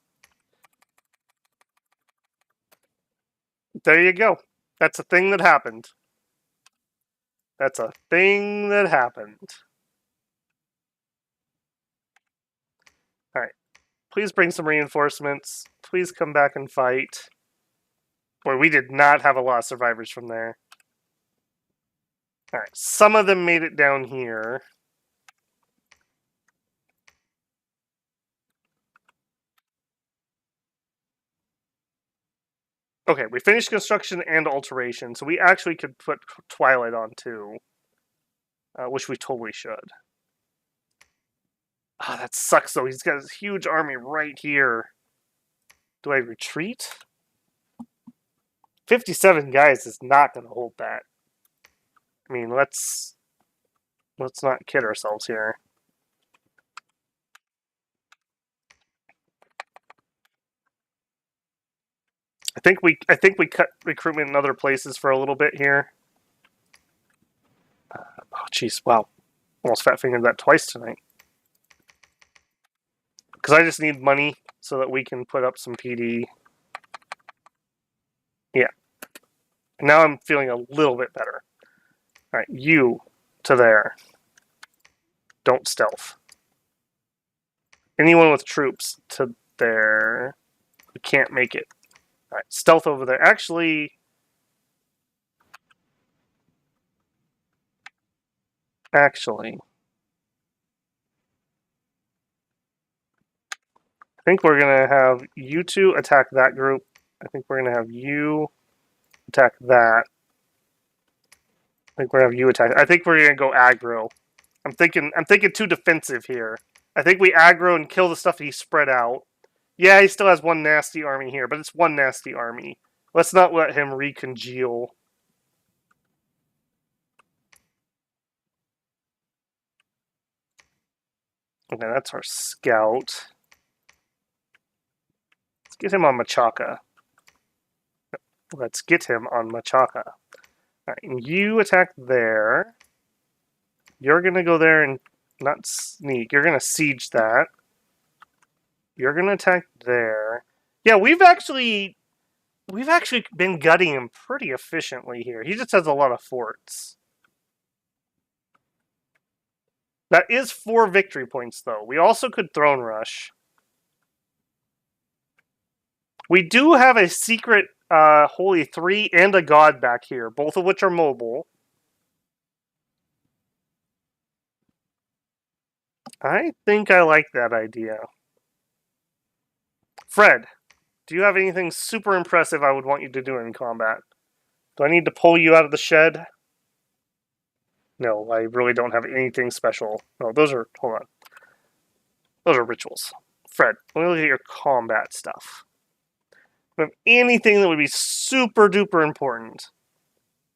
There you go. That's a thing that happened. That's a thing that happened. Alright. Please bring some reinforcements. Please come back and fight. Boy, we did not have a lot of survivors from there. Alright, some of them made it down here. Okay, we finished construction and alteration, so we actually could put Twilight on too. Which we totally should. Ah, that sucks though. He's got his huge army right here. Do I retreat? 57 guys is not going to hold that. I mean, let's not kid ourselves here. I think we cut recruitment in other places for a little bit here. Oh jeez, wow. Almost fat fingered that twice tonight. Because I just need money so that we can put up some PD. Yeah. Now I'm feeling a little bit better. Alright, you to there. Don't stealth. Anyone with troops to there. We can't make it. Alright, stealth over there. Actually, I think we're going to have you two attack that group. I think we're going to have you attack that. I think we're going to have you attack. I think we're going to go aggro. I'm thinking too defensive here. I think we aggro and kill the stuff he spread out. Yeah, he still has one nasty army here, but it's one nasty army. Let's not let him recongeal. Okay, that's our scout. Let's get him on Machaca. Let's get him on Machaca. Alright, and you attack there. You're going to go there and not sneak. You're going to siege that. You're going to attack there. Yeah, we've actually been gutting him pretty efficiently here. He just has a lot of forts. That is 4 victory points, though. We also could throne rush. We do have a secret Holy 3 and a God back here, both of which are mobile. I think I like that idea. Fred, do you have anything super impressive I would want you to do in combat? Do I need to pull you out of the shed? No, I really don't have anything special. No, those are, hold on. Those are rituals. Fred, let me look at your combat stuff. Do you have anything that would be super duper important?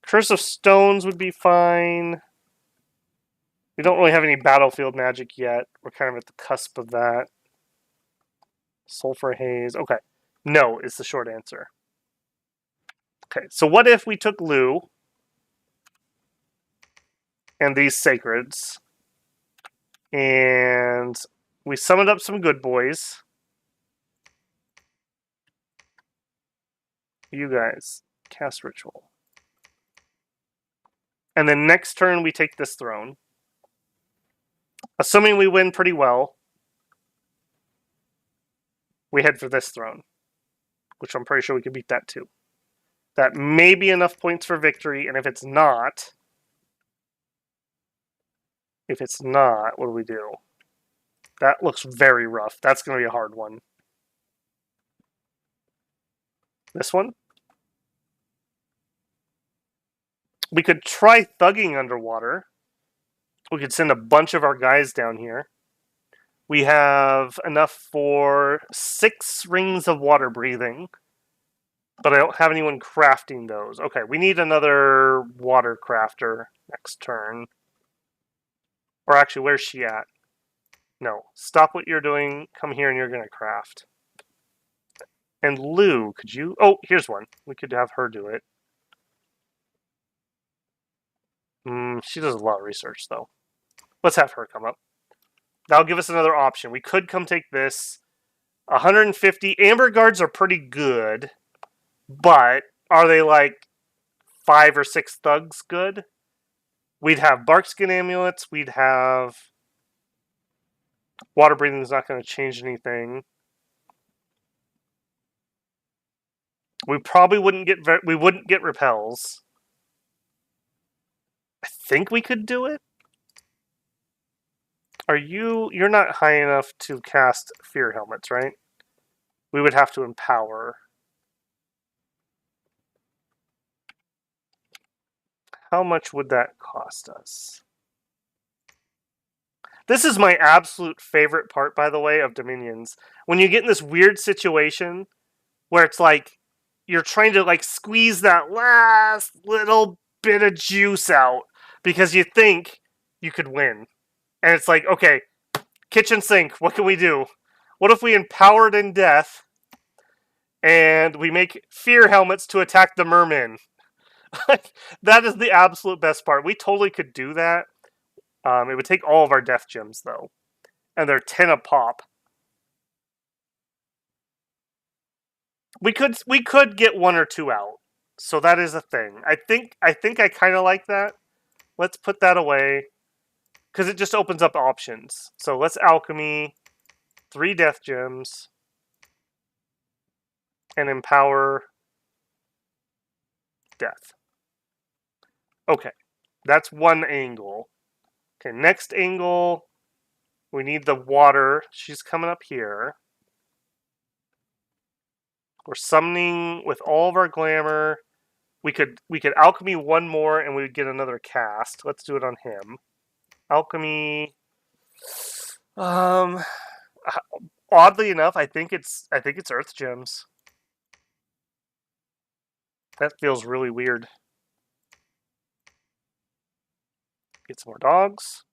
Curse of Stones would be fine. We don't really have any battlefield magic yet. We're kind of at the cusp of that. Sulfur Haze. Okay. No is the short answer. Okay, so what if we took Lou and these sacreds and we summoned up some good boys? You guys, cast ritual. And then next turn we take this throne. Assuming we win pretty well, we head for this throne, which I'm pretty sure we can beat that too. That may be enough points for victory, and if it's not, what do we do? That looks very rough. That's going to be a hard one. This one? We could try thugging underwater. We could send a bunch of our guys down here. We have enough for 6 rings of water breathing, but I don't have anyone crafting those. Okay, we need another water crafter next turn. Or actually, where's she at? No, stop what you're doing. Come here and you're going to craft. And Lou, could you... Oh, here's one. We could have her do it. She does a lot of research, though. Let's have her come up. That'll give us another option. We could come take this. 150. Amber guards are pretty good, but are they like 5 or 6 thugs good? We'd have barkskin amulets. We'd have... Water breathing is not going to change anything. We probably wouldn't get repels. I think we could do it. You're not high enough to cast fear helmets, right? We would have to empower. How much would that cost us? This is my absolute favorite part, by the way, of Dominions. When you get in this weird situation where it's like you're trying to like squeeze that last little bit of juice out because you think you could win. And it's like, okay, kitchen sink, what can we do? What if we empowered in death and we make fear helmets to attack the mermen? That is the absolute best part. We totally could do that. It would take all of our death gems, though. And they're 10 a pop. We could get 1 or 2 out. So that is a thing. I think I kind of like that. Let's put that away. Because it just opens up options. So let's alchemy 3 death gems. And empower death. Okay. That's one angle. Okay, next angle. We need the water. She's coming up here. We're summoning with all of our glamour. We could alchemy 1 more and we would get another cast. Let's do it on him. Alchemy. Oddly enough, I think it's earth gems. That feels really weird. Get some more dogs.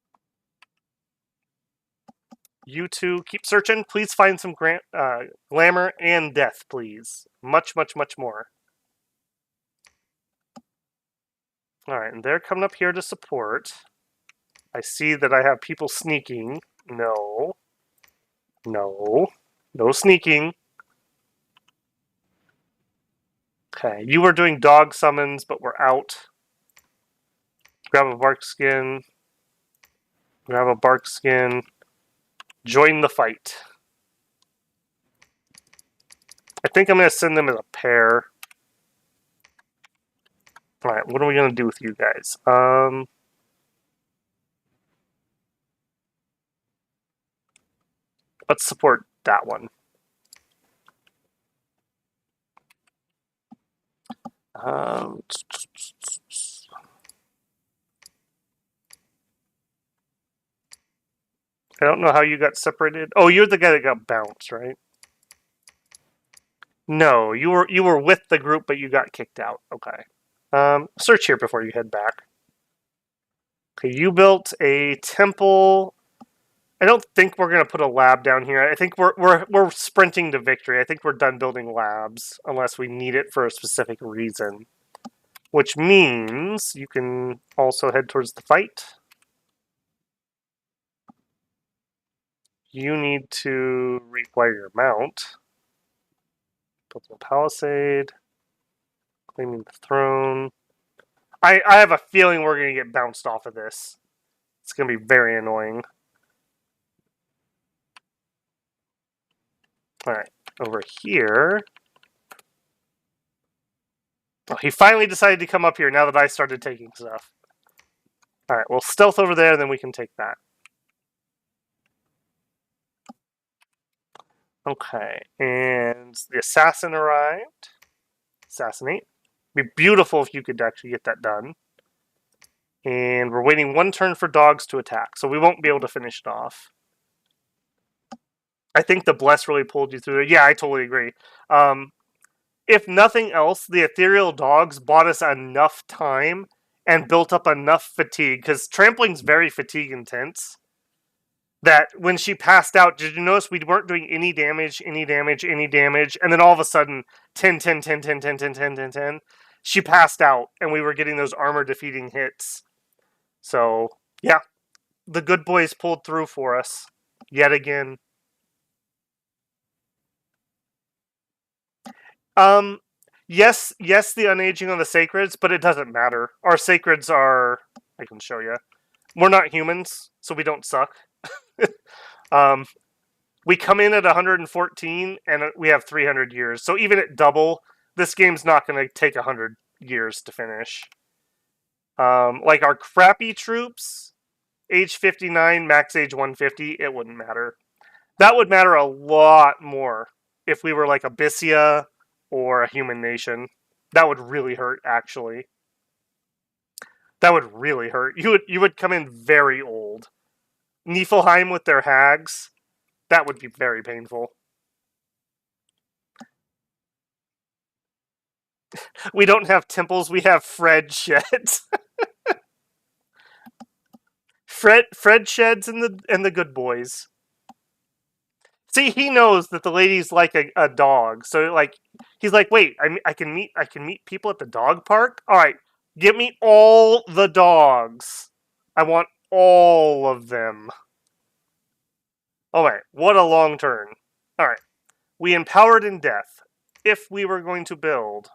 You two keep searching. Please find some glamour and death, please. Much, much, much more. Alright, and they're coming up here to support. I see that I have people sneaking. No. No. No sneaking. Okay, you were doing dog summons, but we're out. Grab a bark skin. Grab a bark skin. Join the fight. I think I'm going to send them as a pair. Alright, what are we going to do with you guys? Let's support that one. I don't know how you got separated. Oh, you're the guy that got bounced, right? No, you were with the group, but you got kicked out. Okay. Search here before you head back. Okay, you built a temple. I don't think we're gonna put a lab down here. I think we're sprinting to victory. I think we're done building labs unless we need it for a specific reason. Which means you can also head towards the fight. You need to reacquire your mount. Build a palisade. Claiming the throne. I have a feeling we're going to get bounced off of this. It's going to be very annoying. Alright, over here. Oh, he finally decided to come up here now that I started taking stuff. Alright, we'll stealth over there, then we can take that. Okay, and the assassin arrived. Assassinate. It'd be beautiful if you could actually get that done. And we're waiting one turn for dogs to attack, so we won't be able to finish it off. I think the Bless really pulled you through there. Yeah, I totally agree. If nothing else, the ethereal dogs bought us enough time and built up enough fatigue, because trampling's very fatigue intense, that when she passed out, did you notice we weren't doing any damage, any damage, any damage, and then all of a sudden, 10, 10, 10, 10, 10, 10, 10, 10, 10, she passed out, and we were getting those armor-defeating hits. So, yeah, the good boys pulled through for us, yet again. Yes, the unaging on the sacreds, but it doesn't matter. Our sacreds are, I can show you. We're not humans, so we don't suck. We come in at 114, and we have 300 years. So even at double, this game's not going to take 100 years to finish. Like our crappy troops, age 59, max age 150, it wouldn't matter. That would matter a lot more if we were like Abyssia or a human nation. That would really hurt, actually. That would really hurt. You would come in very old. Niflheim with their hags, that would be very painful. We don't have temples, we have Fred sheds. Fred sheds and the good boys. See, he knows that the lady's like a dog, so like he's like, wait, I can meet people at the dog park. All right, give me all the dogs. I want all of them. All right, what a long turn. All right, we empowered in death. If we were going to build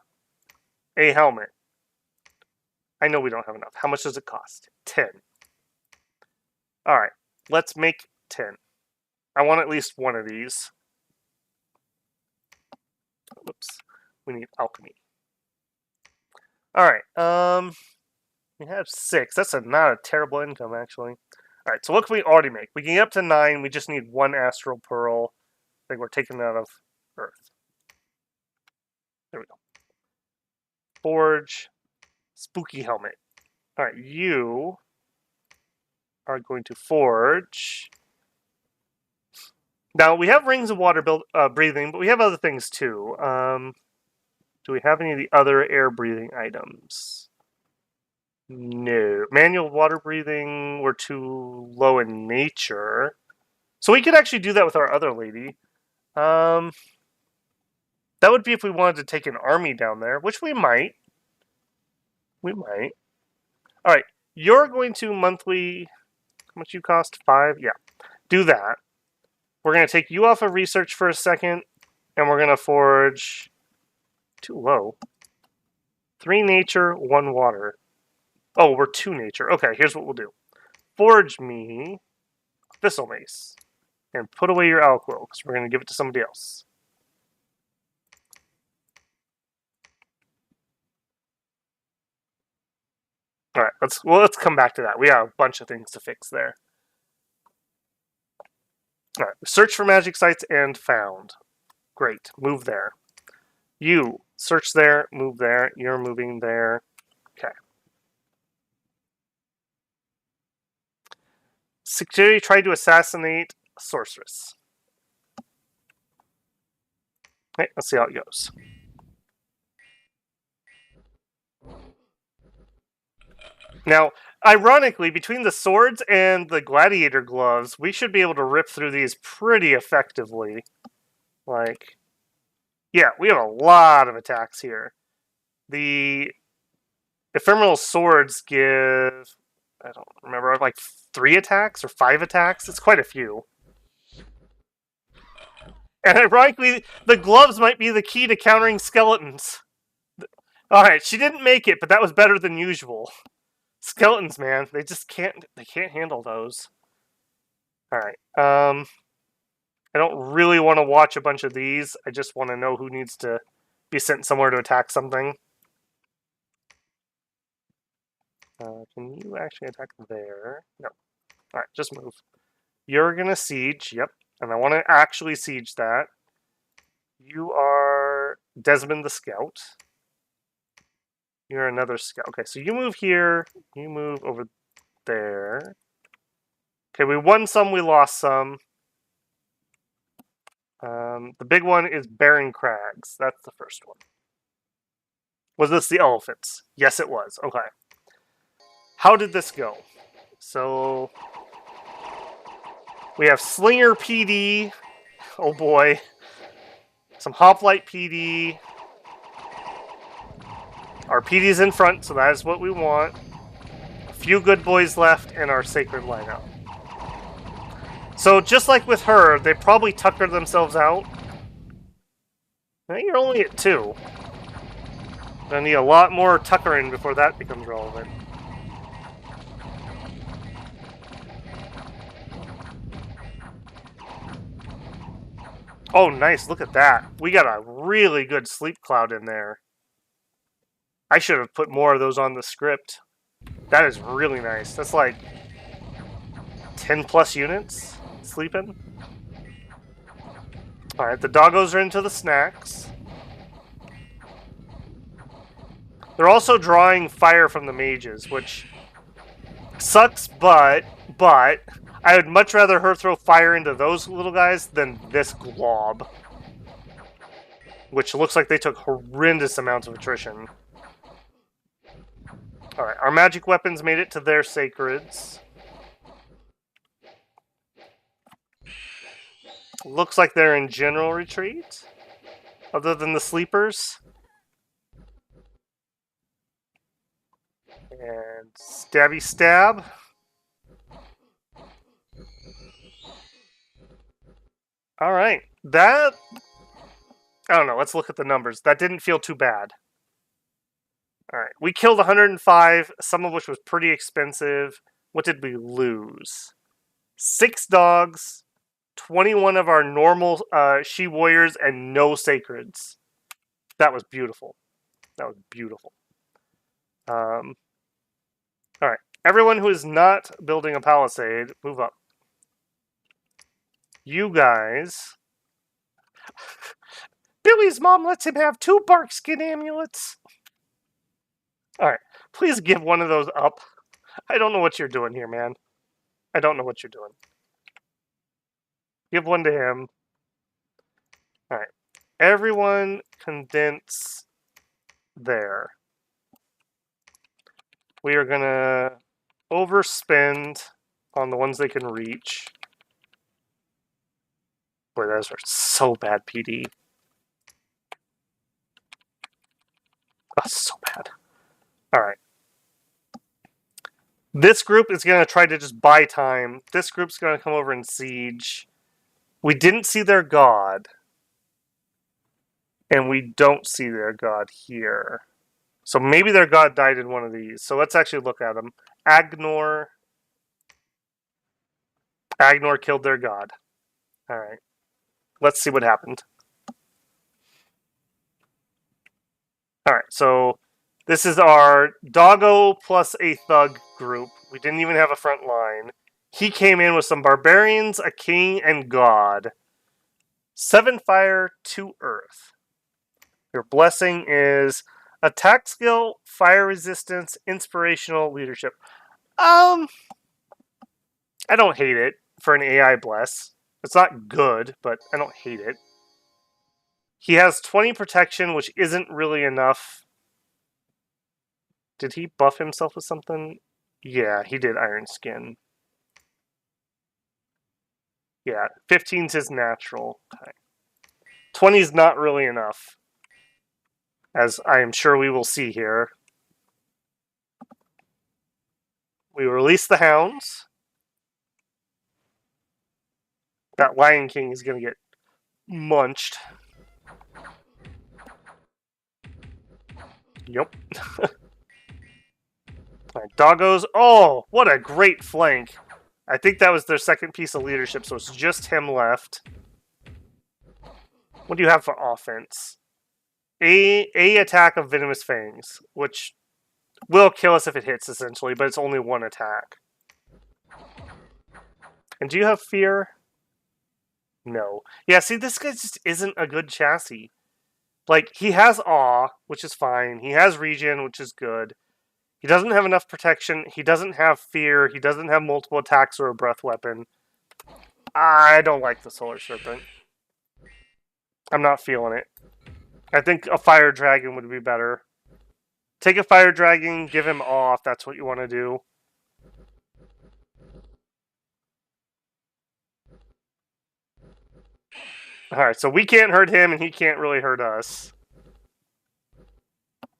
a helmet, I know we don't have enough. How much does it cost? 10. All right, let's make 10. I want at least one of these. Whoops. We need alchemy. Alright, we have 6. That's not a terrible income, actually. Alright, so what can we already make? We can get up to 9. We just need 1 astral pearl. I think we're taking it out of Earth. There we go. Forge. Spooky helmet. Alright, you are going to forge. Now, we have rings of water breathing, but we have other things too. Do we have any of the other air breathing items? No. Manual water breathing, we're too low in nature. So we could actually do that with our other lady. That would be if we wanted to take an army down there, which we might. We might. Alright, you're going to monthly... How much you cost? 5? Yeah. Do that. We're going to take you off of research for a second, and we're going to forge... Too low. 3 nature, 1 water. Oh, we're 2 nature. Okay, here's what we'll do. Forge me Thistle Mace. And put away your Alquill, because we're going to give it to somebody else. Alright, let's come back to that. We have a bunch of things to fix there. Alright, search for magic sites and found. Great, move there. You, search there, move there. You're moving there. Okay. Security tried to assassinate a sorceress. Okay, let's see how it goes. Now, ironically, between the swords and the gladiator gloves, we should be able to rip through these pretty effectively. Like, yeah, we have a lot of attacks here. The ephemeral swords give, I don't remember, like 3 attacks or 5 attacks. It's quite a few. And ironically, the gloves might be the key to countering skeletons. Alright, she didn't make it, but that was better than usual. Skeletons, man, they just can't handle those. Alright, I don't really want to watch a bunch of these. I just want to know who needs to be sent somewhere to attack something. Can you actually attack there? No. Alright, just move. You're gonna siege, yep. And I want to actually siege that. You are Desmond the Scout. You're another scout. Okay, so you move here. You move over there. Okay, we won some, we lost some. The big one is Barren Crags. That's the first one. Was this the elephants? Yes, it was. Okay. How did this go? So we have Slinger PD. Oh boy. Some Hoplite PD. Our PD's in front, so that is what we want. A few good boys left in our sacred lineup. So just like with her, they probably tucker themselves out. I think you're only at 2. Gonna need a lot more tuckering before that becomes relevant. Oh, nice. Look at that. We got a really good sleep cloud in there. I should have put more of those on the script. That is really nice. That's like 10 plus units sleeping. Alright, the doggos are into the snacks. They're also drawing fire from the mages, which sucks, but I would much rather her throw fire into those little guys than this glob. Which looks like they took horrendous amounts of attrition. Alright, our magic weapons made it to their sacreds. Looks like they're in general retreat. Other than the sleepers. And stabby stab. Alright, that... I don't know, let's look at the numbers. That didn't feel too bad. Alright, we killed 105, some of which was pretty expensive. What did we lose? 6 dogs, 21 of our normal she-warriors, and no sacreds. That was beautiful. That was beautiful. Alright, everyone who is not building a palisade, move up. You guys... Billy's mom lets him have 2 bark skin amulets. Alright, please give one of those up. I don't know what you're doing here, man. I don't know what you're doing. Give one to him. Alright. Everyone condense there. We are gonna overspend on the ones they can reach. Boy, those are so bad, PD. Oh, so bad. Alright. This group is going to try to just buy time. This group's going to come over and siege. We didn't see their god. And we don't see their god here. So maybe their god died in one of these. So let's actually look at them. Agnor. Agnor killed their god. Alright. Let's see what happened. Alright, so this is our doggo plus a thug group. We didn't even have a front line. He came in with some barbarians, a king, and god. 7 fire, 2 earth. Your blessing is attack skill, fire resistance, inspirational leadership. I don't hate it for an AI bless. It's not good, but I don't hate it. He has 20 protection, which isn't really enough. Did he buff himself with something? Yeah, he did Iron Skin. Yeah, 15's his natural. Okay. 20 is not really enough, as I am sure we will see here. We release the hounds. That Lion King is going to get munched. Yep. Right, doggos. Oh, what a great flank. I think that was their second piece of leadership, so it's just him left. What do you have for offense? A attack of Venomous Fangs, which will kill us if it hits, essentially, but it's only one attack. And do you have fear? No. Yeah, see, this guy just isn't a good chassis. Like, he has awe, which is fine. He has regen, which is good. He doesn't have enough protection. He doesn't have fear. He doesn't have multiple attacks or a breath weapon. I don't like the Solar Serpent. I'm not feeling it. I think a Fire Dragon would be better. Take a Fire Dragon, give him awe if that's what you want to do. Alright, so we can't hurt him and he can't really hurt us.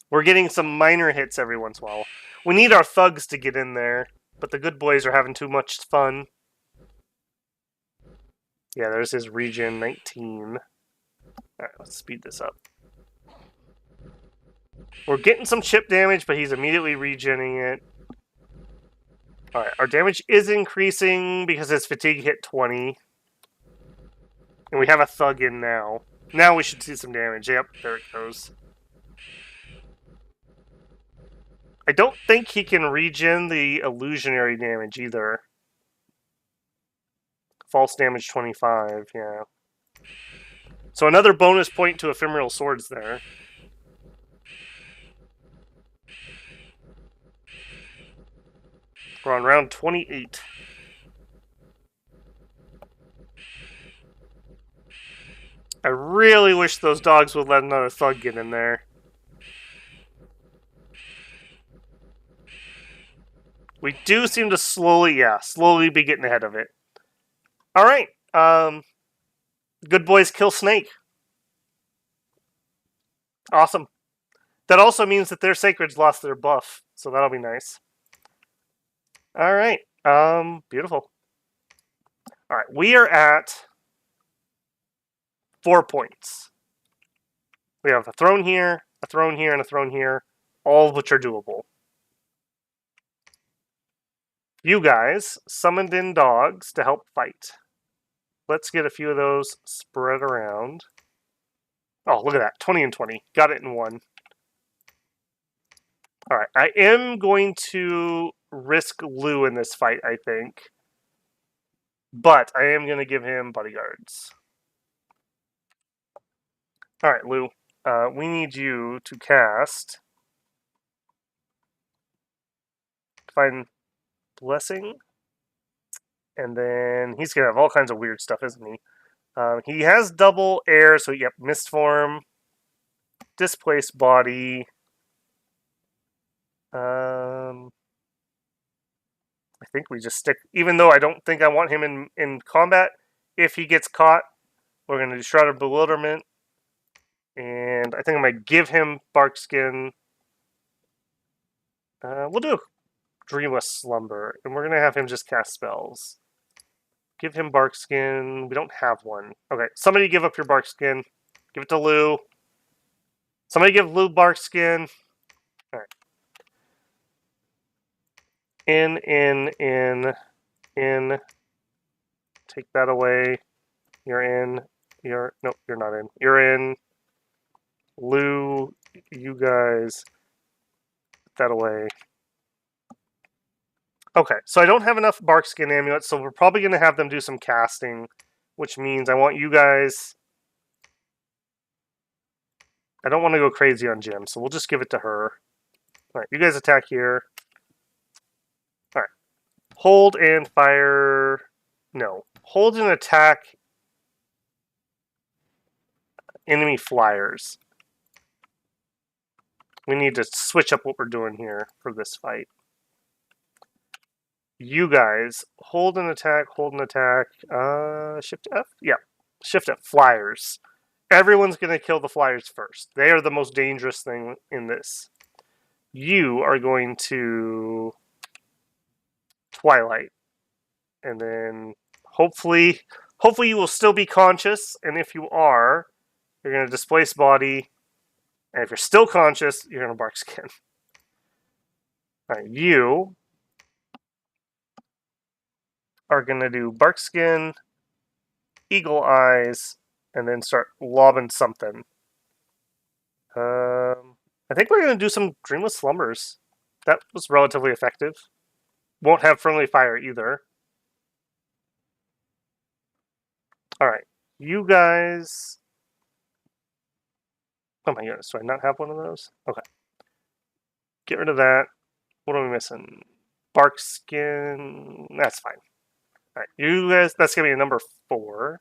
We're getting some minor hits every once in a while. We need our thugs to get in there, but the good boys are having too much fun. Yeah, there's his regen, 19. Alright, let's speed this up. We're getting some chip damage, but he's immediately regenning it. Alright, our damage is increasing because his fatigue hit 20. And we have a thug in now. Now we should see some damage. Yep, there it goes. I don't think he can regen the illusionary damage either. False damage 25, yeah. So another bonus point to ephemeral swords there. We're on round 28. I really wish those dogs would let another thug get in there. We do seem to slowly be getting ahead of it. Alright, good boys kill Snake. Awesome. That also means that their Sacreds lost their buff, so that'll be nice. Alright, beautiful. Alright, we are at 4 points. We have a throne here, a throne here, and a throne here, all of which are doable. You guys summoned in dogs to help fight. Let's get a few of those spread around. Oh, look at that. 20 and 20. Got it in one. Alright, I am going to risk Lou in this fight, I think. But I am going to give him bodyguards. Alright, Lou. We need you to cast Divine Blessing. And then he's going to have all kinds of weird stuff, isn't he? He has double air, so yep, Mist Form, Displaced Body. I think we just stick, even though I don't think I want him in combat, if he gets caught, we're going to do Shroud of Bewilderment. And I think I might give him Barkskin. We'll do Dreamless Slumber, and we're going to have him just cast spells. Give him Barkskin. We don't have one. Okay, somebody give up your Barkskin. Give it to Lou. Somebody give Lou Barkskin. Alright. In. Take that away. You're in. Nope, you're not in. You're in. Lou, you guys. Put that away. Okay, so I don't have enough Barkskin amulets, so we're probably going to have them do some casting, which means I want you guys... I don't want to go crazy on Jim, so we'll just give it to her. Alright, you guys attack here. Alright. Hold and fire. No. Hold and attack enemy flyers. We need to switch up what we're doing here for this fight. You guys, hold and attack, hold and attack. Shift F? Yeah. Shift F. Flyers. Everyone's going to kill the flyers first. They are the most dangerous thing in this. You are going to Twilight. And then hopefully you will still be conscious. And if you are, you're going to displace body. And if you're still conscious, you're going to bark skin. Alright, you are going to do bark skin, eagle eyes, and then start lobbing something. I think we're going to do some dreamless slumbers. That was relatively effective. Won't have friendly fire either. Alright, you guys... Oh my goodness, do I not have one of those? Okay. Get rid of that. What are we missing? Bark skin. That's fine. Alright, you guys, that's going to be a number 4.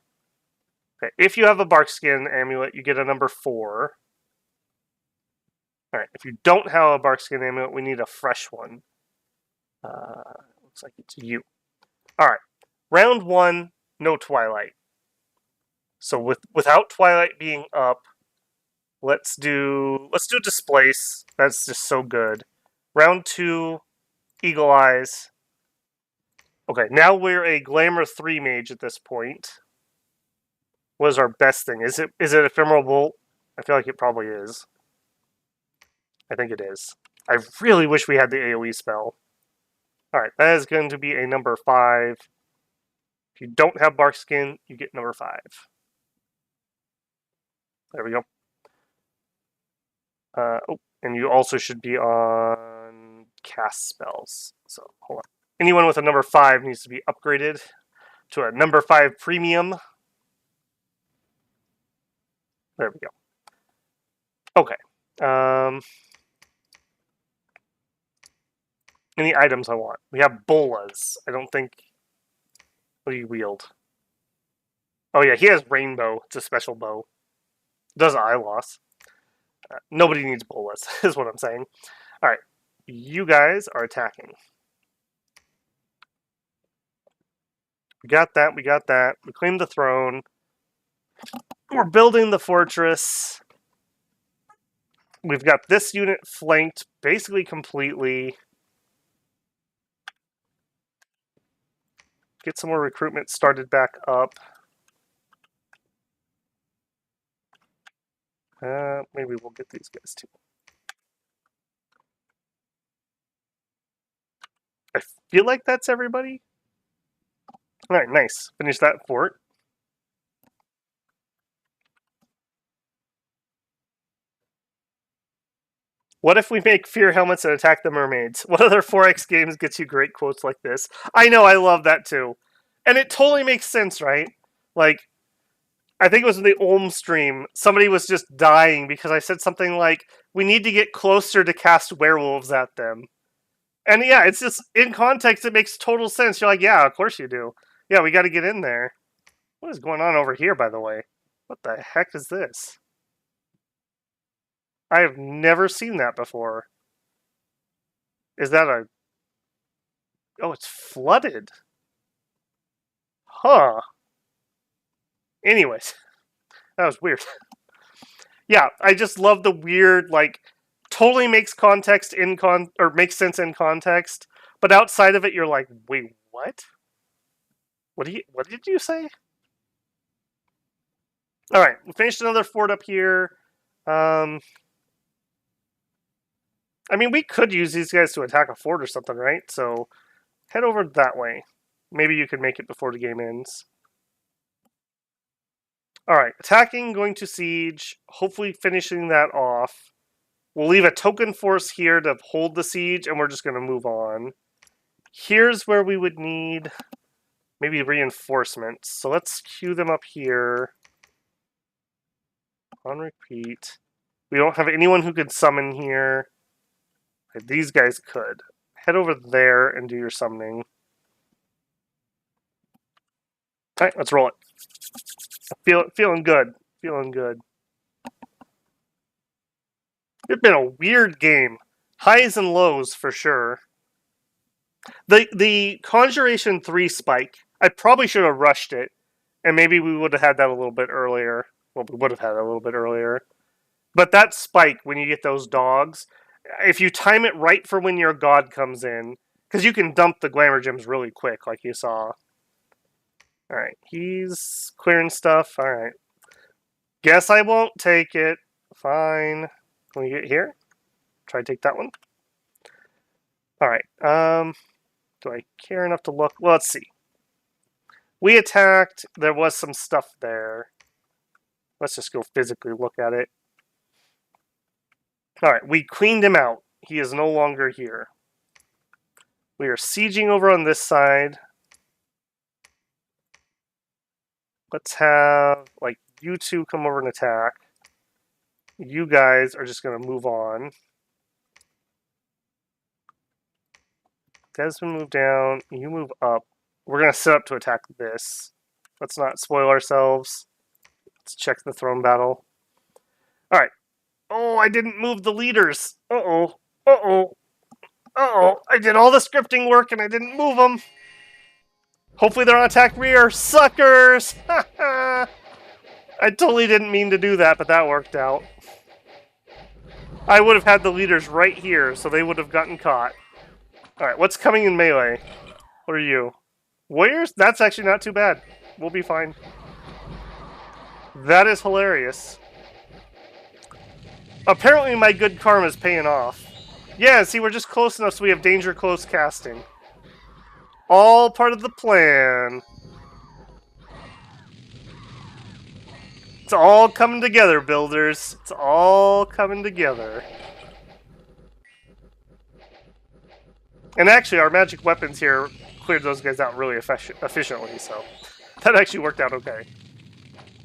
Okay, if you have a bark skin amulet, you get a number 4. Alright, if you don't have a bark skin amulet, we need a fresh one. Looks like it's you. Alright, round 1, no Twilight. So without Twilight being up, let's do Displace. That's just so good. Round 2, Eagle Eyes. Okay, now we're a Glamour 3 mage at this point. What is our best thing? Is it Ephemeral Bolt? I feel like it probably is. I think it is. I really wish we had the AoE spell. Alright, that is going to be a number 5. If you don't have Bark Skin, you get number 5. There we go. And you also should be on cast spells. So, hold on. Anyone with a number 5 needs to be upgraded to a number 5 premium. There we go. Okay. Any items I want? We have bolas. I don't think... What do you wield? Oh yeah, he has rainbow. It's a special bow. Does eye loss. Nobody needs bolas, is what I'm saying. Alright. You guys are attacking. We got that, we got that. We claimed the throne. We're building the fortress. We've got this unit flanked basically completely. Get some more recruitment started back up. Maybe we'll get these guys too. I feel like that's everybody. Alright, nice. Finish that fort. What if we make fear helmets and attack the mermaids? What other 4X games gets you great quotes like this? I know, I love that too. And it totally makes sense, right? Like, I think it was in the Ulm stream, somebody was just dying because I said something like, we need to get closer to cast werewolves at them. And yeah, it's just, in context, it makes total sense. You're like, yeah, of course you do. Yeah, we gotta get in there. What is going on over here, by the way? What the heck is this? I have never seen that before. Is that a... Oh, it's flooded. Huh. Anyways, that was weird. Yeah, I just love the weird, like, totally makes context in or makes sense in context, but outside of it, you're like, wait, what? What did you say? All right, we finished another fort up here. I mean, we could use these guys to attack a fort or something, right? So head over that way. Maybe you can make it before the game ends. Alright, attacking, going to siege, hopefully finishing that off. We'll leave a token force here to hold the siege, and we're just going to move on. Here's where we would need maybe reinforcements. So let's queue them up here. On repeat. We don't have anyone who could summon here. These guys could. Head over there and do your summoning. All right, let's roll it. Feeling good. Feeling good. It's been a weird game. Highs and lows for sure. The Conjuration 3 spike, I probably should have rushed it, and maybe we would have had that a little bit earlier. Well, we would have had it a little bit earlier. But that spike, when you get those dogs, if you time it right for when your god comes in, because you can dump the glamour gems really quick, like you saw. Alright, he's clearing stuff. Alright. Guess I won't take it. Fine. Can we get here? Try to take that one. Alright, do I care enough to look? Well, let's see. We attacked. There was some stuff there. Let's just go physically look at it. Alright, we cleaned him out. He is no longer here. We are sieging over on this side. Let's have, like, you two come over and attack. You guys are just going to move on. Desmond, move down. You move up. We're going to set up to attack this. Let's not spoil ourselves. Let's check the throne battle. Alright. Oh, I didn't move the leaders. Uh-oh. Uh-oh. Uh-oh. I did all the scripting work and I didn't move them. Hopefully they're on attack rear. Suckers! I totally didn't mean to do that, but that worked out. I would have had the leaders right here, so they would have gotten caught. Alright, what's coming in melee? What are you? Warriors? That's actually not too bad. We'll be fine. That is hilarious. Apparently my good karma is paying off. Yeah, see, we're just close enough so we have danger close casting. All part of the plan. It's all coming together, builders. It's all coming together. And actually, our magic weapons here cleared those guys out really efficiently, so that actually worked out okay.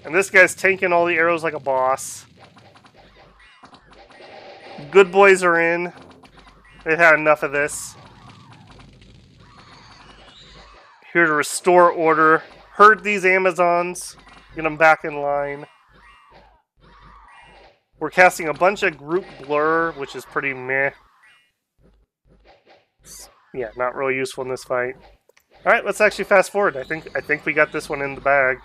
And this guy's tanking all the arrows like a boss. Good boys are in. They've had enough of this. Here to restore order. Herd these Amazons. Get them back in line. We're casting a bunch of group blur, which is pretty meh. Yeah, not really useful in this fight. Alright, let's actually fast forward. I think we got this one in the bag.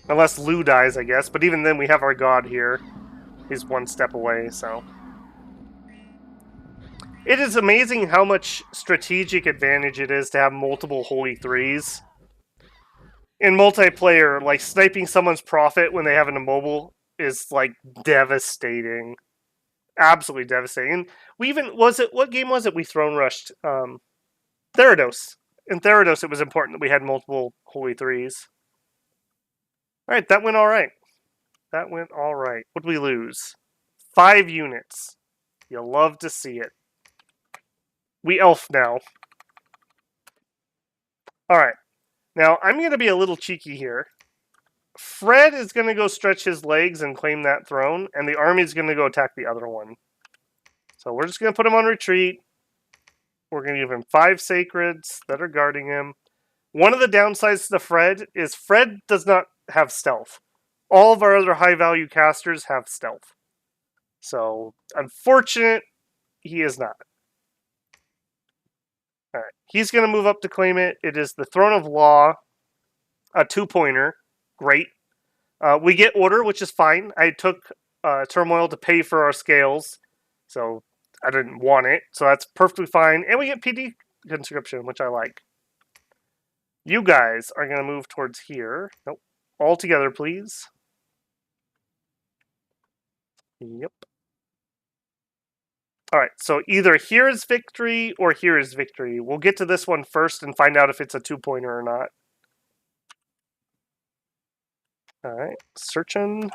Unless Lou dies, I guess. But even then, we have our god here. He's one step away, so... It is amazing how much strategic advantage it is to have multiple Holy Threes. In multiplayer, like, sniping someone's profit when they have an immobile is, like, devastating. Absolutely devastating. We even... What game was it we throne rushed? Therados. In Therados, it was important that we had multiple Holy Threes. Alright, that went alright. That went alright. What did we lose? 5 units. You'll love to see it. We elf now. Alright. Now, I'm going to be a little cheeky here. Fred is going to go stretch his legs and claim that throne, and the army is going to go attack the other one. So we're just going to put him on retreat. We're going to give him 5 sacreds that are guarding him. One of the downsides to Fred is Fred does not have stealth. All of our other high-value casters have stealth. So, unfortunate, he is not. Alright, he's going to move up to claim it. It is the Throne of Law, a 2-pointer. Great. We get order, which is fine. I took turmoil to pay for our scales, so I didn't want it. So that's perfectly fine. And we get PD conscription, which I like. You guys are going to move towards here. Nope. All together, please. Yep. Alright, so either here is victory or here is victory. We'll get to this one first and find out if it's a 2-pointer or not. Alright, searching.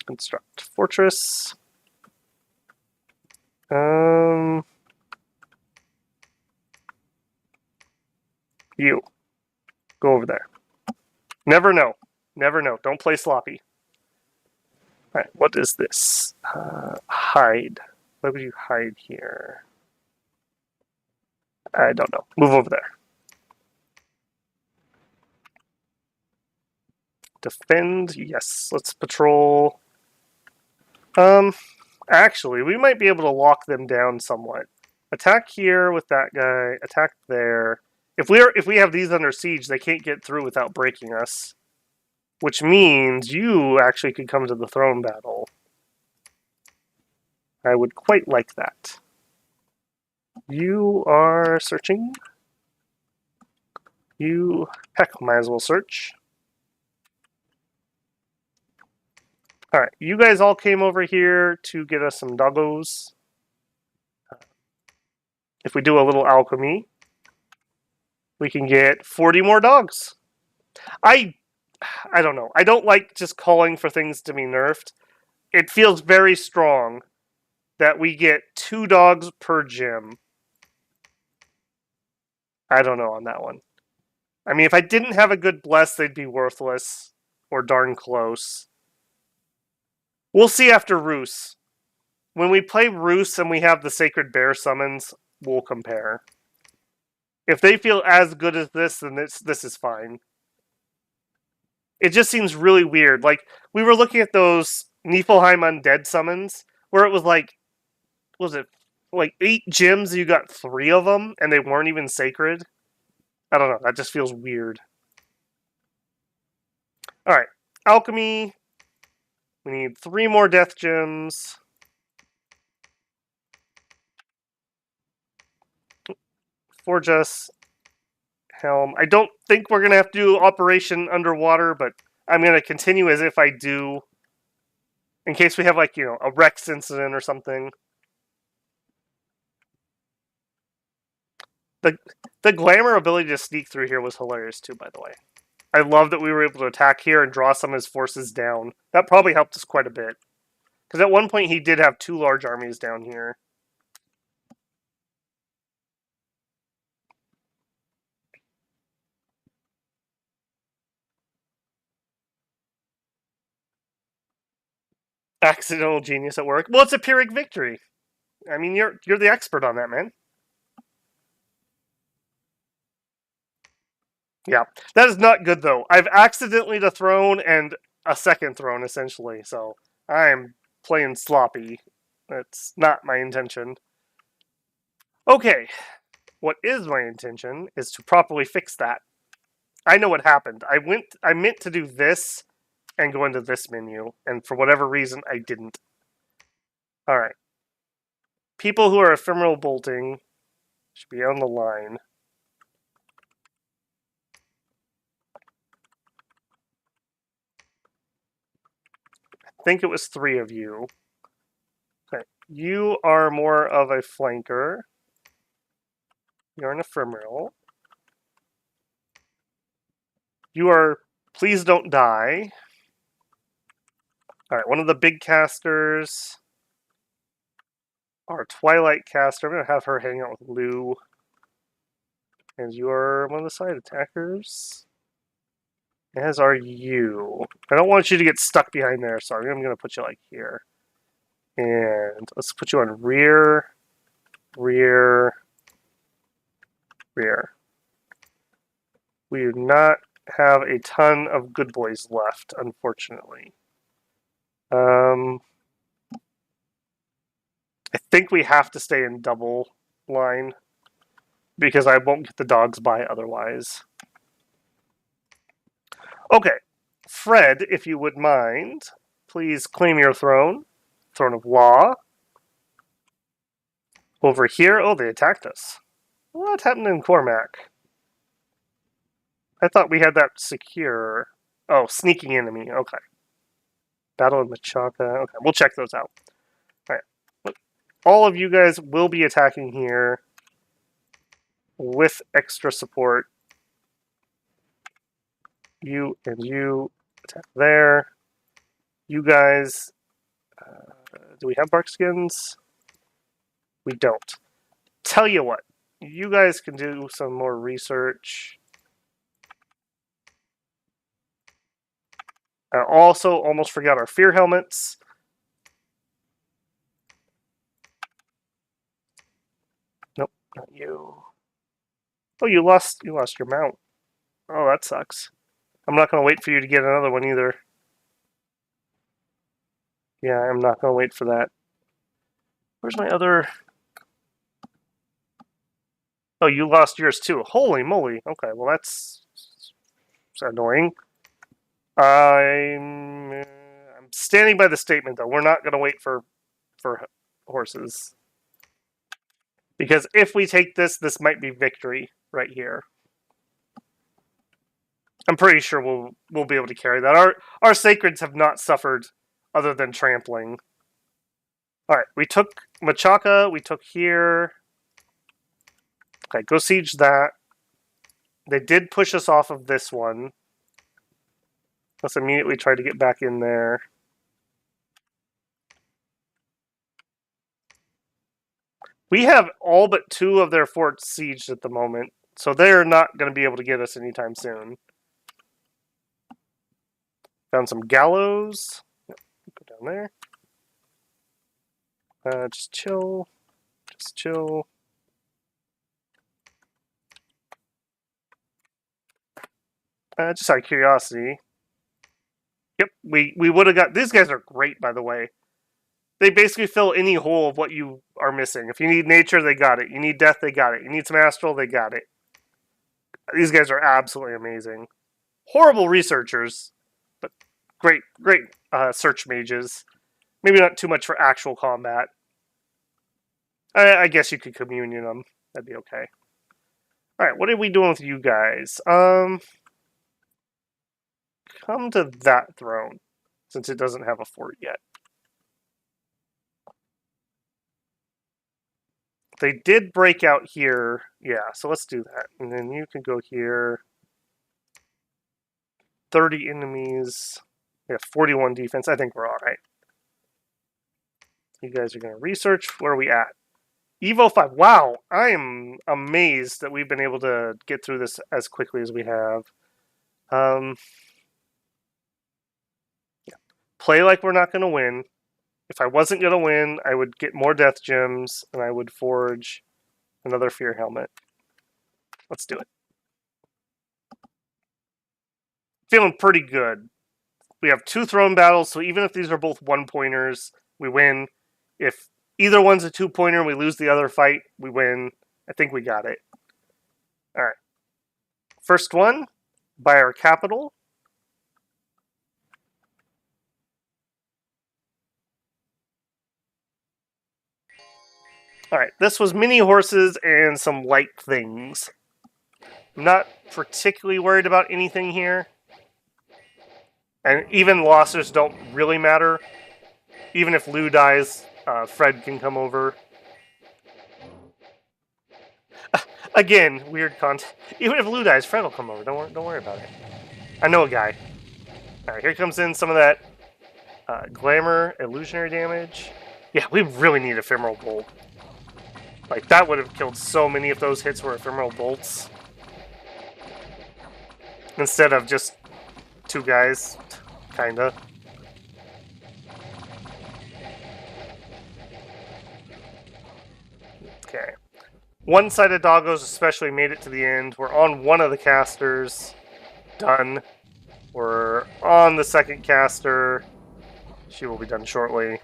Construct fortress. You. Go over there. Never know. Never know. Don't play sloppy. Alright, what is this? Hide. Why would you hide here? I don't know. Move over there. Defend. Yes. Let's patrol. Actually, we might be able to lock them down somewhat. Attack here with that guy. Attack there. If we have these under siege, they can't get through without breaking us. Which means you actually could come to the throne battle. I would quite like that. You are searching. You, heck, might as well search. Alright, you guys all came over here to get us some doggos. If we do a little alchemy, we can get 40 more dogs. I don't know. I don't like just calling for things to be nerfed. It feels very strong that we get 2 dogs per gym. I don't know on that one. I mean, if I didn't have a good bless, they'd be worthless. Or darn close. We'll see after Roos. When we play Roos and we have the Sacred Bear summons, we'll compare. If they feel as good as this, then this is fine. It just seems really weird. Like, we were looking at those Niflheim Undead summons, where it was like, what was it, like 8 gyms, you got 3 of them, and they weren't even sacred? I don't know, that just feels weird. Alright, Alchemy. We need 3 more Death Gems. Forge us. Helm. I don't think we're going to have to do Operation Underwater, but I'm going to continue as if I do. In case we have, like, you know, a Rex incident or something. The glamour ability to sneak through here was hilarious too, by the way. I love that we were able to attack here and draw some of his forces down. That probably helped us quite a bit. Because at one point he did have 2 large armies down here. Accidental genius at work. Well, it's a Pyrrhic victory. I mean, you're the expert on that, man. Yeah, that is not good though. I've accidentally the throne and a second throne essentially, so I'm playing sloppy. That's not my intention. Okay, what is my intention is to properly fix that. I know what happened. I meant to do this and go into this menu, and for whatever reason I didn't. All right. People who are ephemeral bolting should be on the line. I think it was 3 of you. Okay. You are more of a flanker. You're an ephemeral. You are... Please don't die. Alright, one of the big casters. Our Twilight caster. I'm going to have her hang out with Lou. And you are one of the side attackers. As are you. I don't want you to get stuck behind there, so I'm going to put you like here. And let's put you on rear, rear, rear. We do not have a ton of good boys left, unfortunately. I think we have to stay in double line because I won't get the dogs by otherwise. Okay, Fred, if you would mind, please claim your throne. Throne of Law. Over here, oh, they attacked us. What happened in Cormac? I thought we had that secure. Oh, sneaking enemy, okay. Battle of Machaca, okay, we'll check those out. Alright, all of you guys will be attacking here with extra support. You and you attack there. You guys, do we have bark skins? We don't. Tell you what, you guys can do some more research. I also almost forgot our fear helmets. Nope, not you. Oh, you lost your mount. Oh, that sucks. I'm not gonna wait for you to get another one either. Yeah, I'm not gonna wait for that. Where's my other? Oh, you lost yours too. Holy moly. Okay, well that's annoying. I'm standing by the statement though. We're not gonna wait for horses because if we take this, this might be victory right here. I'm pretty sure we'll be able to carry that. Our sacreds have not suffered other than trampling. All right, we took Machaca. We took here. Okay, go siege that. They did push us off of this one. Let's immediately try to get back in there. We have all but 2 of their forts sieged at the moment, so they're not going to be able to get us anytime soon. Found some gallows. Go down there. Just chill. Just chill. Just out of curiosity. Yep, we would have got... These guys are great, by the way. They basically fill any hole of what you are missing. If you need nature, they got it. You need death, they got it. You need some astral, they got it. These guys are absolutely amazing. Horrible researchers, but great search mages. Maybe not too much for actual combat. I guess you could communion them. That'd be okay. Alright, what are we doing with you guys? Come to that throne, since it doesn't have a fort yet. They did break out here. Yeah, so let's do that. And then you can go here. 30 enemies. Yeah, 41 defense. I think we're alright. You guys are going to research. Where are we at? Evo 5. Wow, I am amazed that we've been able to get through this as quickly as we have. Yeah. Play like we're not going to win. If I wasn't going to win, I would get more death gems, and I would forge another fear helmet. Let's do it. Feeling pretty good. We have 2 throne battles, so even if these are both 1-pointers, we win. If either one's a 2-pointer and we lose the other fight, we win. I think we got it. Alright. First one, by our capital. Alright, this was mini horses and some light things. I'm not particularly worried about anything here. And even losses don't really matter. Even if Lou dies, Fred can come over. Again, weird content. Even if Lou dies, Fred will come over. Don't worry about it. I know a guy. Alright, here comes in some of that glamour, illusionary damage. Yeah, we really need ephemeral bolt. Like, that would have killed so many if those hits were ephemeral bolts. Instead of just 2 guys, kinda. Okay. One-sided doggos especially made it to the end. We're on one of the casters. Done. We're on the second caster. She will be done shortly.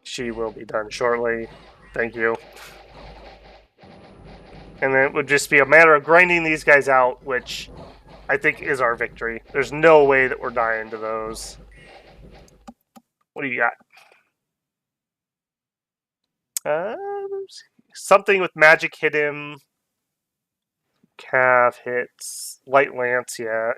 She will be done shortly. Thank you. And then it would just be a matter of grinding these guys out, which I think is our victory. There's no way that we're dying to those. What do you got? Something with magic hit him. Cav hits. Light lance, yeah.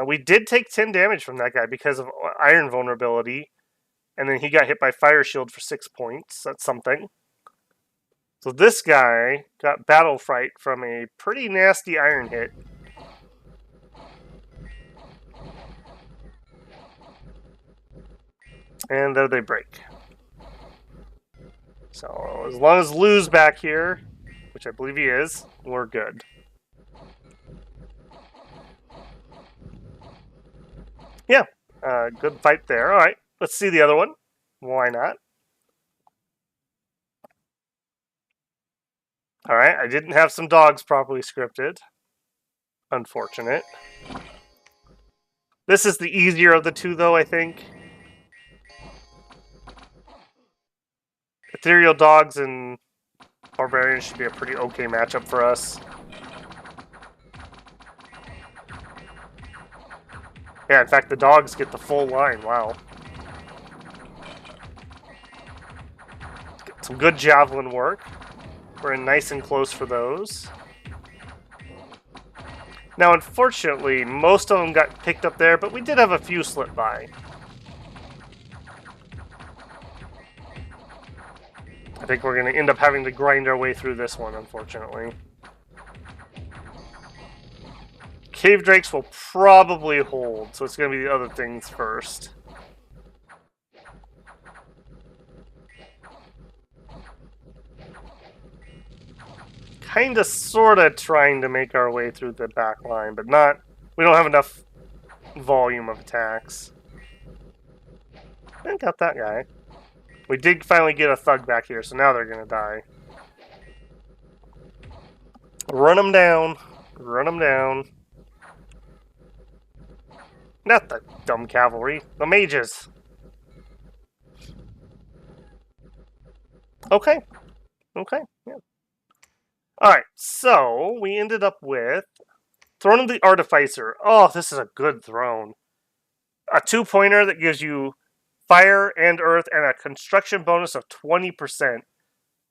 We did take 10 damage from that guy because of iron vulnerability. And then he got hit by fire shield for 6 points. That's something. So this guy got battle fright from a pretty nasty iron hit. And there they break. So as long as Lou's back here, which I believe he is, we're good. Yeah, good fight there. All right, let's see the other one. Why not? Alright, I didn't have some dogs properly scripted. Unfortunate. This is the easier of the two, though, I think. Ethereal dogs and barbarians should be a pretty okay matchup for us. Yeah, in fact, the dogs get the full line. Wow. Get some good javelin work. We're in nice and close for those. Now, unfortunately, most of them got picked up there, but we did have a few slip by. I think we're going to end up having to grind our way through this one, unfortunately. Cave Drakes will probably hold, so it's going to be the other things first. Kinda, sorta trying to make our way through the back line, but not... We don't have enough volume of attacks. I got that guy. We did finally get a thug back here, so now they're gonna die. Run them down. Run them down. Not the dumb cavalry. The mages. Okay. Okay, yeah. Alright, so we ended up with Throne of the Artificer. Oh, this is a good throne. A 2-pointer that gives you fire and earth and a construction bonus of 20%.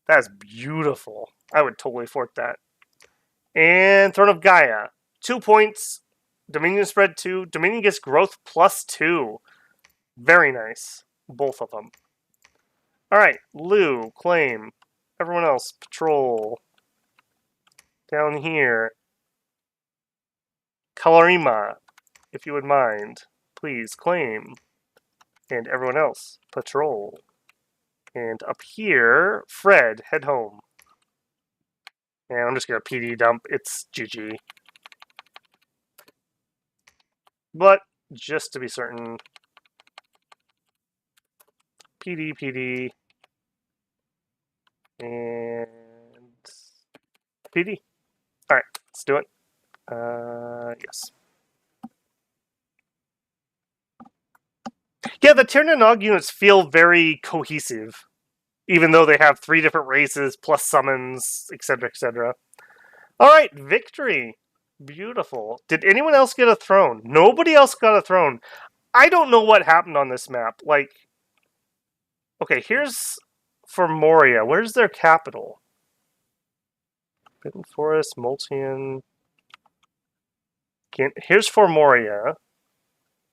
That's beautiful. I would totally fork that. And Throne of Gaia. 2 points. Dominion spread 2. Dominion gets growth plus 2. Very nice. Both of them. Alright, Lou, claim. Everyone else, patrol. Down here. Kalarima, if you would mind, please claim. And everyone else, patrol. And up here, Fred, head home. And I'm just going to PD dump. It's GG. But, just to be certain, PD, and PD. Alright, let's do it. Yes. Yeah, the Tirnanog units feel very cohesive, even though they have 3 different races, plus summons, etc., etc. Alright, victory. Beautiful. Did anyone else get a throne? Nobody else got a throne. I don't know what happened on this map. Like, okay, here's for Moria. Where's their capital? Bitten Forest, Moltian. Here's for Moria.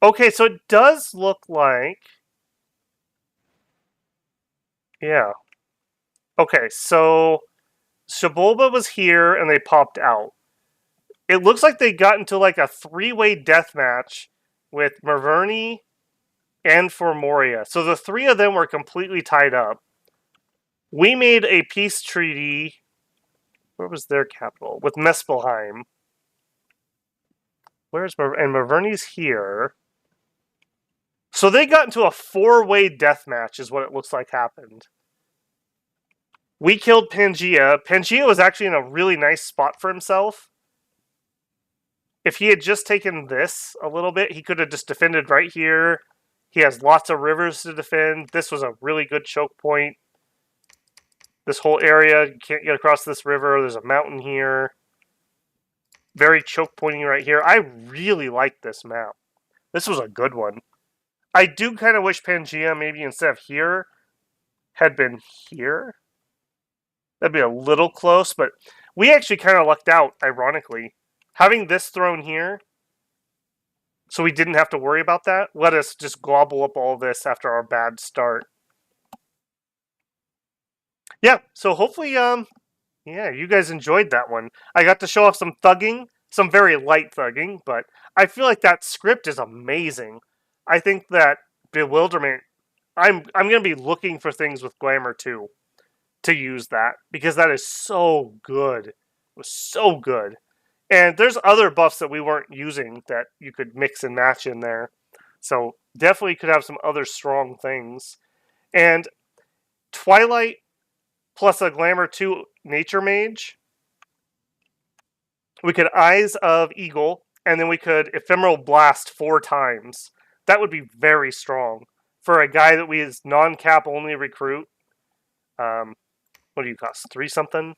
Okay, so it does look like... Yeah. Okay, so Shabolba was here and they popped out. It looks like they got into like a 3-way death match with Maverni and for Moria. So the 3 of them were completely tied up. We made a peace treaty. Where was their capital? With Muspelheim. Where's and Maverni's here. So they got into a 4-way death match is what it looks like happened. We killed Pangia. Pangia was actually in a really nice spot for himself. If he had just taken this a little bit, he could have just defended right here. He has lots of rivers to defend. This was a really good choke point. This whole area, you can't get across this river. There's a mountain here. Very choke pointing right here. I really like this map. This was a good one. I do kind of wish Pangia, maybe instead of here, had been here. That'd be a little close, but we actually kind of lucked out, ironically. Having this throne here, so we didn't have to worry about that, let us just gobble up all this after our bad start. Yeah, so hopefully, yeah, you guys enjoyed that one. I got to show off some thugging, some very light thugging, but I feel like that script is amazing. I think that Bewilderment, I'm going to be looking for things with Glamour too, to use that, because that is so good. It was so good. And there's other buffs that we weren't using that you could mix and match in there. So definitely could have some other strong things. And Twilight plus a Glamour 2 Nature Mage. We could Eyes of Eagle, and then we could Ephemeral Blast 4 times. That would be very strong for a guy that we is non-cap only recruit. What do you cost? 3 something?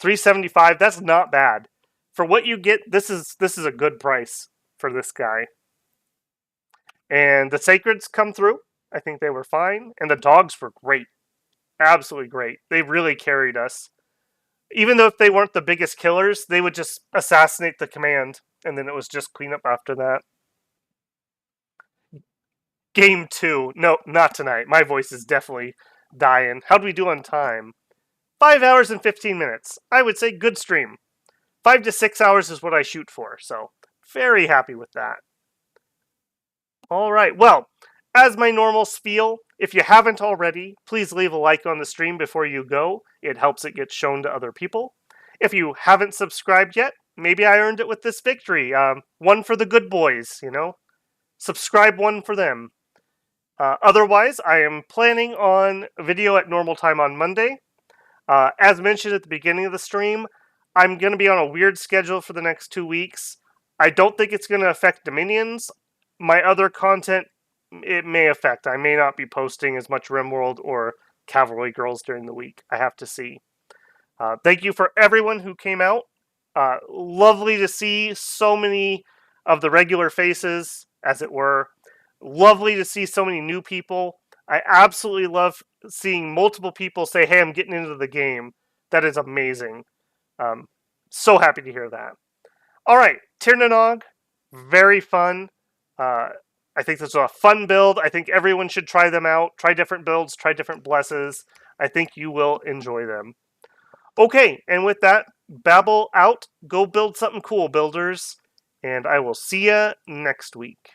375. That's not bad. For what you get, this is a good price for this guy. And the Sacreds come through. I think they were fine. And the dogs were great. Absolutely great. They really carried us. Even though if they weren't the biggest killers, they would just assassinate the command. And then it was just cleanup after that. Game 2. No, not tonight. My voice is definitely dying. How do we do on time? 5 hours and 15 minutes. I would say good stream. 5 to 6 hours is what I shoot for. So, very happy with that. All right. Well, as my normal spiel, if you haven't already, please leave a like on the stream before you go. It helps it get shown to other people. If you haven't subscribed yet, maybe I earned it with this victory. One for the good boys, you know? Subscribe one for them. Otherwise, I am planning on a video at normal time on Monday. As mentioned at the beginning of the stream, I'm going to be on a weird schedule for the next 2 weeks. I don't think it's going to affect Dominions. My other content, it may affect. I may not be posting as much RimWorld or Cavalry Girls during the week. I have to see. Thank you for everyone who came out. Lovely to see so many of the regular faces, as it were. Lovely to see so many new people. I absolutely love seeing multiple people say, hey, I'm getting into the game. That is amazing. So happy to hear that. All right, Tirnanog, very fun. I think this is a fun build. I think everyone should try them out. Try different builds, try different blesses. I think you will enjoy them. Okay, and with that, babble out. Go build something cool, builders. And I will see ya next week.